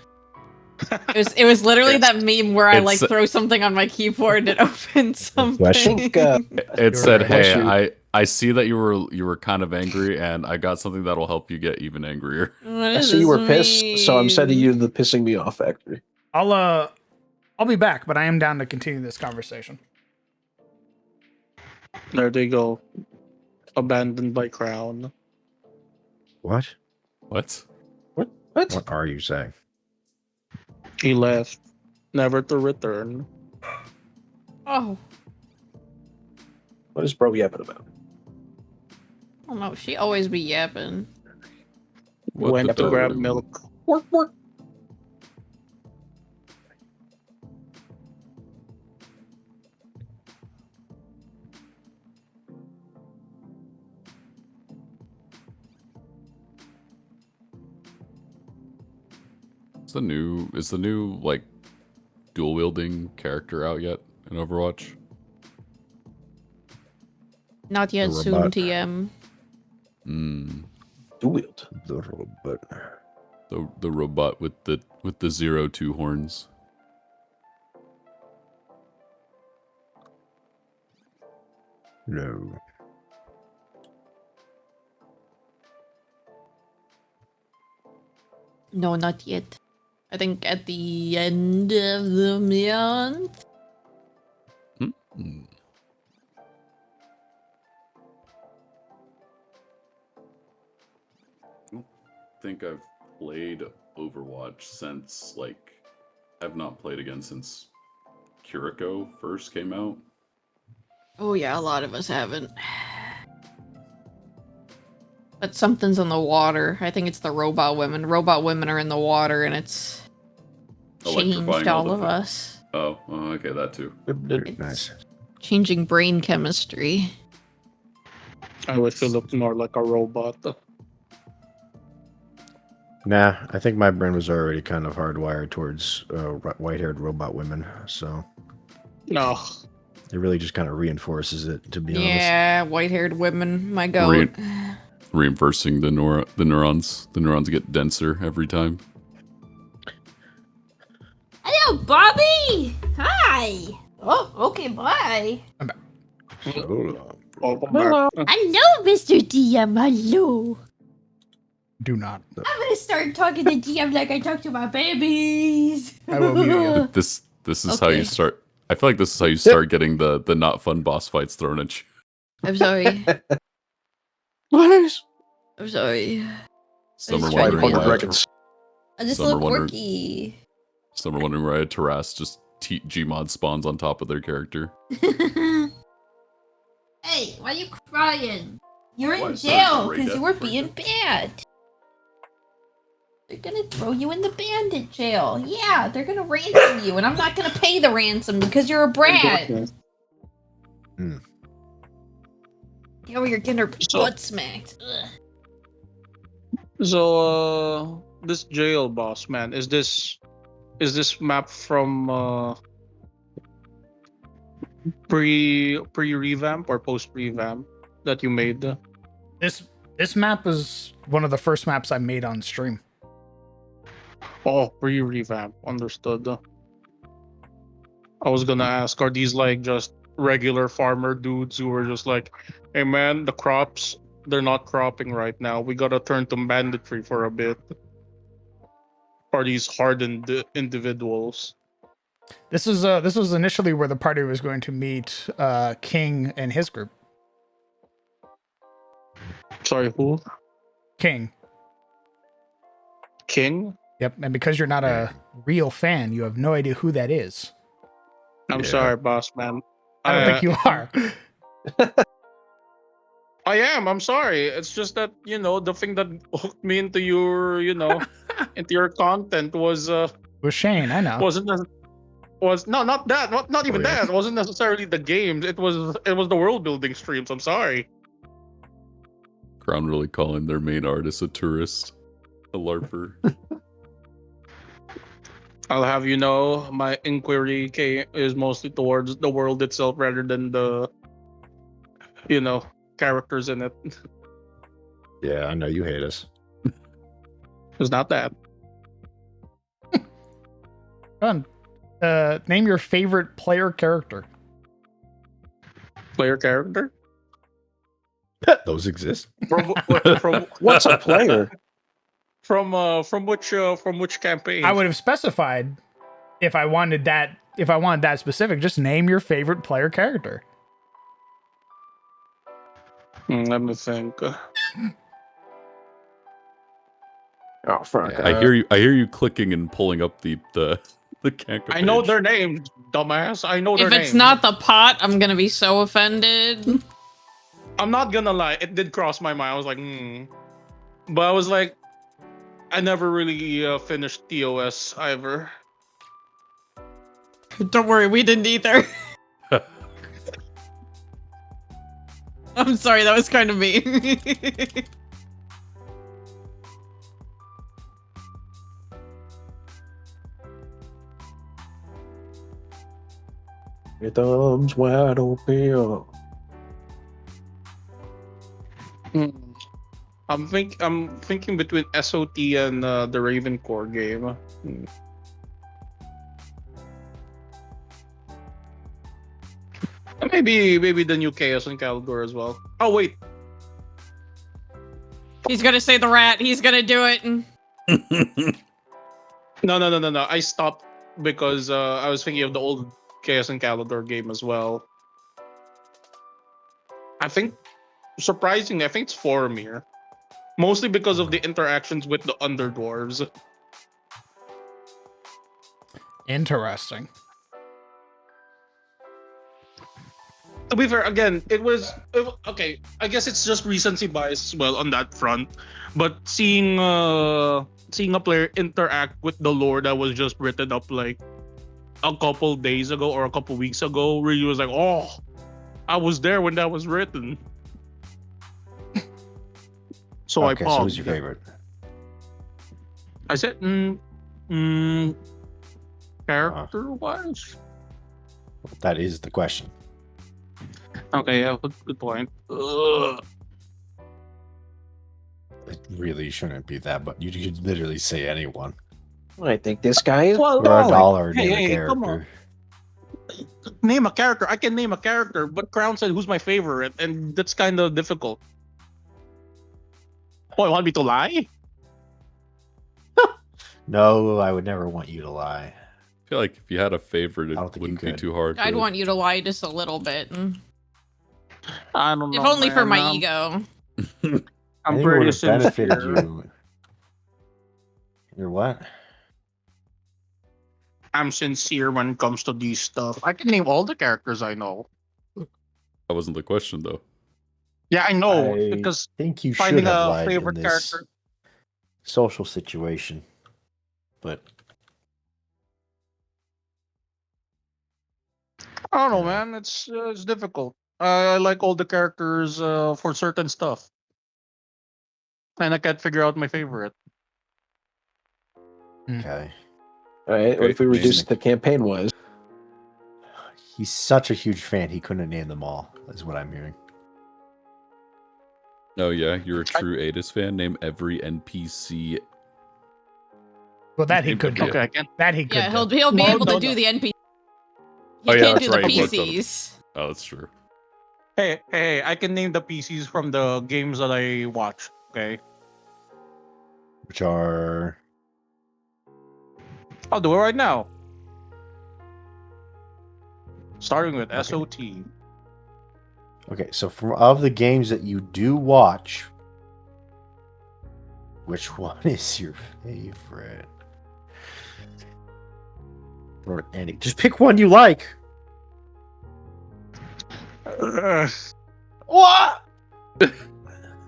S12: It was literally that meme where I like throw something on my keyboard and it opens something.
S10: It said, "Hey, I see that you were kind of angry, and I got something that'll help you get even angrier."
S3: I see you were pissed, so I'm sending you the pissing me off factory.
S1: I'll be back, but I am down to continue this conversation.
S11: There they go. Abandoned by Crown.
S2: What?
S10: What?
S2: What are you saying?
S11: He left, never to return.
S12: Oh.
S3: What is bro yapping about?
S12: Oh no, she always be yapping.
S11: Went to grab milk.
S3: Work.
S10: Is the new like dual wielding character out yet in Overwatch?
S12: Not yet, soon TM.
S3: Dual wield.
S2: The robot.
S10: The robot with the 0-2 horns.
S2: No.
S12: No, not yet. I think at the end of the month.
S10: I don't think I've played Overwatch since I've not played again since Kiriko first came out.
S12: Oh yeah, a lot of us haven't. But something's in the water. I think it's the robot women. Robot women are in the water, and it's changed
S10: Electrifying
S12: all of us.
S10: Oh, okay, that too.
S2: Nice.
S12: Changing brain chemistry.
S11: I wish it looked more like a robot.
S2: Nah, I think my brain was already kind of hardwired towards white-haired robot women, so
S11: No.
S2: it really just kind of reinforces it, to be honest.
S12: Yeah, white-haired women, my goat.
S10: Reinforcing the neurons. The neurons get denser every time.
S12: Hello, Bobby! Hi! Oh, okay, bye.
S1: I'm back.
S2: So,
S12: Hello, Mr. DM, hello.
S1: Do not.
S12: I'm gonna start talking to DM like I talk to my babies.
S1: I will mute you.
S10: This is how you start. I feel like this is how you start getting the not fun boss fights thrown at you.
S12: I'm sorry.
S3: What?
S12: I'm sorry.
S10: Some are
S12: just tried
S10: wondering
S12: to
S10: why.
S12: I'm just a
S10: Some are
S12: little
S10: wondering-
S12: quirky.
S10: Some are wondering why a Taras just Gmod spawns on top of their character.
S12: Hey, why are you crying? You're in
S10: Why,
S12: jail
S10: sorry,
S12: because you were
S10: break
S12: being bad. They're gonna throw you in the bandit jail. Yeah, they're gonna ransom you, and I'm not gonna pay the ransom because you're a brat. Oh, you're getting her butt smacked. Ugh.
S11: So, this jail boss, man, is this map from pre revamp or post revamp that you made?
S1: This map is one of the first maps I made on stream.
S11: Oh, pre revamp. Understood. I was gonna ask, are these like just regular farmer dudes who are just like, hey man, the crops, they're not cropping right now. We gotta turn to banditry for a bit. Are these hardened individuals?
S1: This was initially where the party was going to meet King and his group.
S11: Sorry, who?
S1: King.
S11: King?
S1: Yep, and because you're not a real fan, you have no idea who that is.
S11: I'm sorry, boss man.
S1: I don't think you are.
S11: I am. I'm sorry. It's just that the thing that hooked me into your into your content was
S1: With Shane, I know.
S11: Was not that. Not even that. It wasn't necessarily the games. It was the world building streams. I'm sorry.
S10: Crown really calling their main artist a tourist, a LARPer.
S11: I'll have you know, my inquiry is mostly towards the world itself rather than the characters in it.
S2: Yeah, I know you hate us.
S11: It's not that.
S1: Go on. Name your favorite player character.
S11: Player character?
S2: Those exist.
S11: From
S3: What's a player?
S11: From which campaign?
S1: I would have specified if I wanted that specific. Just name your favorite player character.
S11: Let me think.
S3: Oh fuck!
S10: I hear you clicking and pulling up the Kanka
S11: I know
S10: page.
S11: their names, dumbass. I know their
S12: If
S11: names.
S12: it's not the pot, I'm gonna be so offended.
S11: I'm not gonna lie, it did cross my mind. I was like, but I was like, I never really finished TOS either.
S12: Don't worry, we didn't either. I'm sorry, that was kind of mean.
S3: Your thumbs wide open.
S11: I'm thinking between SOT and the Raven Core game. Maybe the new Chaos and Calidor as well. Oh wait,
S12: He's gonna say the rat. He's gonna do it.
S11: no. I stopped because I was thinking of the old Chaos and Calidor game as well. I think, surprisingly, I think it's Faramir. Mostly because of the interactions with the Underdwarves.
S1: Interesting.
S11: To be fair, again, it was okay. I guess it's just recency bias as well on that front. But seeing a player interact with the lore that was just written up like a couple days ago or a couple weeks ago, really was like, oh, I was there when that was written. So
S2: Okay,
S11: I paused.
S2: so who's your favorite?
S11: I said, character-wise.
S2: That is the question.
S11: Okay, yeah, good point. Ugh.
S2: It really shouldn't be that, but you could literally say anyone.
S3: I think this guy is.
S11: Well,
S2: For a
S11: no,
S2: dollar,
S11: hey,
S2: name a
S11: hey,
S2: character.
S11: come on. Name a character. I can name a character, but Crown said who's my favorite, and that's kind of difficult. Oh, you want me to lie?
S2: No, I would never want you to lie.
S10: I feel like if you had a favorite, it
S2: don't think you
S10: wouldn't be
S2: could.
S10: too hard.
S12: I'd
S10: to-
S12: want you to lie just a little bit.
S11: I don't know.
S12: If only for
S11: man.
S12: my ego.
S2: I
S11: I'm
S2: think it
S11: pretty
S2: would have benefited
S11: sincere.
S2: you. You're what?
S11: I'm sincere when it comes to these stuff. I can name all the characters I know.
S10: That wasn't the question though.
S11: Yeah, I know
S2: I
S11: because
S2: think you should
S11: finding
S2: have
S11: a
S2: lied
S11: favorite
S2: in this
S11: character.
S2: social situation, but
S11: I don't know, man. It's difficult. I like all the characters for certain stuff, and I can't figure out my favorite.
S2: okay.
S3: All right, what if we
S2: Okay,
S3: reduce
S2: Nick.
S3: the campaign was?
S2: He's such a huge fan, he couldn't name them all, is what I'm hearing.
S10: Oh yeah, you're a true Adis fan. Name every NPC.
S1: Well, that he could do.
S11: Okay, I can.
S1: That he could
S12: Yeah,
S1: do.
S12: he'll be
S11: Well,
S12: able to
S11: no,
S12: do
S11: no.
S12: the NPC. He
S10: Oh, yeah,
S12: can't
S10: that's
S12: do the
S10: right, he worked on it.
S12: PCs.
S10: Oh, that's true.
S11: Hey, I can name the PCs from the games that I watch. Okay,
S2: Which are
S11: I'll do it right now. Starting with
S2: Okay.
S11: SOT.
S2: okay. So from of the games that you do watch, which one is your favorite? Or any? Just pick one you like. What?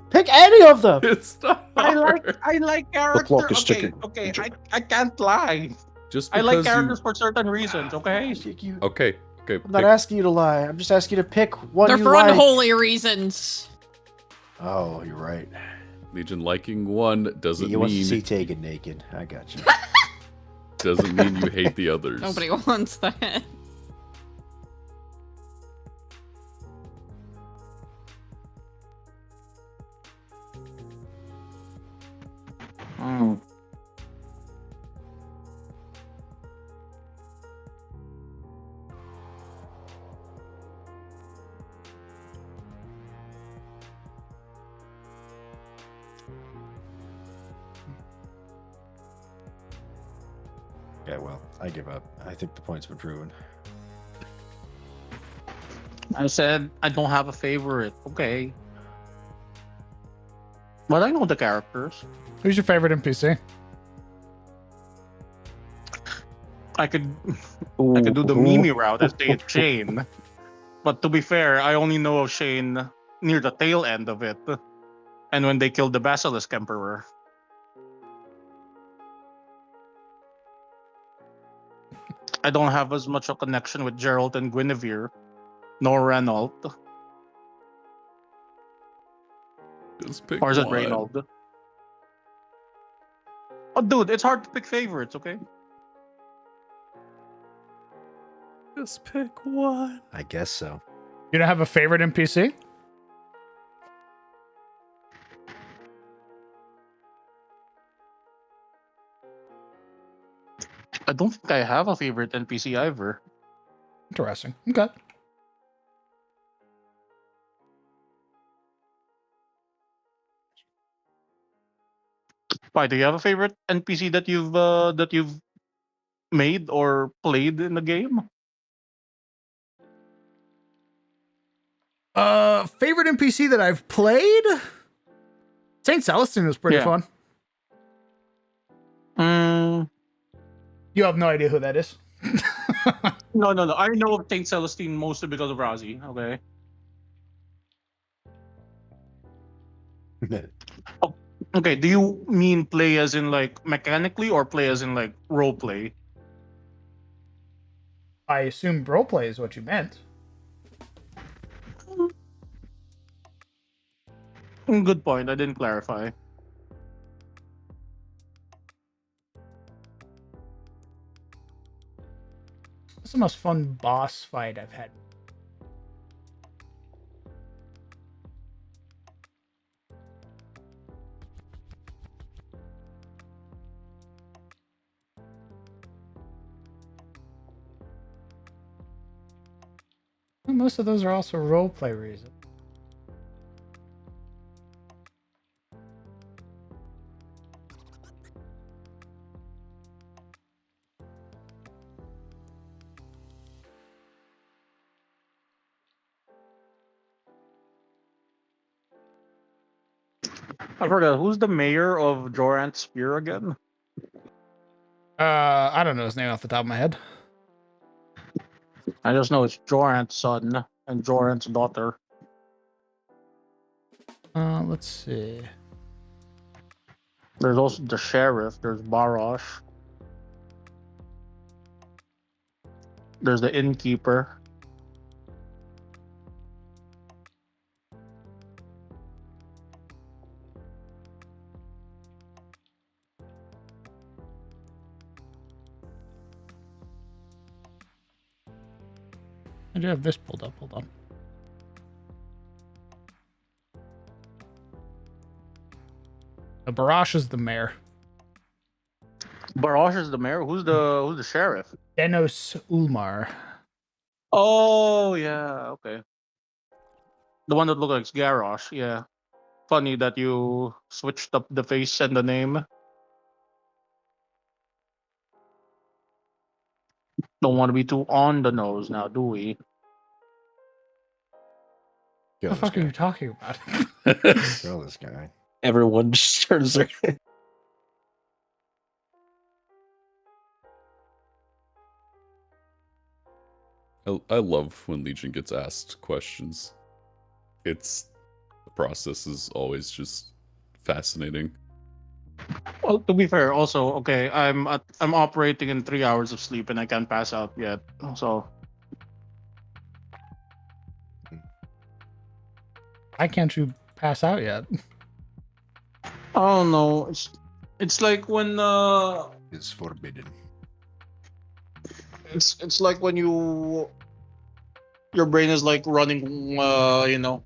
S2: Pick any of them.
S10: It's not.
S11: I
S10: hard.
S11: like character.
S3: clock is
S11: Okay,
S3: ticking.
S11: okay. I can't lie.
S10: Just
S11: I
S10: because
S11: like characters for certain reasons. Okay.
S10: Okay.
S2: I'm not asking you to lie. I'm just asking you to pick one
S12: They're
S2: you
S12: for
S2: like.
S12: unholy reasons.
S2: Oh, you're right.
S10: Legion liking one doesn't
S2: He wants to see
S10: mean
S2: Tegan naked. I got you.
S10: doesn't mean you hate the others.
S12: Nobody wants that.
S2: Yeah, well, I give up. I think the point's been proven.
S11: I said I don't have a favorite. Okay. But I know the characters.
S1: Who's your favorite NPC?
S11: I could do the Mimi route and say it's Shane. But to be fair, I only know of Shane near the tail end of it. And when they killed the Basilisk Emperor. I don't have as much a connection with Geralt and Guinevere, nor Renault.
S10: Just pick
S11: Or is it
S10: one.
S11: Reynold? Oh, dude, it's hard to pick favorites, okay?
S10: Just pick one.
S2: I guess so.
S1: You don't have a favorite NPC?
S11: I don't think I have a favorite NPC either.
S1: Interesting. Okay.
S11: Why, do you have a favorite NPC that you've made or played in the game?
S1: Favorite NPC that I've played? Saint Celestine was pretty fun. You have no idea who that is.
S11: No. I know of Saint Celestine mostly because of Razi. Okay. Oh, okay. Do you mean play as in like mechanically or play as in like role play?
S1: I assume roleplay is what you meant.
S11: Good point. I didn't clarify.
S1: What's the most fun boss fight I've had? Well, most of those are also roleplay reasons.
S11: I forgot who's the mayor of Jorant Spear again.
S1: I don't know his name off the top of my head.
S11: I just know it's Jorant's son and Jorant's daughter.
S1: Let's see.
S11: There's also the sheriff. There's Barosh. There's the innkeeper.
S1: I do have this pulled up. Hold on. Barash is the mayor.
S11: Barosh is the mayor. Who's the sheriff?
S1: Denos Ulmar.
S11: Oh yeah, okay. The one that looks like Garrosh. Yeah. Funny that you switched up the face and the name. Don't want to be too on the nose now, do we?
S1: What the fuck are you talking about?
S2: Kill this guy.
S3: Everyone just turns their
S10: I love when Legion gets asked questions. The process is always just fascinating.
S11: Well, to be fair, also okay, I'm operating in 3 hours of sleep and I can't pass out yet. So
S1: Why can't you pass out yet?
S11: I don't know. It's like when
S2: It's forbidden.
S11: it's like when your brain is like running running a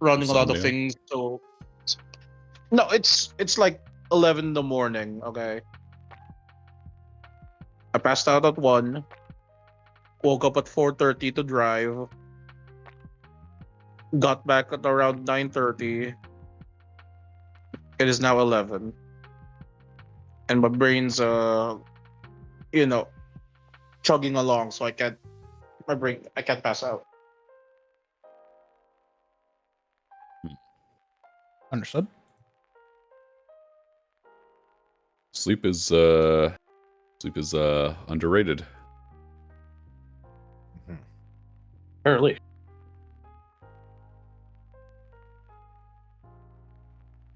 S11: lot of
S10: Insomnia.
S11: things. So no, it's like 11 in the morning. Okay, I passed out at 1. Woke up at 4:30 to drive. Got back at around 9:30. It is now 11, and my brain's you know, chugging along, so I can't pass out.
S1: Understood.
S10: Sleep is underrated.
S3: Apparently.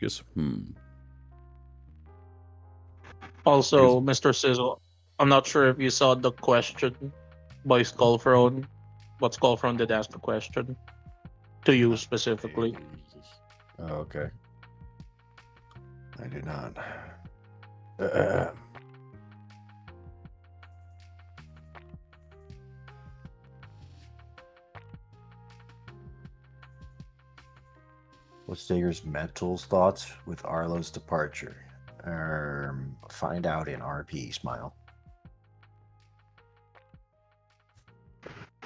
S10: Guess
S11: Also, Mr. Sizzle, I'm not sure if you saw the question by Skullthrone. What Skullthrone did ask the question to you specifically.
S2: Oh, okay. I do not. What's Digger's mental thoughts with Arlo's departure? Find out in RP. Smile.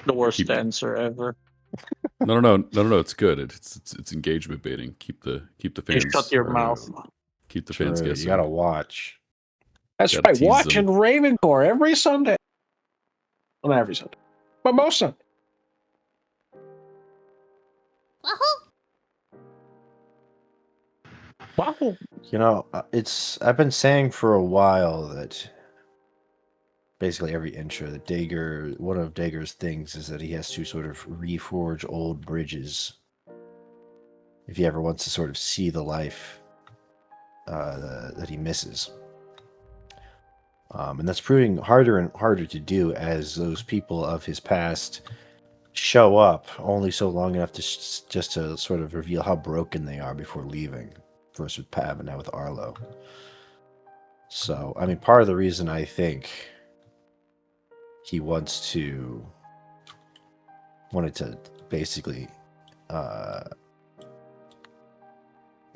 S11: The worst answer ever.
S10: No. It's good. It's engagement baiting. Keep the fans.
S11: You shut your mouth.
S10: Keep the fans guessing.
S2: You gotta watch.
S3: That's
S10: Gotta
S3: right.
S10: tease
S3: Watching
S10: them.
S3: Ravencore every Sunday. Well, not every Sunday, but most Sunday.
S11: Wow.
S2: You know, I've been saying for a while that basically every intro that one of Dager's things is that he has to sort of reforge old bridges if he ever wants to sort of see the life that he misses. And that's proving harder and harder to do as those people of his past show up only so long enough to just to sort of reveal how broken they are before leaving. First with Pav and now with Arlo. So, I mean, part of the reason I think he wanted to basically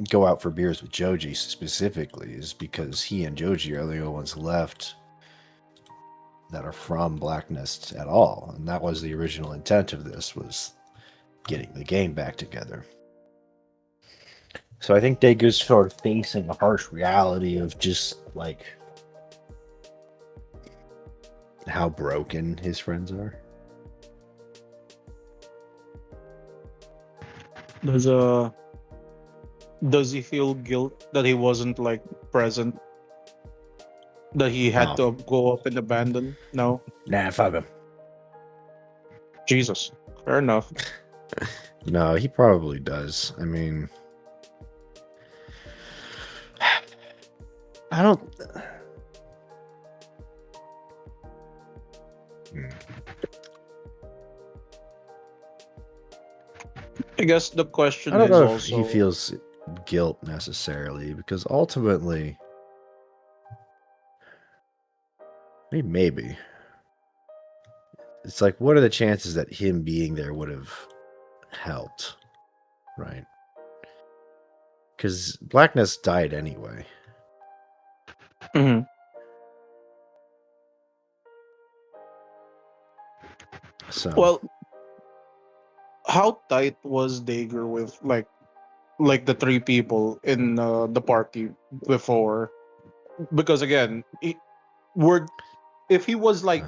S2: go out for beers with Joji specifically is because he and Joji are the only ones left that are from Blacklist at all, and that was the original intent of this, was getting the game back together. So I think Dager's sort of facing a harsh reality of just like how broken his friends are.
S11: Does he feel guilt that he wasn't like present? That he had to go up and abandon? No.
S2: Nah, fuck him.
S11: Jesus. Fair enough.
S2: No, he probably does. I mean, I don't.
S11: I guess the question
S2: I don't
S11: is
S2: know
S11: also
S2: if he feels guilt necessarily, because ultimately, maybe it's like, what are the chances that him being there would have helped, right? Because Blackness died anyway.
S11: Mhm.
S2: So,
S11: well, how tight was Dager with like the three people in the party before? Because again, if he was like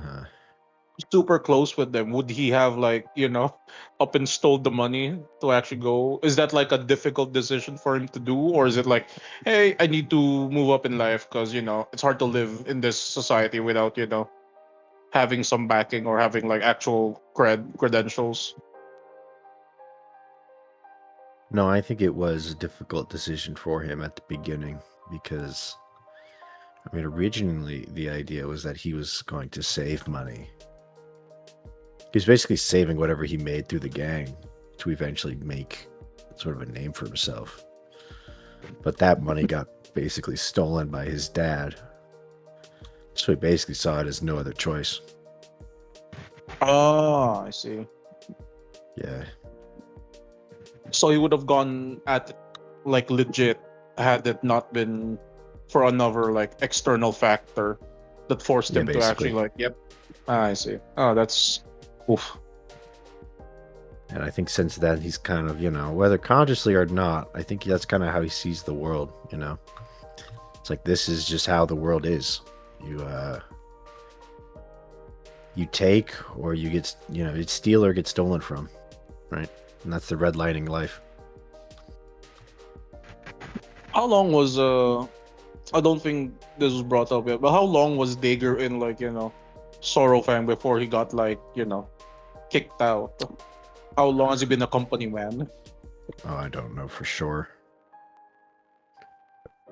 S11: super close with them, would he have like up and stole the money to actually go? Is that like a difficult decision for him to do, or is it like, hey, I need to move up in life because it's hard to live in this society without having some backing or having like actual credentials?
S2: no, I think it was a difficult decision for him at the beginning because, I mean, originally the idea was that he was going to save money. He was basically saving whatever he made through the gang to eventually make sort of a name for himself. But that money got basically stolen by his dad. So he basically saw it as no other choice.
S11: Oh, I see.
S2: Yeah.
S11: So he would have gone at it, like legit, had it not been for another like external factor that forced
S2: Yeah,
S11: him to actually
S2: basically.
S11: like, yep. I see. Oh, that's oof.
S2: And I think since then he's kind of, whether consciously or not, I think that's kind of how he sees the world, It's like, this is just how the world is. you take or you get, it's steal or get stolen from, right? And that's the redlining life.
S11: How long was I don't think this was brought up yet, but how long was Dager in Sorrowfang before he got kicked out? How long has he been a company man?
S2: Oh, I don't know for sure.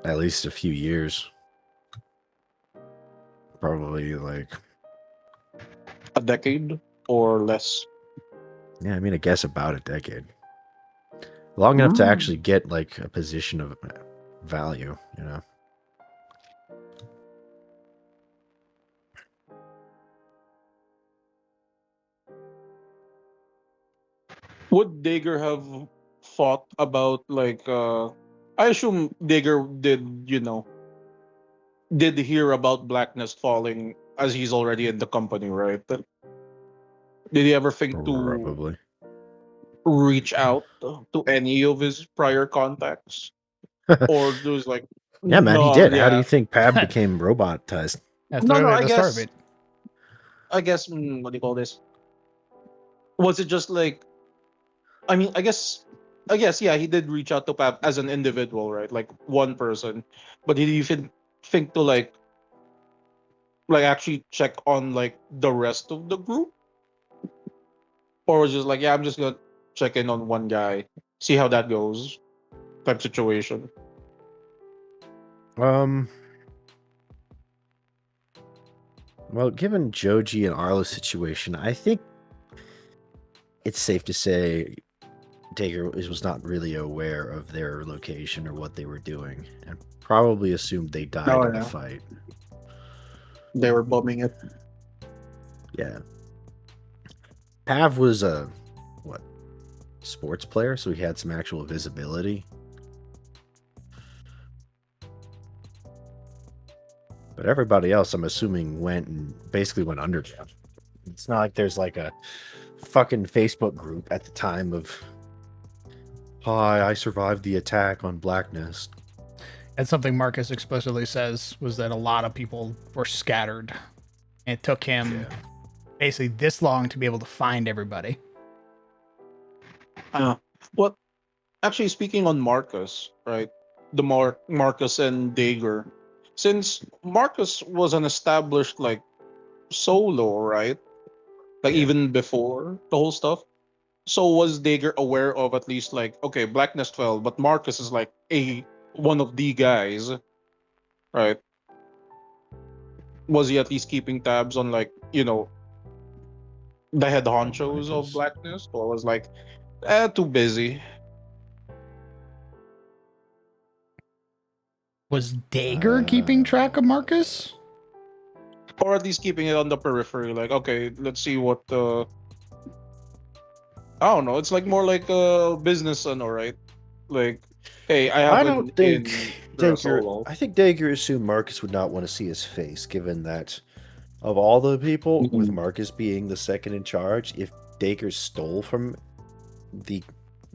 S2: At least a few years. Probably like
S11: A decade or less?
S2: Yeah, I mean, I guess about a decade. Long enough to actually get like a position of value,
S11: Would Dager have thought about I assume Dager did hear about Blackness falling as he's already in the company, right? Did he ever think to
S2: Probably.
S11: reach out to any of his prior contacts? Or just like
S2: Yeah, man, he
S11: no,
S2: did. How do
S11: yeah.
S2: you think Pab became robotized?
S1: That's
S11: No,
S1: literally
S11: I
S1: the start of
S11: guess
S1: it.
S11: what do you call this? Was it just like I mean, I guess yeah, he did reach out to Pap as an individual, right? Like one person. But did he even think to actually check on like the rest of the group? Or was just like, yeah, I'm just gonna check in on one guy, see how that goes, type situation.
S2: Well, given Joji and Arlo's situation, I think it's safe to say Dager was not really aware of their location or what they were doing, and probably assumed they died in the fight.
S11: They were bombing it.
S2: Yeah. Pav was a sports player, so he had some actual visibility. But everybody else, I'm assuming, basically went underground. It's not like there's like a fucking Facebook group at the time of, hi, I survived the attack on Blacknest.
S1: And something Marcus explicitly says was that a lot of people were scattered. And it took him basically this long to be able to find everybody.
S11: What actually speaking on Marcus, right? The Marcus and Dager. Since Marcus was an established solo, right? Even before the whole stuff. So was Dager aware of at least okay, Blackness fell, but Marcus is one of the guys, right? Was he at least keeping tabs on the head honchos of Blackness, or was too busy?
S1: Was Dager keeping track of Marcus?
S11: Or at least keeping it on the periphery, okay, let's see what I don't know, it's more like a business son, alright? Hey, I
S2: don't think
S11: Dager.
S2: I think Dager assumed Marcus would not want to see his face, given that of all the people, with Marcus being the second in charge, if Dager stole from the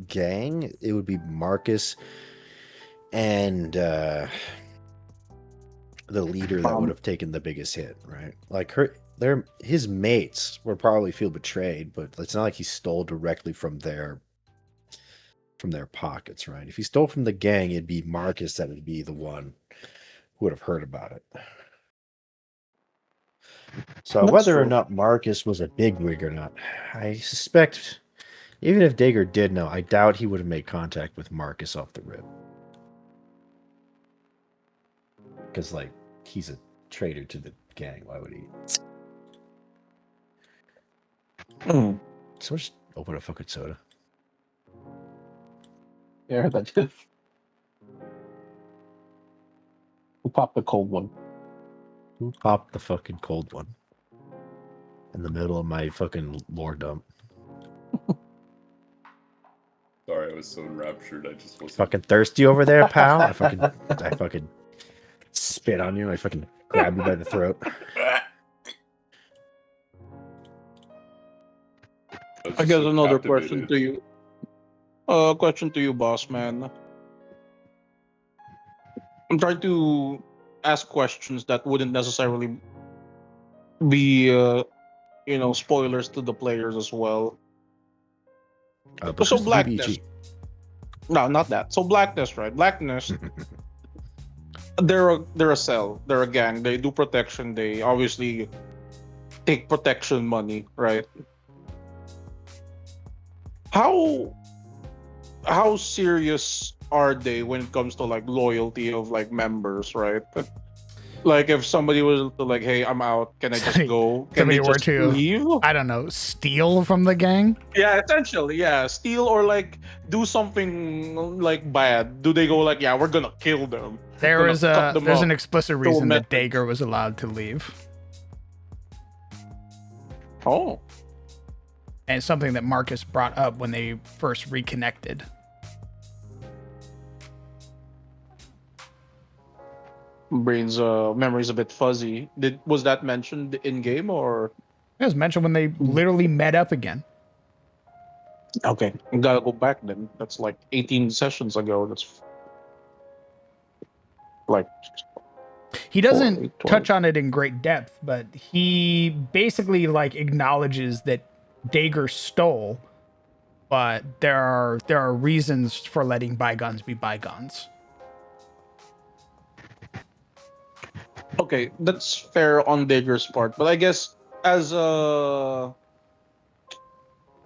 S2: gang, it would be Marcus and the leader that would have taken the biggest hit, right? His mates would probably feel betrayed, but it's not like he stole directly from their pockets, right? If he stole from the gang, it'd be Marcus that would be the one who would have heard about it. So whether or not Marcus was a bigwig or not, I suspect, even if Dager did know, I doubt he would have made contact with Marcus off the rip. Because, he's a traitor to the gang. Why would he? So just open a fucking soda.
S3: Yeah, that did. Who popped the cold one?
S2: Who popped the fucking cold one? In the middle of my fucking lore dump.
S10: Sorry, I was so enraptured. I just wasn't
S2: fucking thirsty over there, pal. I fucking spit on you. I fucking grab you by the throat.
S11: I guess another question to you. Question to you, boss man. I'm trying to ask questions that wouldn't necessarily be, spoilers to the players as well.
S2: But
S11: So
S2: who's the
S11: Blackness.
S2: BBG?
S11: No, not that. So Blackness, right? Blackness. They're a cell. They're a gang. They do protection. They obviously take protection money, right? How serious are they when it comes to like loyalty of like members, right? Like if somebody was to like, hey, I'm out, can I just go? Can they
S1: Somebody were
S11: just
S1: to,
S11: leave?
S1: I don't know, steal from the gang?
S11: Yeah, essentially, yeah. Steal or like do something like bad. Do they go like, yeah, we're gonna kill them?
S1: There's
S11: them up,
S1: an explicit
S11: throw
S1: reason that
S11: methods.
S1: Dagger was allowed to leave.
S11: Oh.
S1: And it's something that Marcus brought up when they first reconnected.
S11: Brain's memory's a bit fuzzy. Was that mentioned in game or?
S1: It was mentioned when they literally met up again.
S11: Okay, gotta go back then. That's like 18 sessions ago. That's like
S1: He doesn't
S11: 12.
S1: touch on it in great depth, but he basically like acknowledges that Dagger stole, but there are reasons for letting bygones be bygones.
S11: Okay, that's fair on Dagger's part, but I guess as a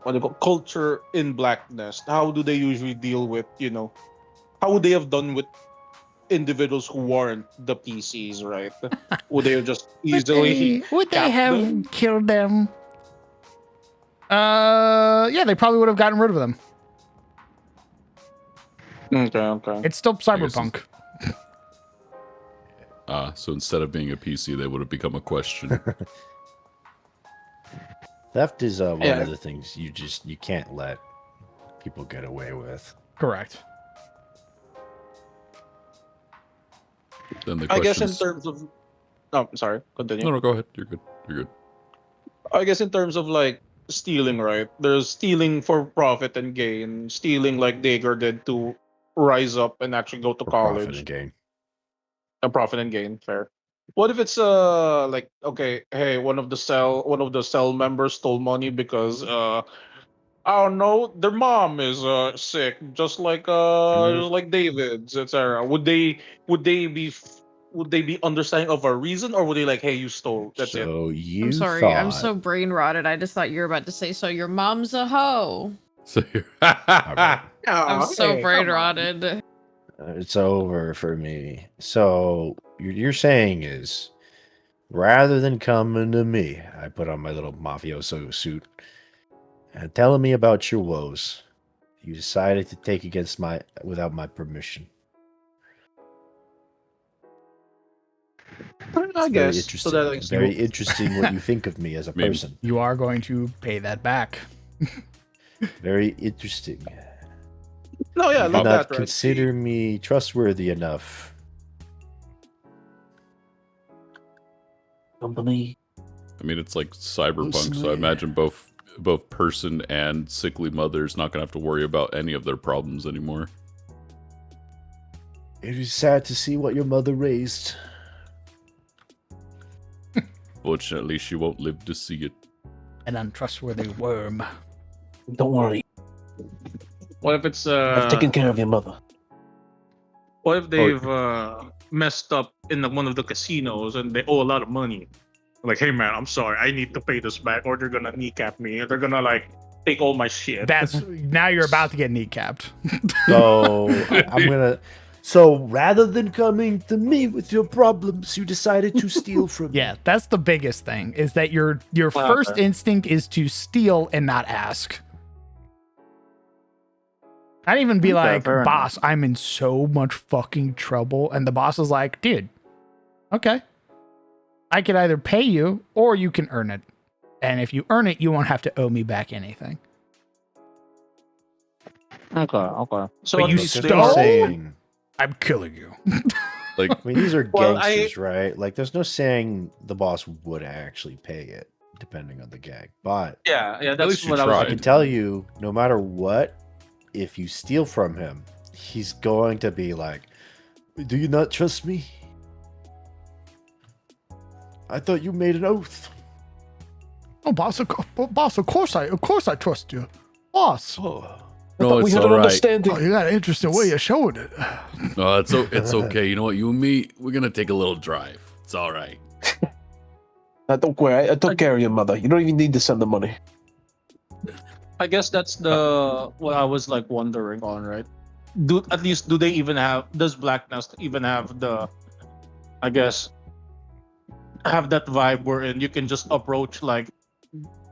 S11: what do you call culture in Blackness, how do they usually deal with how would they have done with individuals who weren't the PCs, right? Would they have just easily
S1: Would they
S11: capped
S1: have
S11: them?
S1: killed them? Yeah, they probably would have gotten rid of them.
S11: Okay.
S1: It's still cyberpunk.
S10: So instead of being a PC, they would have become a question.
S2: Theft is one
S11: Yeah.
S2: of the things you can't let people get away with.
S1: Correct.
S10: Then the
S11: I guess in
S10: question's-
S11: terms of sorry, continue.
S10: No, go ahead. You're good. You're good.
S11: I guess in terms of like stealing, right? There's stealing for profit and gain, stealing like Dagger did to rise up and actually go to
S2: For profit
S11: college.
S2: and gain.
S11: A profit and gain, fair. What if it's like okay, hey, one of the cell members stole money because I don't know, their mom is sick, just like David's, etc. Would they be understanding of a reason, or would they like, hey, you stole, that's it?
S2: So you
S12: I'm sorry, I'm so brain rotted. I just thought you were about to say, so your mom's a hoe.
S10: So you're
S12: I'm so
S11: hey,
S12: brain
S11: come on.
S12: rotted.
S2: It's over for me. So you're saying is, rather than coming to me, I put on my little mafioso suit and telling me about your woes, you decided to take without my permission.
S11: I
S2: It's very
S11: guess
S2: interesting.
S11: so that like,
S2: Very interesting what you think of me as a
S10: Maybe.
S2: person.
S1: You are going to pay that back.
S2: Very interesting.
S11: no, yeah,
S2: You do
S11: like
S2: not
S11: that, right?
S2: consider me trustworthy enough.
S3: Company.
S10: I mean, it's like cyberpunk, so I
S2: Personally-
S10: imagine both person and sickly mother's not gonna have to worry about any of their problems anymore.
S2: It is sad to see what your mother raised.
S10: Fortunately, she won't live to see it.
S1: An untrustworthy worm.
S3: Don't worry.
S11: What if it's
S3: I've taken care of your mother.
S11: what if they've messed up in one of the casinos and they owe a lot of money? Like, hey man, I'm sorry, I need to pay this back, or they're gonna kneecap me, or they're gonna like take all my shit.
S1: That's now you're about to get kneecapped.
S2: So I'm gonna. So rather than coming to me with your problems, you decided to steal from me.
S1: Yeah, that's the biggest thing, is that your first instinct is to steal and not ask. Not even be like,
S11: fair
S1: boss, I'm in so much fucking trouble. And the boss is like, dude, okay. I could either pay you or you can earn it. And if you earn it, you won't have to owe me back anything.
S11: Okay. So
S1: But
S11: at
S1: you
S11: least
S2: They're
S11: they
S1: stole?
S11: are-
S2: saying.
S1: I'm killing you.
S10: Like,
S2: I mean, these are
S11: Well,
S2: gangsters, right? Like, there's no saying the boss would actually pay it, depending on the gang. But
S11: Yeah,
S10: least
S11: that's
S10: you
S11: what I was
S10: tried.
S2: I can tell you, no matter what, if you steal from him, he's going to be like, "Do you not trust me? I thought you made an oath."
S1: Oh, boss, of course I trust you, boss.
S3: Oh,
S10: No,
S3: we
S10: it's
S3: had
S10: all
S3: an
S10: right.
S3: understanding.
S1: Oh, you got an interesting way of showing it.
S10: No, it's okay. You know what? You and me, we're gonna take a little drive. It's all right.
S3: Don't worry, I took care of your mother. You don't even need to send the money.
S11: I guess that's the what I was like wondering on, right? Do they even have, does Black Nest even have the, I guess, have that vibe wherein you can just approach like,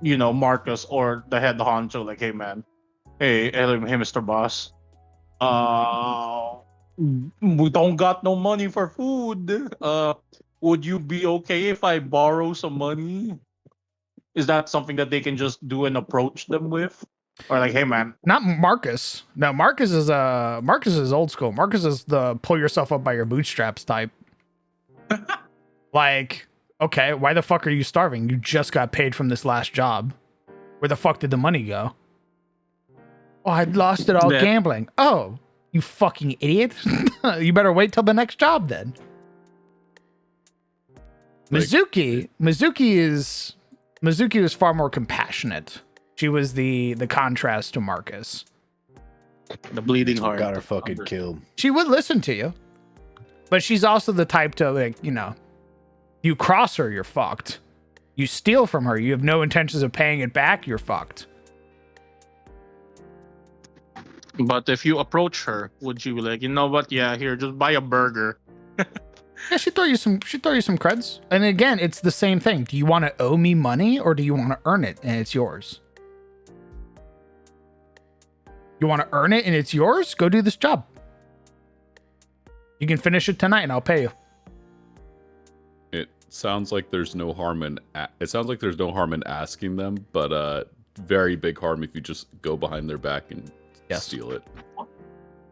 S11: Marcus or the head honcho, like, hey man, hey Mr. Boss, uh we don't got no money for food. Would you be okay if I borrow some money? Is that something that they can just do and approach them with? Or like, hey man.
S1: Not Marcus. No, Marcus is old school. Marcus is the pull yourself up by your bootstraps type. Like, okay, why the fuck are you starving? You just got paid from this last job. Where the fuck did the money go? Oh, I lost it all gambling. Oh, you fucking idiot. You better wait till the next job then. Mizuki is far more compassionate. She was the contrast to Marcus.
S11: The bleeding heart.
S2: Got her fucking killed.
S1: She would listen to you. But she's also the type to, like, you cross her, you're fucked. You steal from her, you have no intentions of paying it back, you're fucked.
S11: But if you approach her, would you be like, you know what? Yeah, here, just buy a burger.
S1: Yeah, she'd throw you some creds. And again, it's the same thing. Do you want to owe me money or do you want to earn it and it's yours? You want to earn it and it's yours? Go do this job. You can finish it tonight and I'll pay you.
S10: It sounds like there's no harm in asking them, but very big harm if you just go behind their back and steal it.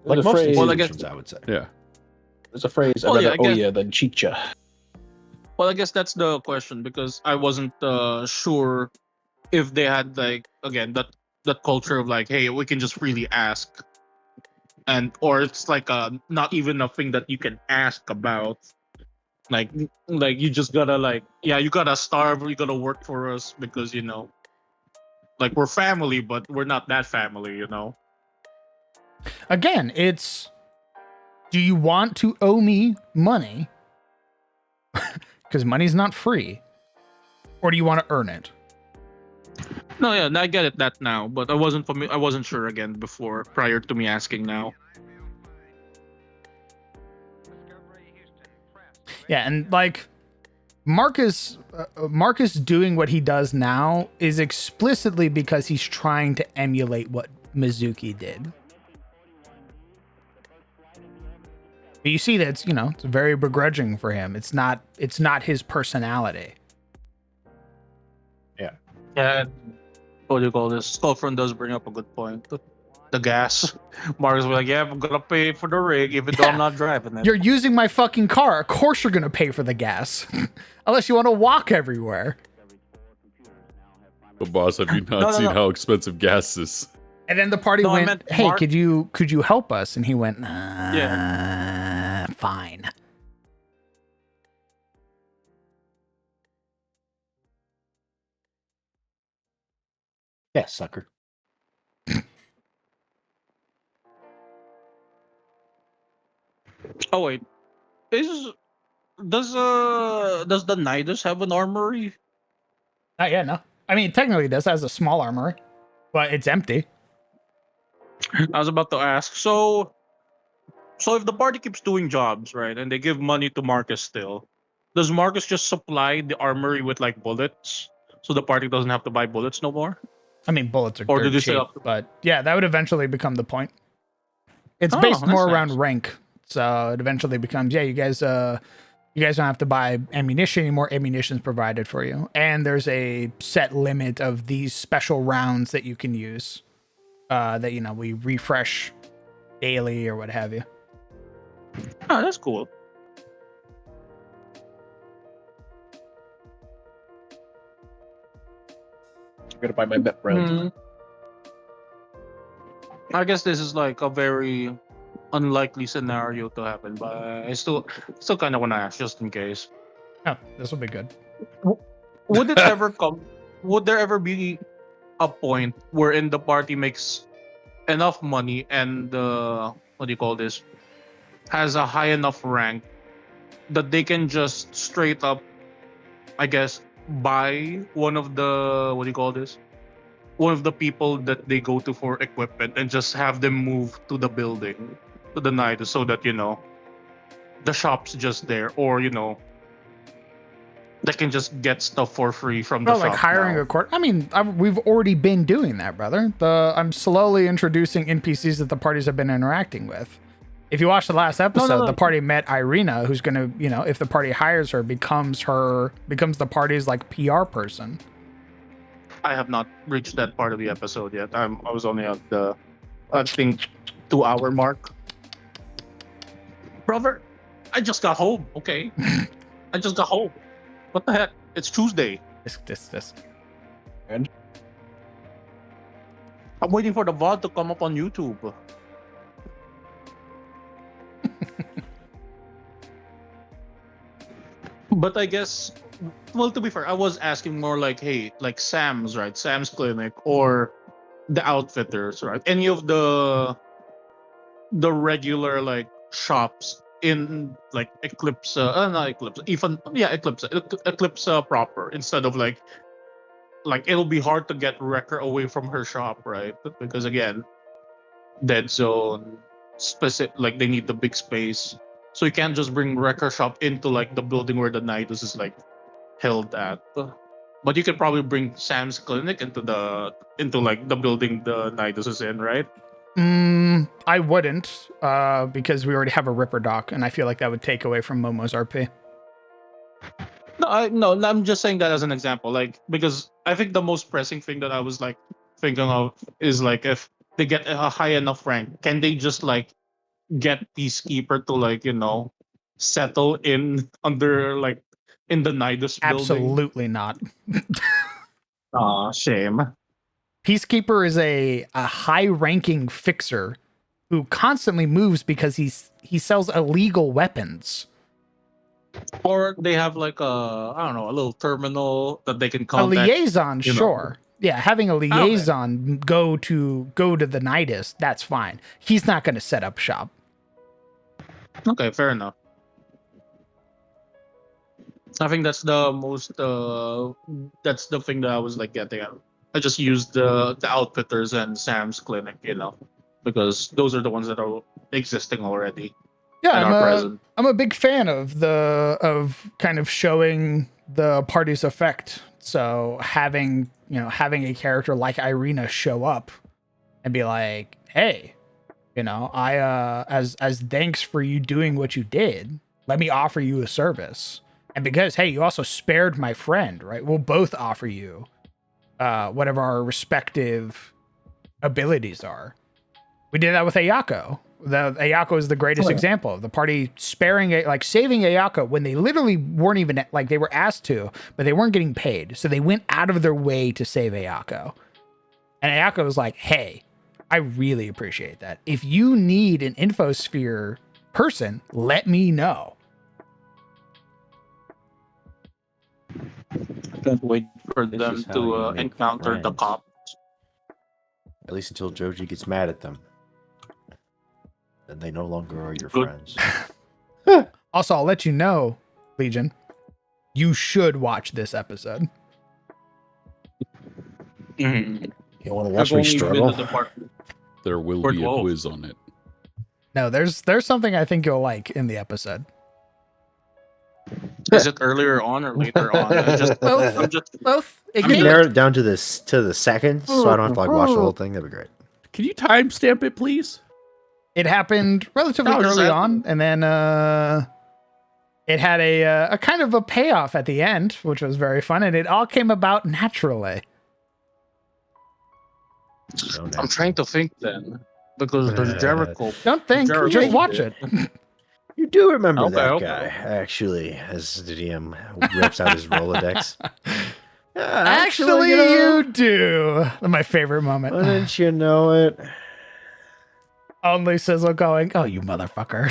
S2: Like most institutions, I would say.
S10: Yeah.
S3: There's a phrase,
S11: Well,
S3: I'd rather
S11: yeah,
S3: owe you than cheat ya.
S11: Well, I guess that's the question because I wasn't sure if they had, like, again, that culture of like, hey, we can just freely ask, or it's like not even a thing that you can ask about. Like you just gotta, like, yeah, you gotta starve, you gotta work for us because like, we're family, but we're not that family.
S1: Again, it's, do you want to owe me money? Because money's not free. Or do you want to earn it?
S11: No, yeah, I get it that now, but I wasn't sure again before, prior to me asking now.
S1: Yeah, and like Marcus doing what he does now is explicitly because he's trying to emulate what Mizuki did. But you see that it's very begrudging for him. It's not his personality.
S11: Yeah, what do you call this? Skullfront does bring up a good point. The gas. Marcus was like, yeah, I'm gonna pay for the rig even though I'm not driving it.
S1: You're using my fucking car. Of course you're gonna pay for the gas. Unless you want to walk everywhere.
S10: But boss, have you not seen how expensive gas is?
S1: And then the party went, hey, could you help us? And he went, fine.
S2: Yeah, sucker.
S11: Oh wait, does the Nidus have an armory?
S1: Not yet, no. I mean, technically this has a small armory, but it's empty.
S11: I was about to ask. So if the party keeps doing jobs, right, and they give money to Marcus still, does Marcus just supply the armory with like bullets, so the party doesn't have to buy bullets no more?
S1: I mean, bullets are
S11: Or
S1: dirt
S11: did you
S1: cheap,
S11: say up-
S1: but yeah, that would eventually become the point. It's
S11: Oh,
S1: based
S11: that's
S1: more
S11: nice.
S1: around rank, so it eventually becomes, yeah, you guys don't have to buy ammunition anymore. Ammunition's provided for you, and there's a set limit of these special rounds that you can use. That we refresh daily or what have you.
S11: Oh, that's cool.
S3: I'm gonna buy my bet round.
S11: I guess this is like a very unlikely scenario to happen, but I still kind of want to ask just in case.
S1: Oh, this will be good.
S11: Would it ever come? would there ever be a point wherein the party makes enough money and what do you call this, has a high enough rank that they can just straight up, I guess, buy one of the, what do you call this, one of the people that they go to for equipment and just have them move to the building, to the night, so that the shop's just there, or they can just get stuff for free from the
S1: Well, like
S11: shop
S1: hiring
S11: now.
S1: a court. I mean, we've already been doing that, brother. I'm slowly introducing NPCs that the parties have been interacting with. If you watch the last episode, the party met Irina, who's gonna, if the party hires her, becomes the party's like PR person.
S11: I have not reached that part of the episode yet. I was only at the, I think, 2-hour mark. Brother, I just got home. Okay, I just got home. What the heck? It's Tuesday.
S1: This.
S11: And I'm waiting for the VOD to come up on YouTube. But I guess, well, to be fair, I was asking more like, hey, like Sam's, right? Sam's Clinic or the Outfitters, right? Any of the regular like shops in like Eclipse, not Eclipse, even Eclipse proper, instead of like it'll be hard to get Wrecker away from her shop, right? Because again, Dead Zone specific, like they need the big space, so you can't just bring Wrecker shop into like the building where the Nidus is like held at. But you can probably bring Sam's Clinic into like the building the Nidus is in, right?
S1: I wouldn't, because we already have a Ripper dock, and I feel like that would take away from Momo's RP.
S11: No, I'm just saying that as an example, like, because I think the most pressing thing that I was like thinking of is like, if they get a high enough rank, can they just like get Peacekeeper to like settle in under like in the Nidus building?
S1: Absolutely not.
S11: Aw, shame.
S1: Peacekeeper is a high-ranking fixer who constantly moves because he sells illegal weapons.
S11: Or they have like a little terminal that they can contact.
S1: A liaison, sure. Yeah, having a liaison go to the Nidus, that's fine. He's not going to set up shop.
S11: Okay, fair enough. I think that's the most that's the thing that I was like getting at. I just used the Outfitters and Sam's Clinic, because those are the ones that are existing already.
S1: Yeah, I'm a big fan of kind of showing the party's effect. So having a character like Irina show up and be like, hey, I as thanks for you doing what you did, let me offer you a service. And because, hey, you also spared my friend, right? We'll both offer you whatever our respective abilities are. We did that with Ayako. Ayako is the greatest example of the party saving Ayako when they literally weren't even they were asked to, but they weren't getting paid. So they went out of their way to save Ayako. And Ayako was like, hey, I really appreciate that. If you need an infosphere person, let me know.
S11: Can't wait for them to encounter the cops.
S2: At least until Joji gets mad at them. Then they no longer are your friends.
S1: Also, I'll let you know, Legion, you should watch this episode.
S2: You want to watch me struggle?
S10: There will be a quiz on it.
S1: No, there's something I think you'll like in the episode.
S11: Is it earlier on or later on?
S1: Both.
S2: You can narrow it down to the seconds, so I don't have to watch the whole thing. That'd be great.
S10: Can you timestamp it, please?
S1: It happened relatively early on, and then it had a kind of a payoff at the end, which was very fun, and it all came about naturally.
S11: I'm trying to think then, because there's Jericho.
S1: Don't think, just watch it.
S2: You do remember that guy, actually, as the DM rips out his Rolodex.
S1: Actually, you do. My favorite moment.
S2: Why didn't you know it?
S1: Only Sizzle going, oh, you motherfucker.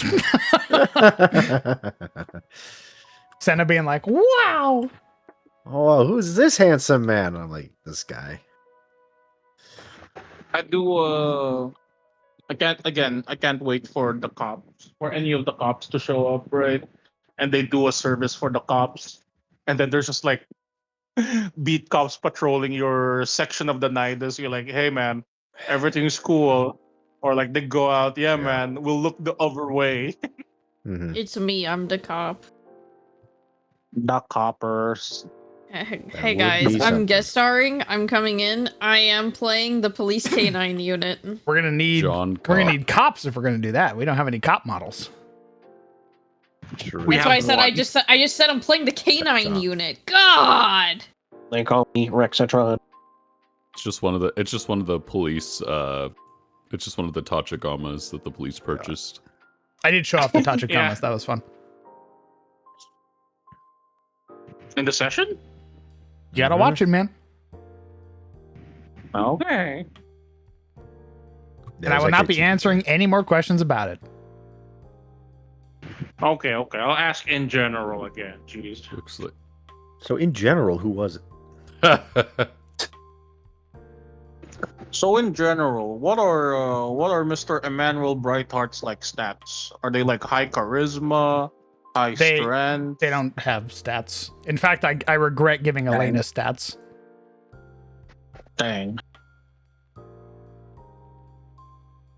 S1: Senna being like, wow.
S2: Oh, who's this handsome man? I'm like, this guy.
S11: I do. I can't wait for the cops, for any of the cops to show up, right? And they do a service for the cops, and then there's just like beat cops patrolling your section of the night. As you're like, hey man, everything's cool, or like they go out, yeah, man, we'll look the other way.
S2: Mm-hmm.
S12: It's me. I'm the cop.
S11: The coppers.
S12: Hey guys, I'm guest starring. I'm coming in. I am playing the police canine unit.
S1: We're gonna need cops if we're gonna do that. We don't have any cop models.
S3: True.
S12: That's why I said I just said I'm playing the canine unit. God.
S3: They call me Rexatron.
S10: It's just one of the. It's just one of the police. It's just one of the Tachagamas that the police purchased.
S1: I did show off the Tachagamas.
S11: Yeah.
S1: That was fun.
S11: In the session?
S1: You gotta watch it, man.
S11: Okay.
S1: And I will not be answering any more questions about it.
S11: Okay. I'll ask in general again. Jeez.
S10: Looks like.
S2: So in general, who was it?
S11: So in general, what are Mr. Emmanuel Brightheart's like stats? Are they like high charisma, high strength?
S1: They don't have stats. In fact, I regret giving Elena stats.
S11: Dang.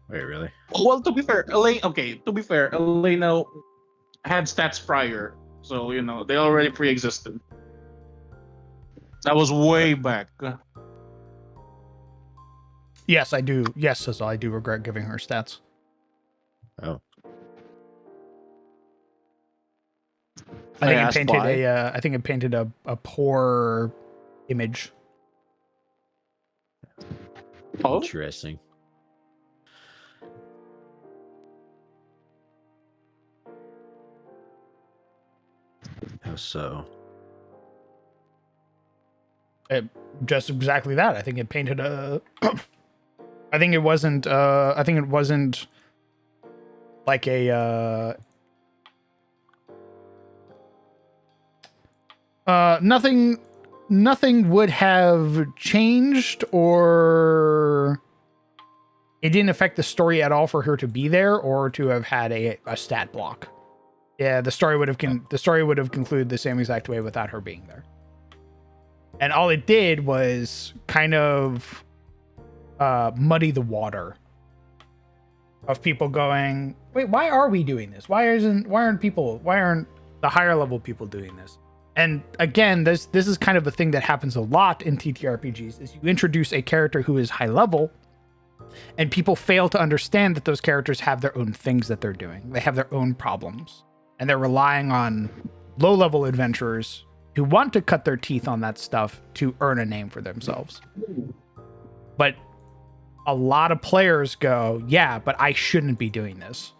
S2: Wait, really?
S11: Well, to be fair, Elena had stats prior, so you know they already pre-existed. That was way back.
S1: Yes, I do. Yes, Sizzle, I do regret giving her stats.
S2: Oh.
S1: I think it painted a poor image.
S11: Oh?
S2: Interesting. How so?
S1: Just exactly that. I think it painted a. I think it wasn't like a. Nothing would have changed, or it didn't affect the story at all for her to be there or to have had a stat block. Yeah, the story would have concluded the same exact way without her being there. And all it did was kind of muddy the water of people going, wait, why are we doing this? Why aren't the higher level people doing this? And again, this is kind of a thing that happens a lot in TTRPGs, is you introduce a character who is high level, and people fail to understand that those characters have their own things that they're doing. They have their own problems, and they're relying on low level adventurers who want to cut their teeth on that stuff to earn a name for themselves. But a lot of players go, yeah, but I shouldn't be doing this.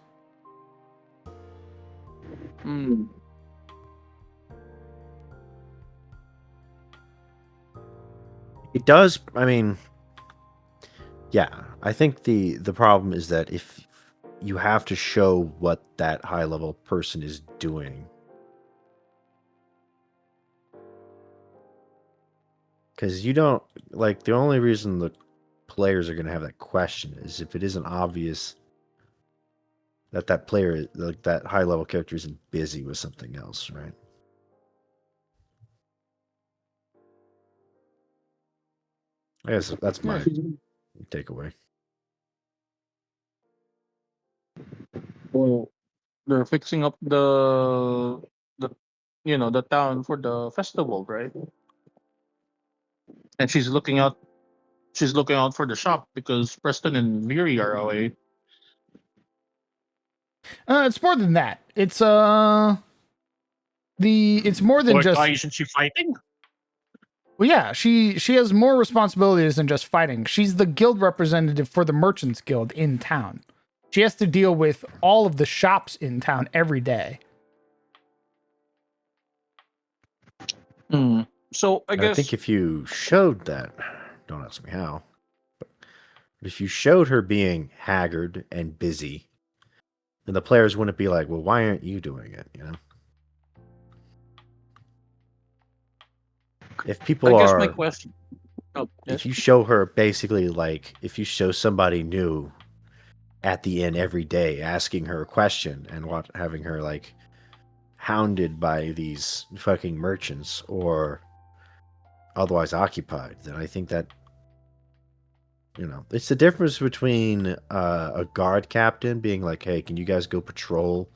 S2: It does. I mean, yeah. I think the problem is that if you have to show what that high level person is doing, because you don't like the only reason the players are going to have that question is if it isn't obvious that that player, like that high level character, isn't busy with something else, right? I guess that's my takeaway.
S11: Well, they're fixing up the town for the festival, right? And she's looking out for the shop because Preston and Miri are away.
S1: It's more than that. It's more than just.
S11: Why isn't she fighting?
S1: Well, yeah, she has more responsibilities than just fighting. She's the guild representative for the Merchants Guild in town. She has to deal with all of the shops in town every day.
S11: So I guess
S2: I think if you showed that, don't ask me how, but if you showed her being haggard and busy, then the players wouldn't be like, well, why aren't you doing it, you know? if people
S11: I guess my
S2: are,
S11: question. Oh, yes.
S2: if you show her basically like, if you show somebody new at the inn every day, asking her a question and having her like hounded by these fucking merchants or otherwise occupied, then I think that, you know, it's the difference between a guard captain being like, hey, can you guys go patrol?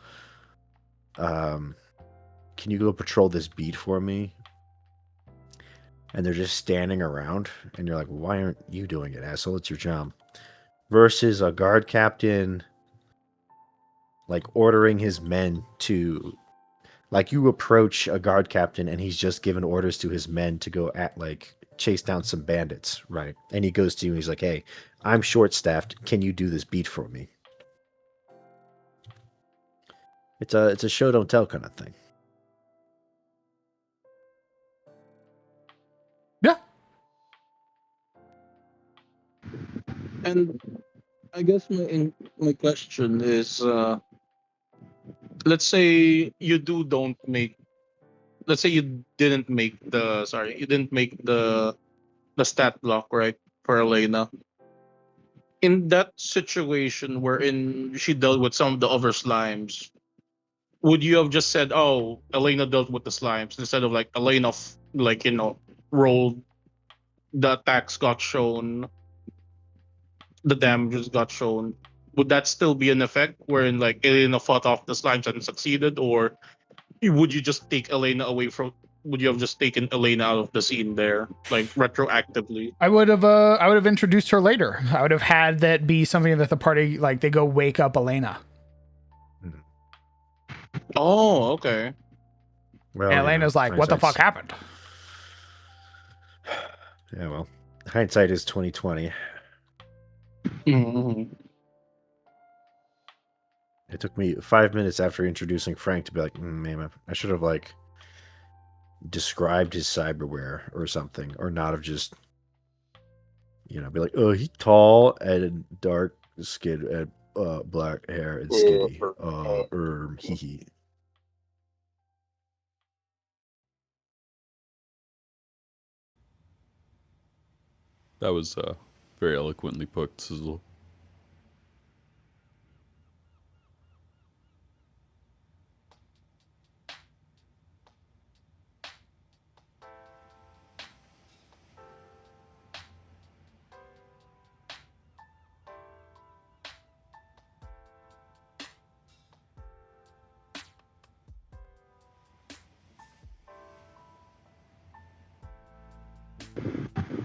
S2: Can you go patrol this beat for me? And they're just standing around, and you're like, well, why aren't you doing it, asshole? It's your job. Versus a guard captain, like ordering his men to, like, you approach a guard captain, and he's just given orders to his men to go at, like, chase down some bandits, right? And he goes to you, and he's like, hey, I'm short-staffed. Can you do this beat for me? It's a show don't tell kind of thing.
S1: Yeah.
S11: And I guess my question is, let's say don't make. Let's say you didn't make the you didn't make the stat block, right, for Elena. In that situation wherein she dealt with some of the other slimes, would you have just said, "Oh, Elena dealt with the slimes," instead of like Elena, like, rolled, the attacks got shown, the damages got shown? Would that still be an effect wherein like Elena fought off the slimes and succeeded, or would you just take Elena away from? Would you have just taken Elena out of the scene there, like retroactively?
S1: I would have introduced her later. I would have had that be something that the party, like, they go wake up Elena.
S11: Oh, okay.
S2: Well,
S1: And Elena's like, what the fuck happened?
S2: Yeah, well, hindsight is 2020.
S11: Mm-hmm.
S2: It took me 5 minutes after introducing Frank to be like, man, I should have like described his cyberware or something, or not have just, be like, oh, he's tall and dark skin and black hair and skinny. Hee hee.
S10: That was very eloquently put, Sizzle.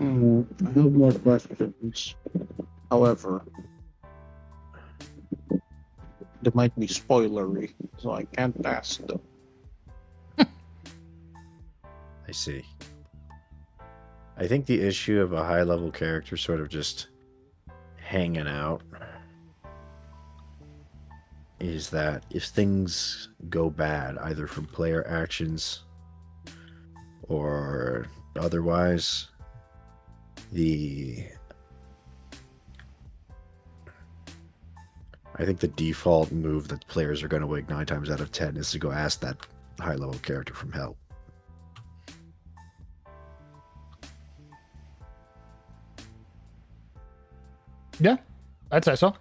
S11: I have more questions. However, they might be spoilery, so I can't ask them.
S2: I see. I think the issue of a high level character sort of just hanging out is that if things go bad, either from player actions or otherwise, I think the default move that players are going to make 9 times out of 10 is to go ask that high level character for help.
S1: Yeah, I'd say so.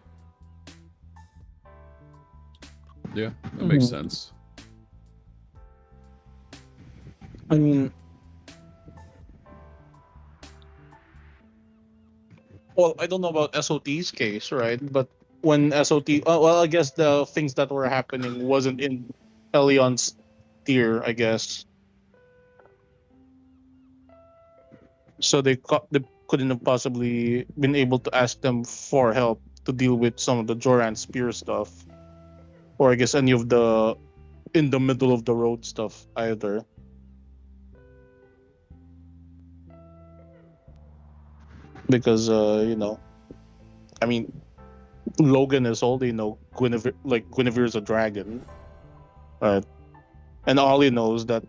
S10: Yeah, that makes sense.
S11: I mean, well, I don't know about SOT's case, right? But when SOT, well, I guess the things that were happening wasn't in Elion's tier, I guess. So they couldn't have possibly been able to ask them for help to deal with some of the Joran spear stuff, or I guess any of the in the middle of the road stuff either. Because I mean, Logan is all they know. Guinevere's a dragon, right? And all he knows that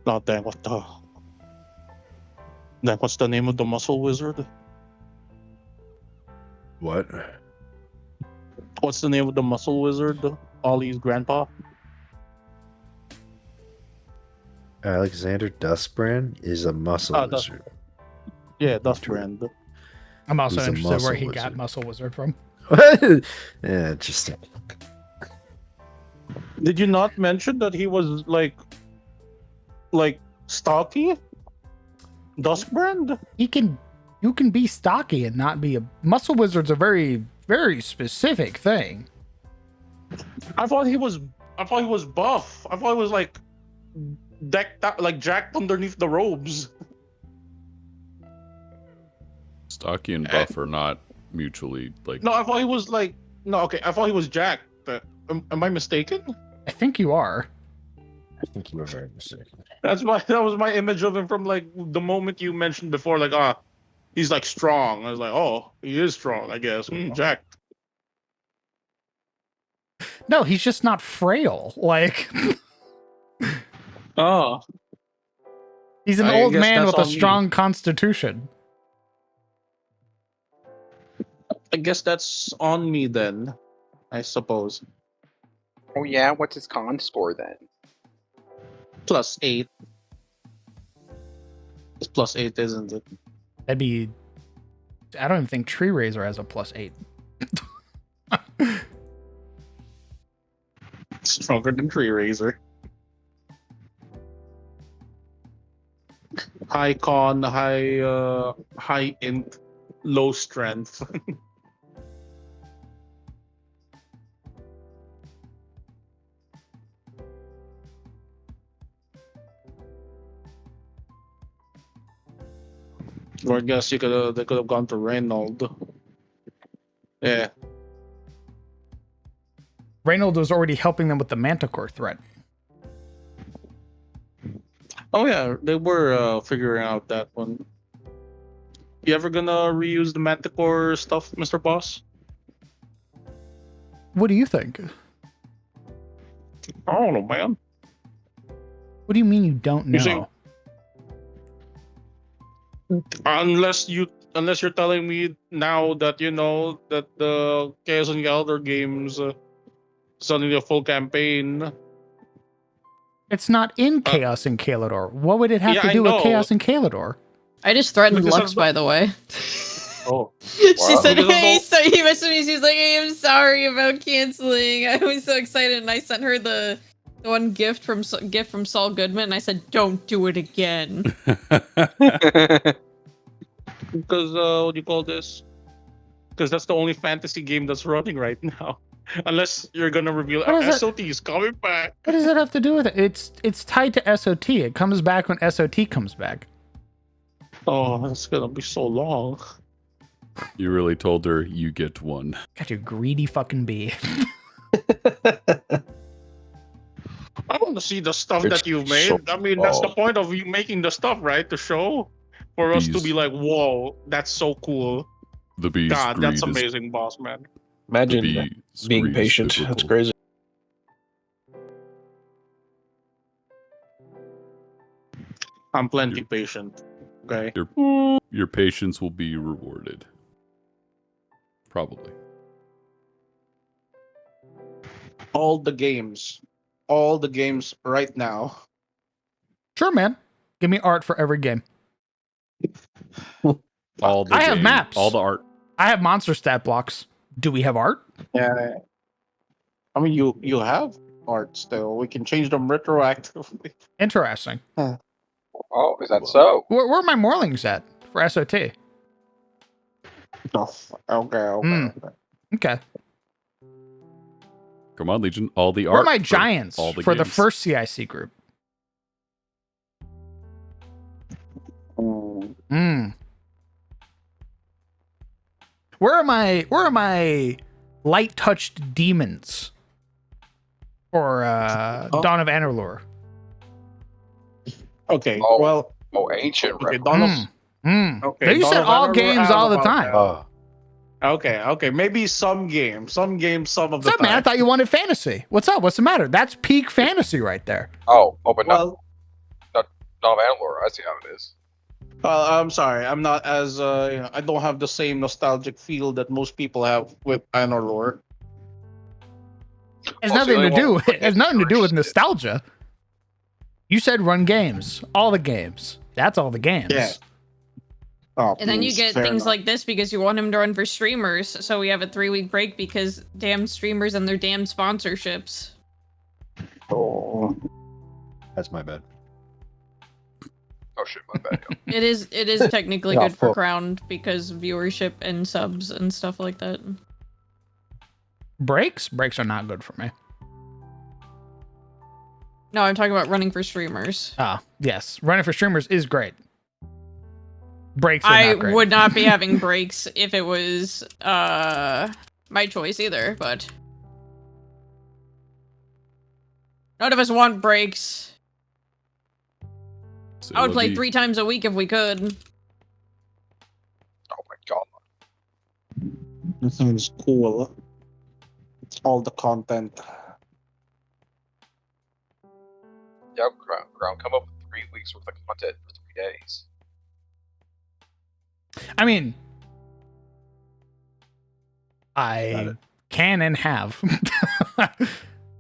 S11: not dang, what's the name of the muscle wizard?
S2: What?
S11: What's the name of the muscle wizard? Ollie's grandpa?
S2: Alexander Dustbrand is a muscle wizard.
S11: Yeah, Dustbrand.
S1: I'm also
S2: He's a
S1: interested where he
S2: muscle
S1: got
S2: wizard.
S1: Muscle Wizard from.
S2: Yeah, just
S11: Did you not mention that he was like stocky? Dustbrand?
S1: You can be stocky and not be a Muscle Wizard's a very, very specific thing.
S11: I thought he was buff. I thought he was like decked out, like jacked underneath the robes.
S10: Stocky and buff are not mutually like.
S11: No, I thought he was like I thought he was jacked. Am I mistaken?
S1: I think you are.
S2: I think you were very mistaken.
S11: That was my image of him from like the moment you mentioned before, like he's like strong. I was like, oh, he is strong, I guess. Jacked.
S1: No, he's just not frail. Like
S11: Oh.
S1: he's an
S11: I
S1: old
S11: guess
S1: man
S11: that's
S1: with a
S11: on me.
S1: strong constitution.
S11: I guess that's on me then, I suppose.
S6: Oh yeah, what's his con score then?
S11: +8. It's +8, isn't it?
S1: That'd be. I don't even think Tree Razor has a +8.
S11: Stronger than Tree Razor. High con, high int, low strength. Or I guess they could have gone to Reynold. Yeah.
S1: Reynold was already helping them with the Manticore threat.
S11: Oh yeah, they were figuring out that one. You ever gonna reuse the Manticore stuff, Mr. Boss?
S1: What do you think?
S11: I don't know, man.
S1: What do you mean you don't
S11: You see-
S1: know?
S11: Unless you're telling me now that you know that the Chaos and Galder games suddenly a full campaign.
S1: It's not in Chaos and Kalador. What would it have
S11: yeah,
S1: to
S11: I
S1: do with
S11: know.
S1: Chaos and Kalador?
S12: I just threatened
S11: Because
S12: Lux, by the way.
S11: Oh.
S12: She
S11: Wow.
S12: said,
S11: Because of
S12: "Hey,"
S11: all-
S12: so he messaged me. She was like, "Hey, I'm sorry about canceling. I was so excited," and I sent her the one gift from Saul Goodman. And I said, "Don't do it again."
S11: Because what do you call this? Because that's the only fantasy game that's running right now. Unless you're gonna reveal
S1: What is it?
S11: SOT is coming back.
S1: What does that have to do with it? It's tied to SOT. It comes back when SOT comes back.
S11: Oh, that's gonna be so long.
S10: You really told her you get one.
S1: God, you greedy fucking bee.
S11: I want to see the stuff
S10: It's
S11: that you've made.
S10: so
S11: I mean, that's the
S10: long.
S11: point of you making the stuff, right? To show, for us to
S10: Bees.
S11: be like, "Whoa, that's so cool."
S10: The bee's
S11: God, that's
S10: greed is-
S11: amazing, boss man.
S10: the
S3: Imagine
S10: bee's
S3: being
S10: greed is
S3: patient. That's
S10: biblical.
S3: crazy.
S11: I'm plenty patient. Okay.
S10: Your patience will be rewarded. Probably.
S11: All the games right now.
S1: Sure, man. Give me art for every game.
S10: All the
S1: I have
S10: game,
S1: maps.
S10: all the art.
S1: I have monster stat blocks. Do we have art?
S11: Yeah. I mean, you have art still. We can change them retroactively.
S1: Interesting.
S6: Oh, is that so?
S1: Where are my Morlings at for SOT?
S11: Oh, okay.
S1: Hmm. Okay.
S10: Come on, Legion. All the
S1: Where
S10: art.
S1: are my
S10: for
S1: giants
S10: all the
S1: for the
S10: games.
S1: first CIC group? Hmm. Where are my light touched demons for Dawn of Anarlore?
S11: Okay.
S6: Oh.
S11: Well.
S6: Oh, ancient.
S11: Okay.
S6: Record.
S11: Donald.
S1: Okay, you
S11: Dawn
S1: said
S11: of
S1: all
S11: Anarlore,
S1: games
S11: I
S1: all the
S11: have
S1: time.
S11: about that. Okay. Maybe some games, some of the
S1: What's up,
S11: time.
S1: man? I thought you wanted fantasy. What's up? What's the matter? That's peak fantasy right there.
S6: Oh, but
S11: Well,
S6: not Dawn of Anarlore. I see how it is.
S11: I'm sorry. I'm not as I don't have the same nostalgic feel that most people have with Anarlore.
S1: It's
S6: Also,
S1: nothing
S6: the
S1: to
S6: only
S1: do.
S6: one
S1: It has nothing to do with
S6: interested.
S1: nostalgia. You said run games. All the games. That's all the games.
S11: Yeah. Oh,
S12: And then you
S11: please,
S12: get
S11: fair
S12: things
S11: enough.
S12: like this because you want him to run for streamers, so we have a 3-week break because damn streamers and their damn sponsorships.
S11: Oh.
S2: That's my bad.
S6: Oh shit, my bad.
S12: It is technically
S2: Yeah,
S12: good for
S2: fuck.
S12: Crown because viewership and subs and stuff like that.
S1: Breaks are not good for me.
S12: No, I'm talking about running for streamers.
S1: Ah, yes. Running for streamers is great. Breaks are
S12: I
S1: not great.
S12: would not be having breaks if it was my choice either, but none of us want breaks.
S10: So
S12: I would play
S10: Levy-
S12: 3 times a week if we could.
S6: Oh my god.
S11: This thing's cool. All the content.
S6: Yeah, ground come up with 3 weeks worth of content for 3 days.
S1: I mean, I can and have.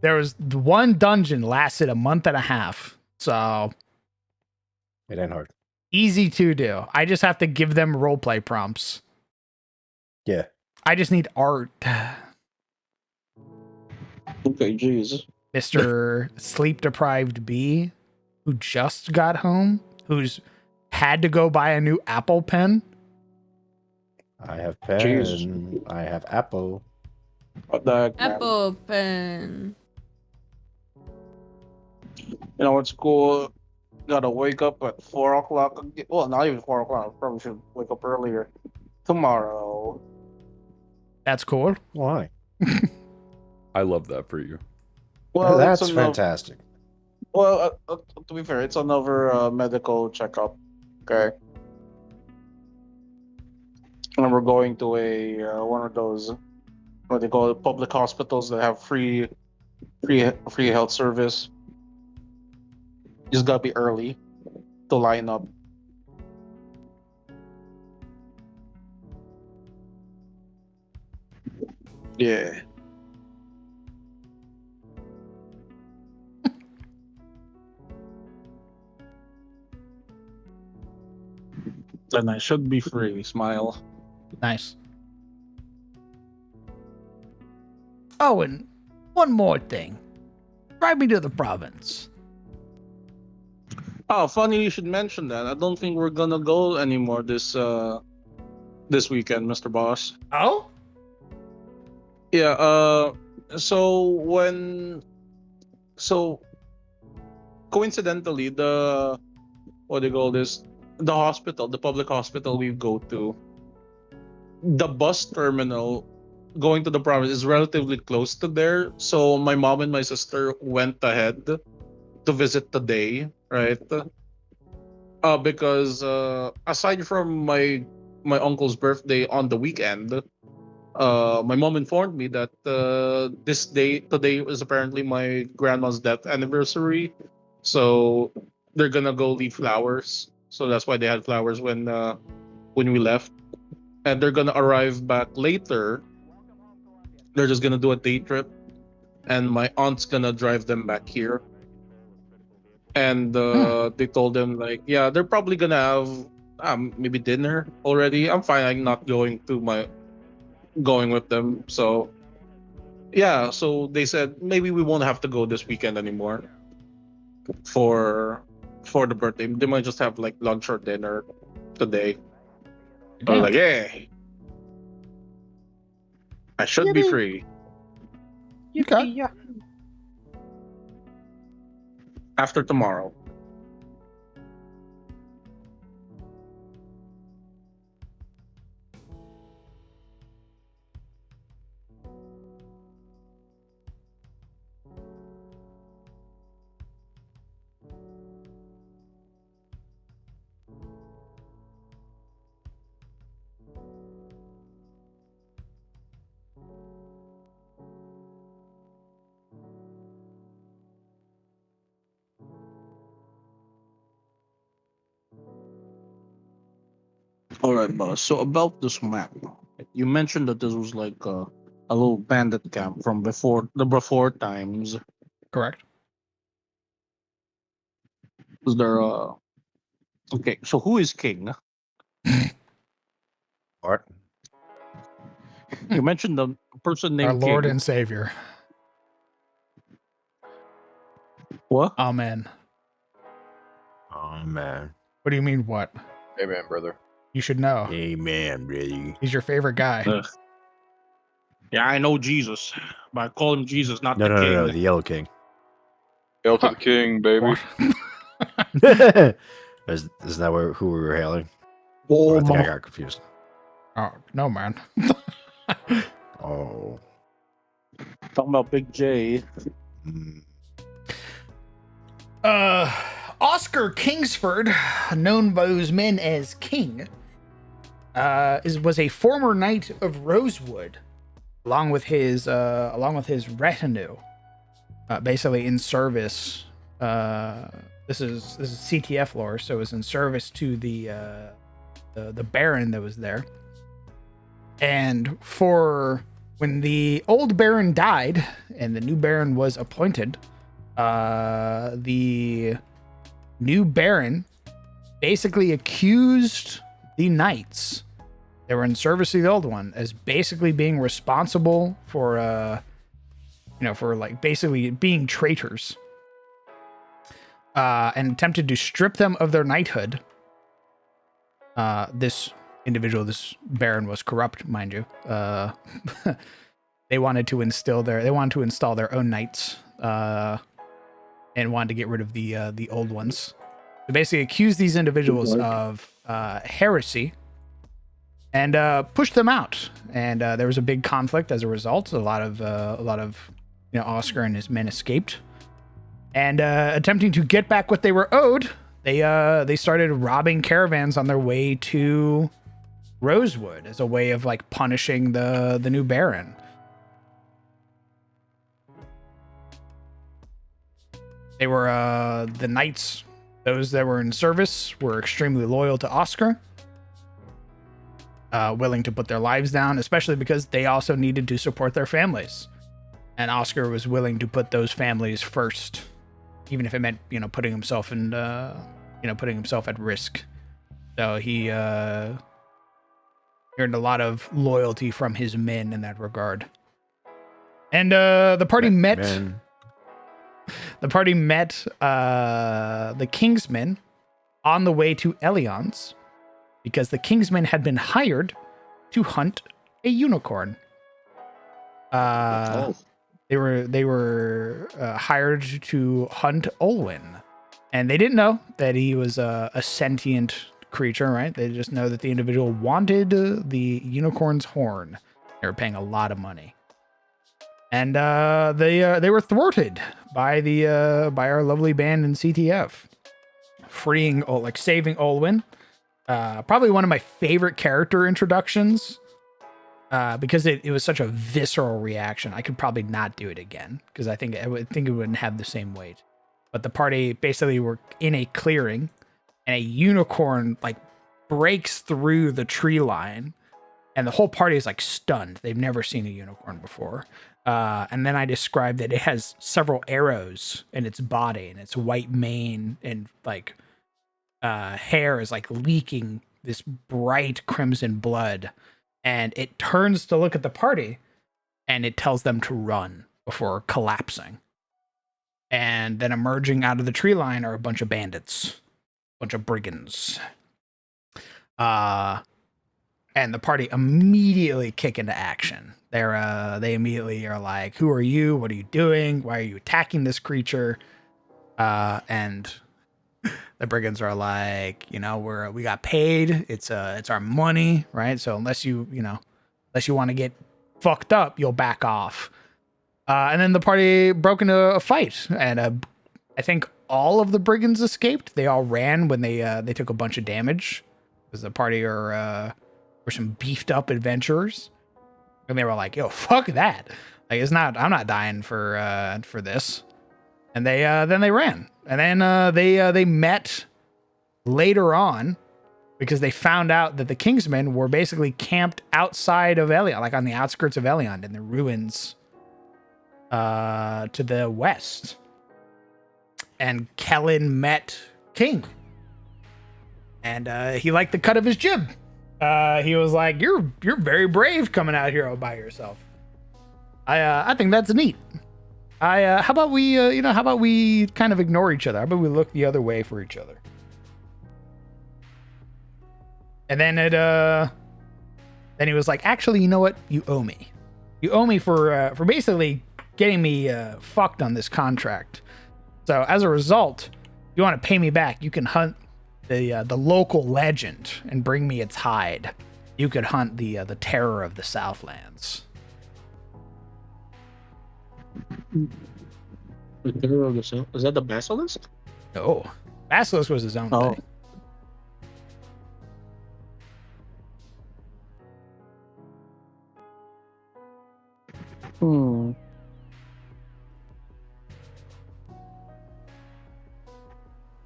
S1: There was one dungeon lasted a month and a half. So
S2: It ain't hard.
S1: easy to do. I just have to give them roleplay prompts.
S2: Yeah.
S1: I just need art.
S11: Okay, jeez.
S1: Mr. Sleep Deprived B, who just got home, who's had to go buy a new Apple pen.
S2: I have pen.
S11: Jesus.
S2: I have Apple.
S11: What the heck, man?
S12: Apple pen.
S11: You know what's cool? Gotta wake up at 4 o'clock. Well, not even 4 o'clock. I probably should wake up earlier. Tomorrow.
S1: That's cool.
S2: Why?
S10: I love that for you.
S11: Well,
S2: That's
S11: it's another,
S2: fantastic.
S11: well, to be fair, it's another medical checkup. Okay. And we're going to a one of those, what they call it, public hospitals that have free health service. Just gotta be early to line up. Yeah. Then I should be free. Smile.
S1: Nice. Oh, and one more thing. Drive me to the province.
S11: Oh, funny you should mention that. I don't think we're gonna go anymore this weekend, Mr. Boss.
S1: Oh?
S11: Yeah, so coincidentally the what do you call this? The hospital, the public hospital we go to, the bus terminal going to the province is relatively close to there. So my mom and my sister went ahead to visit today, right? Because aside from my uncle's birthday on the weekend, my mom informed me that today is apparently my grandma's death anniversary, so they're gonna go leave flowers. So that's why they had flowers when we left, and they're gonna arrive back later. They're just gonna do a day trip, and my aunt's gonna drive them back here. And they told them like, yeah, they're probably gonna have maybe dinner already. I'm fine. I'm not going with them. So yeah, so they said maybe we won't have to go this weekend anymore for the birthday. They might just have like lunch or dinner today. I was like, hey, I should be free
S1: Okay.
S11: after tomorrow. All right, boss. So about this map, you mentioned that this was like a little bandit camp from before times.
S1: Correct.
S11: Is there okay, so who is king?
S2: Art.
S11: You mentioned the person
S1: Our
S11: named
S1: Lord
S11: King.
S1: and Savior.
S11: What?
S1: Amen.
S2: Oh man.
S1: What do you mean, what?
S6: Amen, brother.
S1: You should know.
S2: Amen, really.
S1: He's your favorite guy.
S11: Yeah, I know Jesus, but I call him Jesus, not
S2: No,
S11: the
S2: no,
S11: king.
S2: no, no, the Yellow King.
S6: Hail to the king, baby.
S2: Isn't that who we were hailing?
S11: Oh,
S2: Or I think I
S11: mama.
S2: got confused.
S1: Oh, no, man.
S2: Oh.
S11: Talking about Big J.
S2: Mm.
S1: Oscar Kingsford, known by his men as King, was a former knight of Rosewood, along with his retinue, basically in service. This is CTF lore, so it was in service to the Baron that was there. And for when the old Baron died and the new Baron was appointed, the new Baron basically accused the knights that were in service to the old one as basically being responsible for for like basically being traitors, and attempted to strip them of their knighthood. This Baron was corrupt, mind you. They wanted to install their own knights, and wanted to get rid of the old ones. So basically accused these individuals of heresy and pushed them out. And there was a big conflict as a result. A lot of Oscar and his men escaped. And attempting to get back what they were owed, they started robbing caravans on their way to Rosewood as a way of like punishing the new Baron. They were the knights, those that were in service, were extremely loyal to Oscar, willing to put their lives down, especially because they also needed to support their families. And Oscar was willing to put those families first, even if it meant, putting himself at risk. So he earned a lot of loyalty from his men in that regard. And the party met the Kingsmen on the way to Elion's, because the Kingsmen had been hired to hunt a unicorn. They were hired to hunt Olwyn, and they didn't know that he was a sentient creature, right? They just know that the individual wanted the unicorn's horn. They were paying a lot of money, and they were thwarted by by our lovely band in CTF, saving Olwyn. Probably one of my favorite character introductions. Because it was such a visceral reaction. I could probably not do it again because I think it wouldn't have the same weight. But the party basically were in a clearing, and a unicorn like breaks through the tree line, and the whole party is like stunned. They've never seen a unicorn before. And then I described that it has several arrows in its body, and its white mane and like hair is like leaking this bright crimson blood. And it turns to look at the party, and it tells them to run before collapsing. And then emerging out of the tree line are a bunch of bandits, a bunch of brigands. And the party immediately kick into action. They immediately are like, "Who are you? What are you doing? Why are you attacking this creature?" And the brigands are like, we got paid. It's our money, right? So unless you want to get fucked up, you'll back off. And then the party broke into a fight, and I think all of the brigands escaped. They all ran when they took a bunch of damage, because the party were some beefed up adventurers, and they were like, "Yo, fuck that! Like, I'm not dying for this." And then they ran, and then they met later on, because they found out that the Kingsmen were basically camped outside of Elion, like on the outskirts of Elion, in the ruins to the west. And Kellen met King. And he liked the cut of his jib. He was like, "You're very brave coming out here all by yourself." I think that's neat. How about we how about we kind of ignore each other? How about we look the other way for each other? And then then he was like, "Actually, you know what? You owe me. You owe me for basically getting me fucked on this contract. So as a result, you want to pay me back? You can hunt the local legend and bring me its hide. You could hunt the terror of the Southlands."
S11: Is that the basilisk?
S1: No, Basilisk was his own thing.
S11: Hmm.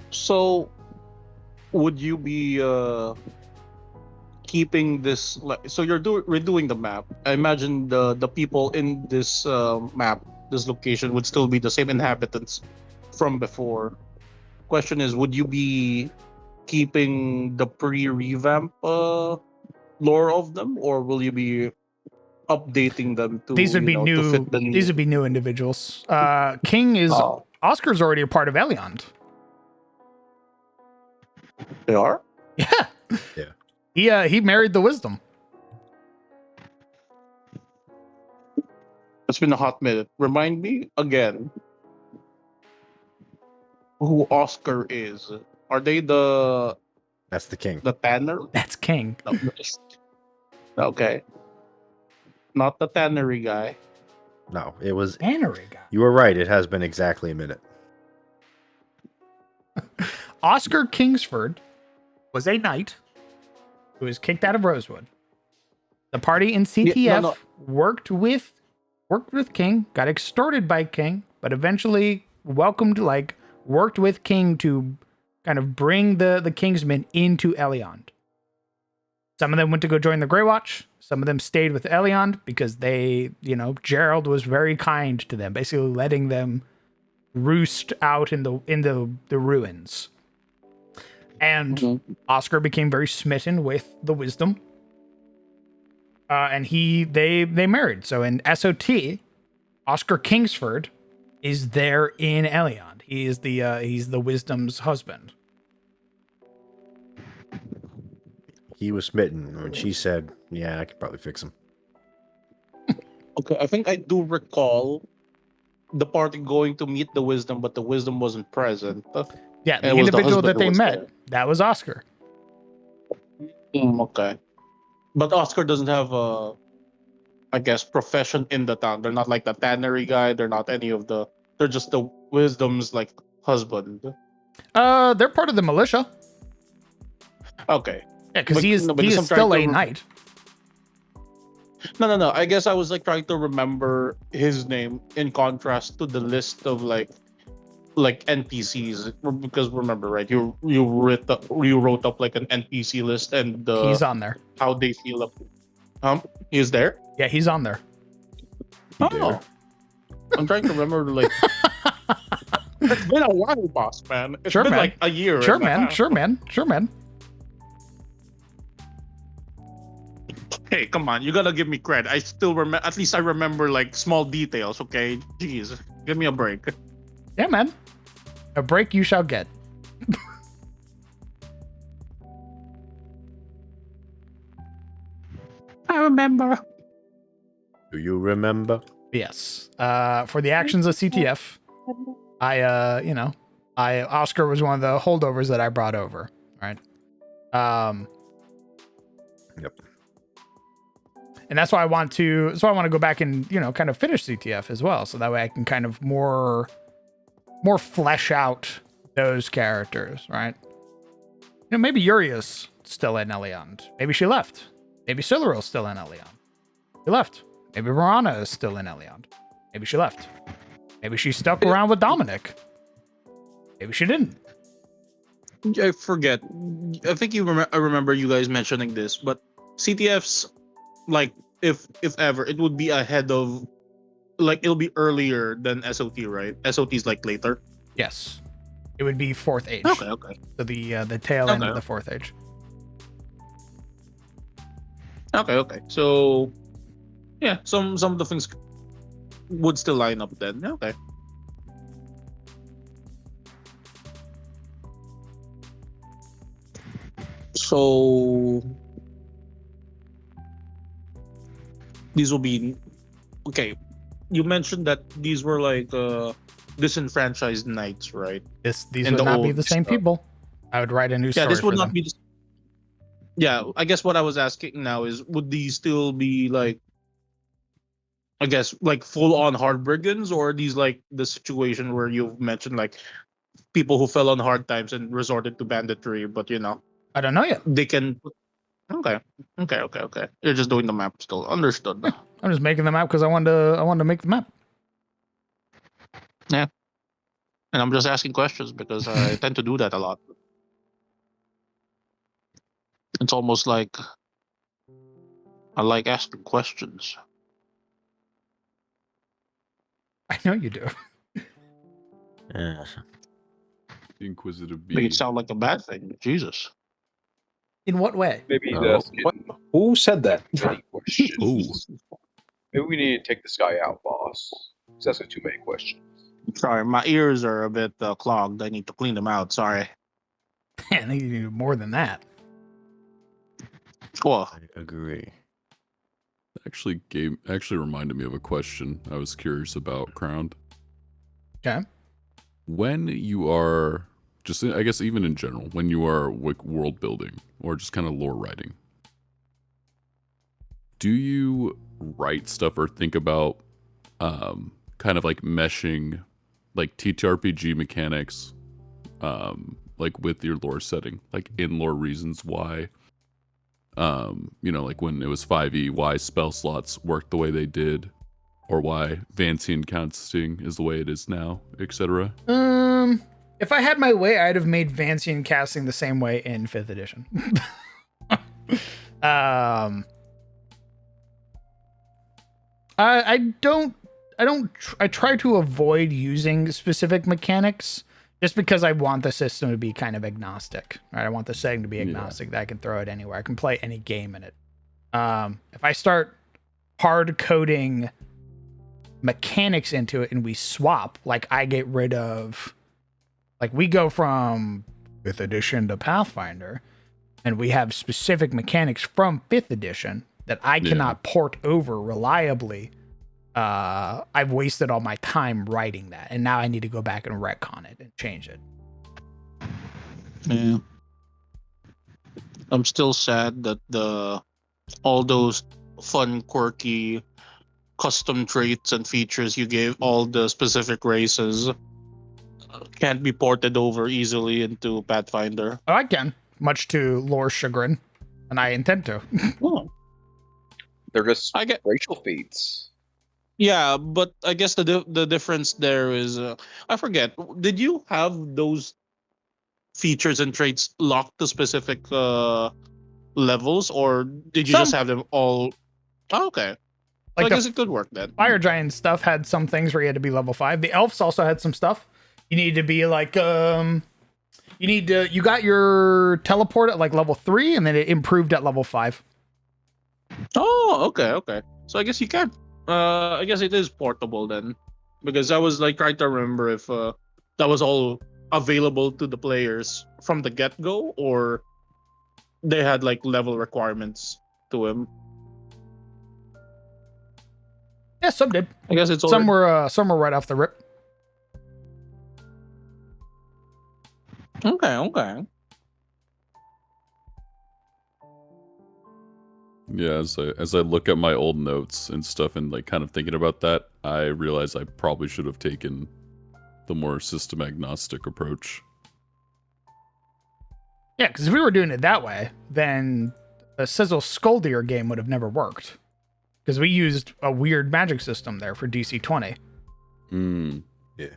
S11: So, would you be keeping this? So you're redoing the map. I imagine the people in this map, this location, would still be the same inhabitants from before. Question is, would you be keeping the pre-revamp lore of them, or will you be updating them to
S1: These would be
S11: to
S1: new.
S11: fit the
S1: These would be new individuals. King is Oscar's already a part of Eliond.
S11: They are?
S1: Yeah. He married the Wisdom.
S11: It's been a hot minute. Remind me again who Oscar is. Are they the
S2: That's the king.
S11: the tanner?
S1: That's King.
S11: No, okay. Not the tannery guy.
S2: No, it was
S1: Tannery guy.
S2: You were right. It has been exactly a minute.
S1: Oscar Kingsford was a knight who was kicked out of Rosewood. The party in CTF worked with King, got extorted by King, but eventually worked with King to kind of bring the Kingsmen into Eliond. Some of them went to go join the Grey Watch. Some of them stayed with Eliond because Gerald was very kind to them, basically letting them roost out in the ruins. And Oscar became very smitten with the Wisdom. And they married. So in SOT, Oscar Kingsford is there in Eliond. He's the Wisdom's husband.
S2: He was smitten when she said, "Yeah, I could probably fix him."
S11: Okay, I think I do recall the party going to meet the Wisdom, but the Wisdom wasn't present.
S1: Yeah, the
S11: And it was
S1: individual
S11: husband
S1: that
S11: who
S1: they
S11: was
S1: met,
S11: there.
S1: that was Oscar.
S11: Okay. But Oscar doesn't have a, I guess, profession in the town. They're not like the tannery guy. They're not any of the. They're just the Wisdom's husband.
S1: They're part of the militia.
S11: Okay.
S1: Yeah, because
S11: But-
S1: he is
S11: no, because I'm
S1: still
S11: trying
S1: a
S11: to-
S1: knight.
S11: No. I guess I was trying to remember his name in contrast to the list of NPCs, because remember, right? You wrote up an NPC list and
S1: He's on there.
S11: how they feel up. He is there.
S1: Yeah, he's on there.
S11: Oh, I'm trying to remember. It's been a while, boss man. It's
S1: Sure,
S11: been
S1: man.
S11: a year.
S1: Sure,
S11: and a
S1: man.
S11: half.
S1: Sure, man.
S11: Hey, come on! You gotta give me credit. I still remember. At least I remember small details. Okay, jeez, give me a break.
S1: Yeah, man. A break you shall get.
S11: I remember.
S2: Do you remember?
S1: Yes. For the actions of CTF, Oscar was one of the holdovers that I brought over. Right.
S2: Yep.
S1: And that's why I want to go back and, kind of finish CTF as well. So that way I can kind of more flesh out those characters, right? Maybe Uria's still in Eliond. Maybe she left. Maybe Siluril's still in Eliond. She left. Maybe Verana is still in Eliond. Maybe she left. Maybe she stuck around with Dominic. Maybe she didn't.
S11: I forget. I think I remember you guys mentioning this, but CTF's if ever, it would be ahead of it'll be earlier than SOT, right? SOT is later.
S1: Yes. It would be fourth age.
S11: Okay, okay.
S1: So the tail end of
S11: Okay.
S1: the fourth age.
S11: Okay, okay. So yeah, some of the things would still line up then. Okay. So these will be okay. You mentioned that these were like disenfranchised knights, right?
S1: These
S11: In
S1: would
S11: the
S1: not be
S11: old
S1: the same
S11: stuff.
S1: people. I would write a new
S11: Yeah,
S1: story
S11: this would
S1: for
S11: not
S1: them.
S11: be. Yeah, I guess what I was asking now is, would these still be like, I guess, like full on hard brigands, or are these like the situation where you've mentioned like people who fell on hard times and resorted to banditry, but
S1: I don't know yet.
S11: they can. Okay, okay. You're just doing the map still. Understood.
S1: I'm just making the map because I wanted to make the map.
S11: Yeah, and I'm just asking questions because I tend to do that a lot. It's almost like I like asking questions.
S1: I know you do.
S2: Yeah.
S10: Inquisitive
S11: Make it
S10: bee.
S11: sound like a bad thing. Jesus.
S1: In what way?
S6: Maybe he's
S3: Oh,
S6: asking
S3: what? Who said that?
S6: many questions.
S10: Oh,
S6: Maybe we need to take this guy out, boss. He's asking too many questions.
S11: Sorry, my ears are a bit clogged. I need to clean them out. Sorry.
S1: I think you do more than that.
S11: Well,
S2: I agree.
S10: actually reminded me of a question I was curious about, Crowned.
S1: Okay.
S10: When you are just, I guess even in general, when you are world building or just kind of lore writing, do you write stuff or think about kind of like meshing like TTRPG mechanics like with your lore setting, like in lore reasons why like when it was 5e, why spell slots worked the way they did, or why Vancian casting is the way it is now, etc.
S1: If I had my way, I'd have made Vancian casting the same way in 5th edition. I try to avoid using specific mechanics just because I want the system to be kind of agnostic, right? I want the setting to be agnostic, that I can throw it anywhere. I can play any game in it. If I start hard coding mechanics into it and we swap, like I get rid of, like we go from 5th edition to Pathfinder and we have specific mechanics from 5th edition that I cannot port over reliably. I've wasted all my time writing that, and now I need to go back and retcon it and change it.
S11: yeah. I'm still sad that all those fun, quirky, custom traits and features you gave all the specific races can't be ported over easily into Pathfinder.
S1: Oh, I can, much to Lore's chagrin, and I intend to.
S11: Oh.
S6: They're just
S11: I get
S6: racial feats.
S11: Yeah, but I guess the difference there is I forget. Did you have those features and traits locked to specific levels, or did you just
S1: Some.
S11: have them all? Oh, okay, so
S1: Like
S11: I
S1: the
S11: guess it could work then.
S1: Fire Giant stuff had some things where you had to be level 5. The Elves also had some stuff. You need to be like you got your teleport at like level 3, and then it improved at level 5.
S11: Oh, okay. So I guess you can. I guess it is portable then, because I was like trying to remember if that was all available to the players from the get go, or they had like level requirements to him.
S1: Yeah, some did.
S11: I guess it's
S1: some were right off the rip.
S11: Okay.
S10: Yeah, as I look at my old notes and stuff and like kind of thinking about that, I realize I probably should have taken the more system agnostic approach.
S1: Yeah, because if we were doing it that way, then a Sizzle Skoldir game would have never worked. Because we used a weird magic system there for DC 20.
S2: Yeah.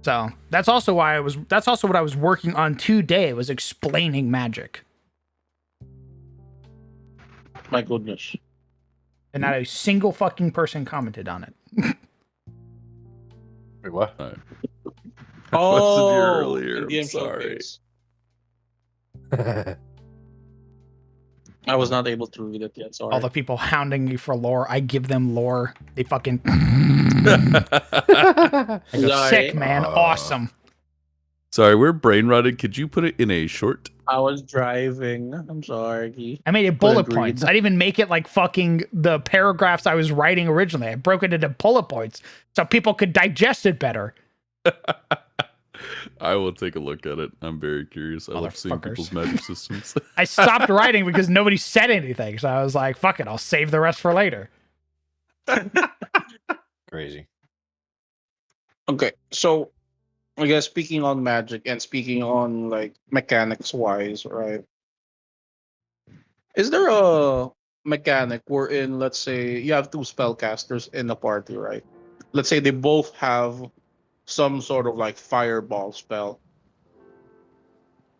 S1: So that's also what I was working on today, was explaining magic.
S11: My goodness.
S1: And not a single fucking person commented on it.
S2: Wait, what?
S10: I wasn't here
S11: Oh,
S10: earlier.
S11: in
S10: I'm
S11: DM
S10: sorry.
S11: showcase. I was not able to read it yet. Sorry.
S1: All the people hounding me for lore, I give them lore. They fucking. I go, sick, man. Awesome.
S10: Sorry, we're brain rotted. Could you put it in a short?
S11: I was driving. I'm sorry.
S1: I made it bullet
S11: Couldn't
S1: points.
S11: read.
S1: I didn't even make it like fucking the paragraphs I was writing originally. I broke it into bullet points so people could digest it better.
S10: I will take a look at it. I'm very curious. I love seeing
S1: Motherfuckers.
S10: people's magic systems.
S1: I stopped writing because nobody said anything. So I was like, fuck it, I'll save the rest for later.
S2: Crazy.
S11: Okay, so I guess speaking on magic and speaking on like mechanics wise, right? Is there a mechanic wherein, let's say, you have two spellcasters in a party, right? Let's say they both have some sort of like fireball spell.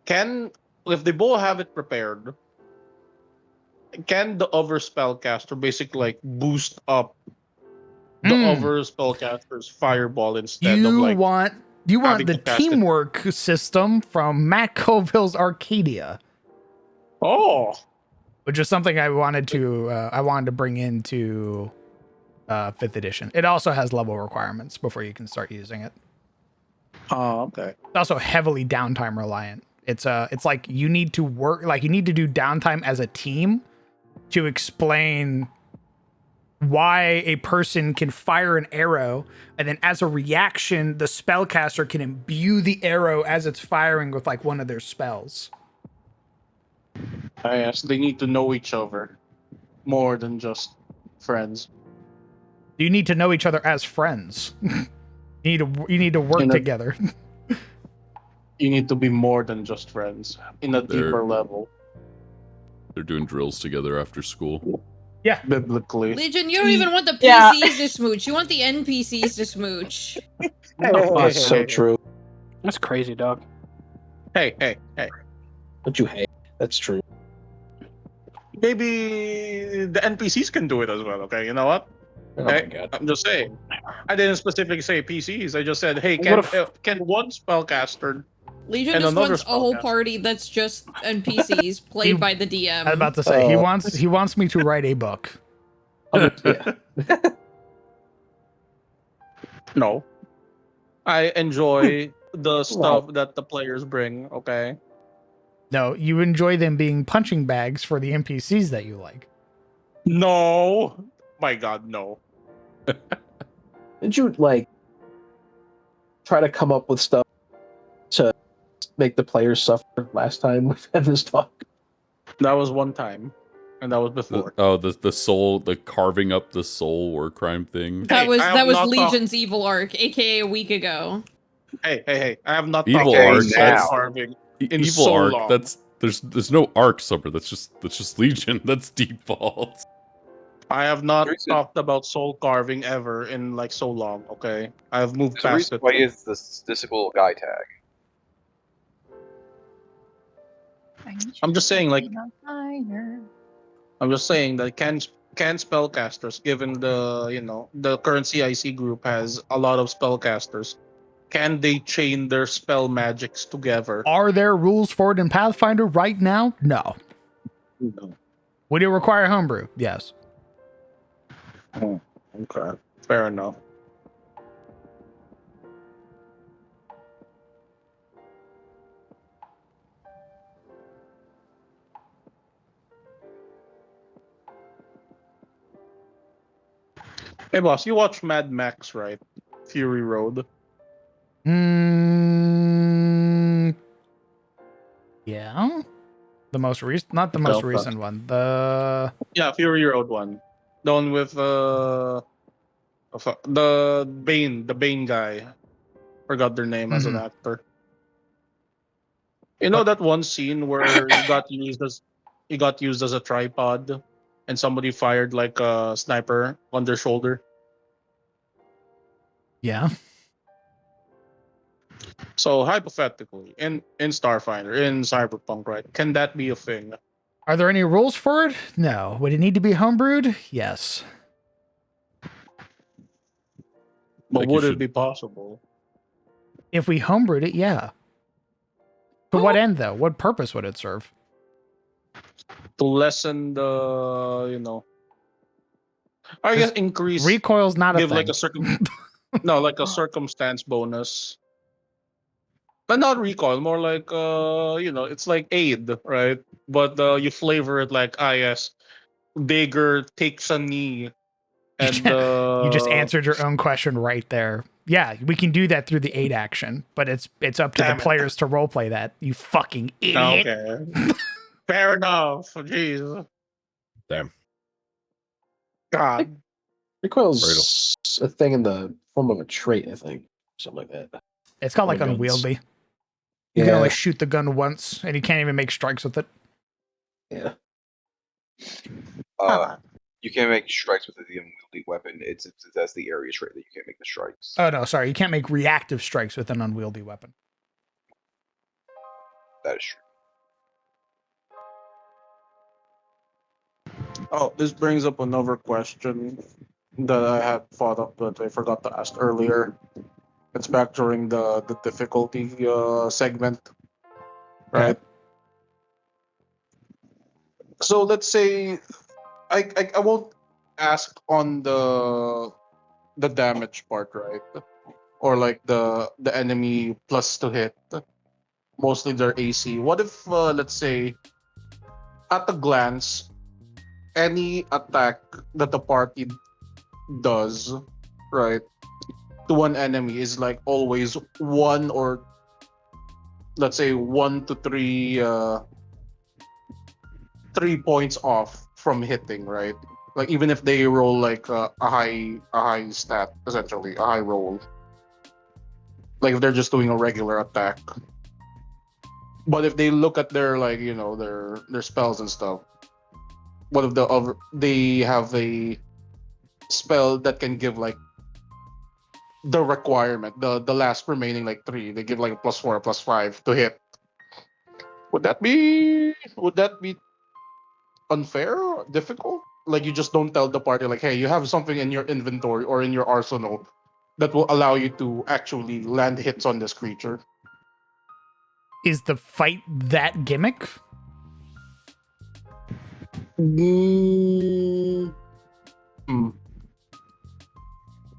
S11: If they both have it prepared, can the other spellcaster basically like boost up the other spellcaster's fireball instead of
S1: You
S11: like
S1: want
S11: having
S1: the
S11: to cast it?
S1: teamwork system from Matt Colville's Arcadia.
S11: Oh,
S1: which is something I wanted to bring into 5th edition. It also has level requirements before you can start using it.
S11: oh, okay.
S1: It's also heavily downtime reliant. It's like you need to work, like you need to do downtime as a team to explain why a person can fire an arrow, and then as a reaction, the spellcaster can imbue the arrow as it's firing with like one of their spells.
S11: Yes, they need to know each other more than just friends.
S1: You need to know each other as friends. you need to work together.
S11: You need to be more than just friends in a deeper level.
S10: They're doing drills together after school.
S1: Yeah,
S11: biblically.
S12: Legion, you don't even want the PCs to smooch. You want the NPCs to smooch.
S3: That's so true.
S13: That's crazy, dog.
S11: Hey.
S3: Don't you hate? That's true.
S11: Maybe the NPCs can do it as well, okay? You know what?
S3: Oh
S11: Okay?
S3: my god.
S11: I'm just saying. I didn't specifically say PCs. I just said, hey,
S13: What
S11: can one spellcaster
S12: Legion
S11: and
S12: just
S11: another
S12: wants a whole
S11: spellcaster-
S12: party that's just NPCs played by the DM.
S1: I was about to say he wants me to write a book.
S11: No. I enjoy the stuff that the players bring, okay?
S1: No, you enjoy them being punching bags for the NPCs that you like.
S11: No. My god, no.
S3: Did you like try to come up with stuff to make the players suffer last time we've had this talk?
S11: That was one time. And that was before.
S10: The soul, the carving up the soul war crime thing.
S12: That was
S11: I have not
S12: Legion's evil arc, aka a week ago.
S11: Hey. I have not
S10: Evil
S11: talked
S10: arc.
S11: about
S10: That's
S11: soul carving in
S10: evil
S11: so
S10: arc.
S11: long.
S10: That's there's no arc, Summer. That's just Legion. That's default.
S11: I have not talked about soul carving ever in like so long, okay? I have moved
S6: There's a
S11: past
S6: reason
S11: it.
S6: why he is the statistical guy tag.
S11: I'm just saying, like, I'm just saying that can spellcasters, given the current CIC group has a lot of spellcasters, can they chain their spell magics together?
S1: Are there rules for it in Pathfinder right now? No.
S11: No.
S1: Would it require homebrew? Yes.
S11: Oh, okay, fair enough. Hey, boss, you watch Mad Max, right? Fury Road.
S1: Yeah. The most recent, not the most recent one.
S11: Yeah, Fury Road one. The one with the Bane guy. Forgot their name as an actor. You know that one scene where he got used as a tripod, and somebody fired like a sniper on their shoulder.
S1: Yeah.
S11: So hypothetically, in Starfinder, in Cyberpunk, right? Can that be a thing?
S1: Are there any rules for it? No. Would it need to be homebrewed? Yes.
S11: But
S10: Like, you
S11: would it
S10: should-
S11: be possible?
S1: If we homebrewed it, yeah. To what end, though? What purpose would it serve?
S11: To lessen the, you know, I guess increase,
S1: Recoil's not a
S11: give like
S1: thing.
S11: a no, like a circumstance bonus. But not recoil, more like you know, it's like aid, right? But you flavor it like, ah, yes, Digger takes a knee, and
S1: You just answered your own question right there. Yeah, we can do that through the aid action, but it's up to the
S11: Damn it.
S1: players to roleplay that. You fucking idiot.
S11: Okay, fair enough. Jeez,
S2: Damn.
S11: God,
S3: Recoil's a thing in the form of a trait, I think, something like that.
S1: It's called like
S3: Guns.
S1: unwieldy. You can only shoot the gun once, and you can't even make strikes with it.
S3: Yeah.
S6: You can't make strikes with the unwieldy weapon. That's the area trait that you can't make the strikes.
S1: Oh no, sorry, you can't make reactive strikes with an unwieldy weapon.
S6: That is true.
S11: Oh, this brings up another question that I had thought of, but I forgot to ask earlier. It's back during the difficulty segment, right?
S1: Okay.
S11: So let's say I won't ask on the damage part, right? Or like the enemy plus to hit, mostly their AC. What if let's say at a glance, any attack that the party does, right, to an enemy is like always one, or let's say 1 to 3 3 points off from hitting, right? Like even if they roll like a high stat, essentially a high roll, like if they're just doing a regular attack. But if they look at their, like, you know, their spells and stuff, what if they have a spell that can give like the requirement, the last remaining like 3, they give like a +4 or +5 to hit. Would that be unfair or difficult? Like you just don't tell the party like, hey, you have something in your inventory or in your arsenal that will allow you to actually land hits on this creature.
S1: Is the fight that gimmick?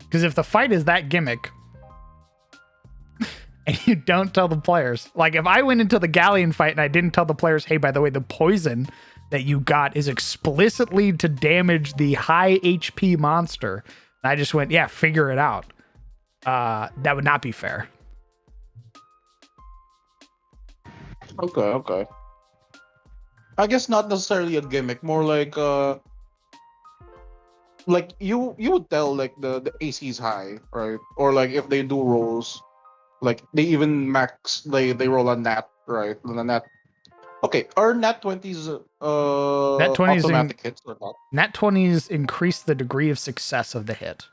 S1: Because if the fight is that gimmick, and you don't tell the players, like if I went into the galleon fight and I didn't tell the players, hey, by the way, the poison that you got is explicitly to damage the high HP monster, and I just went, yeah, figure it out. That would not be fair.
S11: Okay. I guess not necessarily a gimmick, more like you would tell like the AC is high, right? Or like if they do rolls, like they even max, they roll a nat, right? A nat. Okay, are nat 20s
S1: Nat 20s
S11: automatic hits or not?
S1: Nat 20s increase the degree of success of the hit.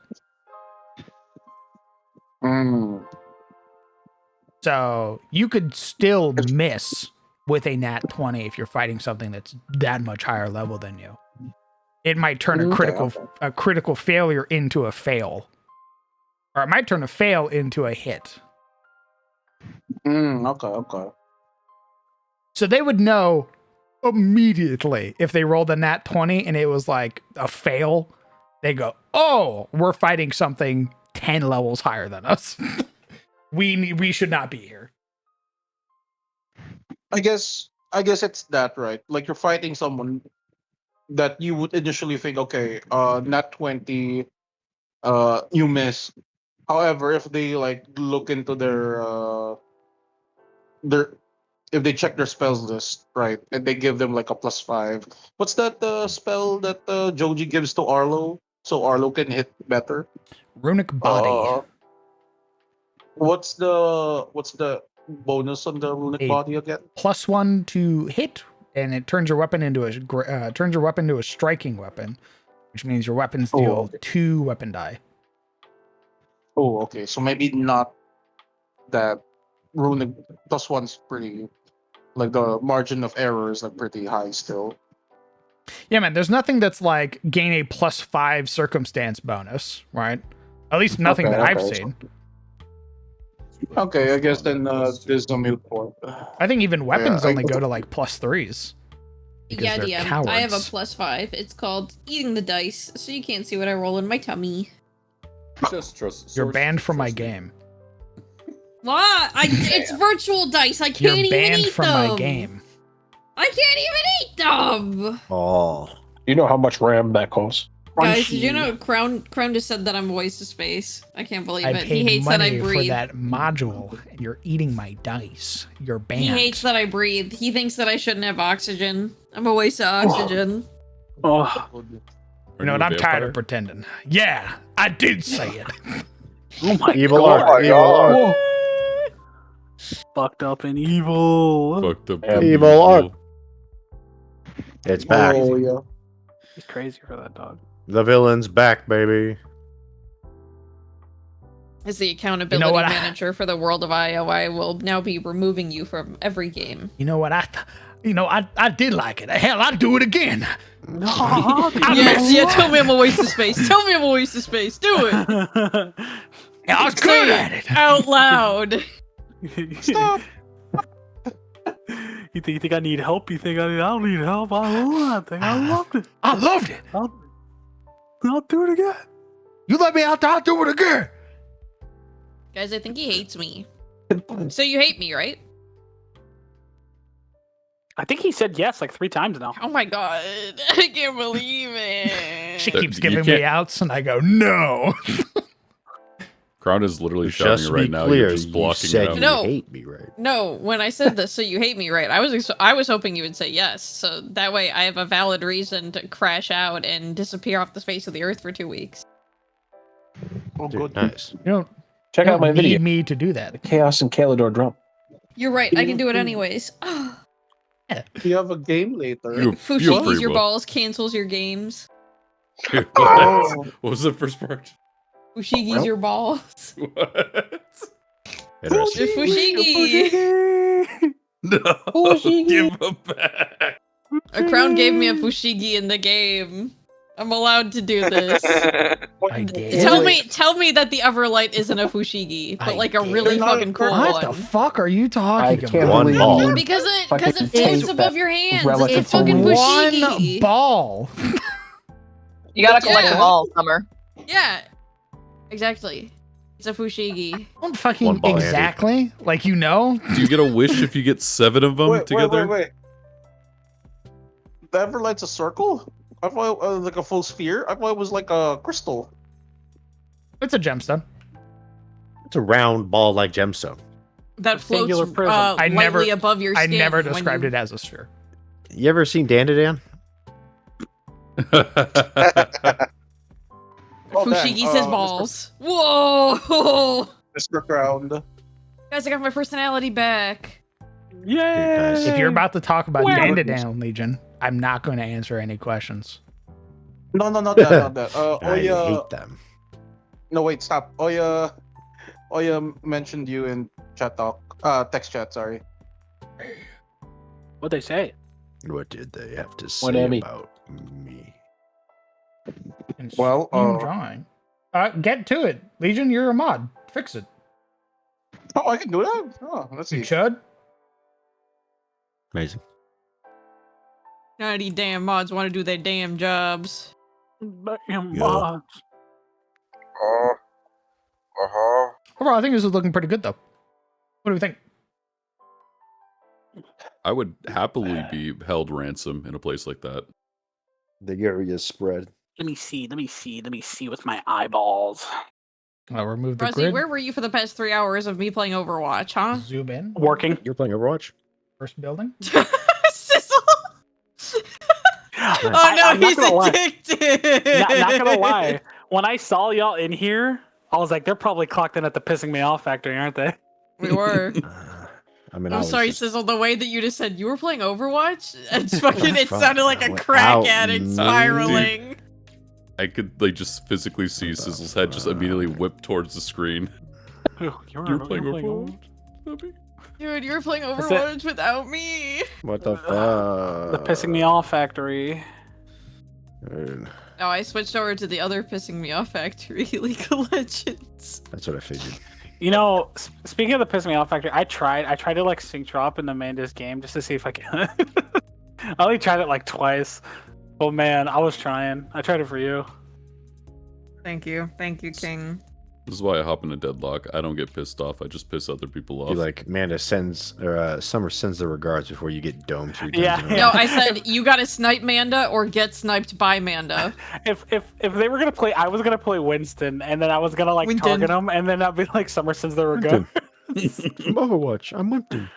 S1: So you could still miss with a nat 20 if you're fighting something that's that much higher level than you. It might turn a critical failure into a fail, or it might turn a fail into a hit.
S11: Okay.
S1: So they would know immediately if they rolled a nat 20 and it was like a fail. They go, oh, we're fighting something 10 levels higher than us. we should not be here.
S11: I guess it's that, right? Like you're fighting someone that you would initially think, okay, nat 20, you miss. However, if they like look into their if they check their spells list, right, and they give them like a +5. What's that spell that Joji gives to Arlo, so Arlo can hit better?
S1: Runic Body.
S11: What's the bonus on the runic body again?
S1: +1 to hit, and it turns your weapon into a striking weapon, which means your weapons deal 2 weapon die.
S11: Oh, okay. So maybe not that runic +1's pretty, like the margin of error is like pretty high still.
S1: Yeah, man, there's nothing that's like gain a +5 circumstance bonus, right? At least nothing
S3: Okay,
S1: that I've
S3: okay.
S1: seen.
S11: Okay, I guess then this is a mute point.
S1: I think even weapons
S11: I-
S1: only go to like +3s. Because
S12: Yeah,
S1: they're
S12: DM.
S1: cowards.
S12: I have a +5. It's called eating the dice, so you can't see what I roll in my tummy.
S10: Just trust.
S1: You're
S10: source,
S1: banned from my
S10: trust me.
S1: game.
S12: What? It's virtual dice. I
S1: You're
S12: can't even
S1: banned
S12: eat
S1: from
S12: them.
S1: my game.
S12: I can't even eat them.
S2: Oh.
S3: You know how much RAM that costs?
S12: Guys, did you know Crown just said that I'm voice to space? I can't believe
S1: I
S12: it. He
S1: paid
S12: hates that I
S1: money for
S12: breathe.
S1: that module, and you're eating my dice. You're banned.
S12: He hates that I breathe. He thinks that I shouldn't have oxygen. I'm a waste of oxygen.
S13: Oh,
S1: You know what? I'm tired of pretending. Yeah, I did say it.
S13: oh my
S2: Evil
S13: god.
S2: art. Evil art.
S13: Fucked up and evil.
S10: Fucked up.
S2: Yeah. Evil art. It's back.
S3: Oh yeah.
S13: He's crazy for that dog.
S2: The villain's back, baby.
S12: As the accountability
S1: what?
S12: manager for the world of IO, I will now be removing you from every game.
S1: You know what? I did like it. Hell, I'd do it again.
S13: No,
S12: Yeah, tell me I'm a waste of space. Tell me I'm a waste of space. Do it.
S1: Yeah, I was good at it.
S12: Out loud.
S11: Stop.
S13: You think I need help? You think I don't need help? I love that thing. I loved it.
S1: I loved it.
S13: I'll do it again.
S1: You let me out there, I'll do it again.
S12: Guys, I think he hates me. So you hate me, right?
S13: I think he said yes like 3 times now.
S12: Oh my god. I can't believe it.
S1: She
S10: You
S1: keeps giving me
S10: can't-
S1: outs, and I go, no.
S10: Crown is literally
S2: Just
S10: shouting
S2: to
S10: it right
S2: be
S10: now.
S2: clear,
S10: You're just
S2: you
S10: blocking
S2: said
S10: it out.
S2: you
S12: No.
S2: hate me, right?
S12: No, when I said this, so you hate me, right? I was hoping you would say yes, so that way I have a valid reason to crash out and disappear off the face of the earth for 2 weeks.
S11: Oh,
S2: Dude,
S11: good.
S2: nice.
S1: You don't,
S3: Check
S1: you
S3: out my
S1: don't
S3: video.
S1: need me to do that.
S3: Chaos and Kalidor drum.
S12: You're right, I can do it anyways.
S11: You have a game later.
S10: You're
S12: Fushigi's
S10: free
S12: your
S10: will.
S12: balls cancels your games.
S11: Oh.
S10: What was the first part?
S12: Fushigi's your balls.
S10: What?
S2: Interesting.
S12: Fushigi!
S10: No, give him back.
S12: A crown gave me a Fushigi in the game. I'm allowed to do this.
S1: I did.
S12: Tell me that the Everlight isn't a Fushigi, but like a really fucking cool
S1: What the
S12: one.
S1: fuck are you
S3: I
S1: talking
S3: can't
S1: about?
S3: believe
S2: ball.
S3: you.
S12: Because it
S3: Fucking
S12: floats
S3: taste
S12: above
S3: that
S12: your hands.
S3: relative
S12: It's fucking
S3: to
S12: Fushigi.
S1: One ball.
S9: You gotta collect
S12: Yeah.
S9: them all, Summer.
S12: Yeah, exactly. It's a Fushigi.
S1: Don't fucking
S2: One ball, Andy.
S1: exactly. Like you know.
S10: Do you get a wish if you get 7 of them together?
S11: Wait. The Everlight's a circle? I thought it was like a full sphere. I thought it was like a crystal.
S1: It's a gemstone.
S2: It's a round ball like gemstone.
S12: That floats
S13: Singular prism.
S1: I
S12: lightly
S1: never-
S12: above your
S1: I
S12: skin.
S1: never
S12: when
S1: described
S12: you-
S1: it as a sphere.
S2: You ever seen Dandadan?
S11: Oh,
S12: Fushigi
S11: dang.
S12: says balls. Whoa!
S11: Mr. Crown.
S12: Guys, I got my personality back.
S13: Yay!
S1: If you're about to talk about
S11: Where?
S1: Dandadan Legion, I'm not going to answer any questions.
S11: No, not that, not that.
S2: I
S11: Oya.
S2: hate them.
S11: No, wait, stop. Oya mentioned you in chat talk. Text chat, sorry.
S13: What'd they say?
S2: What did they have to
S3: What,
S2: say
S3: Emmy?
S2: about me?
S11: Well,
S1: drawing. Get to it, Legion. You're a mod. Fix it.
S11: Oh, I can do that? Oh, let's
S1: You
S11: see.
S1: should.
S2: Amazing.
S12: None of these damn mods want to do their damn jobs.
S13: Damn
S2: Yeah.
S13: mods.
S1: Overall, I think this is looking pretty good, though. What do we think?
S10: I would happily be held ransom in a place like that.
S2: The area spread.
S13: Let me see with my eyeballs.
S1: I'll remove the
S12: Rosie,
S1: grid.
S12: where were you for the past 3 hours of me playing Overwatch, huh?
S1: Zoom in.
S13: Working.
S2: You're playing Overwatch?
S1: First building.
S12: Sizzle! Oh no,
S13: I'm not
S12: he's
S13: gonna lie.
S12: addicted!
S13: Not gonna lie. When I saw y'all in here, I was like, they're probably clocked in at the pissing me off factory, aren't they?
S12: We were.
S2: I mean, I
S12: I'm
S2: was
S12: sorry,
S2: just
S12: Sizzle, the way that you just said you were playing Overwatch, it's fucking, it
S2: Fuck,
S12: sounded like
S2: I
S12: a
S2: went
S12: crack
S2: out,
S12: addict
S2: man.
S12: spiraling.
S10: I could like just physically see Sizzle's head just immediately whip towards the screen.
S13: You're
S10: playing Overwatch? Abby?
S12: Dude, you were playing
S13: That's it.
S12: Overwatch without me.
S2: What the fuck?
S13: The pissing me off factory.
S2: Dude.
S12: No, I switched over to the other pissing me off factory, League of Legends.
S2: That's what I figured.
S13: You know, speaking of the piss me off factor, I tried to like sync drop in Amanda's game just to see if I can. I only tried it like twice. Oh man, I was trying. I tried it for you.
S12: Thank you, King.
S10: This is why I hop in a deadlock. I don't get pissed off. I just piss other people off.
S2: You like Amanda sends or Summer sends the regards before you get domed 3 times.
S13: Yeah.
S2: in a row.
S12: No, I said you gotta snipe Manda or get sniped by Manda.
S13: If they were gonna play, I was gonna play Winston, and then I was gonna like target him, and then I'd be like, Summer sends the regard.
S2: From Overwatch, I'm Winston.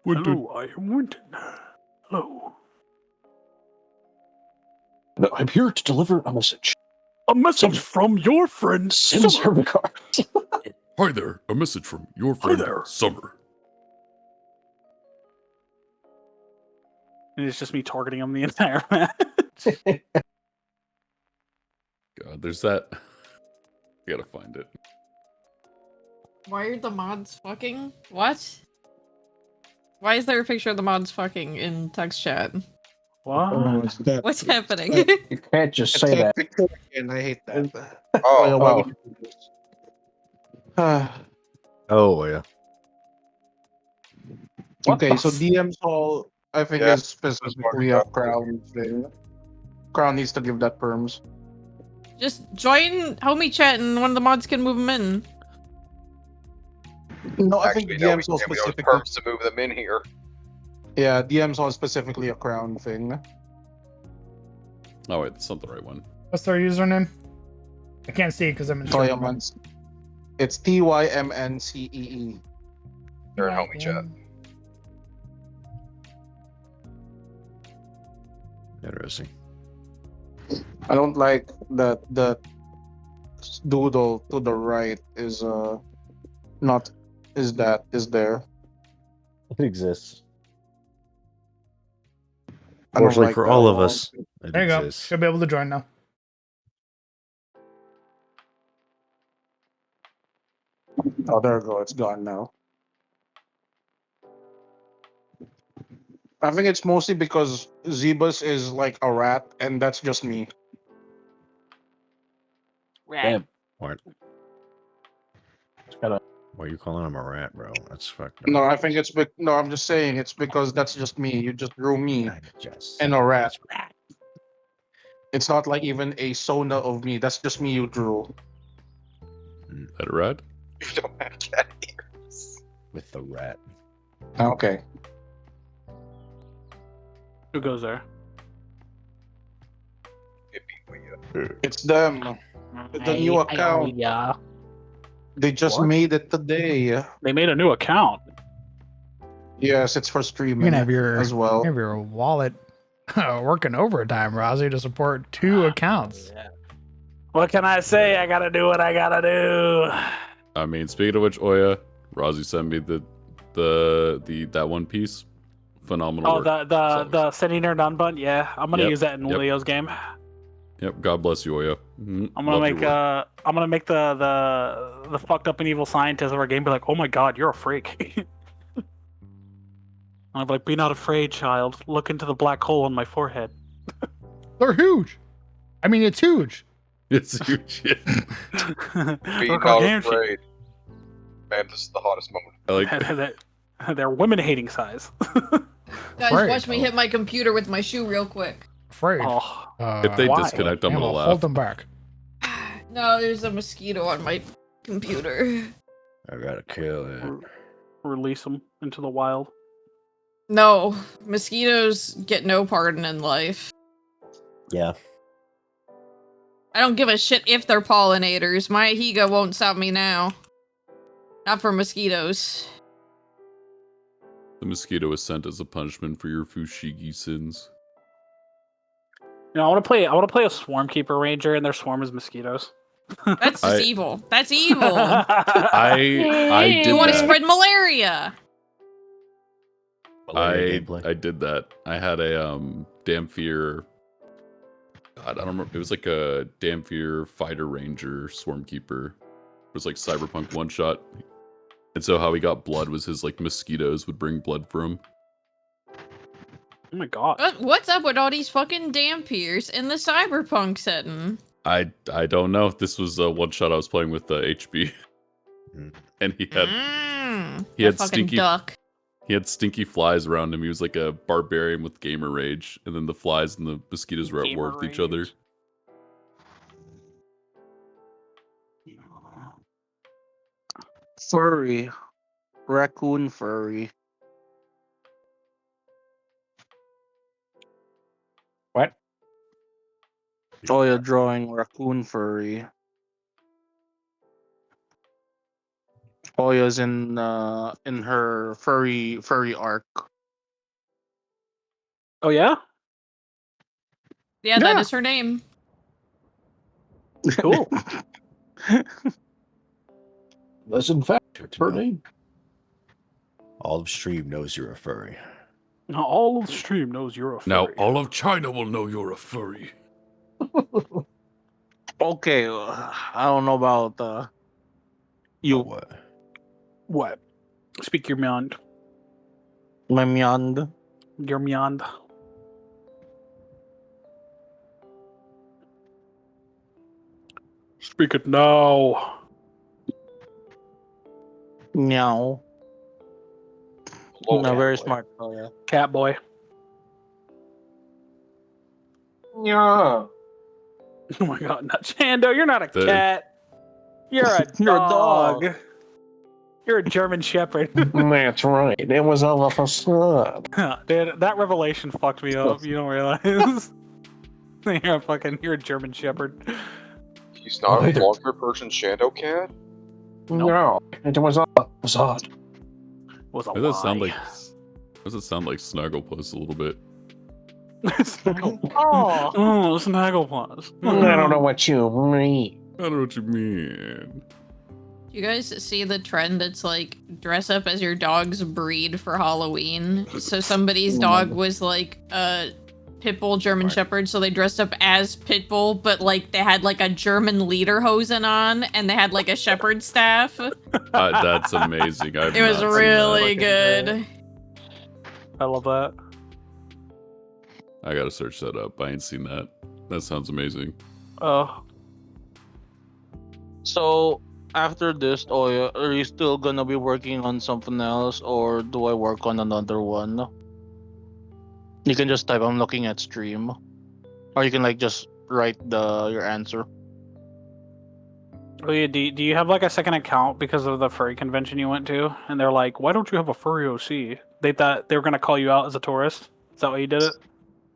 S13: Hello, I am Winston. Hello.
S3: No, I'm here to deliver a message.
S13: A message from your friend
S3: Sends her
S13: Summer.
S3: regards.
S10: Hi there, a message from your friend
S13: there.
S10: Summer.
S13: And it's just me targeting him the entire match.
S10: God, there's that. I gotta find it.
S12: Why are the mods fucking? What? Why is there a picture of the mods fucking in text chat?
S13: What?
S12: What's happening?
S3: You can't just say that.
S11: And I hate that.
S6: Oh,
S3: wow.
S11: would you do this?
S2: Oh yeah.
S11: Okay, so DM's all I think
S6: Yeah,
S11: is specifically a Crown thing. Crown needs to give that perms.
S12: Just join homie chat and one of the mods can move them in.
S11: No, I
S6: actually,
S11: think
S6: no, we
S11: DM's all
S6: can't. We
S11: specifically.
S6: perms to move them in here.
S11: Yeah, DM's all specifically a Crown thing.
S10: Oh wait, that's not the right one.
S1: What's their username? I can't see it because I'm in stream mode.
S11: Tymance. It's TYMNCEE.
S6: They're in homie chat.
S2: Interesting.
S11: I don't like that the doodle to the right is not is there.
S2: It exists.
S11: I don't
S2: Fortunately
S11: like
S2: for
S11: that
S2: all of
S11: one.
S2: us, it
S1: There you go.
S2: exists.
S1: Should be able to join now.
S11: Oh, there we go. It's gone now. I think it's mostly because Zebus is like a rat, and that's just me.
S3: Damn.
S2: What?
S3: It's gotta.
S2: Why are you calling him a rat, bro? That's fucked up.
S11: No, I think it's no. I'm just saying it's because that's just me. You just drew me
S2: Just
S11: and a rat. It's not like even a Sona of me. That's just me you drew.
S10: That a rat?
S6: You don't have cat ears.
S2: With the rat.
S11: Okay.
S13: Who goes there?
S11: It's them. The new account.
S13: Yeah.
S11: They just
S13: What?
S11: made it today.
S13: They made a new account.
S11: Yes, it's for
S1: You
S11: streaming
S1: can have your
S11: as well.
S1: have your wallet working overtime, Rozzy, to support 2 accounts.
S13: What can I say? I gotta do what I gotta do.
S10: I mean, speaking of which, Oya, Rozzy sent me the that one piece. Phenomenal
S13: Oh,
S10: work.
S13: the sending her done button. Yeah, I'm gonna
S10: Yep,
S13: use that in
S10: yep.
S13: Leo's game.
S10: Yep. God bless you, Oya.
S13: I'm gonna make the fucked up and evil scientist of our game be like, oh my god, you're a freak. I'm like, be not afraid, child. Look into the black hole on my forehead.
S1: They're huge. I mean, it's huge.
S10: It's huge.
S6: Be
S13: They're
S6: not
S13: gargantuan.
S6: afraid. Man, this is the hottest moment.
S10: I like
S13: They're women hating size.
S12: Guys,
S1: Right.
S12: watch me hit my computer with my shoe real quick.
S1: Afraid.
S13: Oh,
S10: if they
S13: why?
S10: disconnect, I'm
S1: Yeah,
S10: gonna
S1: well,
S10: laugh.
S1: hold them back.
S12: No, there's a mosquito on my computer.
S2: I gotta kill it.
S13: Release them into the wild.
S12: No, mosquitoes get no pardon in life.
S2: Yeah.
S12: I don't give a shit if they're pollinators. My Higa won't stop me now. Not for mosquitoes.
S10: The mosquito is sent as a punishment for your Fushigi sins.
S13: You know, I want to play a swarm keeper ranger, and their swarm is mosquitoes.
S12: That's just evil. That's evil.
S10: I did
S12: You want to
S10: that.
S12: spread malaria?
S10: I did that. I had a Damphir. God, I don't remember. It was like a Damphir fighter ranger swarm keeper. It was like cyberpunk one shot. And so how he got blood was his like mosquitoes would bring blood for him.
S13: Oh my god.
S12: What's up with all these fucking dampiers in the cyberpunk setting?
S10: I don't know. This was a one shot I was playing with HB, and he had
S12: That fucking duck.
S10: He had stinky flies around him. He was like a barbarian with gamer rage, and then the flies and the mosquitoes were at war with each other.
S11: Furry. Raccoon furry.
S3: What?
S11: Oh, you're drawing raccoon furry. Oya's in her furry arc.
S13: Oh yeah?
S12: Yeah, that is her name.
S13: Cool.
S3: That's in fact her name.
S2: All of stream knows you're a furry.
S13: Now all of the stream knows you're a furry.
S10: Now all of China will know you're a furry.
S11: Okay, I don't know about you.
S2: What?
S13: What? Speak your mind.
S11: My mind.
S13: Your mind. Speak it now.
S11: Meow.
S6: Oh,
S11: No, very smart. Oh yeah.
S13: Cat boy.
S3: Yeah.
S13: Oh my god, not Chando, you're not a
S10: The-
S13: cat. You're a
S11: You're a
S13: dog.
S11: dog.
S13: You're a German Shepherd.
S3: That's right. It was all of a sudden.
S13: Dude, that revelation fucked me up. You don't realize. You're a German Shepherd.
S6: He's not a longer Persian Shando cat?
S3: No, it was all of a sudden.
S13: Was a
S10: Does
S13: lie.
S10: that sound like? Does it sound like Snagglepuss a little bit?
S13: Oh, Snagglepuss.
S3: I don't know what you mean.
S10: I don't know what you mean.
S12: You guys see the trend that's like dress up as your dog's breed for Halloween? So somebody's dog was like a Pitbull German Shepherd, so they dressed up as Pitbull, but like they had like a German lederhosen on and they had like a shepherd staff.
S10: That's amazing.
S12: It was really good.
S13: I love that.
S10: I gotta search that up. I ain't seen that. That sounds amazing.
S11: So after this, Oya, are you still gonna be working on something else, or do I work on another one? You can just type I'm looking at stream, or you can like just write your answer.
S13: Oh yeah, do you have like a second account because of the furry convention you went to? And they're like, why don't you have a furry OC? They thought they were gonna call you out as a tourist. Is that why you did it?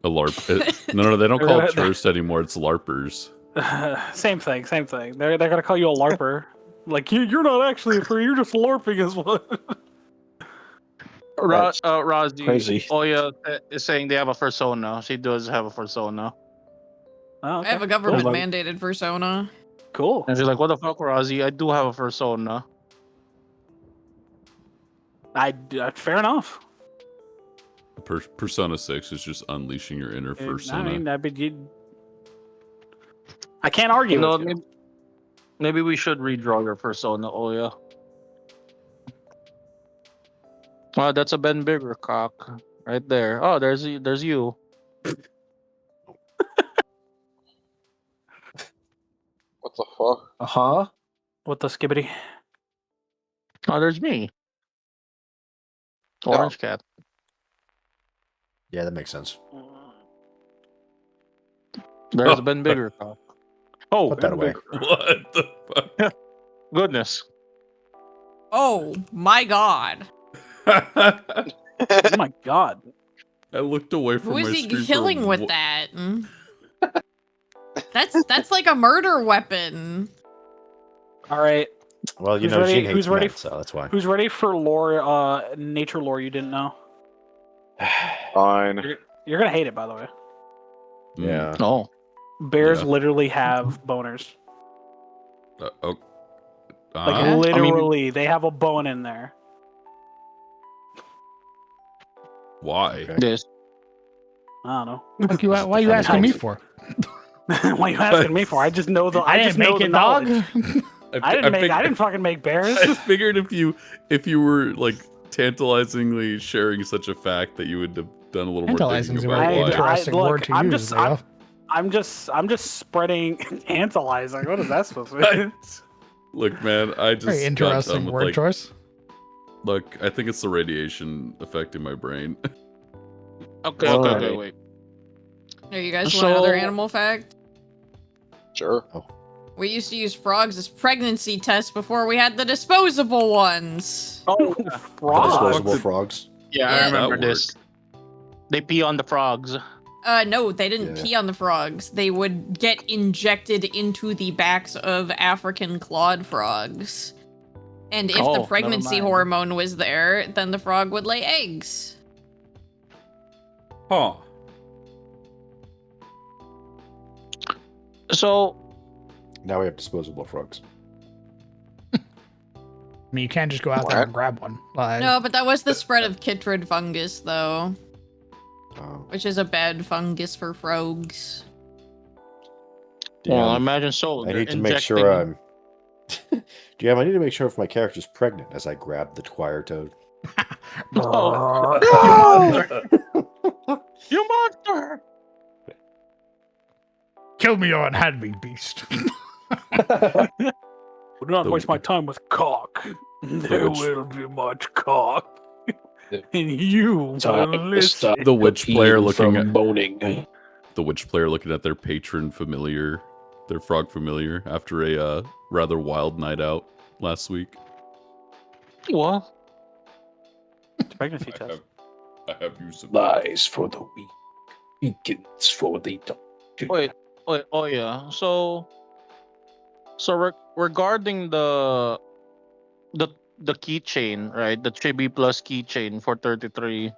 S10: A LARP. No, they don't call it tourists anymore. It's LARPers.
S13: Same thing. They're gonna call you a LARPer. Like you're not actually a furry. You're just LARPing as well.
S11: Razi,
S3: crazy.
S11: Oya is saying they have a persona. She does have a persona.
S13: Oh, okay.
S12: I have a government mandated persona.
S13: Cool.
S11: And she's like, what the fuck, Razi? I do have a persona.
S13: Fair enough.
S10: Persona 6 is just unleashing your inner persona.
S13: I can't argue with you.
S11: Maybe we should redraw your persona, Oya. Oh, that's a Ben Bigger cock right there. Oh, there's you.
S6: What the fuck?
S3: Uh-huh.
S13: What the skibbity?
S11: Oh, there's me. Orange cat.
S2: Yeah, that makes sense.
S11: There's a Ben Bigger cock. Oh,
S2: Put that away.
S10: What the fuck?
S11: Goodness.
S12: Oh my god.
S13: Oh my god.
S10: I looked away from
S12: Who is
S10: my
S12: he
S10: stream
S12: killing
S10: for
S12: with that? That's like a murder weapon.
S13: All right.
S2: Well, you
S13: Who's
S2: know,
S13: ready-
S2: she hates
S13: who's ready
S2: men, so that's why.
S13: Who's ready for lore? Nature lore you didn't know.
S6: Fine.
S13: You're gonna hate it, by the way.
S2: Yeah.
S11: Oh.
S13: Bears
S10: Yeah.
S13: literally have boners. Like
S10: Ah.
S13: literally, they have a bone in there.
S10: Why?
S11: This.
S13: I don't know.
S1: Why are you asking me for?
S13: Why are you asking me for? I just know the.
S1: I
S13: just
S1: didn't
S13: know
S1: make
S13: the
S1: it, dog.
S13: knowledge. I didn't fucking make bears.
S10: I figured if you were like tantalizingly sharing such a fact that you would done a little more
S1: Tantalizing
S10: digging
S1: is a
S10: about
S1: very
S10: why.
S1: interesting word to use, Leo.
S13: I'm just spreading tantalizing. What is that supposed to mean?
S10: Look, man, I just
S1: Very
S10: got
S1: interesting
S10: done with
S1: word choice.
S10: Look, I think it's the radiation affecting my brain.
S11: Okay, wait.
S12: Here, you guys want another
S11: So-
S12: animal fact?
S6: Sure.
S12: We used to use frogs as pregnancy tests before we had the disposable ones.
S11: Oh,
S2: Disposable frogs.
S11: Yeah,
S12: Yeah.
S11: I remember
S10: That
S11: this. They pee on the frogs.
S12: No, they didn't pee on the frogs. They would get injected into the backs of African clawed frogs. And if the
S13: never
S12: pregnancy
S13: mind.
S12: hormone was there, then the frog would lay eggs.
S10: Huh.
S11: So,
S2: Now we have disposable frogs.
S1: I mean, you can't just go out there and grab one. Like,
S12: No, but that was the spread of chytrid fungus, though.
S2: Oh.
S12: Which is a bad fungus for frogs.
S11: well, imagine so.
S2: I
S11: they're
S2: need to make
S11: injecting-
S2: sure I'm. DM, I need to make sure if my character's pregnant as I grab the Twire Toad.
S11: No! You monster!
S1: kill me or unhand me, beast.
S13: Do not waste my time with cock. There
S10: witch-
S13: will be much cock. And you will
S3: Time to
S13: listen.
S3: stop
S10: The witch
S3: the
S10: player
S3: peeing
S10: looking
S3: from
S10: at
S3: boning.
S10: the witch player looking at their patron familiar, their frog familiar, after a rather wild night out last week.
S11: What?
S13: Pregnancy test.
S10: I have you some
S3: Lies for the weak, beacons for the dawn.
S11: Wait, oh yeah. So regarding the keychain, right? The Chibi Plus keychain for 33.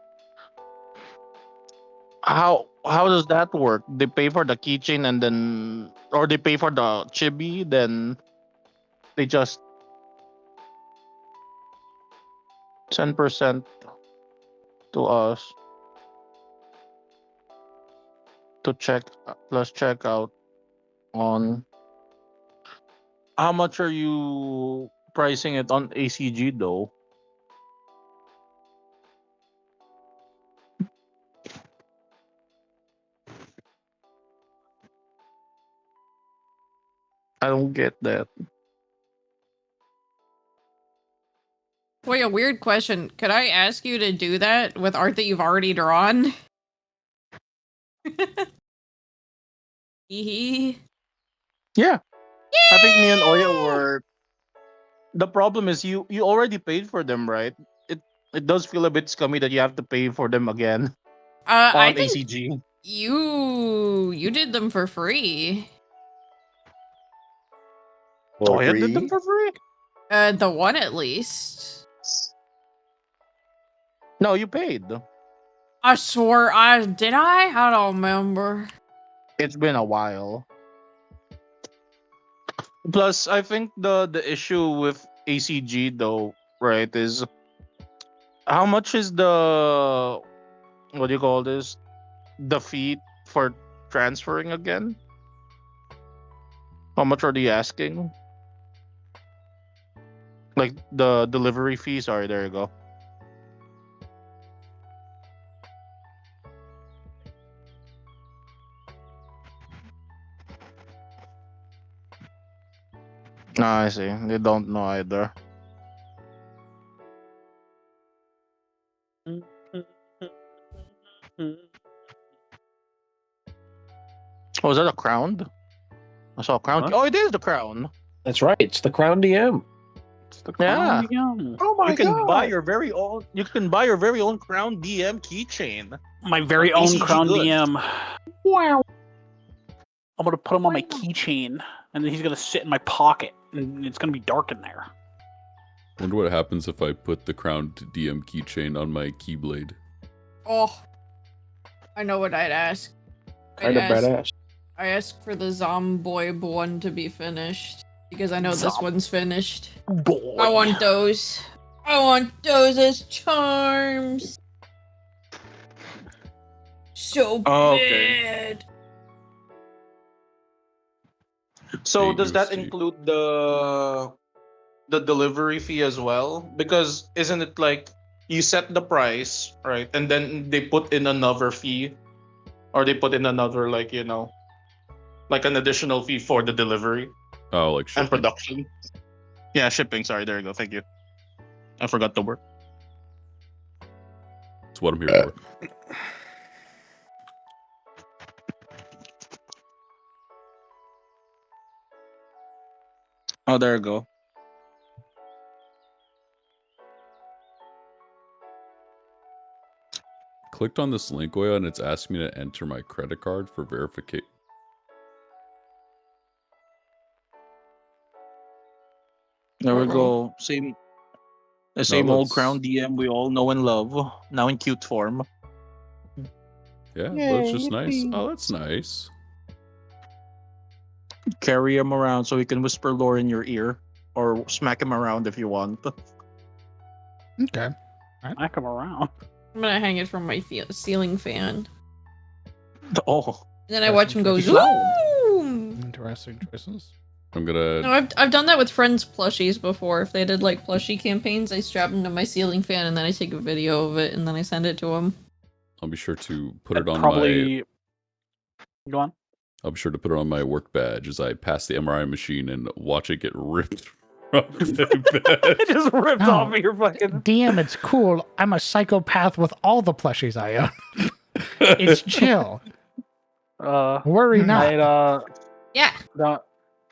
S11: How does that work? They pay for the keychain and then, or they pay for the Chibi, then they just 10% to us to check plus checkout on. How much are you pricing it on ACG though? I don't get that.
S12: Wait, a weird question. Could I ask you to do that with art that you've already drawn? Hee.
S11: Yeah. I think me and Oya were. The problem is you already paid for them, right? It does feel a bit scummy that you have to pay for them again
S12: I
S11: on
S12: think
S11: ACG.
S12: you did them for free.
S11: Oya did them for free?
S12: The one at least.
S11: No, you paid.
S12: I swore I did. I don't remember.
S11: It's been a while. Plus, I think the issue with ACG though, right, is how much is the, what do you call this? The fee for transferring again? How much are they asking? Like the delivery fee? Sorry, there you go. I see. They don't know either. Oh, is that a crown? I saw a crown.
S3: Huh?
S11: Oh, it is the crown.
S3: That's right. It's the Crown DM.
S13: It's the
S11: Yeah.
S13: crown.
S6: Oh my
S11: You can
S6: god!
S11: buy your very own. You can buy your very own crown DM keychain.
S13: My very
S11: On
S13: own
S11: ACG
S13: crown
S11: goods.
S13: DM. Wow. I'm gonna put him on my keychain, and then he's gonna sit in my pocket, and it's gonna be dark in there.
S10: Wonder what happens if I put the crowned DM keychain on my keyblade.
S12: Oh, I know what I'd ask.
S3: Kind of badass.
S12: I asked for the Zomboid one to be finished because I know this one's finished.
S13: Boy.
S12: I want those. I want those as charms. So
S11: Okay.
S12: bad.
S11: So
S10: Hey,
S11: does that
S10: Goosey.
S11: include the delivery fee as well? Because isn't it like you set the price, right, and then they put in another fee, or they put in another like like an additional fee for the delivery
S10: Oh, like
S11: and
S10: shipping.
S11: production. Yeah, shipping. Sorry, there you go. Thank you. I forgot the word.
S10: That's what I'm here for.
S11: Oh, there you go.
S10: Clicked on this link, Oya, and it's asking me to enter my credit card for verification.
S11: There we go. The same old Crown DM we all know and love, now in cute form.
S10: Yeah, but it's just nice. Oh, that's nice.
S11: Carry him around so he can whisper lore in your ear, or smack him around if you want.
S1: Okay.
S13: Smack him around.
S12: I'm gonna hang it from my ceiling fan.
S11: Oh.
S12: And then I watch him go zoom.
S1: Interesting choices.
S10: I'm gonna.
S12: No, I've done that with friends' plushies before. If they did like plushie campaigns, I strap them to my ceiling fan and then I take a video of it and then I send it to them.
S10: I'll be sure to put it on
S13: my. Go on.
S10: I'll be sure to put it on my work badge as I pass the MRI machine and watch it get ripped from the bed.
S13: It just ripped off of your fucking.
S1: DM, it's cool. I'm a psychopath with all the plushies I own. It's chill. Worry not.
S12: Yeah.
S13: No.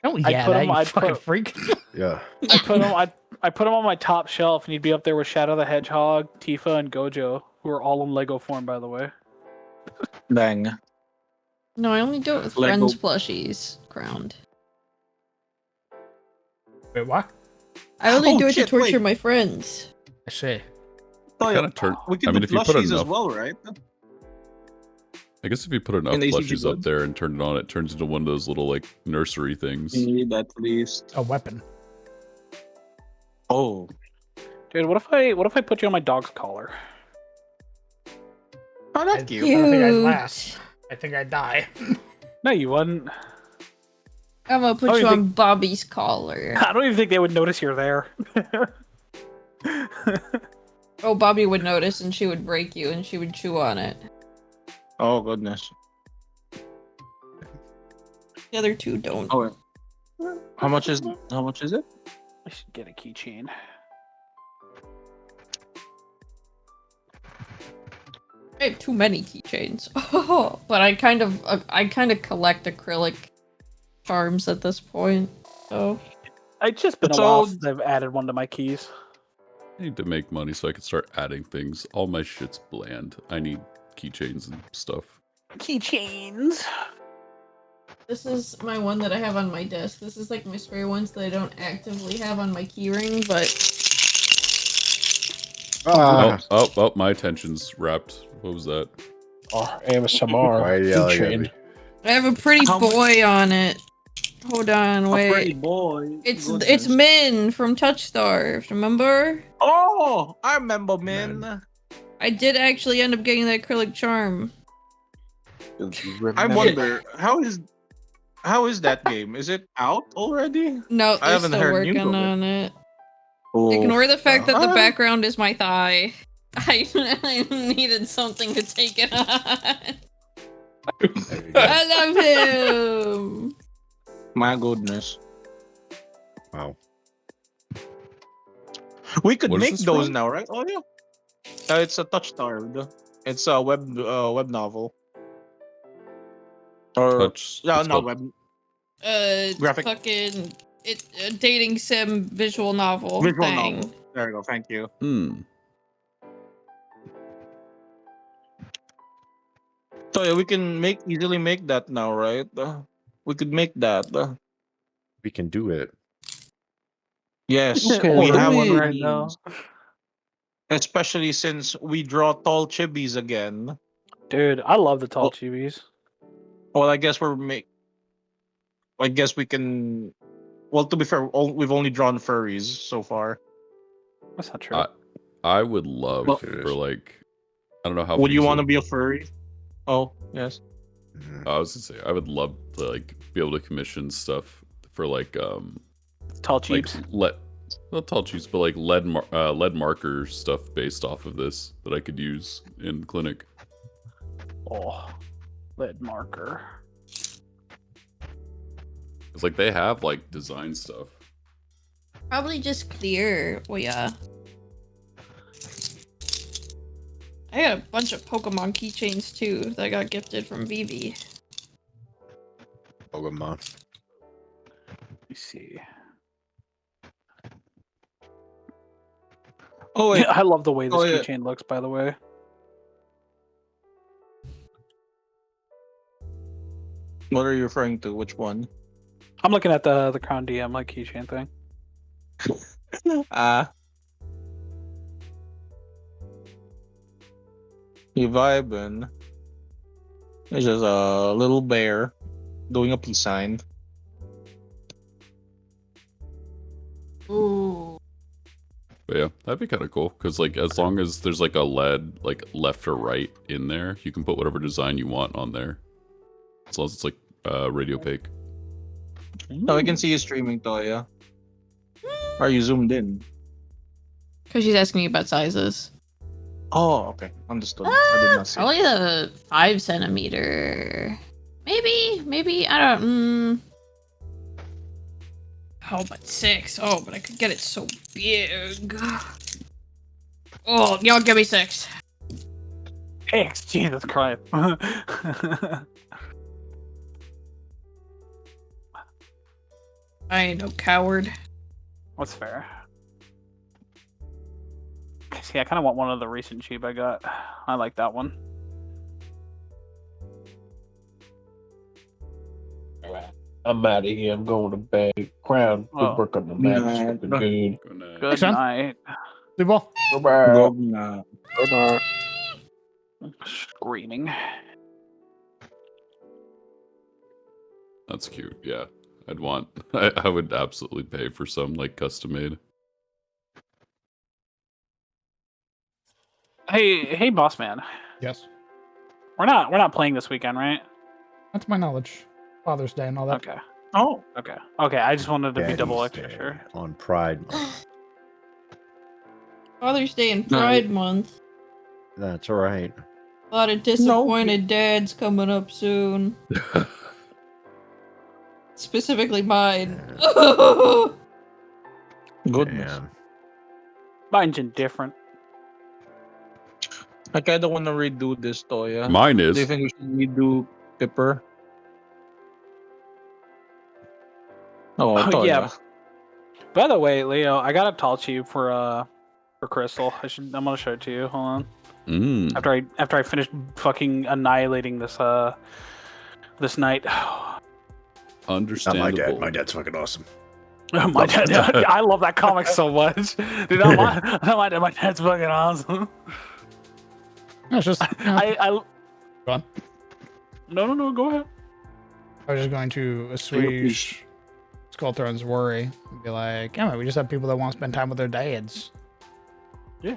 S1: Don't
S13: I
S1: yeah,
S13: put
S1: that,
S13: him.
S1: you
S13: I
S1: fucking
S13: put.
S1: freak.
S2: Yeah.
S13: I put him. I put him on my top shelf, and he'd be up there with Shadow the Hedgehog, Tifa, and Gojo, who are all in Lego form, by the way.
S11: Dang.
S12: No, I only do it with
S11: Lego.
S12: friends' plushies, crowned.
S1: Wait, what?
S12: I only
S11: Oh,
S12: do it
S11: shit,
S12: to torture
S11: wait.
S12: my friends.
S1: I see.
S10: Kinda turn.
S11: We can
S10: I mean,
S11: do
S10: if you put
S11: plushies as
S10: enough,
S11: well, right?
S10: I guess if you put enough
S11: In ACG
S10: plushies up
S11: Blood?
S10: there and turn it on, it turns into one of those little like nursery things.
S11: We need at least
S1: a weapon.
S11: Oh,
S13: Dude, what if I put you on my dog's collar?
S11: oh, that's
S1: I
S11: cute.
S1: don't think I'd last. I think I'd die.
S13: No, you wouldn't.
S12: I'm gonna put
S13: Oh,
S12: you
S13: you
S12: on
S13: think-
S12: Bobby's collar.
S13: I don't even think they would notice you're there.
S12: Oh, Bobby would notice and she would break you and she would chew on it.
S11: Oh goodness.
S12: The other two don't.
S11: Oh, how much is it?
S13: I should get a keychain.
S12: I have too many keychains. Oh, but I kind of collect acrylic charms at this point. So
S13: It's just been a
S11: So-
S13: while since I've added one to my keys.
S10: I need to make money so I can start adding things. All my shit's bland. I need keychains and stuff.
S13: Keychains.
S12: this is my one that I have on my desk. This is like my spare ones that I don't actively have on my keyring, but
S10: Oh, my attention's wrapped. What was that?
S3: Or ASMR
S2: Why are you yelling at
S3: keychain.
S2: me?
S12: I have a pretty
S11: How much-
S12: boy on it. Hold on,
S11: A pretty
S12: wait.
S11: boy.
S12: It's
S11: Goodness.
S12: Min from Touch Stars, remember?
S11: Oh, I remember, man.
S12: I did actually end up getting the acrylic charm.
S11: I wonder how is that game? Is it out already?
S12: No,
S11: I
S12: they're
S11: haven't
S12: still
S11: heard news
S12: working
S11: of it.
S12: on it.
S11: Oh.
S12: Ignore the fact that the
S11: Ah.
S12: background is my thigh. I needed something to take it on.
S2: There you go.
S12: I love him.
S11: My goodness.
S2: Wow.
S11: We could
S10: What is
S11: make
S10: this
S11: those
S10: from?
S11: now, right? Oh yeah. It's a touch starved. It's a web novel. Or
S10: Touch.
S11: no,
S10: it's
S11: not
S10: called-
S11: web. Graphic.
S12: Fucking it's a dating sim visual novel
S11: Visual
S12: thing.
S11: novel. There we go. Thank you. So yeah, we can easily make that now, right? We could make that.
S2: We can do it.
S11: Yes,
S13: Okay,
S11: we
S13: do
S11: have
S13: it.
S11: one
S13: Right now.
S11: Especially since we draw tall chibis again.
S13: Dude, I love the tall
S11: Oh.
S13: chibis.
S11: Well, I guess I guess we can. Well, to be fair, we've only drawn furries so far.
S13: That's not true.
S10: I would love
S11: Well-
S10: for like, I don't know how.
S11: Would you
S10: feasible-
S11: want to be a furry? Oh, yes.
S10: I was gonna say I would love to like be able to commission stuff for like
S13: Tall
S10: like
S13: cheaps.
S10: not tall cheese, but like lead marker stuff based off of this that I could use in clinic.
S13: Oh, lead marker.
S10: It's like they have like design stuff.
S12: Probably just clear. Oh yeah. I got a bunch of Pokemon keychains too that I got gifted from Vivi.
S2: Pokemon.
S13: Let me see.
S11: Oh wait.
S13: Yeah, I love the way this
S11: Oh, yeah.
S13: keychain looks, by the way.
S11: What are you referring to? Which one?
S13: I'm looking at the Crown DM like keychain thing.
S11: You vibing. It's just a little bear doing a peace sign.
S12: Ooh.
S10: But yeah, that'd be kind of cool because like as long as there's like a lead like left or right in there, you can put whatever design you want on there. As long as it's like radio opaque.
S11: No, I can see you streaming, Toya. Are you zoomed in?
S12: Because she's asking me about sizes.
S11: Oh, okay. Understood. I did not see.
S12: Probably the 5 centimeter. Maybe, I don't, Oh, but 6. Oh, but I could get it so big. Oh, y'all give me 6.
S13: Thanks, Jesus Christ.
S12: I ain't no coward.
S13: What's fair? See, I kind of want one of the recent cheap I got. I like that one.
S3: I'm out of here. I'm going to bed. Crown, good work on the map.
S11: Night.
S3: Good.
S13: Good night.
S1: Sleep well.
S3: Goodbye.
S11: Good night.
S3: Goodbye.
S13: Screaming.
S10: That's cute. Yeah, I'd want. I would absolutely pay for some like custom made.
S13: Hey, boss man.
S1: Yes.
S13: We're not playing this weekend, right?
S1: That's my knowledge. Father's Day and all that.
S13: Okay.
S11: Oh,
S13: Okay. I just wanted to be
S2: Daddy's
S13: double extra
S2: Day
S13: sure.
S2: on Pride Month.
S12: Father's Day and
S11: No.
S12: Pride Month.
S2: That's right.
S12: A lot of disappointed dads coming up soon. Specifically mine.
S11: goodness.
S2: Damn.
S13: Mine's indifferent.
S11: I kind of want to redo this, Toya.
S10: Mine
S11: Do you
S10: is.
S11: think we should redo Pipper? Oh, Toya.
S13: Yeah. By the way, Leo, I got a tall tube for Crystal. I'm gonna show it to you. Hold on. After I finish fucking annihilating this this night.
S10: Understandable.
S2: Not my dad. My dad's fucking awesome.
S13: My dad, I love that comic so much. Dude, my dad's fucking awesome.
S1: No, it's just.
S13: I
S1: Go on.
S13: No, go ahead.
S1: I was just going to assuage Skullthrone's worry and be like, yeah, man, we just have people that want to spend time with their dads.
S13: Yeah.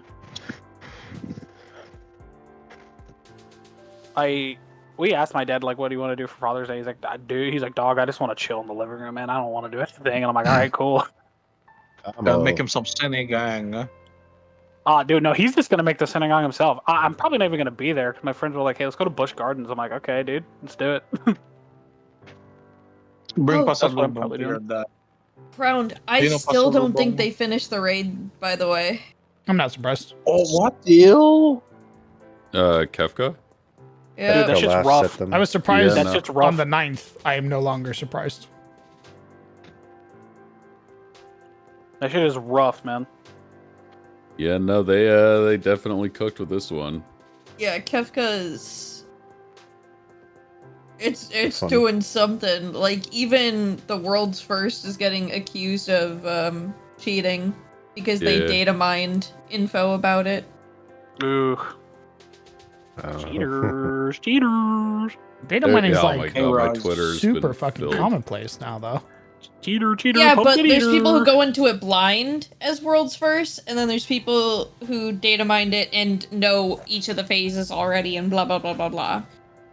S13: We asked my dad like, what do you want to do for Father's Day? He's like, dog, I just want to chill in the living room, man. I don't want to do anything. And I'm like, all right, cool.
S11: Gotta make him some Senegang. Huh?
S13: Oh, dude, no, he's just gonna make the synagogue himself. I'm probably not even gonna be there. My friends were like, hey, let's go to Busch Gardens. I'm like, okay, dude, let's do it.
S11: Bring
S12: That's
S13: what I'm
S11: Pasalubong
S13: probably
S11: to your
S13: doing.
S11: dad.
S12: Crowned. I
S11: You know
S12: still don't
S11: Pasalubong?
S12: think they finished the raid, by the way.
S1: I'm not surprised.
S6: Oh, what deal?
S10: Kefka?
S12: Yeah.
S13: Dude, that shit's
S2: Last
S13: rough.
S2: set them.
S1: I was surprised
S10: Yeah,
S13: That
S10: no.
S13: shit's rough.
S1: on the 9th. I am no longer surprised.
S13: That shit is rough, man.
S10: Yeah, no, they definitely cooked with this one.
S12: Yeah, Kefka's. It's
S2: Funny.
S12: doing something. Like, even the world's first is getting accused of cheating because they
S10: Yeah.
S12: data mined info about it.
S13: Ooh, cheaters.
S1: Data mining's
S10: yeah, oh my
S1: like
S10: god, my
S11: Raj,
S10: Twitter's
S1: super
S10: been
S1: fucking
S10: filled.
S1: commonplace now, though.
S13: Cheater.
S12: Yeah, but
S13: pumpkin
S12: there's
S13: eater.
S12: people who go into it blind as world's first, and then there's people who data mined it and know each of the phases already, and blah blah blah blah blah.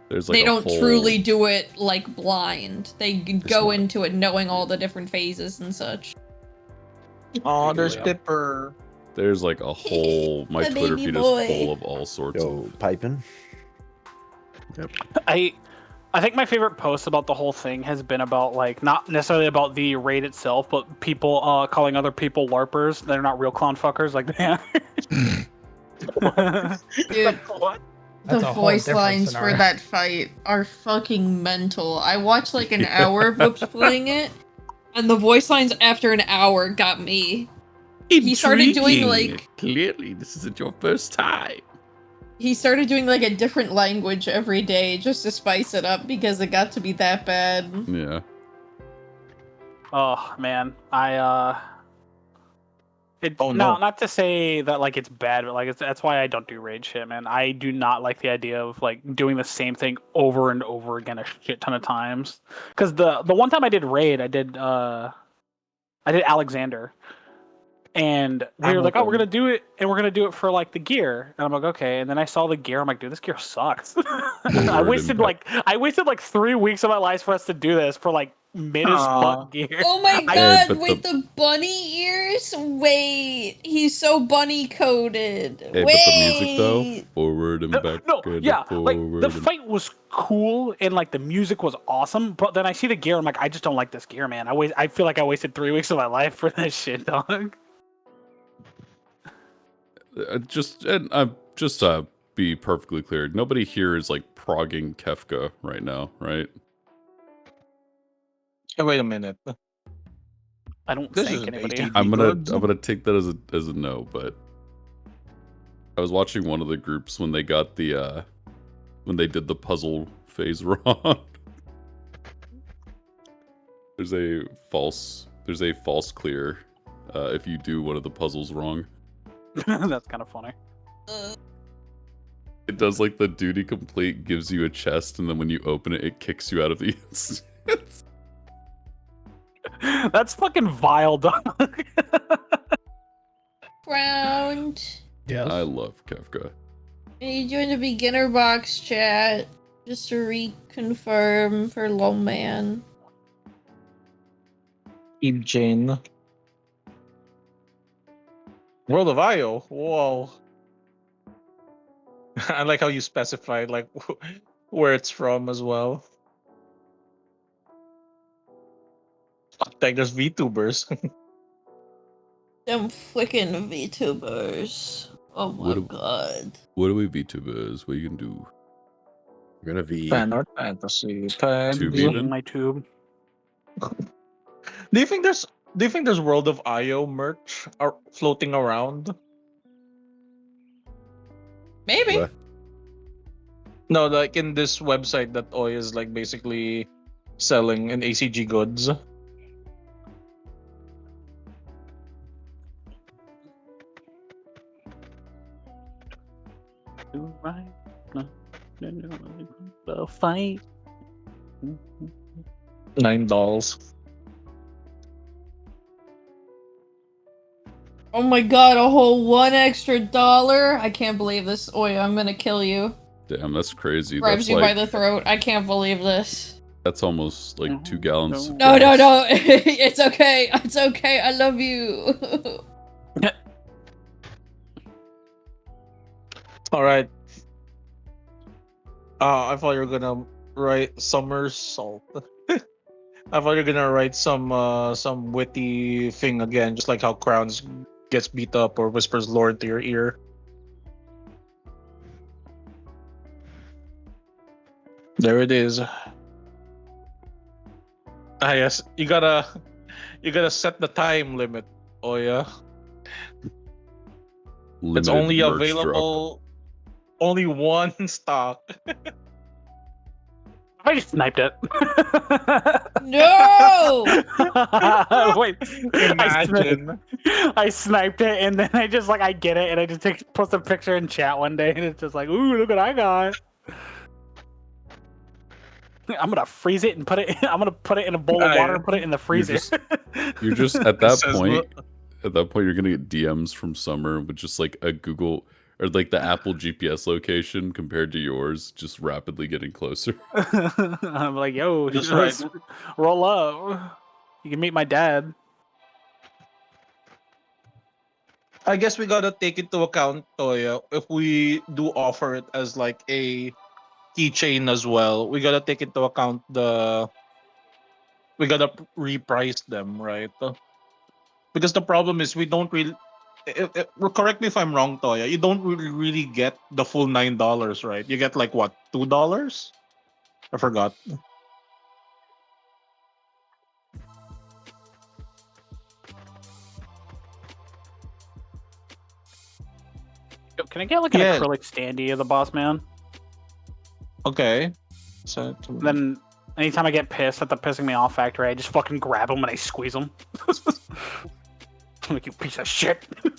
S10: There's like
S12: They
S10: a
S12: don't
S10: whole-
S12: truly do it like blind. They go
S10: not-
S12: into it knowing all the different phases and such.
S11: Oh, there's Dipper.
S10: There's like a whole my
S12: The
S10: Twitter
S12: baby
S10: feed
S12: boy.
S10: is full of all sorts of
S2: piping.
S10: Yep.
S13: I think my favorite post about the whole thing has been about like not necessarily about the raid itself, but people calling other people LARPers. They're not real clown fuckers like they are.
S12: Dude,
S11: What?
S12: the
S14: That's a whole
S12: voice
S14: different
S12: lines for
S14: scenario.
S12: that fight are fucking mental. I watched like an hour of Whoops playing it, and the voice lines after an hour got me. He started doing like
S10: Clearly, this isn't your first time.
S12: he started doing like a different language every day just to spice it up because it got to be that bad.
S10: Yeah.
S13: Oh man,
S11: Oh, no.
S13: not to say that like it's bad, but like that's why I don't do raid shit, man. I do not like the idea of like doing the same thing over and over again a shit ton of times. Because the one time I did raid, I did Alexander, and we were like, oh, we're gonna do it, and we're gonna do it for like the gear, and I'm like, okay, and then I saw the gear, I'm like, dude, this gear sucks. I wasted like 3 weeks of my life for us to do this for like mid as fuck gear.
S12: Oh my
S10: Hey,
S12: god,
S10: but
S12: wait, the bunny ears? Wait, he's so bunny coded.
S10: Hey,
S12: Wait.
S10: but the music though, forward and back.
S13: No,
S10: and
S13: yeah, like
S10: forward
S13: the
S10: and-
S13: fight was cool and like the music was awesome, but then I see the gear, I'm like, I just don't like this gear, man. I feel like I wasted 3 weeks of my life for this shit, dog.
S10: Just be perfectly clear. Nobody here is like progging Kefka right now, right?
S11: Hey, wait a minute.
S13: I don't
S11: This
S13: think
S11: is
S13: anybody.
S10: I'm gonna take that as a no, but I was watching one of the groups when they got the when they did the puzzle phase wrong. There's a false clear if you do one of the puzzles wrong.
S13: That's kind of funny.
S10: It does like the duty complete, gives you a chest, and then when you open it, it kicks you out of the instance.
S13: That's fucking vile, dog.
S12: Round.
S14: Yes.
S10: I love Kefka.
S12: You join the beginner box chat just to reconfirm for Lone Man.
S11: Eve Jane. World of Io. Whoa. I like how you specified like where it's from as well. Like there's VTubers.
S12: Them flicking VTubers. Oh my god.
S10: What are we VTubers? What you can do?
S2: We're gonna be
S11: Fan art fantasy. Tag.
S10: Tubing?
S13: My tube.
S11: Do you think there's World of Io merch floating around?
S12: Maybe.
S2: What?
S11: No, like in this website that Oi is like basically selling in ACG goods.
S13: The fight.
S11: $9.
S12: Oh my god, a whole $1 extra. I can't believe this. Oi, I'm gonna kill you.
S10: Damn, that's crazy.
S12: Grabs
S10: That's
S12: you
S10: like
S12: by the throat. I can't believe this.
S10: that's almost like 2 gallons. Of
S12: No, no,
S10: gas.
S12: no. It's okay. It's okay. I love you.
S11: All right. I thought you were gonna write somersault. I thought you were gonna write some witty thing again, just like how Crowns gets beat up or whispers lore into your ear. There it is. Yes, you gotta set the time limit. Oh yeah. It's
S10: Limited
S11: only
S10: merch
S11: available. Only one stock.
S13: I just sniped it.
S12: No!
S13: Wait.
S11: Imagine.
S13: I sniped it and then I just like I get it and I just post a picture in chat one day and it's just like, ooh, look what I got. I'm gonna freeze it and put it. I'm gonna put it in a bowl of water and put it in the freezer.
S10: You're just at that
S11: Says
S10: point. At that point, you're gonna get DMs from Summer with just like a Google or like the Apple GPS location compared to yours, just rapidly getting closer.
S13: I'm like, yo,
S11: Just
S13: roll up. You can meet my dad.
S11: I guess we gotta take into account, Toya, if we do offer it as like a keychain as well. We gotta take into account we gotta reprice them, right? Because the problem is we don't really. Correct me if I'm wrong, Toya. You don't really get the full $9, right? You get like what, $2? I forgot.
S13: Yo, can I get like an
S11: Yeah.
S13: acrylic standee of the boss man?
S11: Okay. So
S13: Then anytime I get pissed at the pissing me off factory, I just fucking grab him and I squeeze him. I'm like, you piece of shit.
S11: Okay.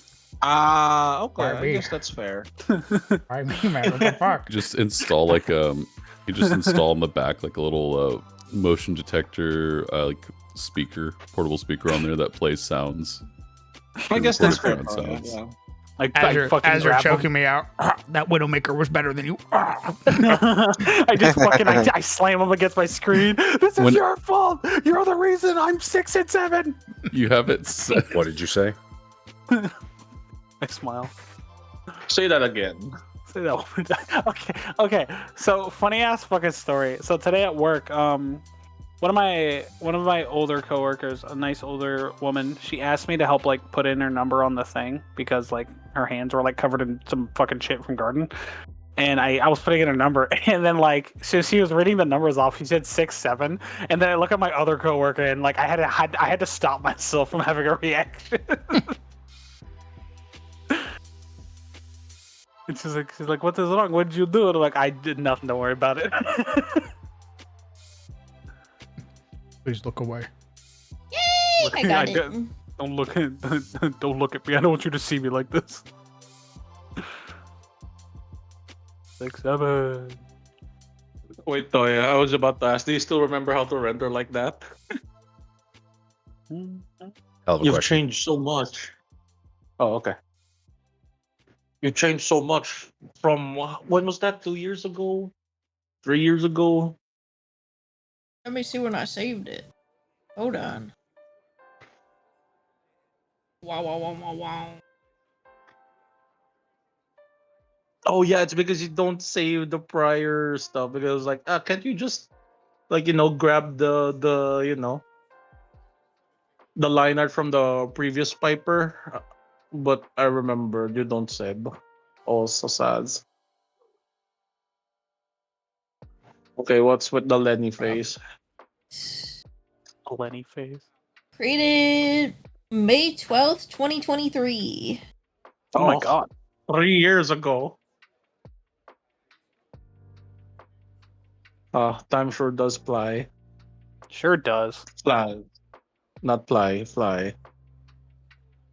S1: Why
S11: I
S1: me?
S11: guess that's fair.
S1: Why me, man? What the fuck?
S10: Just install like you just install in the back like a little motion detector like speaker, portable speaker on there that plays sounds.
S11: I guess that's fair.
S10: Background
S11: Toya,
S10: sounds.
S11: yeah.
S13: Like,
S1: As you're
S13: grab
S1: choking
S13: him.
S1: me out, that Widowmaker was better than you.
S13: I just fucking I slam him against my screen. This is
S10: When-
S13: your fault. You're the reason I'm 6 and 7.
S10: You have it set.
S2: What did you say?
S13: I smile.
S11: Say that again.
S13: Say that one more time. Okay. So funny ass fucking story. So today at work, one of my older coworkers, a nice older woman, she asked me to help like put in her number on the thing because like her hands were like covered in some fucking shit from garden. And I was putting in her number, and then like so she was reading the numbers off. She said 6, 7, and then I look at my other coworker, and like I had to stop myself from having a reaction. And she's like, what is wrong? What did you do? And I'm like, I did nothing. Don't worry about it.
S1: Please look away.
S12: Yay! I got it.
S13: Don't look at me. I don't want you to see me like this. 6, 7.
S11: Wait, Toya. I was about to ask. Do you still remember how to render like that?
S2: Hell of a
S11: You've
S2: question.
S11: changed so much. Oh, okay. You changed so much from when was that? 2 years ago? 3 years ago?
S12: Let me see when I saved it. Hold on. Wow.
S11: Oh yeah, it's because you don't save the prior stuff because like can't you just like grab the the line art from the previous Piper? But I remember you don't save. Also sad. Okay, what's with the Lenny face?
S13: Lenny face.
S12: Created May 12th, 2023.
S13: Oh my god.
S11: 3 years ago. Time sure does fly.
S13: Sure does.
S11: Fly. Not fly, fly.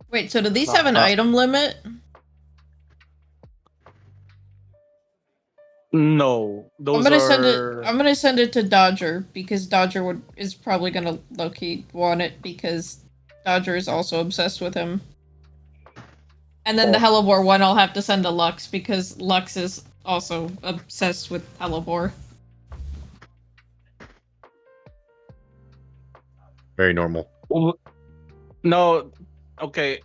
S12: Wait, so do these have an item limit?
S11: No, those
S12: I'm
S11: are.
S12: gonna send it to Dodger because Dodger is probably gonna low-key want it because Dodger is also obsessed with him. And then the Hellebore one I'll have to send to Lux because Lux is also obsessed with Hellebore.
S2: Very normal.
S11: No, okay.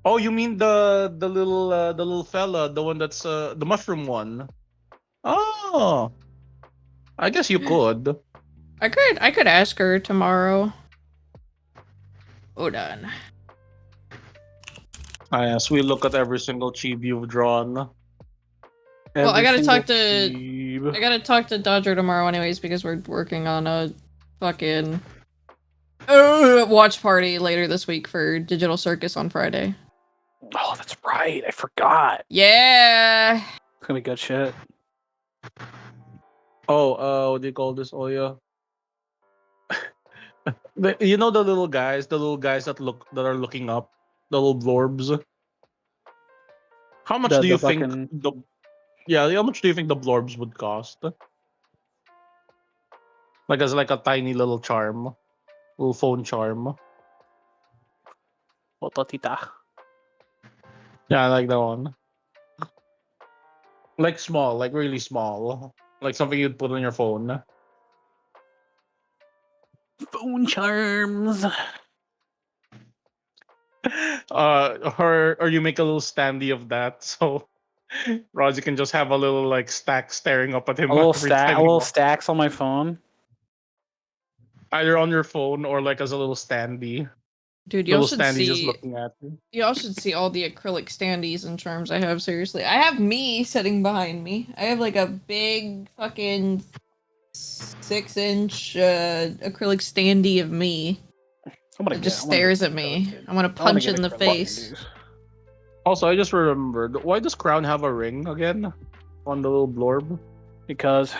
S11: Oh, you mean the little fella, the one that's the mushroom one? Oh, I guess you could.
S12: I could ask her tomorrow. Hold on.
S11: Yes, we look at every single chibi you've drawn.
S12: Well, I gotta talk to Dodger tomorrow anyways because we're working on a fucking watch party later this week for Digital Circus on Friday.
S13: Oh, that's right. I forgot.
S12: Yeah.
S13: It's gonna be good shit.
S11: Oh, what do you call this? Oh yeah. You know the little guys that are looking up, the little blorbs. How much do you think how much do you think the blorbs would cost? Like as like a tiny little charm, little phone charm.
S13: Ototita.
S11: Yeah, I like that one. Like small, like really small, like something you'd put on your phone.
S13: Phone charms.
S11: or you make a little standee of that, so Rosie can just have a little like stack staring up at him
S13: A little
S11: every time he
S13: little
S11: walks.
S13: stacks on my phone.
S11: Either on your phone or like as a little standee.
S12: Dude, y'all
S11: Little
S12: should
S11: standee just
S12: see.
S11: looking at you.
S12: Y'all should see all the acrylic standees and charms I have. Seriously, I have me sitting behind me. I have like a big fucking 6-inch acrylic standee of me. It just stares at me. I want to punch it in the face.
S11: Also, I just remembered, why does Crown have a ring again on the little blorb?
S13: Because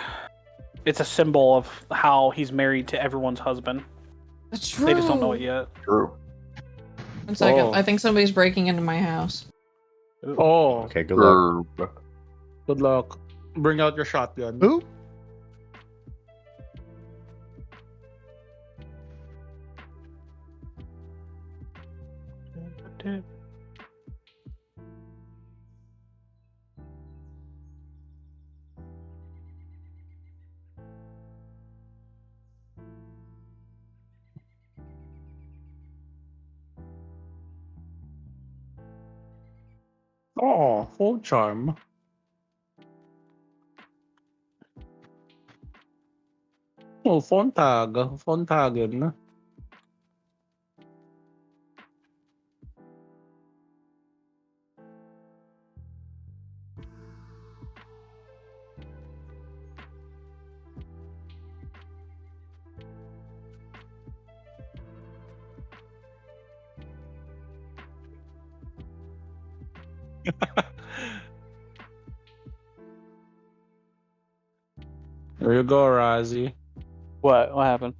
S13: it's a symbol of how he's married to everyone's husband.
S12: That's true.
S13: They just don't know it yet.
S6: True.
S12: 1 second.
S11: Oh.
S12: I think somebody's breaking into my house.
S11: Oh.
S2: Okay, good luck.
S11: Good luck. Bring out your shotgun.
S1: Who?
S11: Oh, full charm. Oh, phone tag. Phone tagging. There you go, Razi.
S13: What? What happened?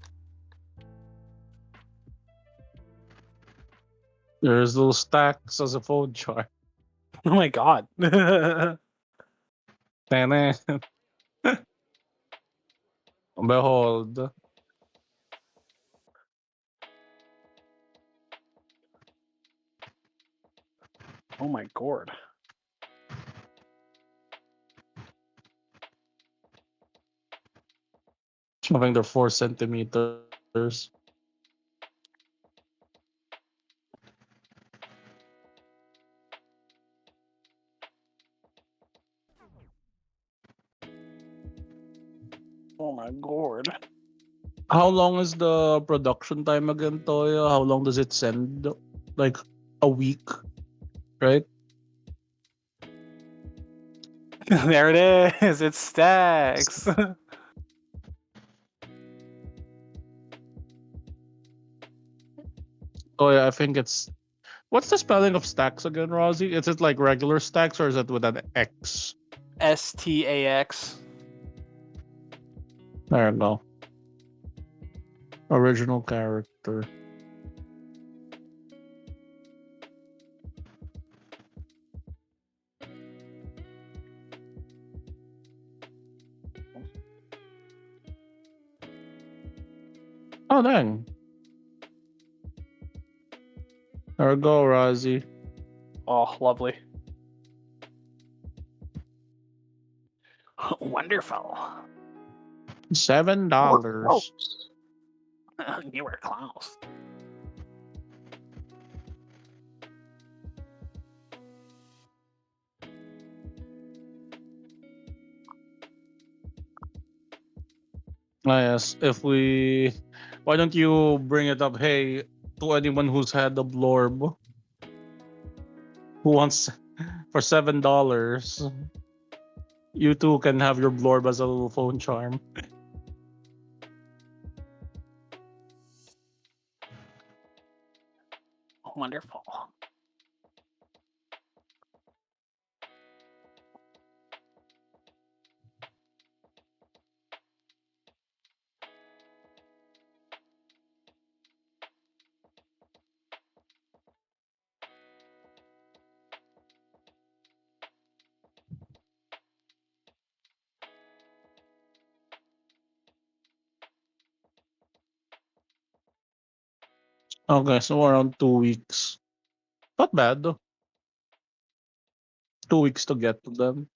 S11: There's little stacks as a phone charm.
S13: Oh my god.
S11: Behold.
S13: Oh my god.
S11: I think they're 4 centimeters.
S13: Oh my god.
S11: How long is the production time again, Toya? How long does it send? Like a week, right?
S13: There it is. It stacks.
S11: Oh yeah, I think it's. What's the spelling of stacks again, Rosie? Is it like regular stacks or is it with an X?
S13: STAX.
S11: There you go. Original character. Oh dang. There we go, Rosie.
S13: Oh, lovely. Wonderful.
S11: $7.
S13: You were close.
S11: Ah, yes. If we, why don't you bring it up? Hey, to anyone who's had the blorb, who wants for $7, you too can have your blorb as a little phone charm.
S13: Wonderful.
S11: Okay, so around 2 weeks. Not bad though. 2 weeks to get to them.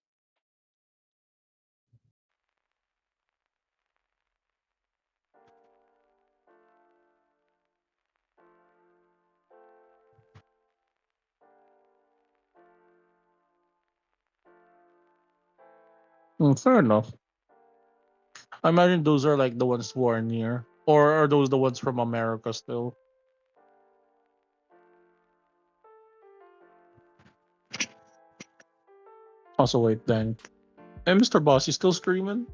S11: Fair enough. I imagine those are like the ones who are near, or are those the ones from America still? Also, wait, then. Hey, Mr. Boss, you still streaming?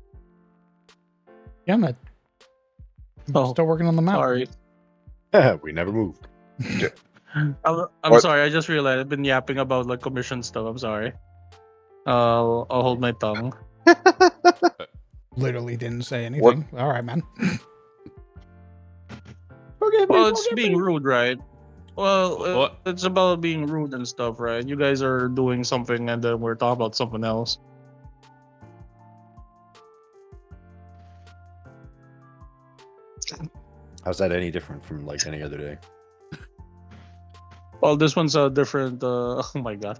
S1: Yeah, I'm
S11: Oh,
S1: still working on the map.
S11: sorry.
S2: We never moved.
S11: I'm
S6: What?
S11: sorry. I just realized I've been yapping about like commission stuff. I'm sorry. I'll hold my tongue.
S1: Literally didn't say anything. All right, man.
S11: Well, it's being rude, right? Well,
S10: What?
S11: it's about being rude and stuff, right? You guys are doing something, and then we're talking about something else.
S2: How's that any different from like any other day?
S11: Well, this one's a different. Oh my god.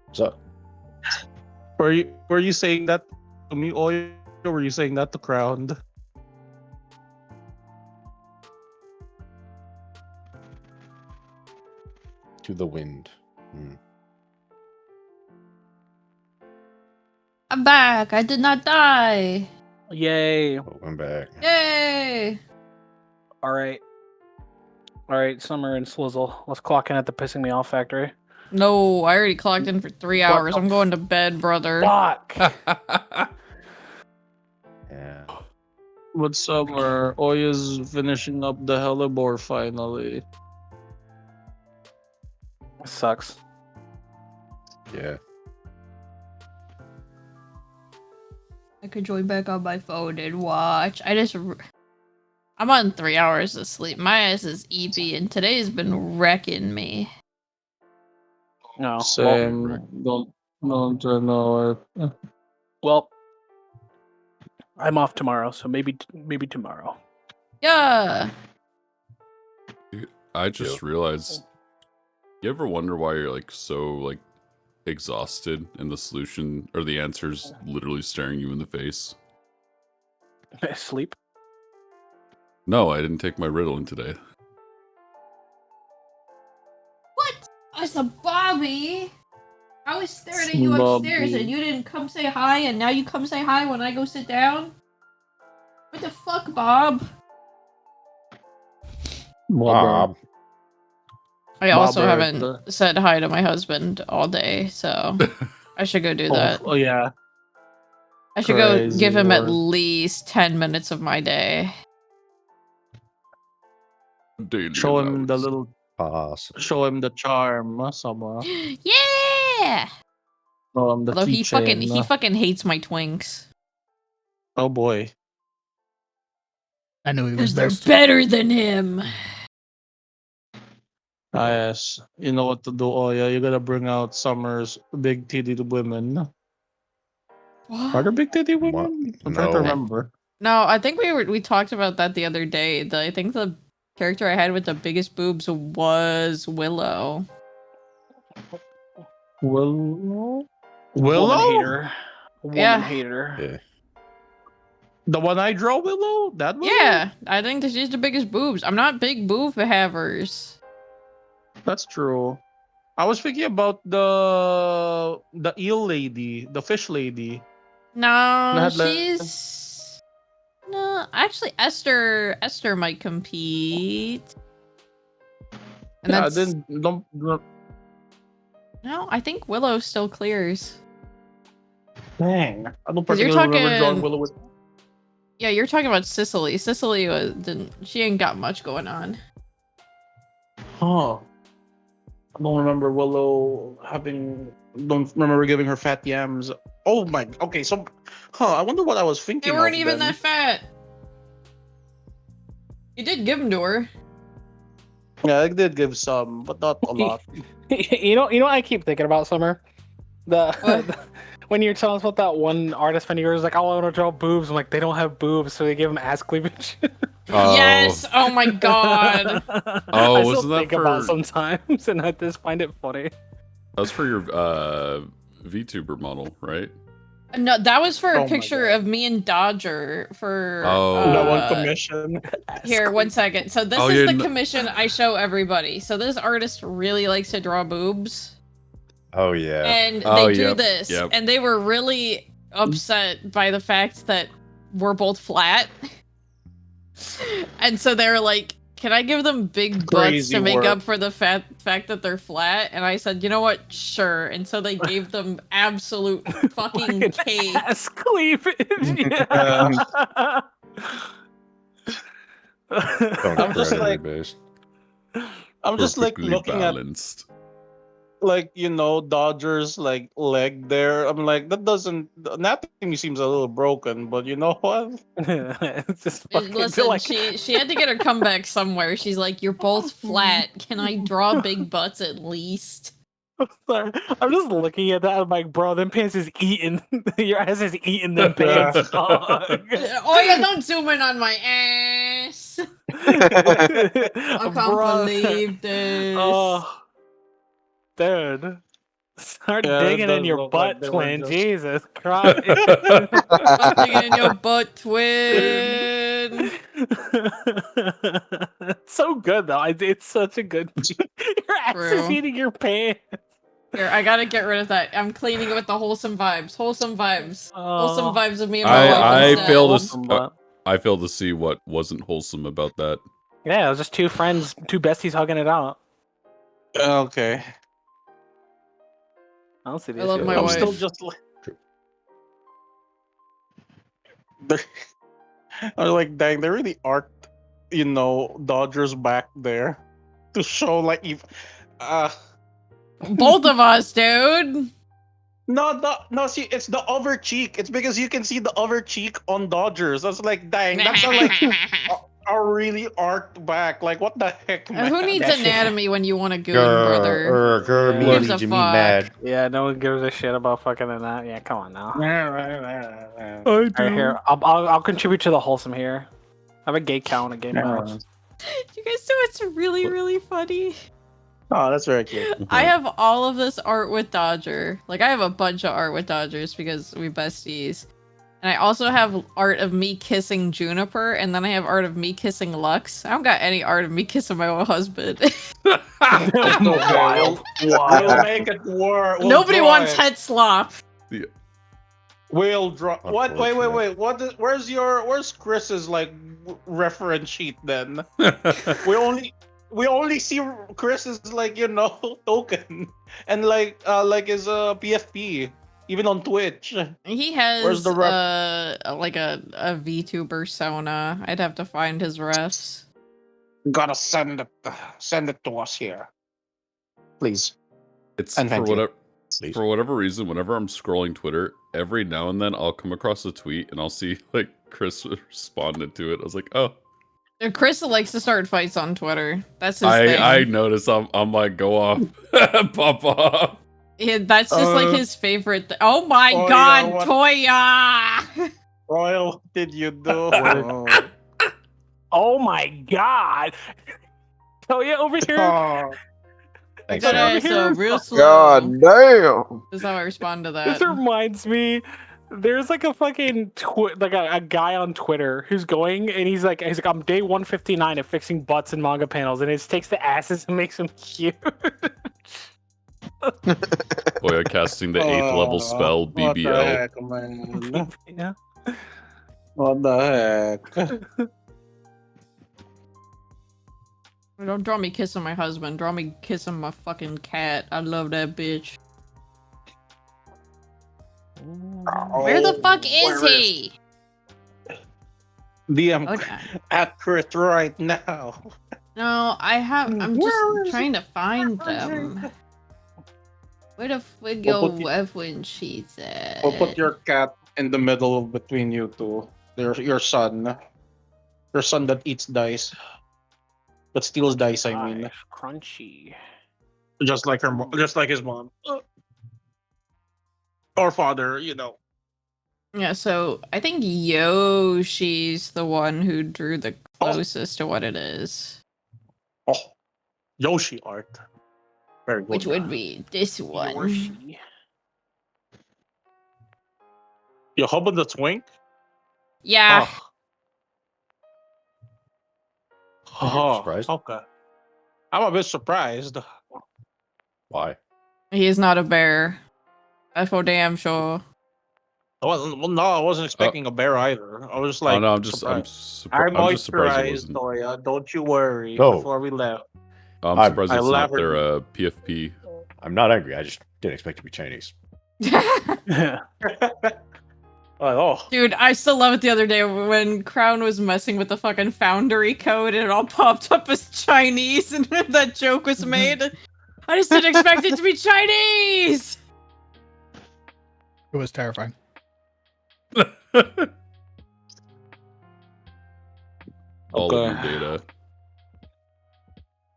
S2: What's up?
S11: Were you saying that to me, or were you saying that to Crowned?
S2: To the wind.
S12: I'm back. I did not die.
S13: Yay!
S2: Oh, I'm back.
S12: Yay!
S13: All right, Summer and Swizzle. Let's clock in at the pissing me off factory.
S12: No, I already clocked in for 3 hours. I'm going to bed, brother.
S13: Fuck.
S2: Yeah.
S11: But Summer, Oya's finishing up the Hellebore finally.
S13: Sucks.
S2: Yeah.
S12: I could join back on my phone and watch. I'm on 3 hours of sleep. My ass is EP, and today's been wrecking me.
S13: No.
S11: Same. Don't know it.
S13: Well, I'm off tomorrow, so maybe tomorrow.
S12: Yeah.
S10: Dude, I just realized. You ever wonder why you're like so like exhausted and the solution or the answer's literally staring you in the face?
S13: Sleep?
S10: No, I didn't take my Ritalin today.
S12: What? I said Bobby. I was staring at you upstairs, and you didn't come say hi, and now you come say hi when I go sit down? What the fuck, Bob?
S2: Bob.
S12: I also haven't said hi to my husband all day, so I should go do that.
S11: Oh yeah.
S12: I should go give him at least 10 minutes of my day.
S10: Daily
S11: Show him
S10: allowance.
S11: the little.
S2: Awesome.
S11: Show him the charm, Summer.
S12: Yeah.
S11: Show him the
S12: Although he
S11: keychain.
S12: fucking hates my twinks.
S11: Oh boy.
S1: I knew he was
S12: Because they're better than him.
S11: Yes. You know what to do, Oya. You gotta bring out Summer's big titty women.
S12: What?
S11: Are there big titty women? I'm trying to remember.
S12: No, I think we talked about that the other day. I think the character I had with the biggest boobs was Willow.
S11: Willow?
S13: Woman hater.
S12: Yeah.
S13: Hater.
S2: Yeah.
S11: The one I draw, Willow? That Willow?
S12: Yeah, I think that she's the biggest boobs. I'm not big boob havers.
S11: That's true. I was thinking about the eel lady, the fish lady.
S12: No, she's no. Actually, Esther might compete. And
S11: Yeah,
S12: that's...
S11: then don't.
S12: No, I think Willow still clears.
S11: Dang, I don't
S12: 'Cause you're
S11: particularly remember drawing
S12: talking-
S11: Willow with.
S12: Yeah, you're talking about Cicely. Cicely she ain't got much going on.
S11: Huh. I don't remember Willow having. Don't remember giving her fat yams. Oh my. Okay, so. Huh. I wonder what I was
S12: They
S11: thinking.
S12: weren't
S11: of
S12: even
S11: then.
S12: that fat. You did give them to her.
S11: Yeah, I did give some, but not a lot.
S13: You know what I keep thinking about, Summer? When you're telling us about that one artist friend of yours, like, I want to draw boobs. I'm like, they don't have boobs, so they give them ass cleavage.
S12: Yes! Oh my god!
S10: Oh,
S13: I
S10: wasn't
S13: still
S10: that
S13: think about
S10: for-
S13: sometimes, and I just find it funny.
S10: That was for your VTuber model, right?
S12: No, that was for
S11: Oh
S12: a
S11: my
S12: picture
S11: God.
S12: of me and Dodger for
S11: That one commission.
S12: Here, 1 second. So this
S10: Oh,
S12: is
S10: yeah,
S12: the
S10: no-
S12: commission I show everybody. So this artist really likes to draw boobs.
S2: Oh yeah.
S12: And
S10: Oh,
S12: they drew
S10: yep,
S12: this,
S10: yep.
S12: and they were really upset by the fact that we're both flat. And so they were like, can I give them big butts
S11: Crazy
S12: to make
S11: work.
S12: up for the fact that they're flat? And I said, you know what? Sure. And so they gave them absolute fucking cake.
S13: Ass cleavage. Yeah.
S11: I'm just like,
S2: based.
S11: I'm just like
S10: Perfectly
S11: looking
S10: balanced.
S11: at, like, you know, Dodger's like leg there. I'm like, that doesn't. Anatomy seems a little broken, but you know what?
S13: It's just
S12: Listen,
S13: like
S12: she had to get her comeback somewhere. She's like, you're both flat. Can I draw big butts at least?
S13: Sorry. I'm just looking at that. I'm like, bro, them pants is eating. Your ass is eating them pants, dog.
S12: Oh yeah, don't zoom in on my ass. I can't
S13: Bro.
S12: believe this.
S13: Oh, dude. Start
S11: Yeah, it
S13: digging in
S11: does
S13: your
S11: look like
S13: butt,
S11: they were
S13: twin.
S11: just-
S13: Jesus Christ.
S12: I'm digging in your butt, twin.
S13: It's so good, though. It's such a good. Your ass is
S12: True.
S13: eating your pants.
S12: Here, I gotta get rid of that. I'm cleaning it with the wholesome vibes. Wholesome vibes. Wholesome
S13: Oh.
S12: vibes of me and my wife
S10: I
S12: instead.
S10: fail
S13: Wholesome
S10: to
S13: butt.
S10: I fail to see what wasn't wholesome about that.
S13: Yeah, it was just two friends, two besties hugging it out.
S11: Okay.
S13: I don't see the
S12: I love
S13: issue
S12: my
S13: with
S11: I'm
S13: that.
S12: wife.
S11: still just like. I'm like, dang, they really art, you know, Dodgers back there to show like if.
S12: Both of us, dude.
S11: No, see, it's the over cheek. It's because you can see the over cheek on Dodgers. That's like, dang, that's not like a really art back. Like, what the heck, man?
S12: Who needs
S13: That shit-
S12: anatomy when you want a goon, brother?
S2: Grr,
S13: Yeah.
S2: me
S12: Who gives a
S2: leads me
S12: fuck?
S2: mad.
S13: Yeah, no one gives a shit about fucking in that. Yeah, come on now.
S10: I
S13: Alright, here, I'll contribute to the wholesome here. I have a gay cow and a gay mouse.
S12: You guys know it's really, really funny.
S11: Oh, that's very cute.
S12: I have all of this art with Dodger. Like, I have a bunch of art with Dodgers because we besties. And I also have art of me kissing Juniper, and then I have art of me kissing Lux. I don't got any art of me kissing my own husband.
S11: Wild. We'll make it work. We'll
S12: Nobody
S11: draw
S12: wants
S11: it.
S12: head slop.
S11: We'll draw. What? Wait. Where's Chris's like reference sheet then? we only see Chris's like, you know, token and like his PFP even on Twitch.
S12: He has
S11: Where's the
S12: like a VTuber persona. I'd have to find his refs.
S11: Gotta send it to us here, please.
S10: It's
S11: And thank you.
S10: for whatever reason, whenever I'm scrolling Twitter, every now and then I'll come across a tweet and I'll see like Chris responded to it. I was like, oh.
S12: Chris likes to start fights on Twitter. That's his thing.
S10: I notice I'm like, go off, pop off.
S12: Yeah, that's just like his favorite. Oh my
S11: Oh,
S12: god,
S11: yeah, what-
S12: Toya!
S11: Royal, what did you do?
S13: Oh my god! Toya over here.
S11: Oh.
S2: Thanks,
S12: But,
S2: Sam.
S12: so real slow.
S6: God damn.
S12: This is how I respond to
S13: This
S12: that.
S13: reminds me. There's like a fucking like a guy on Twitter who's going and he's like I'm day 159 of fixing butts and manga panels and it just takes the asses and makes them cute.
S10: Boy, casting the 8th level spell
S11: What the
S10: BBL.
S11: heck, man?
S13: Yeah.
S11: What the heck?
S12: Don't draw me kissing my husband. Draw me kissing my fucking cat. I love that bitch. Where the fuck is he?
S11: DM
S12: Okay.
S11: accurate right now.
S12: No, I'm just trying to find them. Where the fuck
S11: We'll
S12: your
S11: put
S12: wife when she's at?
S11: We'll put your cat in the middle between you two. Your son. Your son that eats dice. That steals dice, I mean.
S13: Crunchy.
S11: Just like just like his mom. Or father, you know.
S12: Yeah, so I think Yoshi's the one who drew the closest to what it is.
S11: Oh, Yoshi art. Very good.
S12: Which would be this one.
S13: Yoshi.
S11: You hoping the twink?
S12: Yeah.
S11: Oh,
S2: surprised?
S11: okay. I'm a bit surprised.
S2: Why?
S12: He is not a bear. That's for damn sure.
S11: Well, no, I wasn't expecting a bear either. I was just
S10: Oh
S11: like,
S10: no,
S11: surprised. I
S10: I'm just surprised it
S11: moisturized
S10: wasn't.
S11: Toya. Don't you worry.
S2: No.
S11: Before we left,
S10: I'm
S2: I'm-
S10: surprised
S11: I
S10: it's not
S11: laughed.
S10: their PFP.
S2: I'm not angry. I just didn't expect it to be Chinese.
S11: Oh,
S12: Dude, I still love it the other day when Crown was messing with the fucking Foundry code and it all popped up as Chinese and that joke was made. I just didn't expect it to be Chinese!
S1: It was terrifying.
S10: All of your data.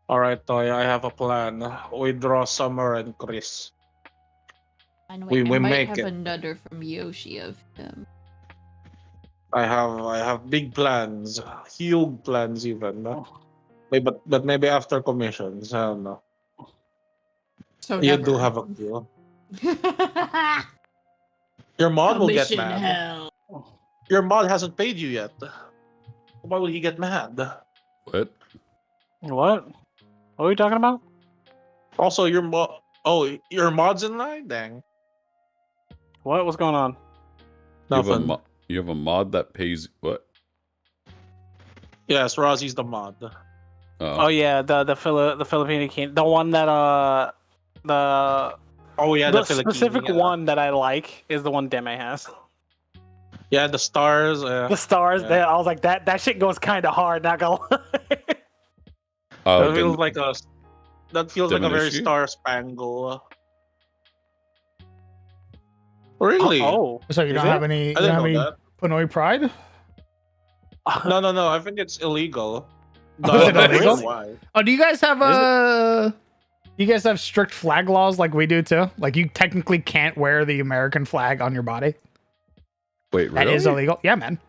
S11: all right, Toya. I have a plan. We draw Summer and Chris.
S12: And
S11: We
S12: I might
S11: make
S12: have
S11: it.
S12: another from Yoshi of him.
S11: I have big plans, huge plans even. But maybe after commissions. I don't know.
S12: So
S11: You
S12: never.
S11: do have a deal. Your mod will get
S12: Commission
S11: mad.
S12: hell.
S11: Your mod hasn't paid you yet. Why will he get mad?
S10: What?
S13: What? What are we talking about?
S11: Also, your mod. Oh, your mod's in line. Dang.
S13: What? What's going on?
S11: Nothing.
S10: You have a mod that pays what?
S11: Yes, Rosie's the mod.
S13: Oh yeah, the Filipino king, the one that the
S11: Oh yeah,
S13: the
S11: the Filipino,
S13: specific
S11: yeah.
S13: one that I like is the one Deme has.
S11: Yeah, the stars.
S13: The stars.
S11: yeah.
S13: That I was like that shit goes kind of hard. Not gonna lie.
S11: That feels like a. That feels like a very
S10: Diminushi?
S11: star spangle. Really?
S13: Oh,
S1: So you
S11: Is
S1: don't
S11: it?
S1: have any?
S11: I
S1: You
S11: didn't
S1: don't have
S11: know
S1: any
S11: that.
S1: Pinoy pride?
S11: No. I think it's illegal.
S1: Oh, is it
S11: No, that's
S1: illegal?
S11: why.
S1: Oh, do you guys have you guys have strict flag laws like we do too? Like you technically can't wear the American flag on your body.
S10: Wait,
S1: That
S10: really?
S1: is illegal. Yeah, man.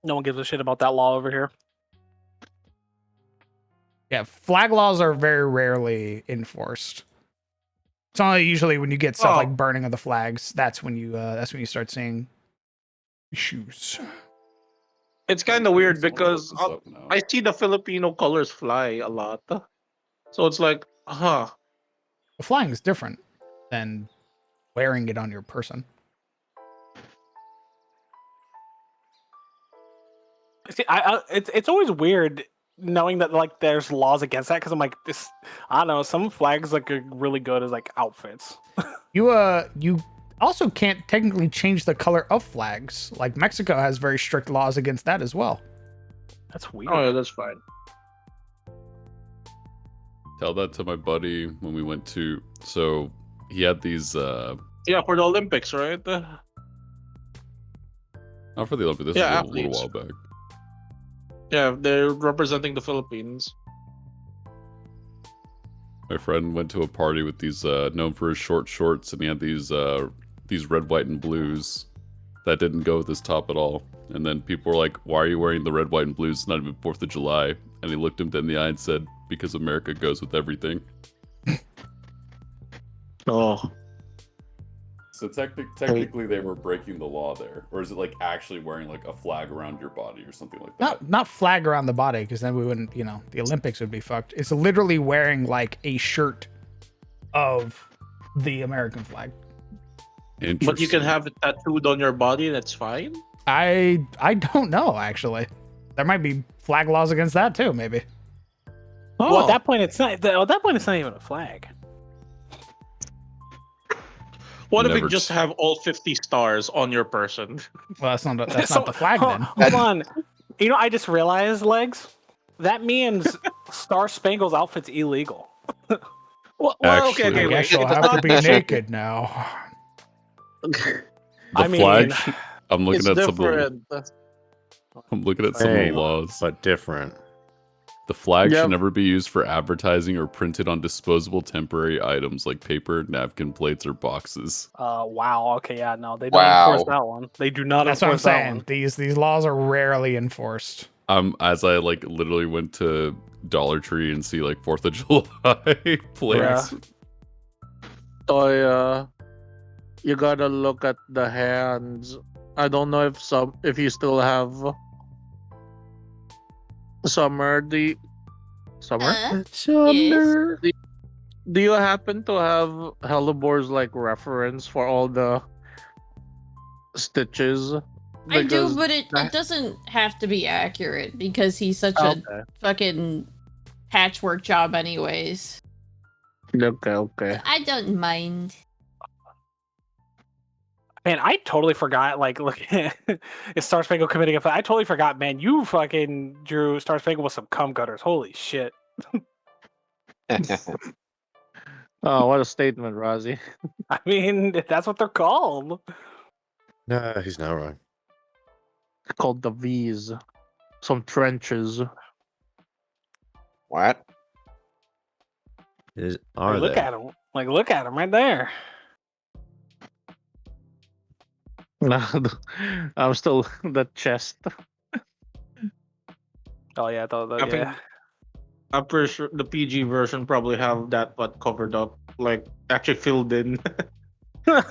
S13: No one gives a shit about that law over here.
S1: Yeah, flag laws are very rarely enforced. It's only usually when you get stuff like burning of the flags. That's when you start seeing issues.
S11: It's kind of weird
S10: Someone
S11: because
S10: look this up now.
S11: I see the Filipino colors fly a lot. So it's like,
S1: The flying is different than wearing it on your person.
S13: See, it's always weird knowing that like there's laws against that because I'm like this. I don't know. Some flags like are really good as like outfits.
S1: You also can't technically change the color of flags. Like Mexico has very strict laws against that as well.
S13: That's weird.
S11: oh yeah, that's fine.
S10: Tell that to my buddy when we went to. So he had these.
S11: Yeah, for the Olympics, right?
S10: Not for the Olympics. This
S11: Yeah,
S10: was a little
S11: athletes.
S10: while back.
S11: Yeah, they're representing the Philippines.
S10: My friend went to a party with these known for his short shorts, and he had these red, white, and blues that didn't go with his top at all. And then people were like, "Why are you wearing the red, white, and blues? It's not even 4th of July." And he looked him dead in the eye and said, "Because America goes with everything."
S11: Oh.
S10: So technically, they were breaking the law there, or is it like actually wearing like a flag around your body or something like that?
S1: Not flag around the body, because then we wouldn't, the Olympics would be fucked. It's literally wearing like a shirt of the American flag.
S11: But you can have it tattooed on your body and it's fine?
S1: I don't know actually. There might be flag laws against that too, maybe.
S13: Well, at that point, it's not. At that point, it's not even a flag.
S11: What if
S10: Never
S11: you just have all 50 stars on your person?
S1: Well, that's not
S13: So,
S1: not the flag then.
S13: Hold on. You know, I just realized, Legs. That means Star Spangle's outfit's illegal.
S11: Well,
S10: Actually,
S11: okay,
S1: I
S11: wait.
S1: guess you'll
S11: It's
S1: have to
S11: not-
S1: be naked now.
S10: The
S13: I mean-
S10: flag. I'm looking
S11: It's
S10: at some. Of
S11: different.
S10: the, I'm looking at some of
S2: Same,
S10: the laws.
S2: but different.
S10: The flag
S11: Yep.
S10: should never be used for advertising or printed on disposable temporary items like paper, napkin plates, or boxes.
S13: Wow. Okay, yeah, no, they don't
S6: Wow.
S13: enforce that one. They do not
S1: That's what I'm
S13: enforce that
S1: saying.
S13: one.
S1: These laws are rarely enforced.
S10: As I like literally went to Dollar Tree and see like 4th of July plates.
S11: I you gotta look at the hands. I don't know if you still have Summer. Summer?
S2: Summer.
S11: Do you happen to have Hellebor's like reference for all the stitches?
S12: I do,
S11: Because
S12: but it doesn't have to be accurate because he's such a
S11: okay.
S12: fucking patchwork job anyways.
S11: Okay.
S12: I don't mind.
S13: Man, I totally forgot. Like, look, it's Star Spangled committing a. I totally forgot, man. You fucking drew Star Spangled with some cum gutters. Holy shit!
S11: Oh, what a statement, Rozzy.
S13: I mean, that's what they're called.
S2: No, he's not wrong.
S11: Called the V's. Some trenches.
S6: What?
S2: Are
S13: Like, look
S2: they?
S13: at him. Like, look at him right there.
S11: I'm still the chest.
S13: Oh yeah,
S11: I think I'm pretty sure the PG version probably have that but covered up, like actually filled in.
S13: You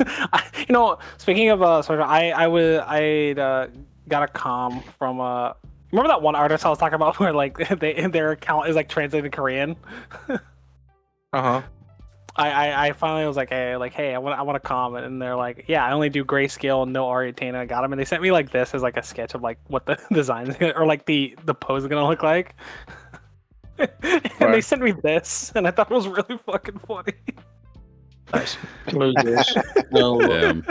S13: know, speaking of sort of, I got a com from remember that one artist I was talking about where like their account is like translated Korean.
S11: Uh-huh.
S13: I finally was like, hey, I want to comment, and they're like, yeah, I only do grayscale and no Orientation. I got them, and they sent me like this as like a sketch of like what the design or like the pose is gonna look like. And they sent me this, and I thought it was really fucking funny.
S2: Nice.
S10: Damn.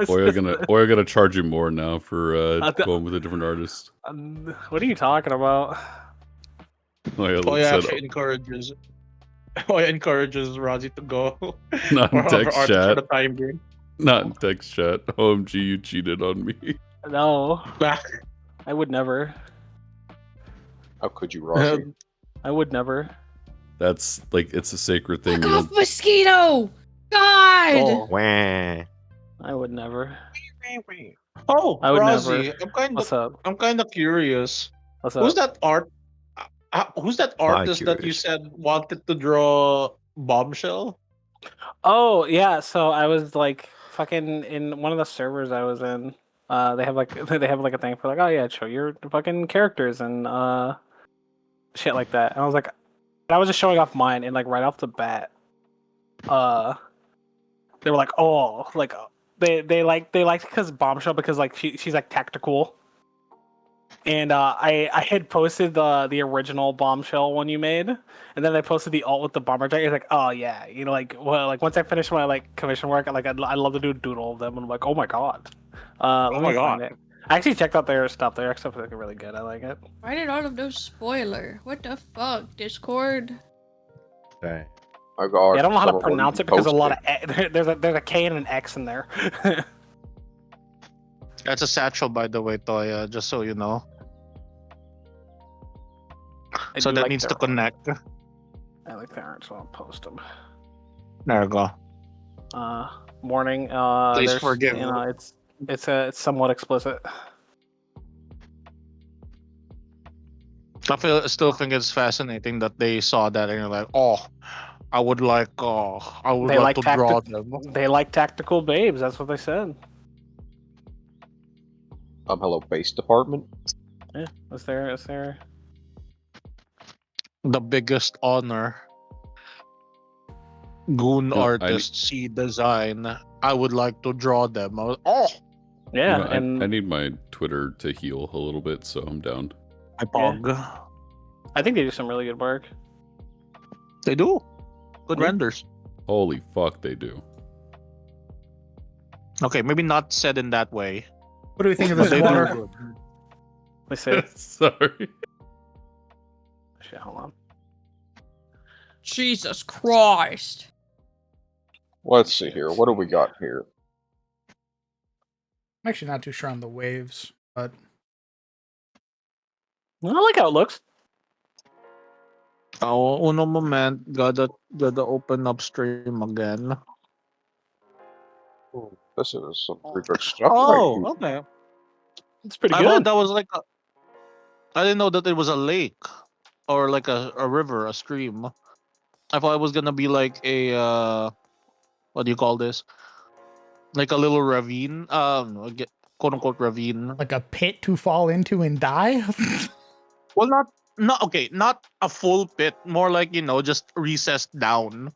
S10: Oya gonna charge you more now for going with a different artist.
S13: What are you talking about?
S11: Oya actually encourages Rozzy to go
S10: Not in
S11: for other
S10: text
S11: artists
S10: chat.
S11: for the time being.
S10: Not in text chat. OMG, you cheated on me.
S13: No, I would never.
S6: How could you, Rozzy?
S13: I would never.
S10: That's like it's a sacred thing.
S12: Fuck off, mosquito! God!
S13: Oh,
S2: Wah.
S13: I would never.
S11: Oh,
S13: I would
S11: Rozzy,
S13: never. What's up?
S11: I'm kind of curious.
S13: What's
S11: Who's
S13: up?
S11: who's that
S2: Why
S11: artist that you
S2: curious?
S11: said wanted to draw Bombshell?
S13: Oh yeah, so I was like fucking in one of the servers I was in. They have like a thing for like, oh yeah, show your fucking characters and shit like that. And I was like, I was just showing off mine, and like right off the bat, they were like, oh, like they liked because Bombshell because like she's like tactical. And I had posted the original Bombshell one you made, and then I posted the alt with the bomber jacket. It's like, oh yeah, you know, like well, like once I finish my like commission work, I'd love to do a doodle of them. And I'm like, oh my god, let me find it. I actually checked out their stuff. Their stuff is like really good. I like it.
S12: Why did all of those spoiler? What the fuck, Discord?
S2: Okay.
S6: I got
S13: Yeah, I don't know how
S6: some
S13: to
S6: of what
S13: pronounce
S6: you
S13: it because a lot
S6: posted.
S13: of there's a K and an X in there.
S11: That's a satchel, by the way, Toya. Just so you know. So that needs to connect.
S13: I like the art, so I'll post them.
S11: There we go.
S13: Morning.
S11: Please
S13: There's,
S11: forgive
S13: you know,
S11: me.
S13: it's somewhat explicit.
S11: I still think it's fascinating that they saw that and you're like, oh, I would like to draw them.
S13: They like tactical babes. That's what they said.
S6: Hello, base department.
S13: Yeah, is there?
S11: The biggest honor. Goon
S10: No,
S11: artist, C design. I would like to draw them. Oh,
S13: yeah,
S10: You know,
S13: and
S10: I need my Twitter to heal a little bit, so I'm down.
S11: I pog.
S13: I think they do some really good work.
S11: They do. Good renders.
S10: Holy fuck, they do.
S11: Okay, maybe not said in that way.
S1: What do we think of this
S11: They do
S1: water?
S11: good.
S13: Let's see.
S10: Sorry.
S13: Shit, hold on.
S12: Jesus Christ.
S6: Let's see here. What do we got here?
S1: I'm actually not too sure on the waves, but
S13: I like how it looks.
S11: Oh, uno moment. Gotta open up stream again.
S6: Oh, this is some pretty good stuff.
S11: Oh,
S6: right
S11: okay.
S13: It's pretty
S11: I
S13: good.
S11: thought that was like I didn't know that it was a lake or like a river, a stream. I thought it was gonna be like a what do you call this? like a little ravine. Quote unquote ravine.
S1: Like a pit to fall into and die?
S11: Well, not a full pit. More like just recessed down.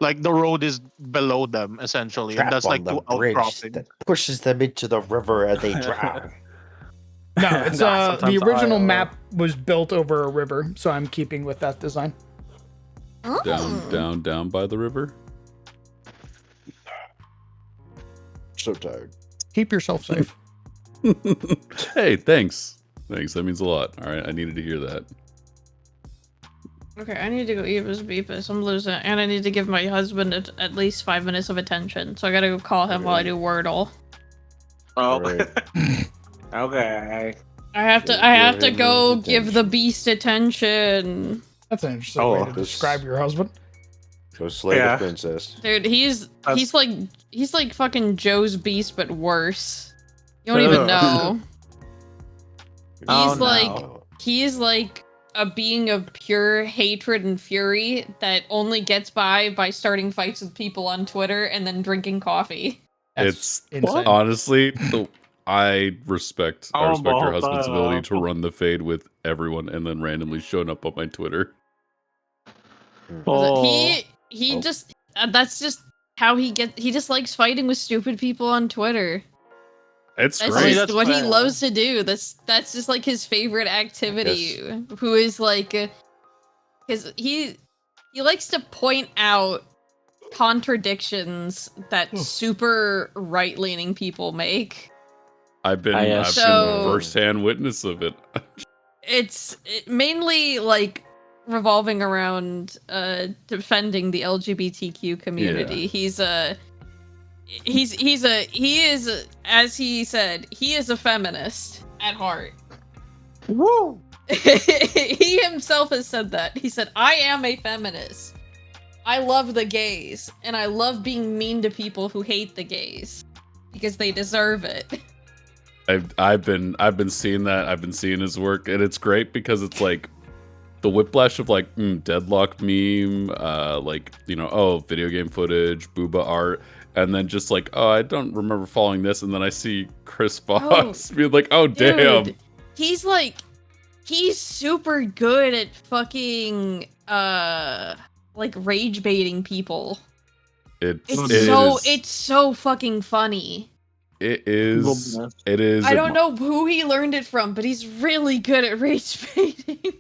S11: Like the road is below them essentially, and
S2: Trap
S11: that's
S2: on
S11: like
S2: the
S11: two
S2: bridge
S11: outcropping.
S2: that pushes them into the river and they drown.
S1: No, it's
S13: Nah,
S1: the
S13: sometimes
S1: original
S13: I,
S1: map was built over a river, so I'm keeping with that design.
S10: Down by the river.
S2: So tired.
S1: Keep yourself safe.
S10: Hey, thanks. That means a lot. All right, I needed to hear that.
S12: Okay, I need to go Eva's Beepus. I'm losing. And I need to give my husband at least 5 minutes of attention. So I gotta go call him while I do Wordle.
S11: Oh.
S2: Right.
S11: Okay.
S12: I have to go give the beast attention.
S1: That's an interesting way to describe your husband.
S2: Go slay the princess.
S12: Dude, he's like fucking Joe's beast, but worse. You don't even know. He's like a being of pure hatred and fury that only gets by starting fights with people on Twitter and then drinking coffee.
S10: It's
S1: insane.
S10: honestly, I respect your husband's ability to run the fade with everyone and then randomly showing up on my Twitter.
S12: He just that's just how he just likes fighting with stupid people on Twitter.
S10: That's
S12: That's
S10: great.
S12: just what he loves to do. That's just like his favorite activity. Who is like, because he likes to point out contradictions that super right-leaning people make.
S10: I've been first-hand witness of it.
S12: It's mainly like revolving around defending the LGBTQ community.
S10: Yeah.
S12: He is, as he said, he is a feminist at heart.
S11: Woo!
S12: He himself has said that. He said, I am a feminist. I love the gays, and I love being mean to people who hate the gays because they deserve it.
S10: I've been seeing that. I've been seeing his work, and it's great because it's like the whiplash of like deadlock meme, video game footage, booba art, and then just like, I don't remember following this, and then I see Chris Fox being like, damn.
S12: Dude, he's super good at fucking like rage baiting people. It's so fucking funny.
S10: It is.
S12: I don't know who he learned it from, but he's really good at rage baiting.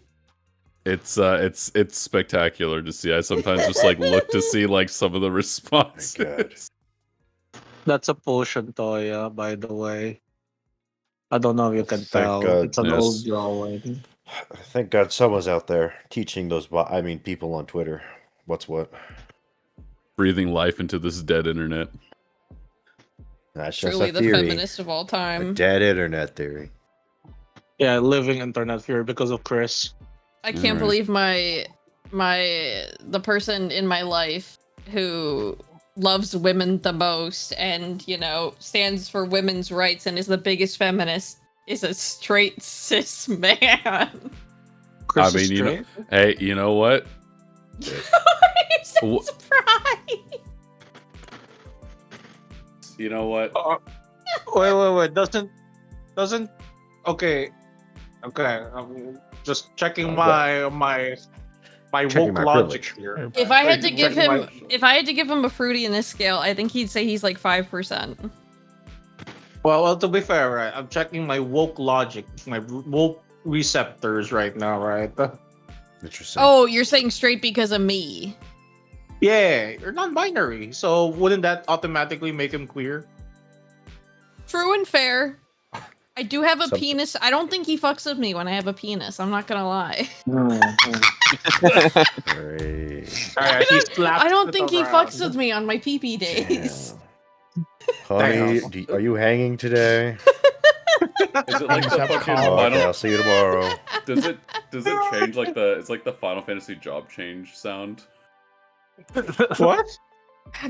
S10: It's spectacular to see. I sometimes just like look to see like some of the responses.
S11: That's a potion toy, by the way. I don't know if you can tell. It's an old drawing.
S2: Thank God someone's out there teaching people on Twitter what's what.
S10: Breathing life into this dead internet.
S2: That's just
S12: Truly
S2: a
S12: the
S2: theory.
S12: feminist of all time.
S2: A dead internet theory.
S11: Yeah, living internet fear because of Chris.
S12: I can't believe the person in my life who loves women the most and, stands for women's rights and is the biggest feminist is a straight cis man.
S11: Chris
S10: I mean, hey, you know what?
S12: You're so surprised.
S10: You know what?
S11: Wait. Doesn't. Okay. I'm just checking my woke logic here.
S12: If I had to give him a fruity in this scale, I think he'd say he's like 5%.
S11: Well, to be fair, right? I'm checking my woke logic, my woke receptors right now, right?
S2: Interesting.
S12: Oh, you're saying straight because of me.
S11: Yeah, you're non-binary, so wouldn't that automatically make him queer?
S12: True and fair. I do have a penis. I don't think he fucks with me when I have a penis. I'm not gonna lie. I don't think he fucks with me on my pee-pee days.
S2: Honey, are you hanging today?
S10: Is it like the fucking final?
S2: I'll see you tomorrow.
S10: Does it change like it's like the Final Fantasy job change sound?
S11: What?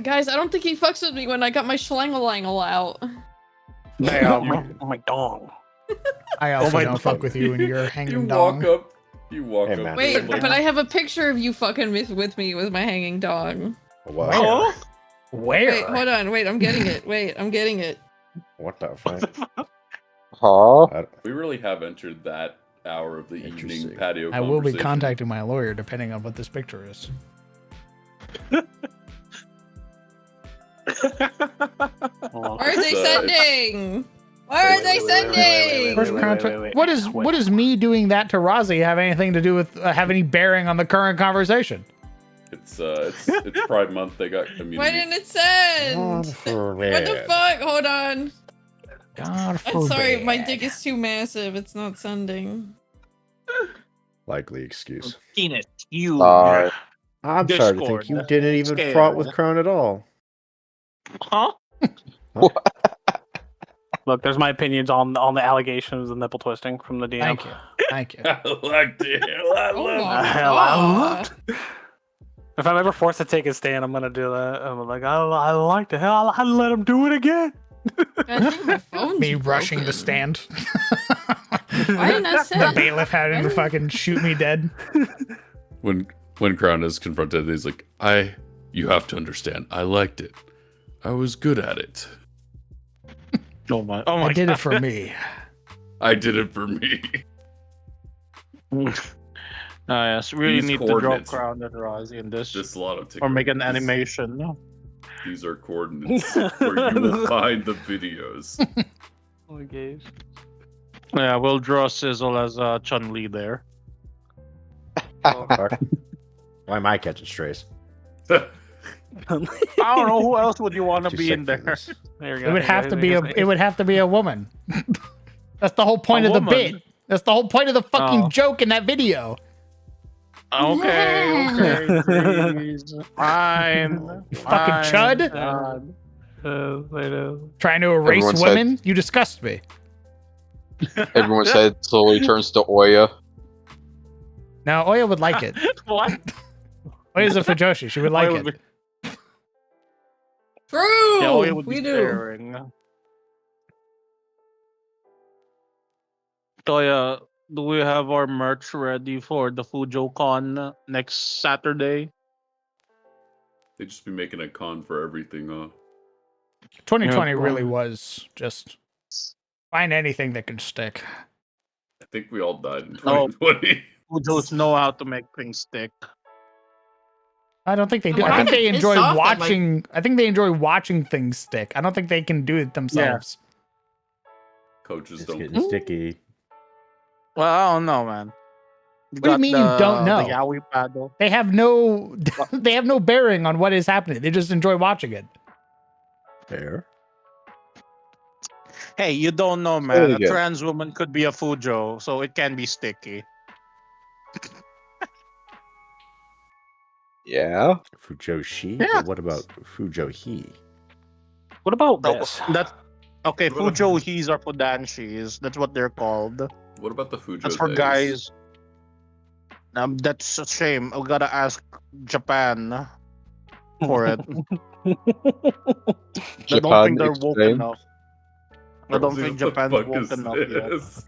S12: Guys, I don't think he fucks with me when I got my schlangalangle out.
S13: My dong.
S1: I also don't fuck with you when you're hanging dong.
S10: You walk up.
S12: Wait, but I have a picture of you fucking with me with my hanging dong.
S2: Wow.
S1: Where?
S12: Wait, hold on. Wait, I'm getting it. Wait, I'm getting it.
S2: What the fuck?
S6: Huh?
S10: We really have entered that hour of the evening patio
S1: I will be
S10: conversation.
S1: contacting my lawyer depending on what this picture is.
S12: Why are they sending? Why are they sending?
S1: What is me doing that to Rozzy have anything to do with have any bearing on the current conversation?
S10: It's Pride Month. They got community.
S12: Why didn't it send? What the fuck? Hold on.
S1: God
S12: I'm sorry, my dick is too massive. It's not sending.
S2: Likely excuse.
S9: Penis, huge.
S2: I'm sorry to
S9: Discord.
S2: think you didn't even
S9: Scared.
S2: fraught with Crown at all.
S9: Huh?
S13: Look, there's my opinions on the allegations of nipple twisting from the DM.
S1: Thank you. Thank you.
S10: I liked it. I
S13: loved it. If I'm ever forced to take a stand, I'm gonna do that. I'm like, I like the hell. I'd let him do it again.
S12: I think my phone's
S1: Me rushing the stand.
S12: Why didn't I
S1: The
S12: send?
S1: bailiff having to fucking shoot me dead.
S10: When Crown is confronted, he's like, you have to understand, I liked it. I was good at it.
S11: Oh my
S1: I did it for me.
S10: I did it for me.
S11: Yes, really
S10: These
S11: need to drop
S10: coordinates.
S11: Crown and Rozzy in this.
S10: Just a lot of
S11: Or make an
S10: TikTok.
S11: animation. No.
S10: These are coordinates where you will find the videos.
S13: Oh my gosh.
S11: Yeah, we'll draw Sizzle as Chun-Li there.
S2: Fuck. Why am I catching strays?
S11: I don't know who else would you want to
S2: Too
S11: be
S2: sick
S11: in
S2: for
S11: there.
S2: this.
S13: There you
S1: It would have to be a woman. That's the whole point
S11: A
S1: of the
S11: woman?
S1: bit. That's the whole point of the fucking
S11: Oh.
S1: joke in that video.
S11: Okay, please. Fine.
S1: Fucking chud.
S11: God.
S13: I know.
S1: Trying to erase
S6: Everyone said-
S1: women? You disgust me.
S6: Everyone's head slowly turns to Oya.
S1: Now, Oya would like it.
S11: What?
S1: Oya's a Fujoshi. She would like
S11: Oya
S1: it.
S11: would
S12: True.
S11: Yeah, Oya would
S12: we
S11: be
S12: do.
S11: staring. Toya, do we have our merch ready for the FujoCon next Saturday?
S10: They just be making a con for everything,
S1: 2020
S11: Yep.
S1: really was just find anything that can stick.
S10: I think we all died in
S11: Oh.
S10: 2020.
S11: Fujos know how to make things stick.
S1: I don't think they do.
S12: Well,
S1: I think
S12: I'm
S1: they
S12: pissed
S1: enjoy
S12: off that, like-
S1: watching. I think they enjoy watching things stick. I don't think they can do it themselves.
S10: Coaches
S2: It's
S10: don't.
S2: getting sticky.
S11: Well, I don't know, man.
S1: What do you mean you don't know?
S11: The yaoi paddle.
S1: They have no. They have no bearing on what is happening. They just enjoy watching it.
S2: Fair.
S11: Hey, you don't know,
S6: Say
S11: man.
S6: it
S11: A
S6: again.
S11: trans woman could be a Fujo, so it can be sticky.
S6: Yeah?
S2: Fujoshi?
S11: Yeah.
S2: But what about Fujohi?
S13: What about
S11: No,
S13: this?
S11: that's okay.
S10: What about-
S11: Fujo he's or Fudanshis. That's what they're called.
S10: What about the Fujo
S11: That's for
S10: days?
S11: guys. That's a shame. We gotta ask Japan for it. I don't
S6: Japan,
S11: think they're woke
S6: explain.
S11: enough. I don't
S10: Rosie,
S11: think
S10: what the
S11: Japan's
S10: fuck
S11: woke
S10: is
S11: enough yet.
S10: this?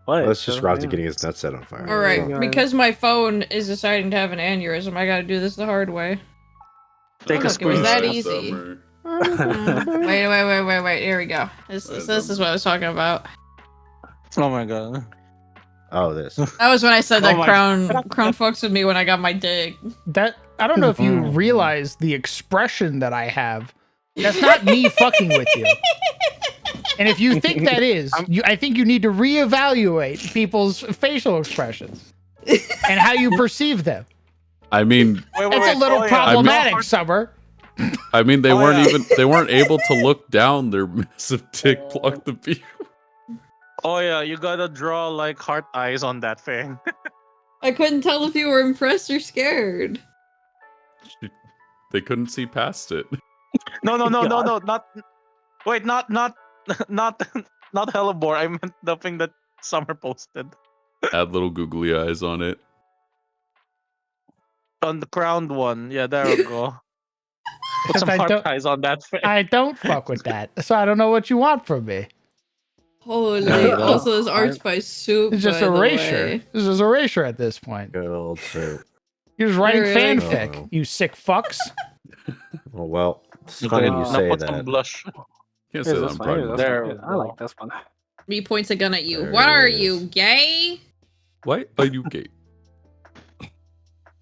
S13: What?
S2: That's just Rozzy
S13: Yeah.
S2: getting his nuts set on fire.
S12: All right,
S13: Yeah.
S12: because my phone is deciding to have an aneurysm, I gotta do this the hard way.
S11: Take a
S12: Look, it was that
S10: Summer.
S12: easy. Wait. Here we go. This is what I was talking about.
S11: Oh my god.
S2: Oh, this.
S12: That was when I said
S11: Oh
S12: that
S11: my-
S12: Crown fucks with me when I got my dick.
S1: That I don't know if you realize the expression that I have. That's not me fucking with you. And if you think that is, I think you need to reevaluate people's facial expressions and how you perceive them.
S10: I mean,
S1: It's a little problematic, Summer.
S10: I mean, they
S11: Oh,
S10: weren't
S11: yeah.
S10: they weren't able to look down. Their massive dick blocked the view.
S11: Oh yeah, you gotta draw like heart eyes on that thing.
S12: I couldn't tell if you were impressed or scared.
S10: They couldn't see past it.
S11: No, not. Wait, not Hellebore. I meant the thing that Summer posted
S10: Add little googly eyes on it.
S11: on the crowned one. Yeah, there we go. Put some
S1: I
S11: heart
S1: don't-
S11: eyes on that thing.
S1: I don't fuck with that, so I don't know what you want from me.
S12: Holy.
S2: Yeah.
S12: Also, this art's by Soup.
S1: It's just
S12: by the
S1: erasure.
S12: way.
S1: This is erasure at this point.
S2: Good old soup.
S1: You're just writing
S12: Alright.
S1: fanfic,
S2: Oh.
S1: you sick fucks.
S2: Well, it's
S11: Okay,
S2: funny you
S11: now
S2: say
S11: put some
S2: that.
S11: blush.
S10: Can't
S13: Here's
S10: say that
S13: this
S10: I'm
S13: one.
S10: proud
S13: Here's
S10: of
S13: this
S10: myself.
S11: There
S13: one.
S11: we
S13: I like
S11: go.
S13: this one.
S12: He points a gun at you.
S2: There
S12: What
S2: it
S12: are
S2: is.
S12: you, gay?
S10: Why are you gay?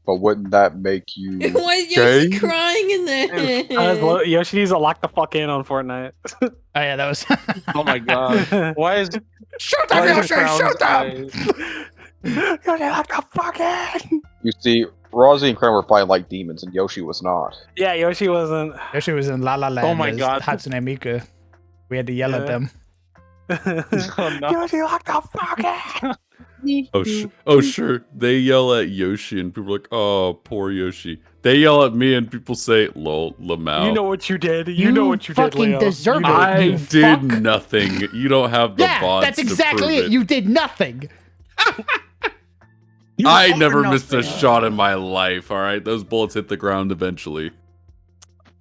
S6: But wouldn't that make you
S12: Why is Yoshi
S6: gay?
S12: crying in there?
S13: Yoshi needs to lock the fuck in on Fortnite.
S1: Oh yeah, that was.
S11: Oh my god. Why is
S1: Shoot
S11: why
S1: them,
S11: is
S1: Yoshi!
S11: Crown's
S1: Shoot them!
S11: eyes-
S13: Yoshi, lock the fuck in.
S6: You see, Rozzy and Crown were fighting like demons, and Yoshi was not.
S13: Yeah, Yoshi wasn't.
S1: Yoshi was in La La Land.
S11: Oh my
S1: as
S11: God.
S1: Hatsune Miku. We had to yell at
S13: Yeah.
S1: them.
S11: Oh, no.
S13: Yoshi, lock the fuck in.
S10: Oh, sure. They yell at Yoshi, and people are like, "Oh, poor Yoshi." They yell at me, and people say, "Lol, Lamau."
S13: You know what you did. You know what you did,
S1: fucking
S13: Leo.
S1: deserve
S13: You know-
S1: it.
S10: I
S1: you
S10: did
S1: fuck.
S10: nothing. You don't have the
S1: Yeah,
S10: VODs
S1: that's
S10: to
S1: exactly
S10: prove
S1: it. You did nothing.
S10: I never missed a shot in my life. All right, those bullets hit the ground eventually.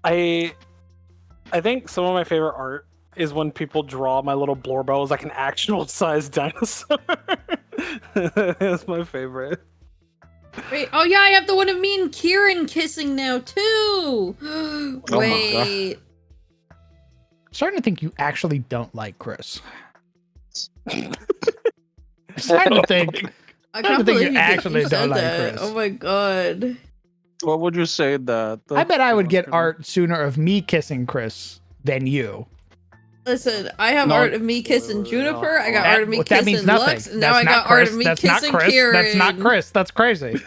S13: I think some of my favorite art is when people draw my little Blorbell as like an actual sized dinosaur. That's my favorite.
S12: Wait, oh yeah, I have the one of me and Kieran kissing now too.
S11: God.
S12: Wait.
S1: I'm starting to think you actually don't like Chris. I'm starting to think.
S12: I
S1: I
S12: can't
S1: think
S12: believe
S1: you
S12: you
S1: actually
S12: said
S1: don't like
S12: that.
S1: Chris.
S12: Oh my god.
S11: What would you say that?
S1: I bet I would get art sooner of me kissing Chris than you.
S12: Listen, I have
S1: No.
S12: art of me kissing Juniper. I got
S1: That-
S12: art of me
S1: that means
S12: kissing
S1: nothing.
S12: Lux, and now
S1: That's
S12: I
S1: not
S12: got art
S1: Chris.
S12: of me
S1: That's not
S12: kissing
S1: Chris.
S12: Kieran.
S1: That's not Chris. That's crazy.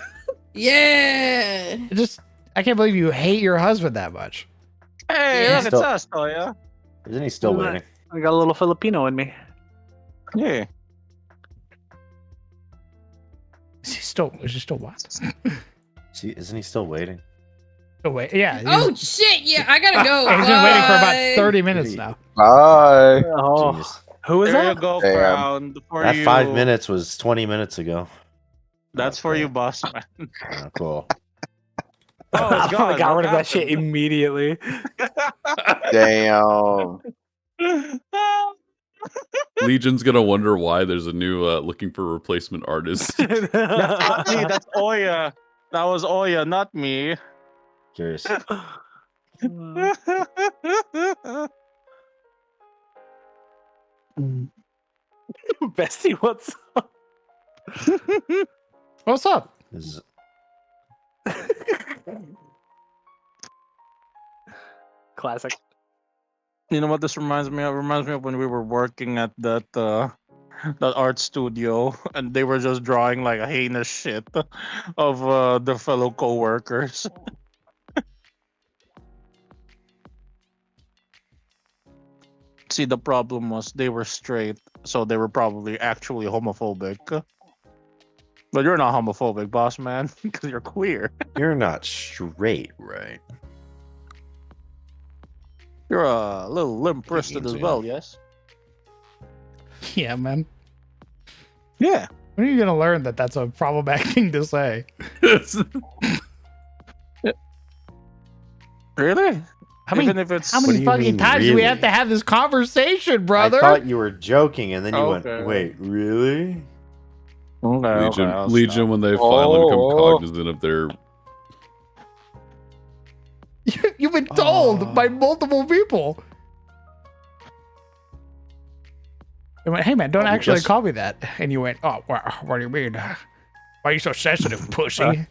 S12: Yeah.
S1: I can't believe you hate your husband that much.
S11: Hey,
S12: Yeah.
S11: look, it's us, Toya.
S2: Isn't he still
S13: Isn't
S2: waiting?
S13: I got a little Filipino in me.
S11: Yeah.
S1: Is he still what?
S2: See, isn't he still waiting?
S1: Oh wait, yeah.
S12: Oh shit! Yeah, I gotta go.
S1: He's been waiting for about
S12: Bye.
S1: 30 minutes now.
S6: Bye.
S13: Oh,
S2: Jeez.
S13: who is
S11: There
S13: that?
S11: you go,
S6: Damn.
S11: Crown. For
S2: That
S11: you.
S2: 5 minutes was 20 minutes ago.
S11: That's for you, boss man.
S2: Oh, cool.
S11: Oh,
S13: I
S11: it's gone.
S13: got
S11: What
S13: rid of that shit
S11: happened?
S13: immediately.
S6: Damn.
S10: Legion's gonna wonder why there's a new looking for replacement artist.
S11: That's not me. That's Oya. That was Oya, not me.
S2: Curious.
S13: Bestie, what's up?
S1: What's up?
S2: Is-
S13: Classic.
S11: You know what this reminds me of? It reminds me of when we were working at that art studio, and they were just drawing like a heinous shit of the fellow coworkers. See, the problem was they were straight, so they were probably actually homophobic. But you're not homophobic, boss man, because you're queer.
S2: You're not straight, right?
S11: You're a little limp-wristed as
S2: Means,
S11: well, yes?
S1: Yeah, man.
S11: Yeah.
S1: When are you gonna learn that that's a problematic thing to say?
S11: Really?
S1: Even if it's how many fucking times do we have to have this conversation, brother?
S2: I thought you were joking, and then you
S11: Okay.
S2: went, "Wait, really?"
S11: Okay,
S10: Legion, when they finally become
S6: Oh.
S10: cognizant of their
S1: You've been told by multiple people. I went, hey man, don't actually
S2: just-
S1: call me that. And you went, oh, what do you mean? Why are you so sensitive, pussy?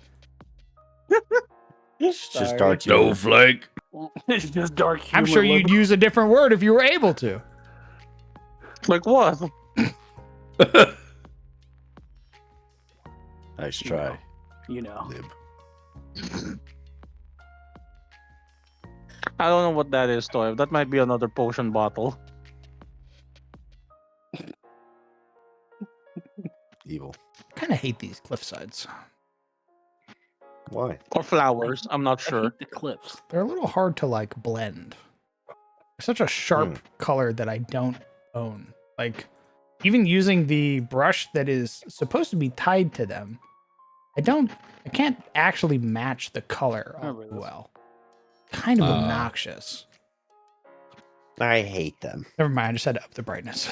S2: It's just
S13: Sorry.
S2: dark humor.
S10: snowflake.
S13: It's just dark humor.
S1: I'm sure you'd use a different word if you were able to.
S11: Like what?
S2: Nice try,
S13: You know.
S2: lib.
S11: I don't know what that is, Toy. That might be another potion bottle.
S2: Evil.
S1: I kind of hate these cliffsides.
S2: Why?
S11: Or flowers. I'm not
S13: I
S11: sure.
S13: hate the clips.
S1: They're a little hard to like blend. They're such a sharp color that I don't own. Like even using the brush that is supposed to be tied to them, I can't actually match the color well. Kind of obnoxious.
S2: I hate them.
S1: Never mind, I just had to up the brightness.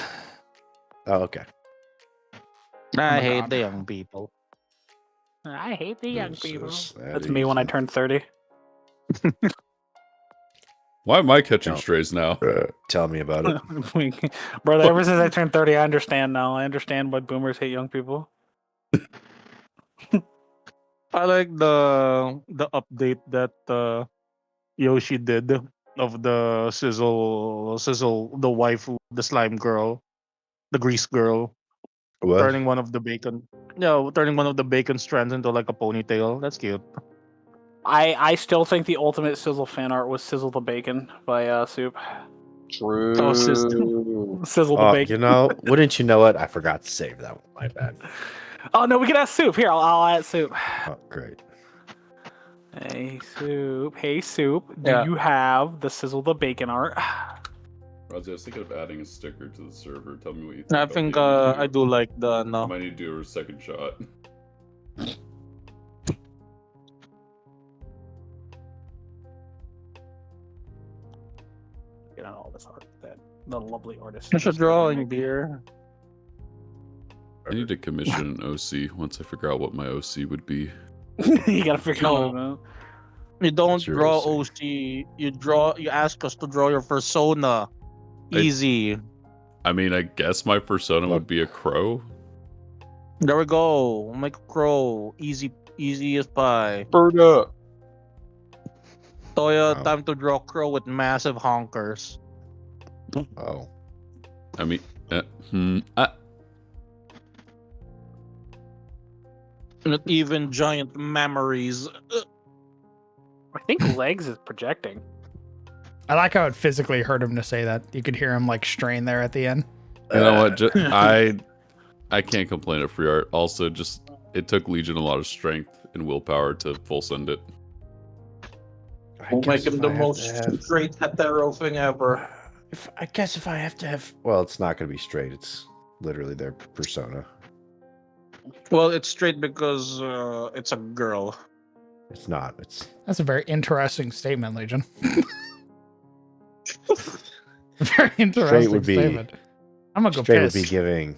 S2: Oh, okay.
S11: I
S1: my
S11: hate
S1: God.
S11: the young people.
S13: I hate the young
S10: This
S13: people.
S10: is that
S13: That's me when I
S10: easy.
S13: turn 30.
S10: Why am I catching strays now?
S2: Tell me about it.
S13: Brother, ever since I turned 30, I understand now. I understand why boomers hate young people.
S11: I like the update that Yoshi did of the sizzle, the waifu, the slime girl, the grease girl,
S2: What?
S11: turning one of the bacon. No, turning one of the bacon strands into like a ponytail. That's cute.
S13: I still think the ultimate Sizzle fan art was Sizzle the Bacon by Soup.
S6: True.
S11: Oh, sizzle.
S13: Sizzle the Bacon.
S2: You know, wouldn't you know it? I forgot to save that one. My bad.
S13: Oh no, we can ask Soup. Here, I'll add Soup.
S2: Oh, great.
S13: Hey Soup. Hey Soup. Do
S11: Yeah.
S13: you have the Sizzle the Bacon art?
S10: Rosie, I was thinking of adding a sticker to the server. Tell me what you think.
S11: I
S10: about
S11: think
S10: the other
S11: I
S10: video.
S11: do like the
S10: I
S11: no.
S10: might need to do a second shot.
S13: Get on all this art that the lovely artist.
S11: There's a drawing beer.
S10: I need to commission an OC once I figure out what my OC would be.
S13: You gotta figure out.
S11: No, you don't
S10: your
S11: draw
S10: OC?
S11: OC. You ask us to draw your persona. Easy.
S10: I mean, I guess my persona would be a crow.
S11: There we go. Make a crow. Easy as pie.
S6: Bird up.
S11: Toya, time to draw crow with massive honkers.
S2: Oh.
S10: I mean,
S11: Not even giant memories.
S13: I think legs is projecting.
S1: I like how it physically hurt him to say that. You could hear him like strain there at the end.
S10: you know what? I can't complain at free art. Also, just it took Legion a lot of strength and willpower to full send it.
S11: We'll make him the most straight hetero thing ever.
S2: I guess if I have to have, well, it's not going to be straight. It's literally their persona.
S11: Well, it's straight because it's a girl.
S2: It's not. It's
S1: That's a very interesting statement, Legion. Very interesting
S2: straight would be.
S1: statement. I'm gonna go
S2: straight
S1: piss.
S2: would be giving.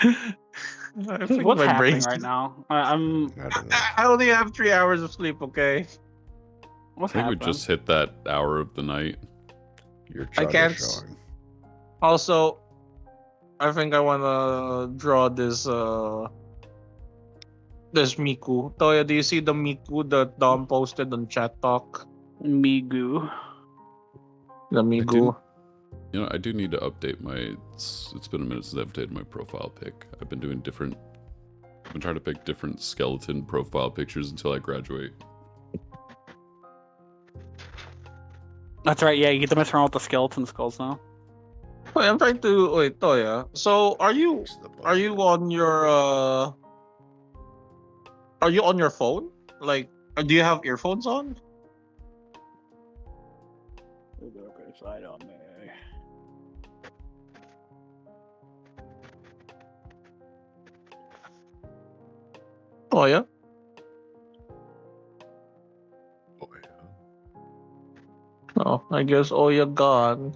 S11: I think
S13: What's
S11: my
S13: happening
S11: brain's-
S13: right now? I'm.
S11: I only have 3 hours of sleep. Okay.
S10: I
S13: What's
S10: think we
S13: happening?
S10: just hit that hour of the night.
S2: Your
S11: I can't. Also, I think I wanna draw this this Miku. Toya, do you see the Miku that Dom posted on Chat Talk?
S13: Migu.
S11: The Migu.
S10: You know, I do need to update my. It's been a minute since I've updated my profile pic. I've been doing different. I've been trying to pick different skeleton profile pictures until I graduate.
S13: That's right. Yeah, you get to mess around with the skeleton skulls now.
S11: Wait, I'm trying to wait, Toya. So are you on your are you on your phone? Like, do you have earphones on?
S13: Okay, side on me.
S11: Toya? Oh, I guess Oya gone.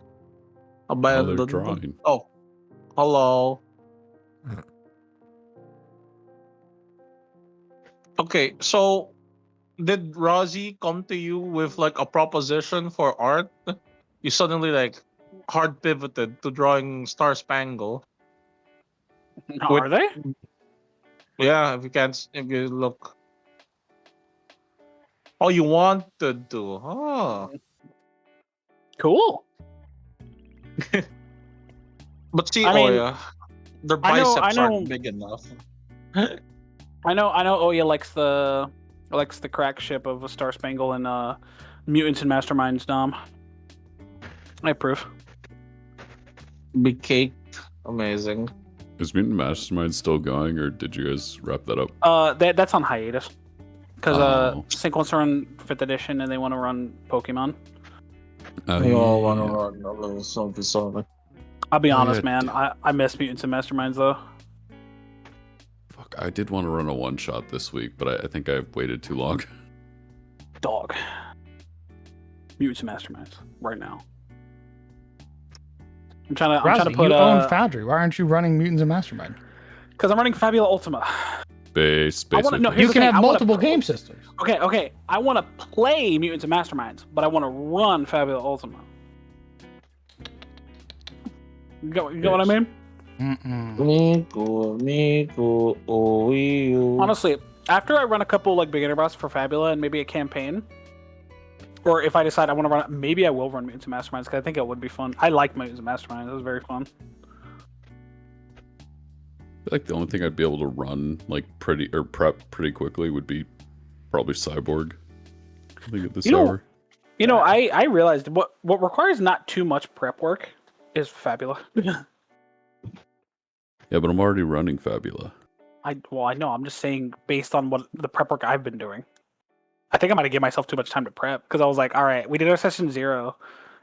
S11: Abandoned.
S10: drawing.
S11: Oh, hello. Okay, so did Rosie come to you with like a proposition for art? You suddenly like hard pivoted to drawing Star Spangle.
S13: Are they?
S11: Yeah, if you can't, if you look. Oh, you wanted to? Oh.
S13: Cool.
S11: But see,
S13: I mean,
S11: Oya, their
S13: I know-
S11: biceps aren't big enough.
S13: I know Oya likes the crack ship of a Star Spangle and Mutants and Masterminds Dom. I approve.
S11: Big cake. Amazing.
S10: Is Mutant Mastermind still going, or did you guys wrap that up?
S13: That's on hiatus. Because
S10: Oh.
S13: Sync wants to run 5th edition and they want to run Pokemon.
S11: We all want to run a little something.
S13: I'll be
S10: Oh,
S13: honest,
S10: yeah,
S13: man. I miss Mutants and Masterminds though.
S10: Fuck, I did want to run a one-shot this week, but I think I waited too long.
S13: Dog. Mutants and Masterminds right now. I'm trying to
S1: Razi,
S13: put
S1: you own Foundry. Why aren't you running Mutants and Mastermind?
S13: because I'm running Fabula Ultima.
S10: Basically.
S13: No, here's
S1: You
S13: the
S1: can
S13: thing,
S1: have multiple game systems.
S13: Okay. I want to play Mutants and Masterminds, but I want to run Fabula Ultima. You know what I mean?
S11: Nico, oh, you.
S13: Honestly, after I run a couple like beginner boss for Fabula and maybe a campaign, or if I decide I want to run it, maybe I will run Mutants and Masterminds because I think it would be fun. I like Mutants and Masterminds. It was very fun.
S10: I feel like the only thing I'd be able to run like prep pretty quickly would be probably Cyborg. I think at this hour.
S13: I realized what requires not too much prep work is Fabula.
S10: Yeah, but I'm already running Fabula.
S13: I know. I'm just saying based on what the prep work I've been doing. I think I might have given myself too much time to prep because I was like, all right, we did our session 0,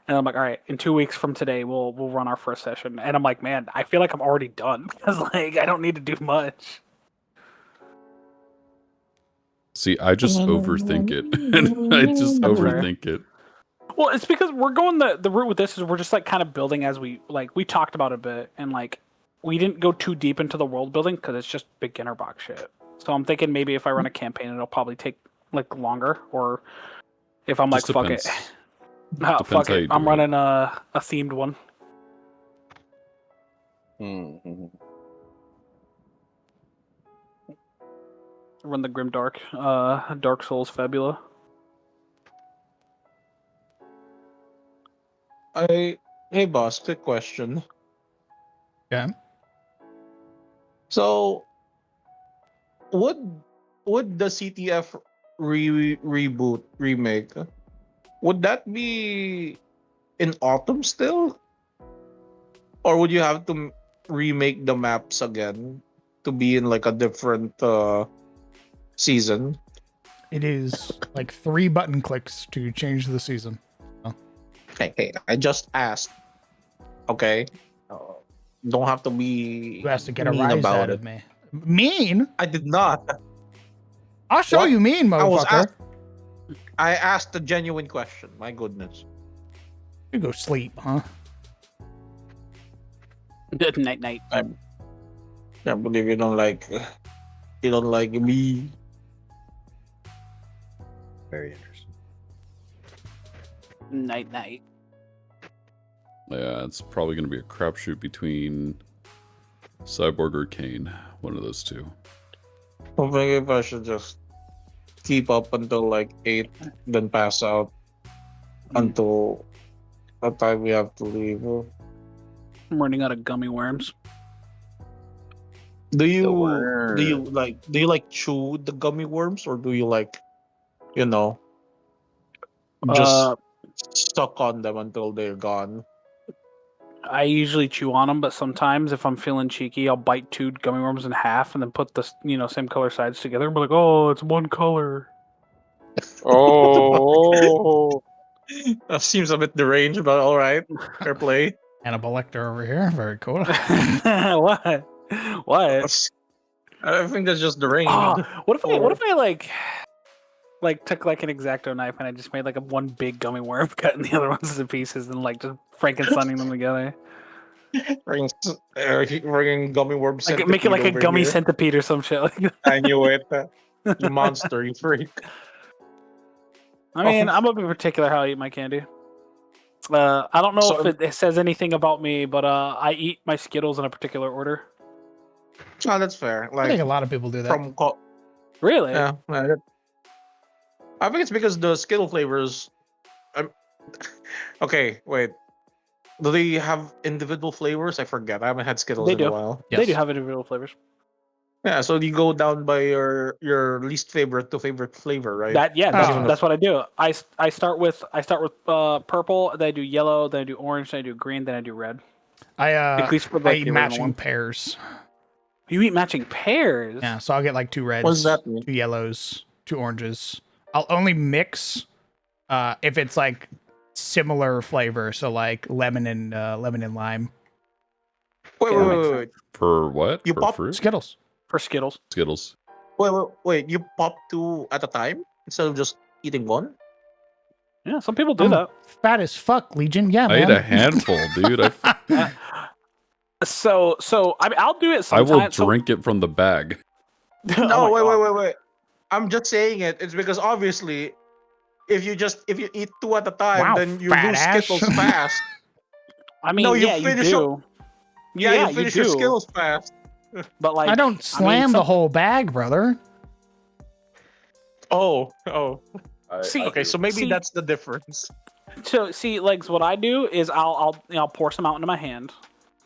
S13: and I'm like, all right, in 2 weeks from today, we'll run our first session, and I'm like, man, I feel like I'm already done because like I don't need to do much.
S10: See, I just overthink it, and I just overthink it.
S13: Well, it's because we're going the route with this is we're just like kind of building as we talked about a bit, and like we didn't go too deep into the world building because it's just beginner box shit. So I'm thinking maybe if I run a campaign, it'll probably take like longer, or if I'm like, fuck it, fuck it, I'm running a themed one. Run the Grimdark, Dark Souls Fabula.
S11: Hey boss, quick question.
S1: Yeah.
S11: So, would the CTF reboot remake, would that be in autumn still, or would you have to remake the maps again to be in like a different season?
S1: It is like 3 button clicks to change the season.
S11: Hey, I just asked. Okay, don't have to be.
S1: You has to get a
S11: mean
S1: rise
S11: about
S1: out
S11: it.
S1: of me. Mean?
S11: I did not.
S1: I'll show
S11: What?
S1: you mean, motherfucker.
S11: I asked a genuine question. My goodness.
S1: You go sleep, huh?
S13: Good night.
S11: I can't believe you don't like me.
S2: Very interesting.
S13: Night.
S10: Yeah, it's probably going to be a crapshoot between Cyborg or Kane. One of those two.
S11: I'm thinking if I should just keep up until like 8, then pass out until the time we have to leave.
S13: I'm running out of gummy worms.
S11: Do you like chew the gummy worms, or do you like, just stuck on them until they're gone?
S13: I usually chew on them, but sometimes if I'm feeling cheeky, I'll bite 2 gummy worms in half and then put the same color sides together and be like, oh, it's one color.
S11: Oh, that seems a bit deranged, but all right, fair play.
S1: Hannibal Lecter over here. Very cool.
S13: What?
S11: I think that's just deranged.
S13: What if I like took like an X-Acto knife and I just made like one big gummy worm, cutting the other ones into pieces and like just Frankensteining them together.
S11: Bringing gummy worm centipede.
S13: Make it like a gummy
S11: here.
S13: Centipede or some shit like that.
S11: I knew it. You monster, you freak.
S13: I mean, I'm a bit particular how I eat my candy. I don't know if it says anything about me, but I eat my Skittles in a particular order.
S11: Oh, that's fair. Like,
S1: I think a lot of people do that.
S13: Really?
S11: Yeah. I think it's because the Skittle flavors. Okay, wait. Do they have individual flavors? I forget. I haven't had Skittles in a while.
S13: They do have individual flavors.
S11: Yeah, so you go down by your least favorite to favorite flavor, right?
S13: That's what I do. I start with purple, then I do yellow, then I do orange, then I do green, then I do red.
S1: I eat
S13: the
S1: matching pairs.
S13: You eat matching pairs?
S1: Yeah, so I'll get like 2 reds,
S11: What does that mean?
S1: 2 yellows, 2 oranges. I'll only mix if it's like similar flavor, so like lemon and lime.
S11: Wait.
S10: For what?
S11: You
S10: For
S11: pop
S10: fruit?
S1: Skittles.
S13: For Skittles.
S11: Wait. You pop 2 at a time instead of just eating one?
S13: Yeah, some people do
S1: I'm
S13: that.
S1: fat as fuck, Legion. Yeah,
S10: I
S1: man.
S10: ate a handful, dude.
S13: So I mean, I'll do it
S10: I will
S13: sometimes.
S10: drink it from the bag.
S13: Oh
S11: No,
S13: my God.
S11: wait. I'm just saying it. It's because obviously, if you eat 2 at a time,
S1: Wow,
S11: then you
S1: fat
S11: lose
S1: ass.
S11: Skittles fast.
S13: I mean,
S11: No, you
S13: yeah, you
S11: finish
S13: do.
S11: you
S13: you
S11: finish your
S13: do.
S11: Skittles fast.
S13: But like,
S1: I don't slam the whole bag, brother.
S11: Oh.
S13: See,
S11: Okay, so maybe that's the difference.
S13: So see, like, what I do is I'll pour some out into my hand,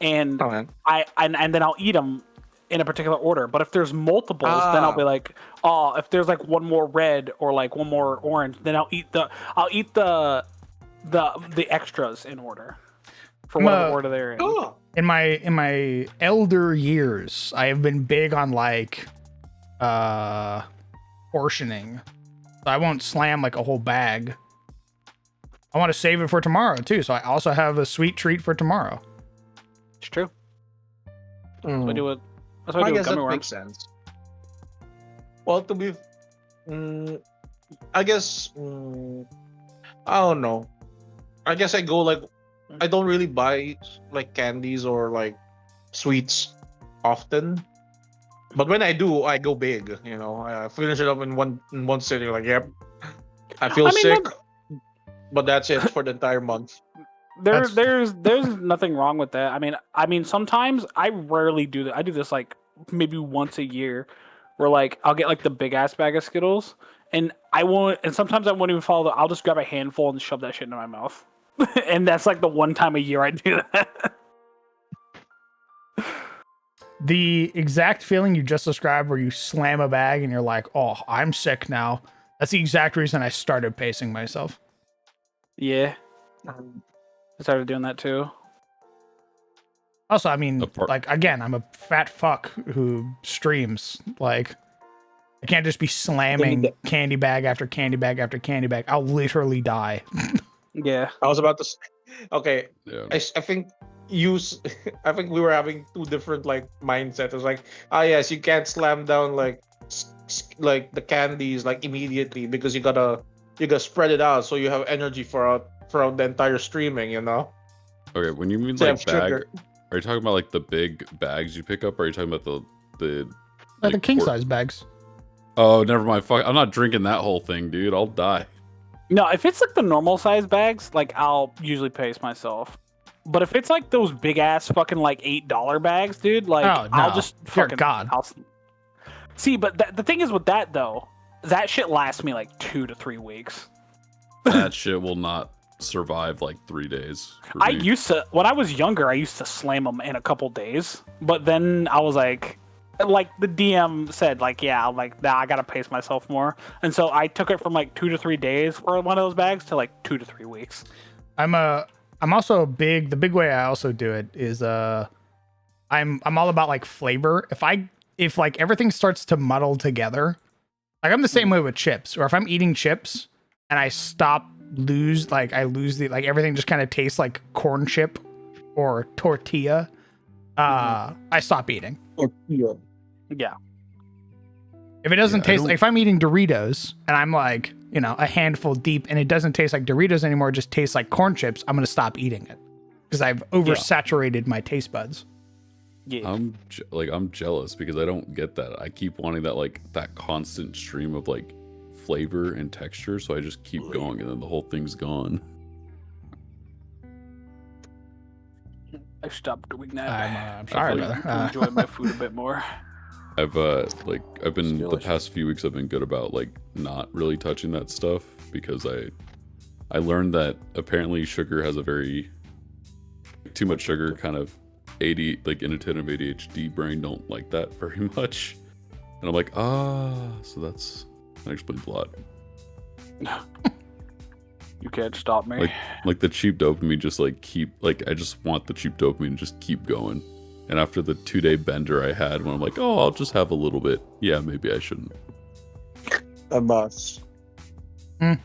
S13: and
S11: Oh, man.
S13: and then I'll eat them in a particular order. But if there's multiples, then I'll be like, oh, if there's like one more red or like one more orange, then I'll eat the extras in order for whatever order they're in.
S11: Oh.
S1: In my elder years, I have been big on like portioning. So I won't slam like a whole bag. I want to save it for tomorrow too. So I also have a sweet treat for tomorrow.
S13: It's true.
S11: Mm.
S13: So I do it. That's what I do with
S11: guess
S13: gummy
S11: that
S13: worms.
S11: makes sense. Well, to be, I guess, I don't know. I guess I go like, I don't really buy like candies or like sweets often, but when I do, I go big. You know, I finish it up in one sitting. Like, yep, I feel sick, but that's it for the entire month.
S13: There's nothing wrong with that. I mean sometimes I rarely do that. I do this like maybe once a year, where like I'll get like the big ass bag of Skittles, and sometimes I won't even follow. I'll just grab a handful and shove that shit into my mouth, and that's like the one time a year I do that.
S1: The exact feeling you just described, where you slam a bag and you're like, "Oh, I'm sick now." That's the exact reason I started pacing myself.
S13: Yeah. I started doing that too.
S1: Also, I mean, like, again, I'm a fat fuck who streams. Like, I can't just be slamming candy bag after candy bag after candy bag. I'll literally die.
S13: Yeah.
S11: I was about to. Okay.
S10: Yeah.
S11: I think I think we were having two different like mindsets. It was like, yes, you can't slam down like the candies like immediately because you gotta spread it out so you have energy throughout the entire streaming. You know.
S10: Okay, when you mean
S11: So you
S10: like
S11: have
S10: bag,
S11: sugar.
S10: are you talking about like the big bags you pick up, or are you talking about the
S1: Like the king size bags.
S10: Oh, never mind. Fuck, I'm not drinking that whole thing, dude. I'll die.
S13: No, if it's like the normal size bags, like I'll usually pace myself. But if it's like those big ass fucking like $8 bags, dude, like
S1: Oh, no.
S13: I'll just
S1: Dear
S13: fucking
S1: God.
S13: See, but the thing is with that though, that shit lasts me like 2 to 3 weeks.
S10: That shit will not survive like 3 days. for
S13: I
S10: me.
S13: used to, when I was younger, I used to slam them in a couple days. But then I was like the DM said, like, yeah, I'm like, nah, I gotta pace myself more. And so I took it from like 2 to 3 days for one of those bags to like 2 to 3 weeks.
S1: I'm also the big way I also do it is I'm all about like flavor. If like everything starts to muddle together, like I'm the same way with chips, or if I'm eating chips and I lose the like everything just kind of tastes like corn chip or tortilla, I stop eating.
S11: Tortilla.
S13: Yeah.
S1: If it doesn't taste like, if I'm eating Doritos and I'm like, you know, a handful deep and it doesn't taste like Doritos anymore, it just tastes like corn chips, I'm going to stop eating it because I've oversaturated my taste buds.
S13: Yeah.
S10: I'm jealous because I don't get that. I keep wanting that constant stream of like flavor and texture, so I just keep going and then the whole thing's gone.
S13: I stopped doing that.
S1: I'm sorry, brother.
S13: To enjoy my food a bit more.
S10: I've been the past few weeks I've been good about like not really touching that stuff because I learned that apparently sugar has a very too much sugar kind of inattentive ADHD brain don't like that very much. And I'm like, so that explains a lot.
S13: You can't stop me.
S10: Like the cheap dopamine just I just want the cheap dopamine to just keep going. And after the 2-day bender I had when I'm like, oh, I'll just have a little bit. Yeah, maybe I shouldn't.
S11: Boss. May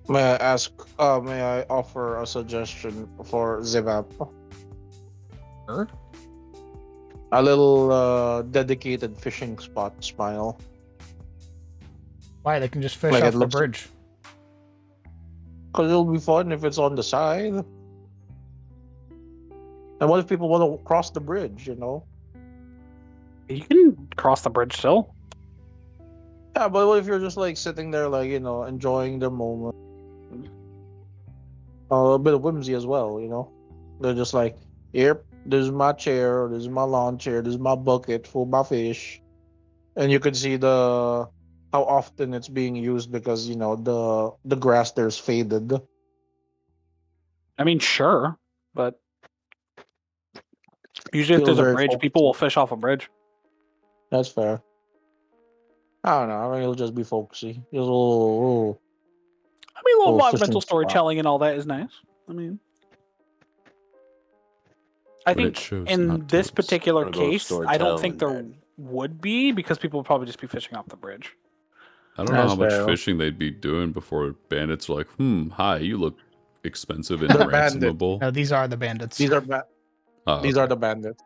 S11: I offer a suggestion for Zivap?
S1: Sure.
S11: A little dedicated fishing spot, Smile.
S1: Why? They can just fish
S11: Like
S1: off
S11: it
S1: the
S11: looks-
S1: bridge.
S3: Because it'll be fun if it's on the side. And what if people want to cross the bridge, you know?
S13: You can cross the bridge still.
S3: Yeah, but what if you're just like sitting there, like, you know, enjoying the moment? A bit of whimsy as well, you know? They're just like, yep, this is my chair, this is my lawn chair, this is my bucket for my fish. And you can see the how often it's being used because, you know, the grass there's faded.
S13: I mean, sure, but usually if
S3: Feels
S13: there's a
S3: very
S13: bridge, people will fish off a bridge.
S3: That's fair. I don't know. I mean, it'll just be folksy. Just a little,
S13: I mean, a little
S3: fishing
S13: environmental
S3: spot.
S13: storytelling and all that is nice. I mean, I
S10: When it
S13: think
S10: shows
S13: in
S10: not
S13: this
S10: toes.
S13: particular
S2: Wanna go
S13: case, I don't think
S2: storytelling,
S13: there would be because people would probably just be fishing off the bridge.
S10: I don't know how
S3: That's
S10: much
S3: fair.
S10: fishing they'd be doing before bandits are like, hi, you look expensive and
S3: They're bandits.
S10: ransomable.
S1: No, these are the bandits.
S3: These are
S10: Oh,
S3: are
S10: okay.
S3: the bandits.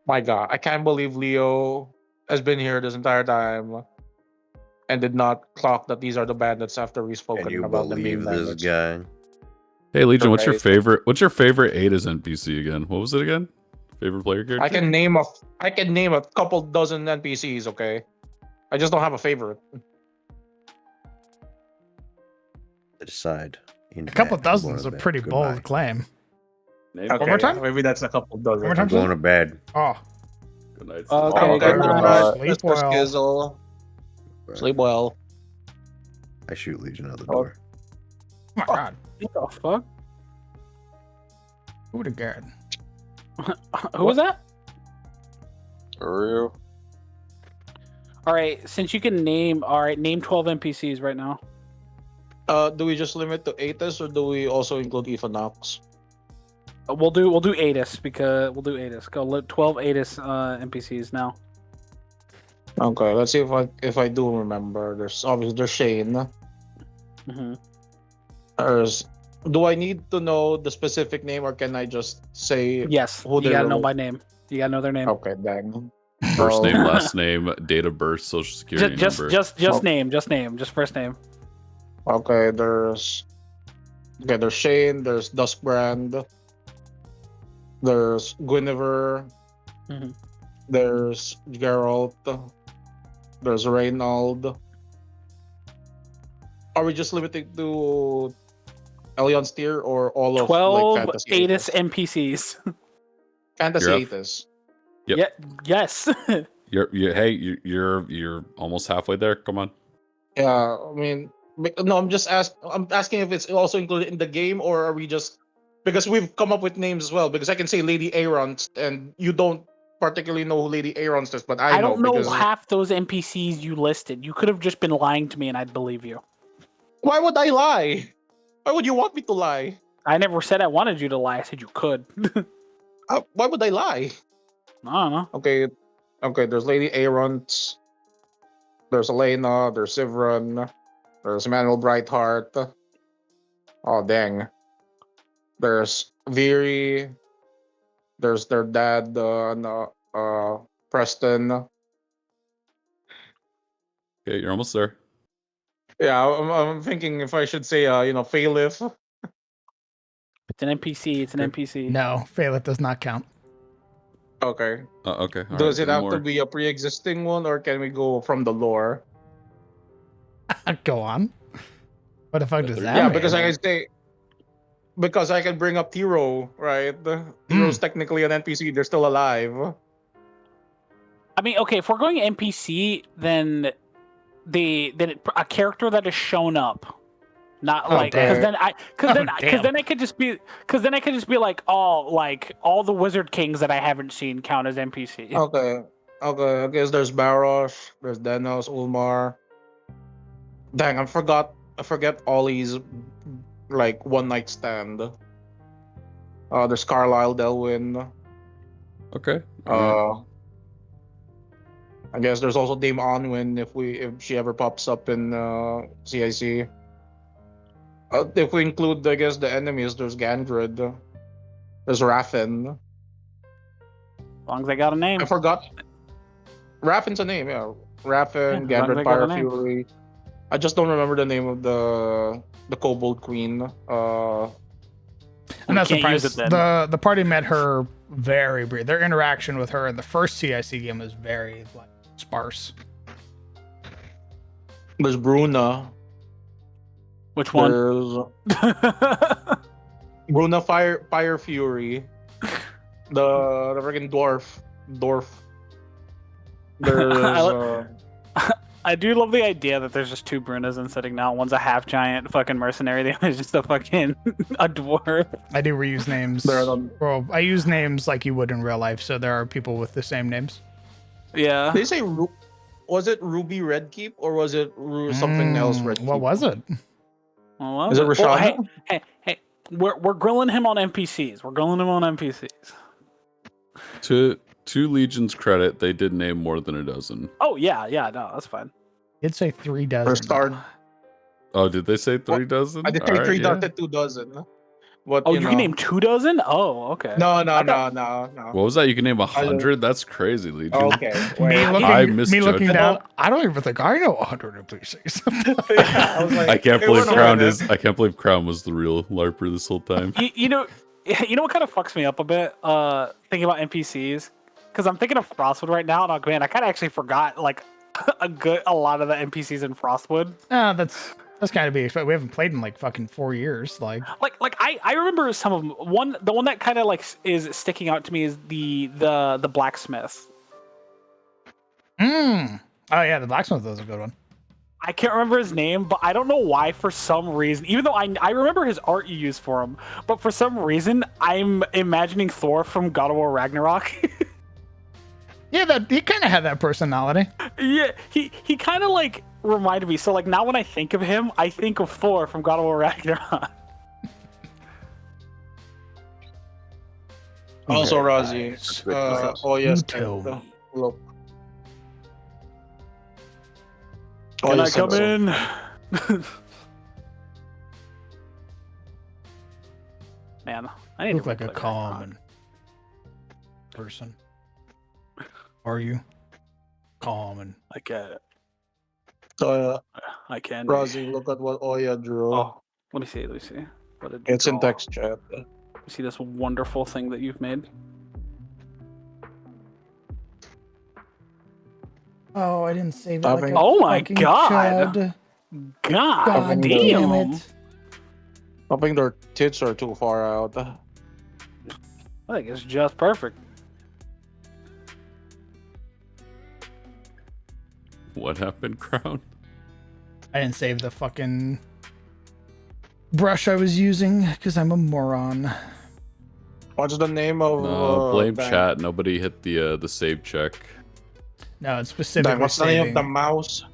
S3: My God, I can't believe Leo has been here this entire time and did not clock that these are the bandits after we've
S2: Can
S3: spoken
S2: you
S3: about them being
S2: believe this
S3: bandits.
S2: guy?
S10: Hey Legion, what's your
S3: Right.
S10: favorite? What's your favorite Ada's NPC again? What was it again? Favorite player character?
S3: I can name a couple dozen NPCs. Okay, I just don't have a favorite.
S2: To decide.
S1: A couple dozen's a pretty bold claim.
S10: Name
S1: One more time?
S3: Maybe that's a couple dozen.
S1: One more time,
S2: I'm going
S1: Slim?
S2: to bed.
S1: Oh,
S10: Good night.
S13: Okay,
S3: Okay,
S13: good night.
S1: Sleep
S3: Mr.
S1: well.
S3: Skizzle. Sleep well.
S2: I shoot Legion out the
S3: Oh.
S2: door.
S1: Oh my God.
S13: What the fuck?
S1: Who would have guard?
S13: Who was that?
S6: Ryu.
S13: All right, since you can name, name 12 NPCs right now.
S3: Do we just limit to Atis or do we also include Ephanox?
S13: We'll do Adis because we'll do Adis. Go 12 Adis NPCs now.
S3: Okay, let's see if I do remember. There's Shane.
S13: Mm-hmm.
S3: Do I need to know the specific name or can I just say
S13: Yes,
S3: who
S13: you
S3: they
S13: gotta know
S3: relate-
S13: by name. You gotta know their name.
S3: Okay, dang.
S10: First name,
S3: Oh.
S10: last name, date of birth, social security number.
S13: Just name, just first name.
S3: Okay, there's Shane, there's Duskbrand, there's Guinevere,
S13: Mhm.
S3: there's Geralt, there's Reynald. Are we just limited to Elion's tier or all of
S13: 12
S3: like Fantasy
S13: Adis NPCs.
S3: Fantasy
S10: You're up.
S3: Atis?
S10: Yep.
S13: Yeah. Yes.
S10: You're almost halfway there. Come on.
S3: Yeah, I mean, no, I'm asking if it's also included in the game or are we just because we've come up with names as well. Because I can say Lady Aeron's and you don't particularly know who Lady Aeron's is, but I know
S13: don't know
S3: because
S13: half those NPCs you listed. You could have just been lying to me and I'd believe you.
S3: why would I lie? Why would you want me to lie?
S13: I never said I wanted you to lie. I said you could.
S3: Why would I lie?
S13: I don't know.
S3: Okay, there's Lady Aeron's, there's Elena, there's Sivron, there's Emmanuel Brightheart. Oh dang. There's Viri. There's their dad, Preston.
S10: Okay, you're almost there.
S3: Yeah, I'm thinking if I should say, Phalith.
S13: It's an NPC. It's an NPC.
S1: No, Phalith does not count.
S3: Okay.
S10: Okay. all
S3: Does
S10: right,
S3: it have to
S10: more.
S3: be a pre-existing one, or can we go from the lore?
S1: Go on. What the fuck does that
S3: Yeah,
S1: mean?
S3: because I can say, because I can bring up Tiro, right? Tiro's technically an NPC. They're still alive.
S13: I mean, okay, if we're going NPC, then a character that has shown up, not
S1: Oh,
S13: like
S1: damn.
S13: because
S1: damn.
S13: then I could just be like all the wizard kings that I haven't seen count as NPC.
S3: Okay. I guess there's Barosh, there's Denos, Ulmar. Dang, I forget Ollie's like one night stand. There's Carlisle Delwyn.
S10: Okay. all right.
S3: I guess there's also Dame Onwin if she ever pops up in CIC. If we include, I guess, the enemies, there's Gandred, there's Raffen.
S13: As long as I got a name.
S3: I forgot. Raffin's a name, yeah. Raffen,
S13: Yeah, as long as
S3: Gandred
S13: I got a
S3: Fire
S13: name.
S3: Fury. I just don't remember the name of the Kobold Queen.
S1: I'm not
S13: can't use
S1: surprised.
S13: it then.
S1: The party met her very brief. Their interaction with her in the first CIC game was very like sparse.
S3: There's Bruna.
S13: Which one?
S3: There's Bruna Fire Fury. The freaking dwarf. There's
S13: I do love the idea that there's just two Brunas and sitting now. One's a half giant fucking mercenary. The other's just a fucking a dwarf.
S1: I do reuse names. Well, I use names like you would in real life, so there are people with the same names.
S13: Yeah.
S3: They say was it Ruby Redkeep or was it something else Redkeep?
S1: What was it?
S3: Is it Rashad?
S13: Well, hey, we're grilling him on NPCs. We're grilling him on NPCs.
S10: To Legion's credit, they did name more than a dozen.
S13: Oh yeah, no, that's fine.
S1: It'd say 3 dozen.
S3: Or starred.
S10: Oh, did they say 3 dozen?
S3: I did say 3 dozen, 2 dozen. But,
S13: you can name 2 dozen? Oh, okay.
S3: No.
S10: What was that? You can name 100? That's crazy, Legion.
S3: Okay.
S10: I
S1: looking down. I don't even think I know 100 NPCs.
S10: I can't believe Crown was the real LARPer this whole time.
S13: You know what kind of fucks me up a bit? Thinking about NPCs, because I'm thinking of Frostwood right now, and man, I kind of actually forgot like a lot of the NPCs in Frostwood.
S1: That's gotta be expected. We haven't played in like fucking 4 years. Like
S13: I remember some of them. The one that kind of like is sticking out to me is the blacksmith.
S1: Oh yeah, the blacksmith was a good one.
S13: I can't remember his name, but I don't know why for some reason, even though I remember his art you used for him, but for some reason I'm imagining Thor from God of War Ragnarok.
S1: Yeah, he kind of had that personality.
S13: Yeah, he kind of like reminded me. So like now when I think of him, I think of Thor from God of War Ragnarok.
S3: Also, Razi. Oh yes. Look.
S13: Can I come in? Man, I need
S1: look
S13: to
S1: like a common person. Are you common?
S13: I get it.
S3: So
S13: I can.
S3: Razi, look at what Oya drew.
S13: Oh, let me see. What did you
S3: It's in
S13: draw?
S3: text chat.
S13: You see this wonderful thing that you've made?
S1: Oh, I didn't save it.
S13: Oh my god! God damn it!
S3: I think their tits are too far out.
S13: I think it's just perfect.
S10: What happened, Crown?
S1: I didn't save the fucking brush I was using because I'm a moron.
S3: What's the name of?
S10: Blame chat. Nobody hit the save check.
S1: No, it's specifically.
S3: What's the name of the mouse?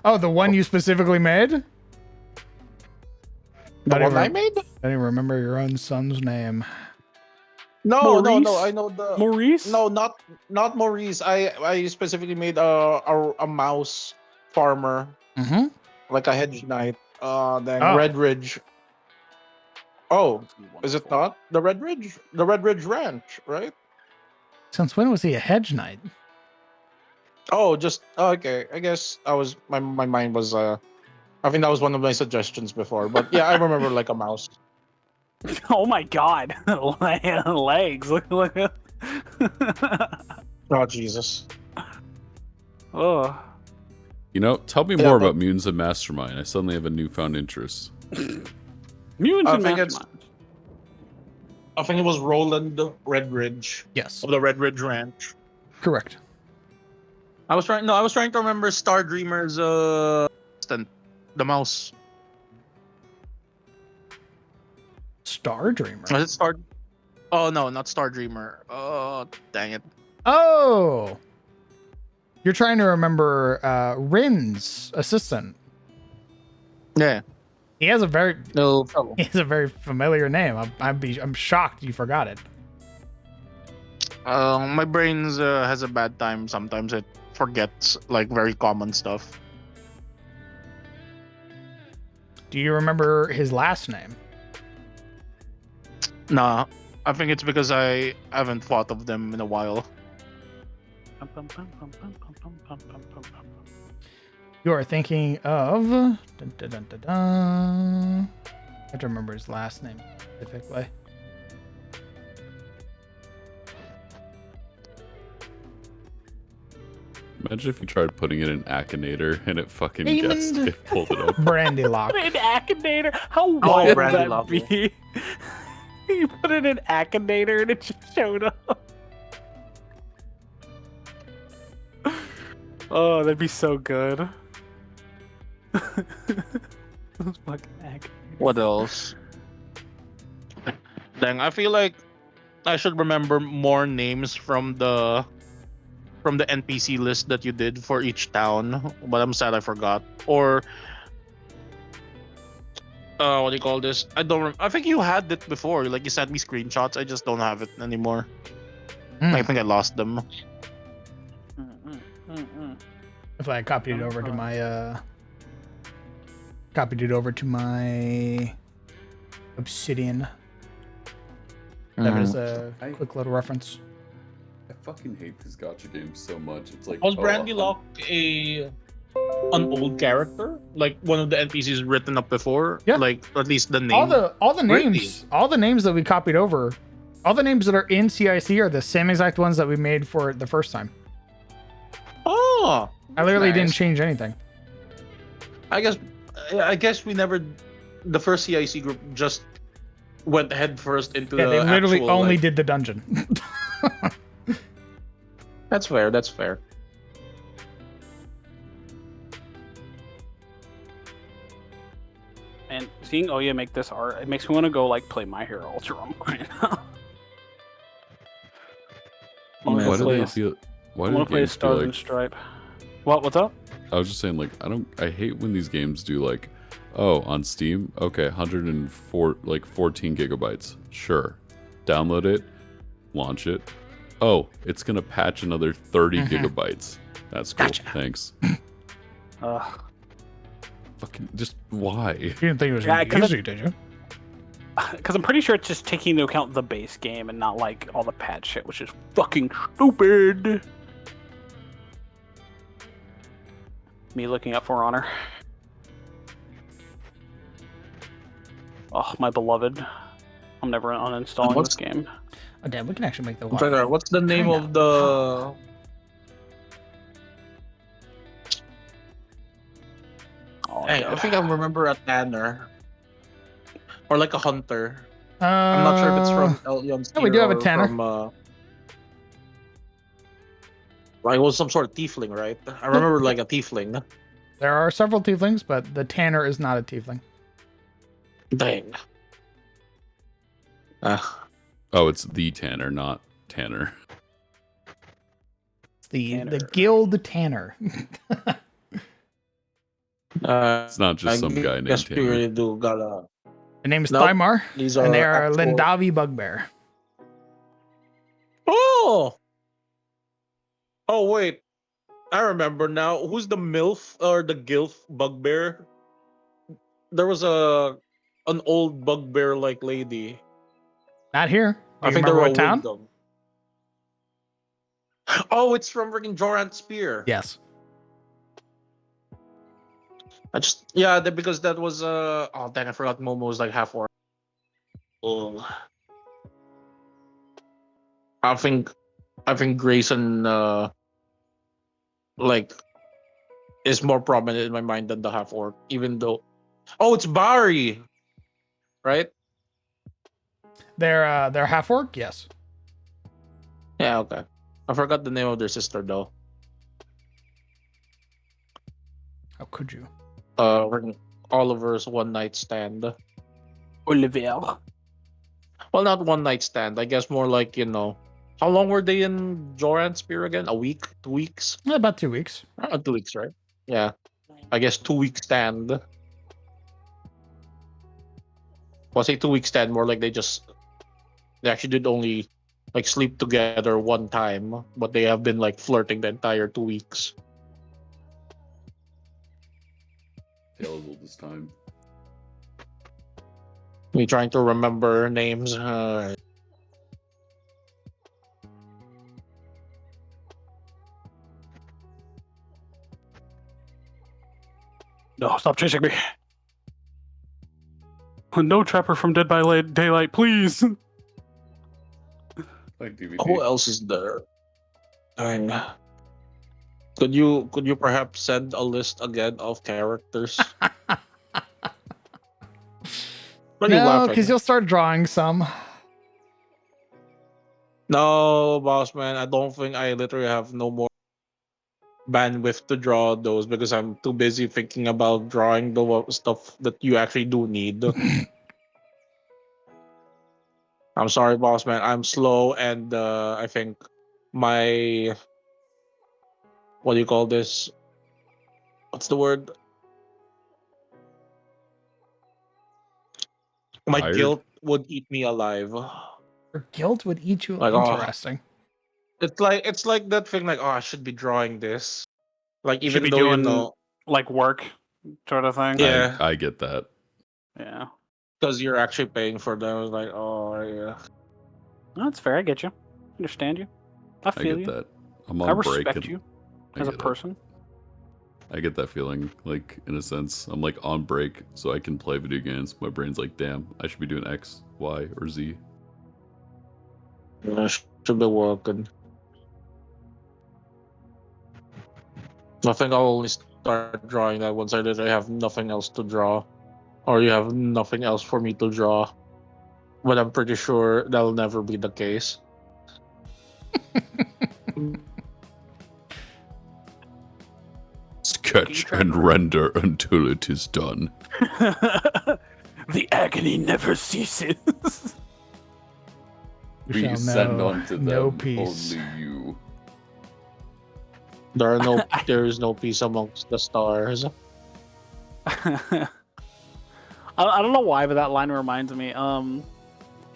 S1: Oh, the one you specifically made?
S3: The one I made?
S1: I don't even remember your own son's name.
S3: No. I know the
S13: Maurice.
S3: No, not Maurice. I specifically made a mouse farmer, like a hedge knight. Then Red Ridge. Oh, is it not the Red Ridge? The Red Ridge Ranch, right?
S1: Since when was he a hedge knight?
S3: Oh, just okay. I guess my mind was I think that was one of my suggestions before, but yeah, I remember like a mouse.
S13: Oh my god, legs! Look.
S3: Oh Jesus.
S13: Oh.
S10: You know, tell me more about Mutants and Mastermind. I suddenly have a newfound interest.
S13: Mutants and Mastermind.
S3: I think it was Roland Redridge.
S1: Yes.
S3: Of the Red Ridge Ranch.
S1: Correct.
S3: I was trying to remember Star Dreamer's assistant, the mouse.
S1: Star Dreamer.
S3: Was it Star? Oh no, not Star Dreamer. Oh dang it.
S1: Oh, you're trying to remember Rin's assistant.
S3: Yeah.
S1: He has a very
S3: fellow.
S1: He has a very familiar name. I'm shocked you forgot it.
S3: My brain has a bad time. Sometimes it forgets like very common stuff.
S1: Do you remember his last name?
S3: Nah, I think it's because I haven't thought of them in a while.
S1: You are thinking of. Dun, dun, dun, dun, dun. I have to remember his last name specifically.
S10: Imagine if you tried putting it in Akinator and it fucking guessed
S1: Raymond
S10: it pulled it up.
S1: Brandy Lock.
S13: Put it in Akinator. How wild would
S3: Brandy
S13: that
S3: Lock,
S13: be? You put it in Akinator and it just showed up. Oh, that'd be so good. Those fucking Akinator.
S11: What else? Dang, I feel like I should remember more names from the NPC list that you did for each town, but I'm sad I forgot. Or what do you call this? I don't. I think you had it before. Like you sent me screenshots. I just don't have it anymore. I think I lost them.
S1: If I copied it over to my Obsidian. That is a quick little reference.
S10: I fucking hate these gacha games so much. It's like
S11: Was Brandy Lock an old character? Like one of the NPCs written up before?
S1: Yeah.
S11: Like at least the name.
S1: All the
S11: Really?
S1: names, all the names that we copied over, all the names that are in CIC are the same exact ones that we made for it the first time.
S11: Oh,
S1: I literally
S11: nice.
S1: didn't change anything.
S11: I guess we never. The first CIC group just went head first into
S1: Yeah,
S11: the
S1: they literally
S11: actual,
S1: only
S11: like-
S1: did the dungeon.
S11: That's fair. That's fair.
S13: And seeing Oya make this art, it makes me want to go like play My Hero Ultra right now.
S10: Why do they feel? Why
S13: I
S10: do
S13: want to play
S10: games feel
S13: Stars
S10: like?
S13: and Stripe. What's up?
S10: I was just saying, like, I hate when these games do like, oh, on Steam, okay, 104, like 14 gigabytes, sure, download it, launch it. Oh, it's gonna patch another 30 gigabytes. That's cool.
S1: Gotcha.
S10: Thanks. Fucking just why?
S1: You didn't think it was gonna be easy, did you?
S13: Because I'm pretty sure it's just taking into account the base game and not like all the patch shit, which is fucking stupid. Me looking up For Honor. Oh, my beloved. I'm never uninstalling this game.
S1: Oh damn, we can actually make the
S11: I'm trying to- What's the name of the? Hey, I think I remember a Tanner, or like a Hunter. I'm not sure if it's from Elion's.
S1: yeah, we do have a Tanner.
S11: From, like it was some sort of tiefling, right? I remember like a tiefling.
S1: There are several tieflings, but the Tanner is not a tiefling.
S11: Dang.
S10: Oh, it's the Tanner, not Tanner.
S1: It's the Guild Tanner.
S10: It's not just some guy named
S11: Yes, we
S10: Tanner.
S11: really do gotta.
S1: The name is
S11: Nope,
S1: Thymar,
S11: these
S1: and they
S11: are
S1: are
S11: actual-
S1: Lindavi Bugbear.
S11: Oh. Oh wait, I remember now. Who's the MILF or the GILF bugbear? There was an old bugbear like lady.
S1: Not here. Do
S11: I
S1: you
S11: think they
S1: remember
S11: were
S1: what
S11: a
S1: town?
S11: wisdom. Oh, it's from freaking Jorant Spear.
S1: Yes.
S11: Because that was oh dang, I forgot Momo was like half orc. Oh. I think Grayson like is more prominent in my mind than the half orc, even though it's Barry. Right?
S1: They're half orc, yes.
S11: Yeah, okay. I forgot the name of their sister though.
S1: How could you?
S11: Oliver's one night stand.
S13: Olivier.
S11: Well, not one night stand. I guess more like, how long were they in Joran Spear again? A week? 2 weeks?
S1: About 2 weeks.
S11: 2 weeks, right? Yeah. I guess 2 week stand. Well, I say 2 week stand, more like they actually did only like sleep together one time, but they have been like flirting the entire 2 weeks.
S10: Tale as old as time.
S11: Me trying to remember names.
S13: No, stop chasing me. No trapper from Dead by Daylight, please.
S10: Like DVD.
S3: Who else is there? Dang. Could you perhaps send a list again of characters? What are you
S1: No,
S3: laughing?
S1: because you'll start drawing some.
S3: No, boss man. I don't think I literally have no more bandwidth to draw those because I'm too busy thinking about drawing the stuff that you actually do need. I'm sorry, boss man. I'm slow, and I think my what do you call this? What's the word? My
S10: Tired?
S3: guilt would eat me alive.
S1: Your guilt would eat you.
S3: Like,
S1: Interesting.
S3: It's like that thing. Like, I should be drawing this. Like,
S13: You should
S3: even
S13: be
S3: though you
S13: doing
S3: know,
S13: like work, sort of thing.
S3: yeah,
S10: I get that.
S13: Yeah.
S3: because you're actually paying for them. I was like, oh yeah.
S13: No, that's fair. I get you. Understand you. I
S10: I
S13: feel
S10: get
S13: you.
S10: that. I'm on
S13: I
S10: break.
S13: respect
S10: and
S13: you
S10: I
S13: as a
S10: get it.
S13: person.
S10: I get that feeling, like, in a sense. I'm like on break, so I can play video games. My brain's like, damn, I should be doing X, Y, or Z.
S3: I should be working. I think I'll only start drawing that once I literally have nothing else to draw, or you have nothing else for me to draw. But I'm pretty sure that'll never be the case.
S10: Sketch and render until it is done.
S13: The agony never ceases.
S1: We shall
S10: send
S1: know
S10: on to
S1: no
S10: them
S1: peace.
S10: only you.
S3: There is no peace amongst the stars.
S13: I don't know why, but that line reminds me.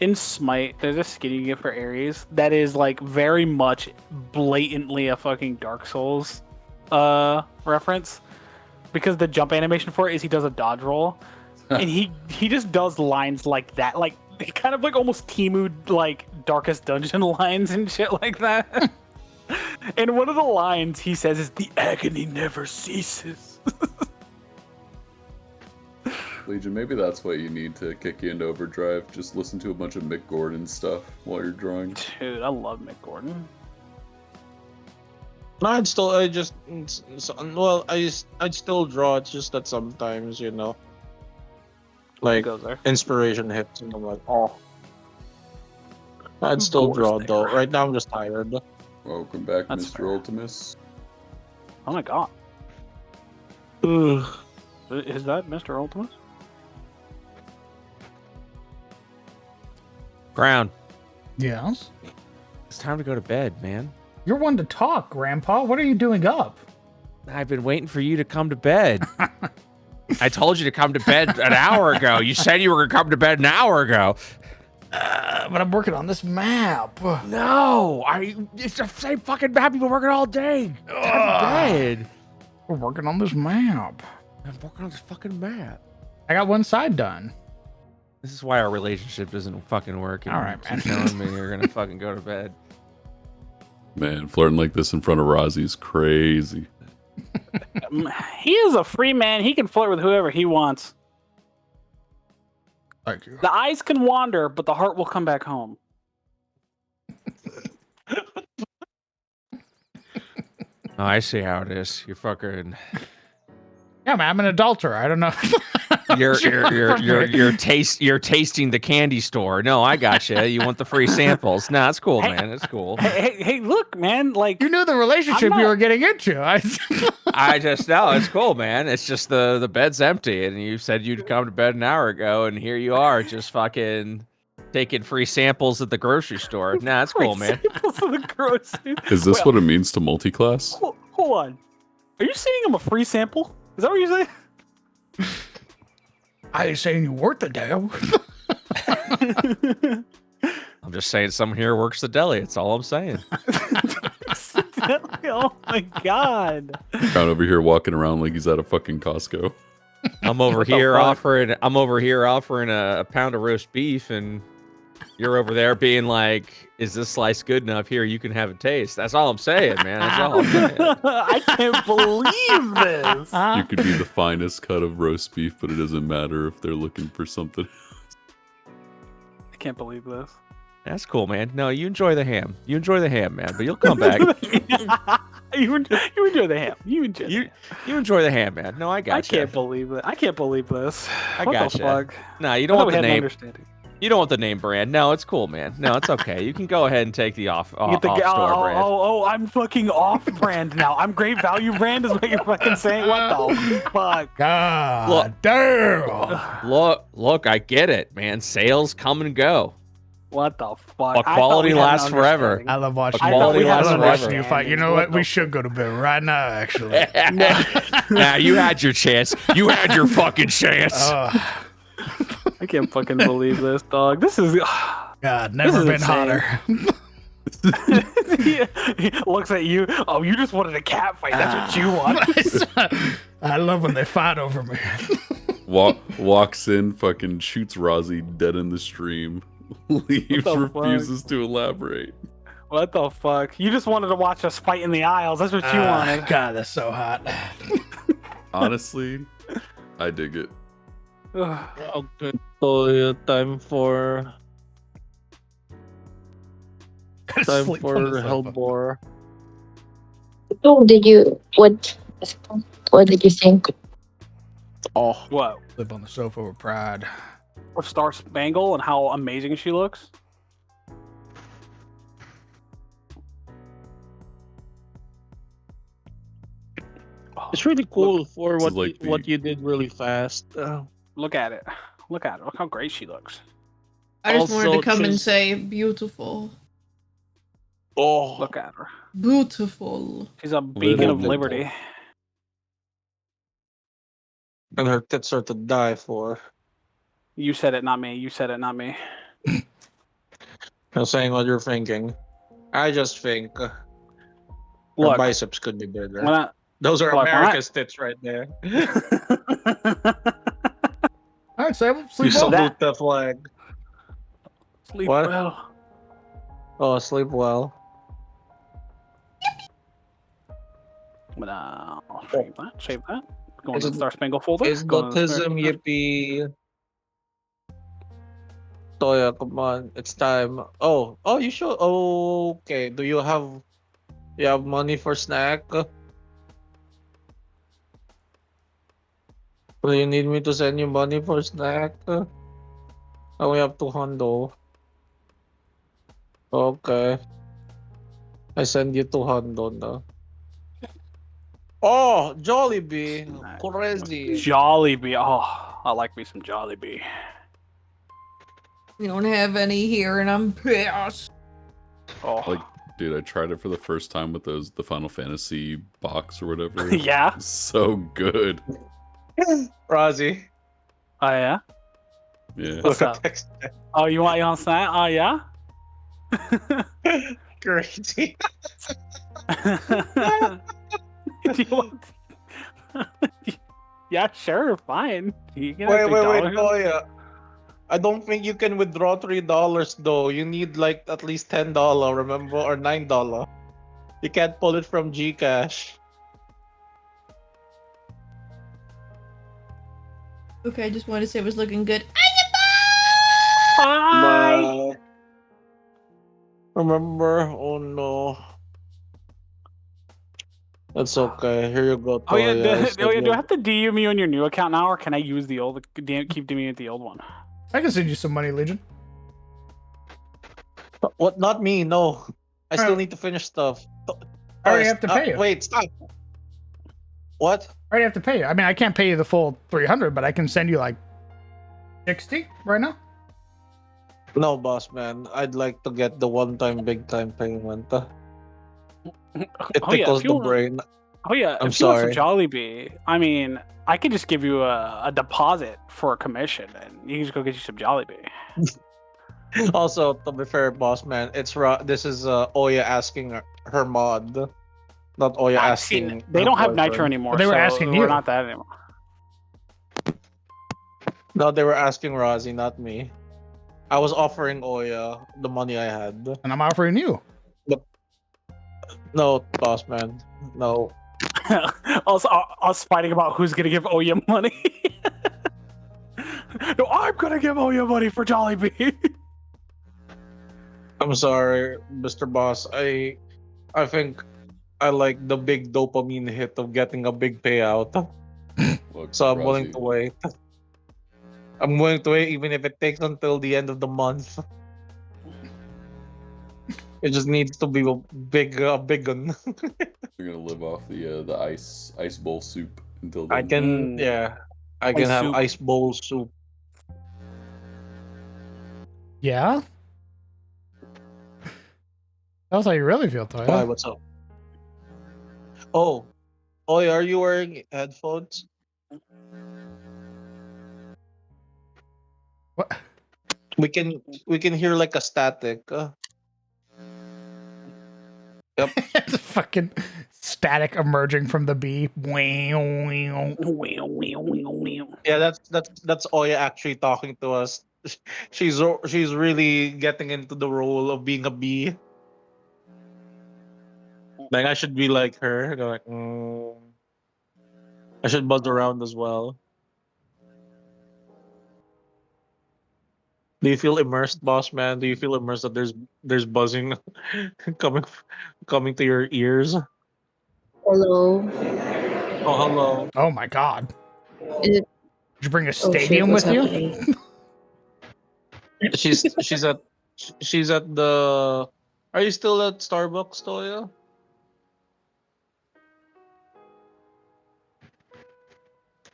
S13: In Smite, there's a skin you get for Ares that is like very much blatantly a fucking Dark Souls reference, because the jump animation for it is he does a dodge roll, and he just does lines like that, like kind of like almost Timu like Darkest Dungeon lines and shit like that. And one of the lines he says is, "The agony never ceases."
S10: Legion, maybe that's what you need to kick you into overdrive. Just listen to a bunch of Mick Gordon stuff while you're drawing.
S13: Dude, I love Mick Gordon.
S3: No, I'd still still draw. It's just that sometimes, you know, like
S13: Goes there.
S3: inspiration hits, and I'm like, oh. I'd still
S13: Gore's
S3: draw
S13: there.
S3: though. Right now, I'm just tired.
S10: Welcome back,
S13: That's
S10: Mr.
S13: fair.
S10: Ultimus.
S13: Oh my god.
S3: Ugh.
S13: Is that Mr. Ultimus?
S5: Ground.
S1: Yes.
S5: It's time to go to bed, man.
S1: You're one to talk, Grandpa. What are you doing up?
S5: I've been waiting for you to come to bed. I told you to come to bed an hour ago. You said you were going to come to bed an hour ago.
S1: But I'm working on this map.
S5: No, it's the same fucking map you've been working all day. Time to bed.
S1: We're working on this map.
S5: I'm working on this fucking map.
S1: I got one side done.
S5: This is why our relationship doesn't fucking work. And
S1: All right,
S5: you
S1: man.
S5: keep telling me you're gonna fucking go to bed.
S10: Man, flirting like this in front of Rozzy is crazy.
S13: He is a free man. He can flirt with whoever he wants.
S1: Thank you.
S13: The eyes can wander, but the heart will come back home.
S5: Oh, I see how it is. You're fucking.
S1: Yeah, man, I'm an adulterer. I don't know.
S5: You're tasting the candy store. No, I got you. You want the free samples? No, it's cool, man. It's cool.
S13: Hey, look, man. Like,
S1: You knew the relationship you were getting into.
S5: I just know it's cool, man. It's just the bed's empty, and you said you'd come to bed an hour ago, and here you are, just fucking taking free samples at the grocery store. Nah, it's cool, man.
S10: Is this what it means to multi-class?
S13: Hold on. Are you saying I'm a free sample? Is that what you're saying?
S1: I ain't saying you worth the damn.
S5: I'm just saying someone here works the deli. That's all I'm saying.
S13: Oh my god.
S10: Crown over here walking around like he's at a fucking Costco.
S5: I'm over here offering a pound of roast beef, and You're over there being like, "Is this slice good enough? Here, you can have a taste." That's all I'm saying, man. That's all I'm saying.
S13: I can't believe this.
S10: You could be the finest cut of roast beef, but it doesn't matter if they're looking for something.
S13: I can't believe this.
S5: That's cool, man. No, you enjoy the ham. You enjoy the ham, man. But you'll come back.
S13: you enjoy the ham. You
S5: enjoy the ham, man. No, I got
S13: I can't believe it. I can't believe this.
S5: I
S13: what
S5: got
S13: the
S5: you.
S13: fuck?
S5: No, you don't want the name.
S13: Understanding.
S5: You don't want the name brand. No, it's cool, man. No, it's okay. You can go ahead and take the off store brand.
S13: I'm fucking off brand now. I'm great value brand is what you're fucking saying. What the fuck?
S1: God damn.
S5: Look, I get it, man. Sales come and go.
S13: What the fuck?
S5: But quality lasts forever.
S1: I love watching
S5: quality lasts forever.
S1: you fight. You know what? We should go to bed right now, actually.
S5: Nah, you had your chance. You had your fucking chance.
S13: I can't fucking believe this, dog. This is
S1: God, never been hotter.
S13: He looks at you. Oh, you just wanted a cat fight. That's what you want.
S1: I love when they fight over me.
S10: Walks in, fucking shoots Rozzy dead in the stream. Leaves, refuses to elaborate.
S13: What the fuck? You just wanted to watch us fight in the aisles. That's what you wanted.
S1: God, that's so hot.
S10: Honestly, I dig it.
S3: Okay, so time for Hellbore.
S4: Oh, what did you think?
S3: Oh,
S13: what?
S1: Live on the sofa with pride.
S13: With Star Spangle and how amazing she looks.
S3: It's really cool for what you did really fast.
S13: Look at it. Look at it. Look how great she looks.
S12: I just wanted to come and say beautiful.
S3: Oh,
S13: look at her.
S12: Beautiful.
S13: She's a beacon of liberty.
S3: And her tits are to die for.
S13: You said it, not me. You said it, not me.
S3: I'm saying what you're thinking. I just think her biceps could be bigger. Those are America's tits right there.
S1: All right, Sam.
S3: You salute the flag.
S13: Sleep
S3: what?
S13: well.
S3: Oh, sleep well.
S13: But I'll save that. Save that. Go into the Star Spangled folder.
S3: Is autism yippee? Toya, come on, it's time. Oh, you should. Oh, okay. Do you have money for snack? Do you need me to send you money for snack? I only have 200. Okay. I send you 200 now. Oh, Jollibee. Crazy.
S13: Jollibee. Oh, I like me some Jollibee.
S12: We don't have any here, and I'm pissed.
S13: Oh,
S10: like, dude, I tried it for the first time with the Final Fantasy box or whatever.
S13: Yeah.
S10: So good.
S3: Rozzy.
S13: Oh yeah.
S10: Yeah.
S13: What's up? Oh, you want snack? Oh yeah.
S3: Crazy.
S13: Yeah, sure, fine. You can
S3: wait,
S13: $3.
S3: Toya. I don't think you can withdraw $3 though. You need like at least $10, remember, or $9. You can't pull it from Gcash.
S12: Okay, I just wanted to say it was looking good.
S3: Bye. Remember? Oh no. That's okay. Here you go, Toya.
S13: Oh yeah, do I have to DM you on your new account now, or can I use the old? Keep DMing with the old one.
S1: I can send you some money, Legion.
S3: What? Not me. No. I still need to finish stuff.
S1: I already have to pay you.
S3: Wait, stop. What?
S1: I already have to pay you. I mean, I can't pay you the full 300, but I can send you like 60 right now.
S3: No, boss man. I'd like to get the one-time, big-time payment. It tickles the brain.
S13: Oh yeah,
S3: I'm
S13: if you want
S3: sorry.
S13: some Jollibee, I mean, I could just give you a deposit for a commission, and you can just go get you some Jollibee.
S3: Also, to be fair, boss man, this is Oya asking her mod, not Oya asking.
S13: They
S3: her
S13: don't have
S3: boyfriend.
S13: Nitro anymore.
S1: They were
S13: so
S1: asking
S13: we're
S1: you.
S13: not that anymore.
S3: No, they were asking Rozzy, not me. I was offering Oya the money I had.
S1: And I'm offering you.
S3: But no, boss man. No.
S13: Also, us fighting about who's gonna give Oya money. No, I'm gonna give Oya money for Jollibee.
S3: I'm sorry, Mr. Boss. I think I like the big dopamine hit of getting a big payout.
S10: Look,
S3: So I'm willing to
S10: Rozzy,
S3: wait. I'm willing to wait even if it takes until the end of the month. It just needs to be a big one.
S10: you're gonna live off the ice bowl soup until
S3: I
S10: then.
S3: can yeah. I can
S13: Ice
S3: have
S13: soup.
S3: ice bowl soup.
S1: Yeah? That's how you really feel,
S3: Why,
S1: Toya.
S3: what's up? Oh. Oh, are you wearing headphones?
S1: What?
S3: We can hear like a static. Yep.
S1: It's fucking static emerging from the bee.
S3: Yeah, that's Oya actually talking to us. She's really getting into the role of being a bee. Like I should be like her. Go like, I should buzz around as well. Do you feel immersed, boss man? Do you feel immersed that there's buzzing coming coming to your ears?
S4: Hello.
S3: Oh, hello.
S1: Oh my god.
S4: Is it?
S1: Did you bring a
S4: Oh shit!
S1: stadium
S4: What's
S1: with you?
S4: happening?
S3: She's at the. Are you still at Starbucks, Toya?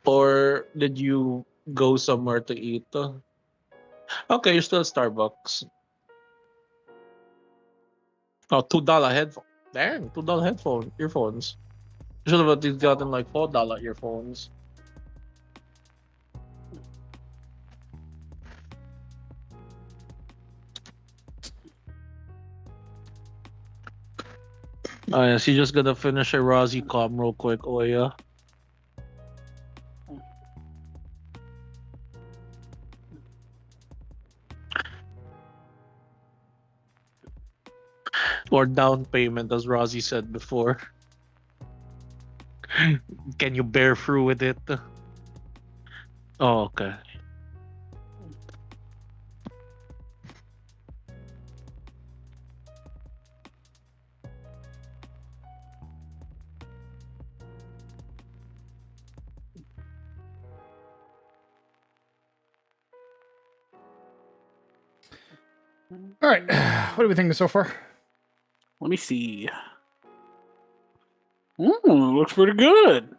S3: Or did you go somewhere to eat? Okay, you're still at Starbucks. Oh, $2 headphone. Dang, $2 earphones. You should have at least gotten like $4 earphones. Oh yeah, she's just gonna finish a Rozzy com real quick. Oh yeah. Or down payment, as Rozzy said before. Can you bear through with it? Oh, okay.
S1: All right. What are we thinking so far?
S13: Let me see. Looks pretty good.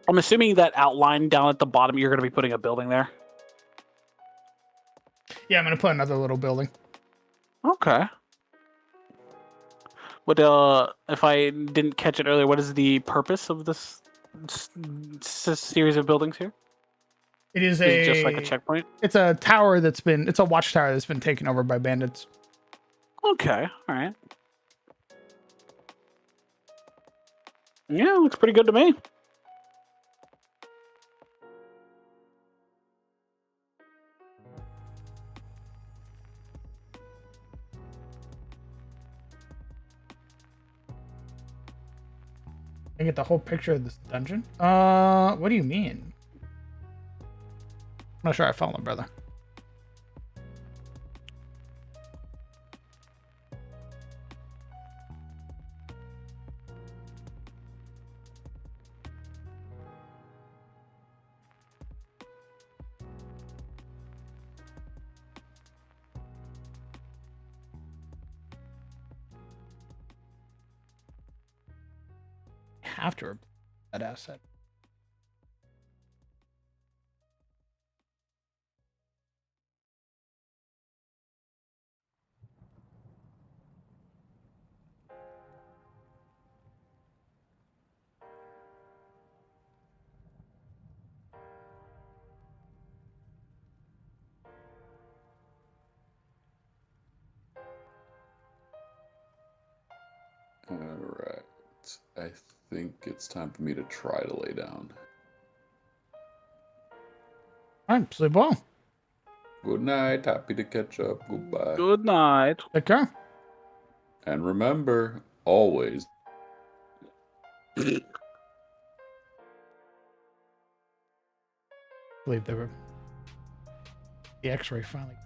S13: I'm assuming that outline down at the bottom, you're going to be putting a building there.
S1: Yeah, I'm gonna put another little building.
S13: Okay. What if I didn't catch it earlier, what is the purpose of this series of buildings here?
S1: It is
S13: it just like a checkpoint?
S1: It's a tower it's a watchtower that's been taken over by bandits.
S13: Okay, all right. Yeah, looks pretty good to me.
S1: I get the whole picture of this dungeon. What do you mean? I'm not sure I follow, brother. Have to replace that asset.
S10: Alright. I think it's time for me to try to lay down.
S1: All right, sleep well.
S10: Good night. Happy to catch up. Goodbye.
S13: Good night.
S1: Take care.
S10: And remember, always.
S1: Believe the X-ray finally.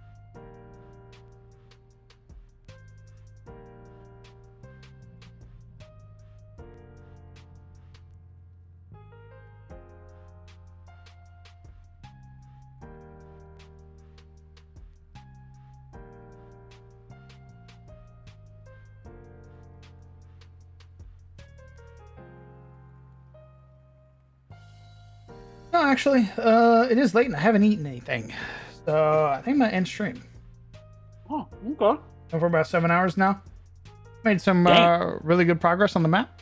S1: No, actually, it is late and I haven't eaten anything. So I think I'm gonna end stream.
S13: Oh, okay.
S1: Been for about 7 hours now. Made some really good progress on the map.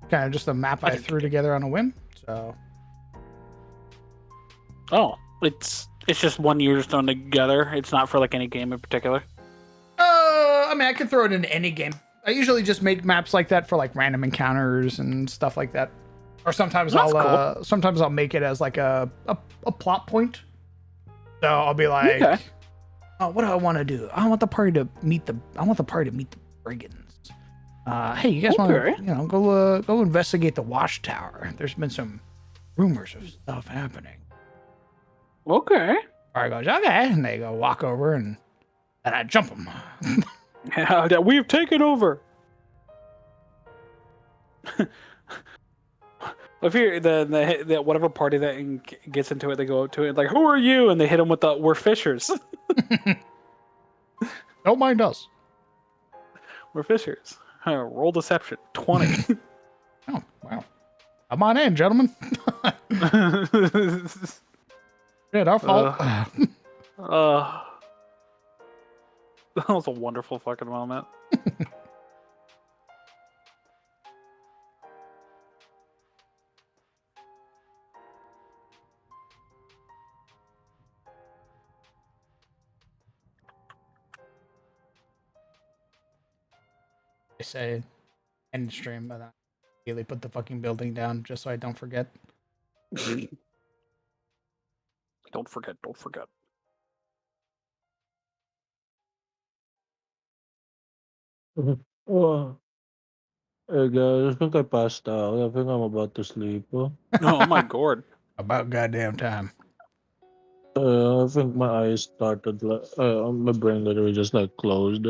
S1: Kind of just a map I threw together on a whim. So.
S13: Oh, it's just one you're just throwing together. It's not for like any game in particular.
S1: I mean, I could throw it into any game. I usually just make maps like that for like random encounters and stuff like that. Or sometimes I'll make it as like a plot point. So I'll be like,
S13: okay.
S1: Oh, what do I want to do? I want the party to meet the brigands. Hey, you guys want to go investigate the watchtower? There's been some rumors of stuff happening.
S13: Okay.
S1: All right, goes okay, and they go walk over and I jump them.
S13: That we've taken over. If you're the whatever party that gets into it, they go up to it like, "Who are you?" and they hit them with the "We're fishers."
S1: Don't mind us.
S13: We're fishers. Roll deception 20.
S1: Oh wow! Come on in, gentlemen. Shit, our fault.
S13: That was a wonderful fucking moment.
S1: I say end stream, but I immediately put the fucking building down just so I don't forget.
S13: Don't forget. Don't forget.
S3: Oh. Hey guys, I think I passed out. I think I'm about to sleep.
S13: Oh my god.
S1: About goddamn time.
S3: I think my eyes started my brain literally just like closed.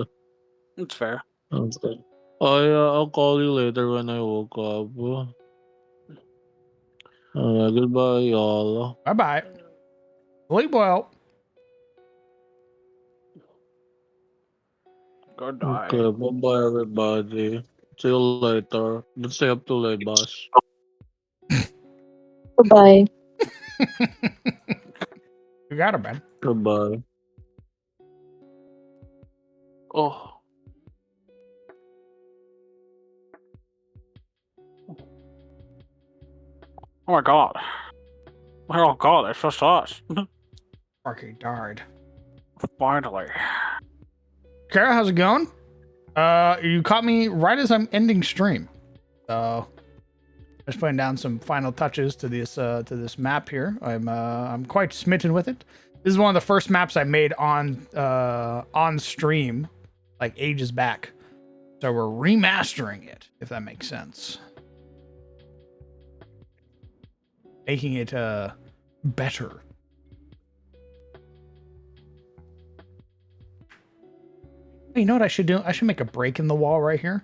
S13: It's fair.
S3: Okay. Oh yeah, I'll call you later when I woke up. Goodbye, y'all.
S1: Bye bye. Sleep well.
S13: Good night.
S3: Okay, bye bye everybody. See you later. Don't stay up too late, boss.
S4: Goodbye.
S1: You got her, man.
S3: Goodbye.
S13: Oh. Oh my god. Oh god, it's just us.
S1: Marky Dard.
S13: Finally.
S1: Kara, how's it going? You caught me right as I'm ending stream. So just putting down some final touches to this map here. I'm quite smitten with it. This is one of the first maps I made on stream, like ages back. So we're remastering it, if that makes sense. Making it better. You know what I should do? I should make a break in the wall right here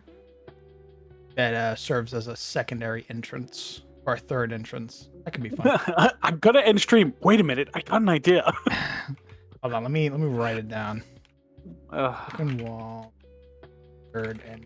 S1: that serves as a secondary entrance or a third entrance. That could be fun.
S13: I'm gonna end stream. Wait a minute, I got an idea.
S1: Hold on, let me write it down. Second wall, third and.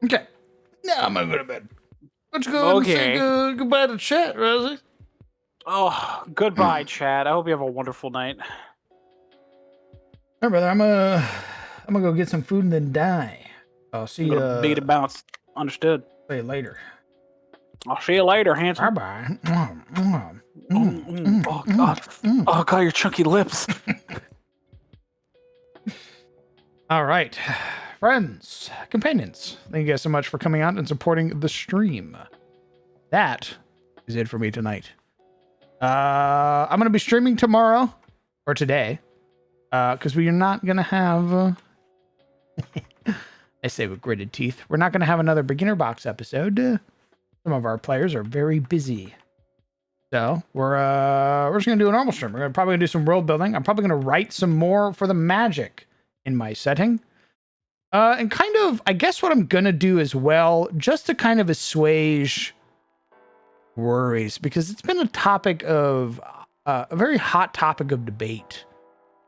S1: Okay. Now I'm gonna go to bed. Let's go and say goodbye to chat, Rosie.
S13: Oh, goodbye, Chad. I hope you have a wonderful night.
S1: All right, brother. I'm I'm gonna go get some food and then die. I'll see you.
S13: Beat it, bounce. Understood.
S1: See you later.
S13: I'll see you later, handsome.
S1: Bye bye.
S13: Oh god. Oh god, your chunky lips.
S1: All right, friends, companions. Thank you guys so much for coming out and supporting the stream. That is it for me tonight. I'm gonna be streaming tomorrow or today, because we are not gonna have. I say with gritted teeth, we're not gonna have another beginner box episode. Some of our players are very busy, so we're just gonna do a normal stream. We're probably gonna do some world building. I'm probably gonna write some more for the magic in my setting, and kind of, I guess what I'm gonna do as well, just to kind of assuage worries, because it's been a topic of a very hot topic of debate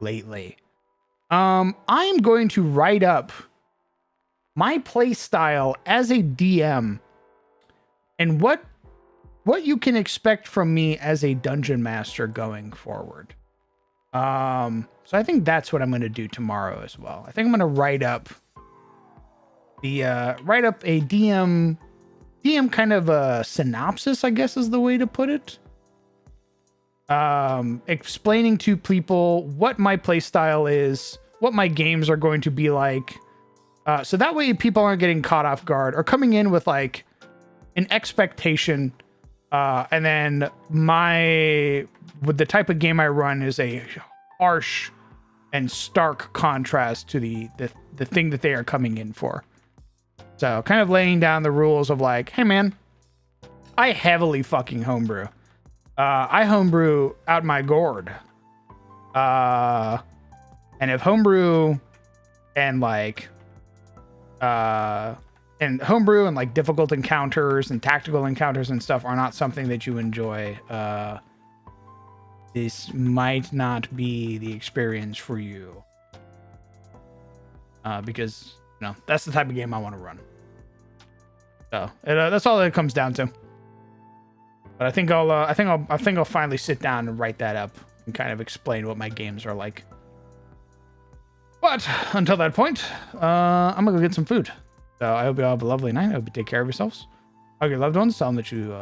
S1: lately. I am going to write up my play style as a DM and what you can expect from me as a dungeon master going forward. So I think that's what I'm going to do tomorrow as well. I think I'm going to write up a DM kind of a synopsis, I guess is the way to put it. Explaining to people what my play style is, what my games are going to be like. So that way people aren't getting caught off guard or coming in with like an expectation. And then with the type of game I run is a harsh and stark contrast to the thing that they are coming in for. So kind of laying down the rules of like, hey man, I heavily fucking homebrew. I homebrew out my gourd. And if homebrew and like difficult encounters and tactical encounters and stuff are not something that you enjoy, this might not be the experience for you. Because that's the type of game I want to run. So that's all it comes down to. But I think I'll finally sit down and write that up and kind of explain what my games are like. But until that point, I'm gonna go get some food. So I hope you all have a lovely night. I hope you take care of yourselves. Hug your loved ones. Tell them that you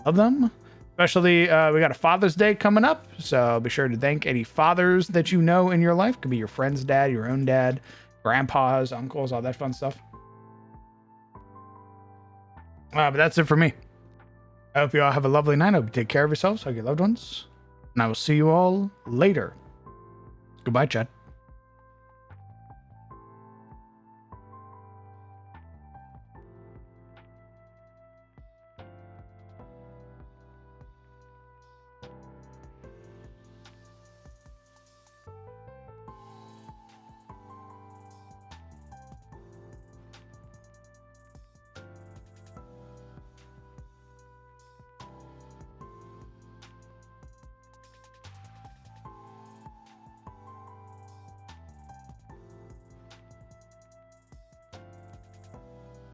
S1: love them. Especially, we got a Father's Day coming up. So be sure to thank any fathers that you know in your life. Could be your friend's dad, your own dad, grandpas, uncles, all that fun stuff. But that's it for me. I hope you all have a lovely night. I hope you take care of yourselves. Hug your loved ones. And I will see you all later. Goodbye, Chad.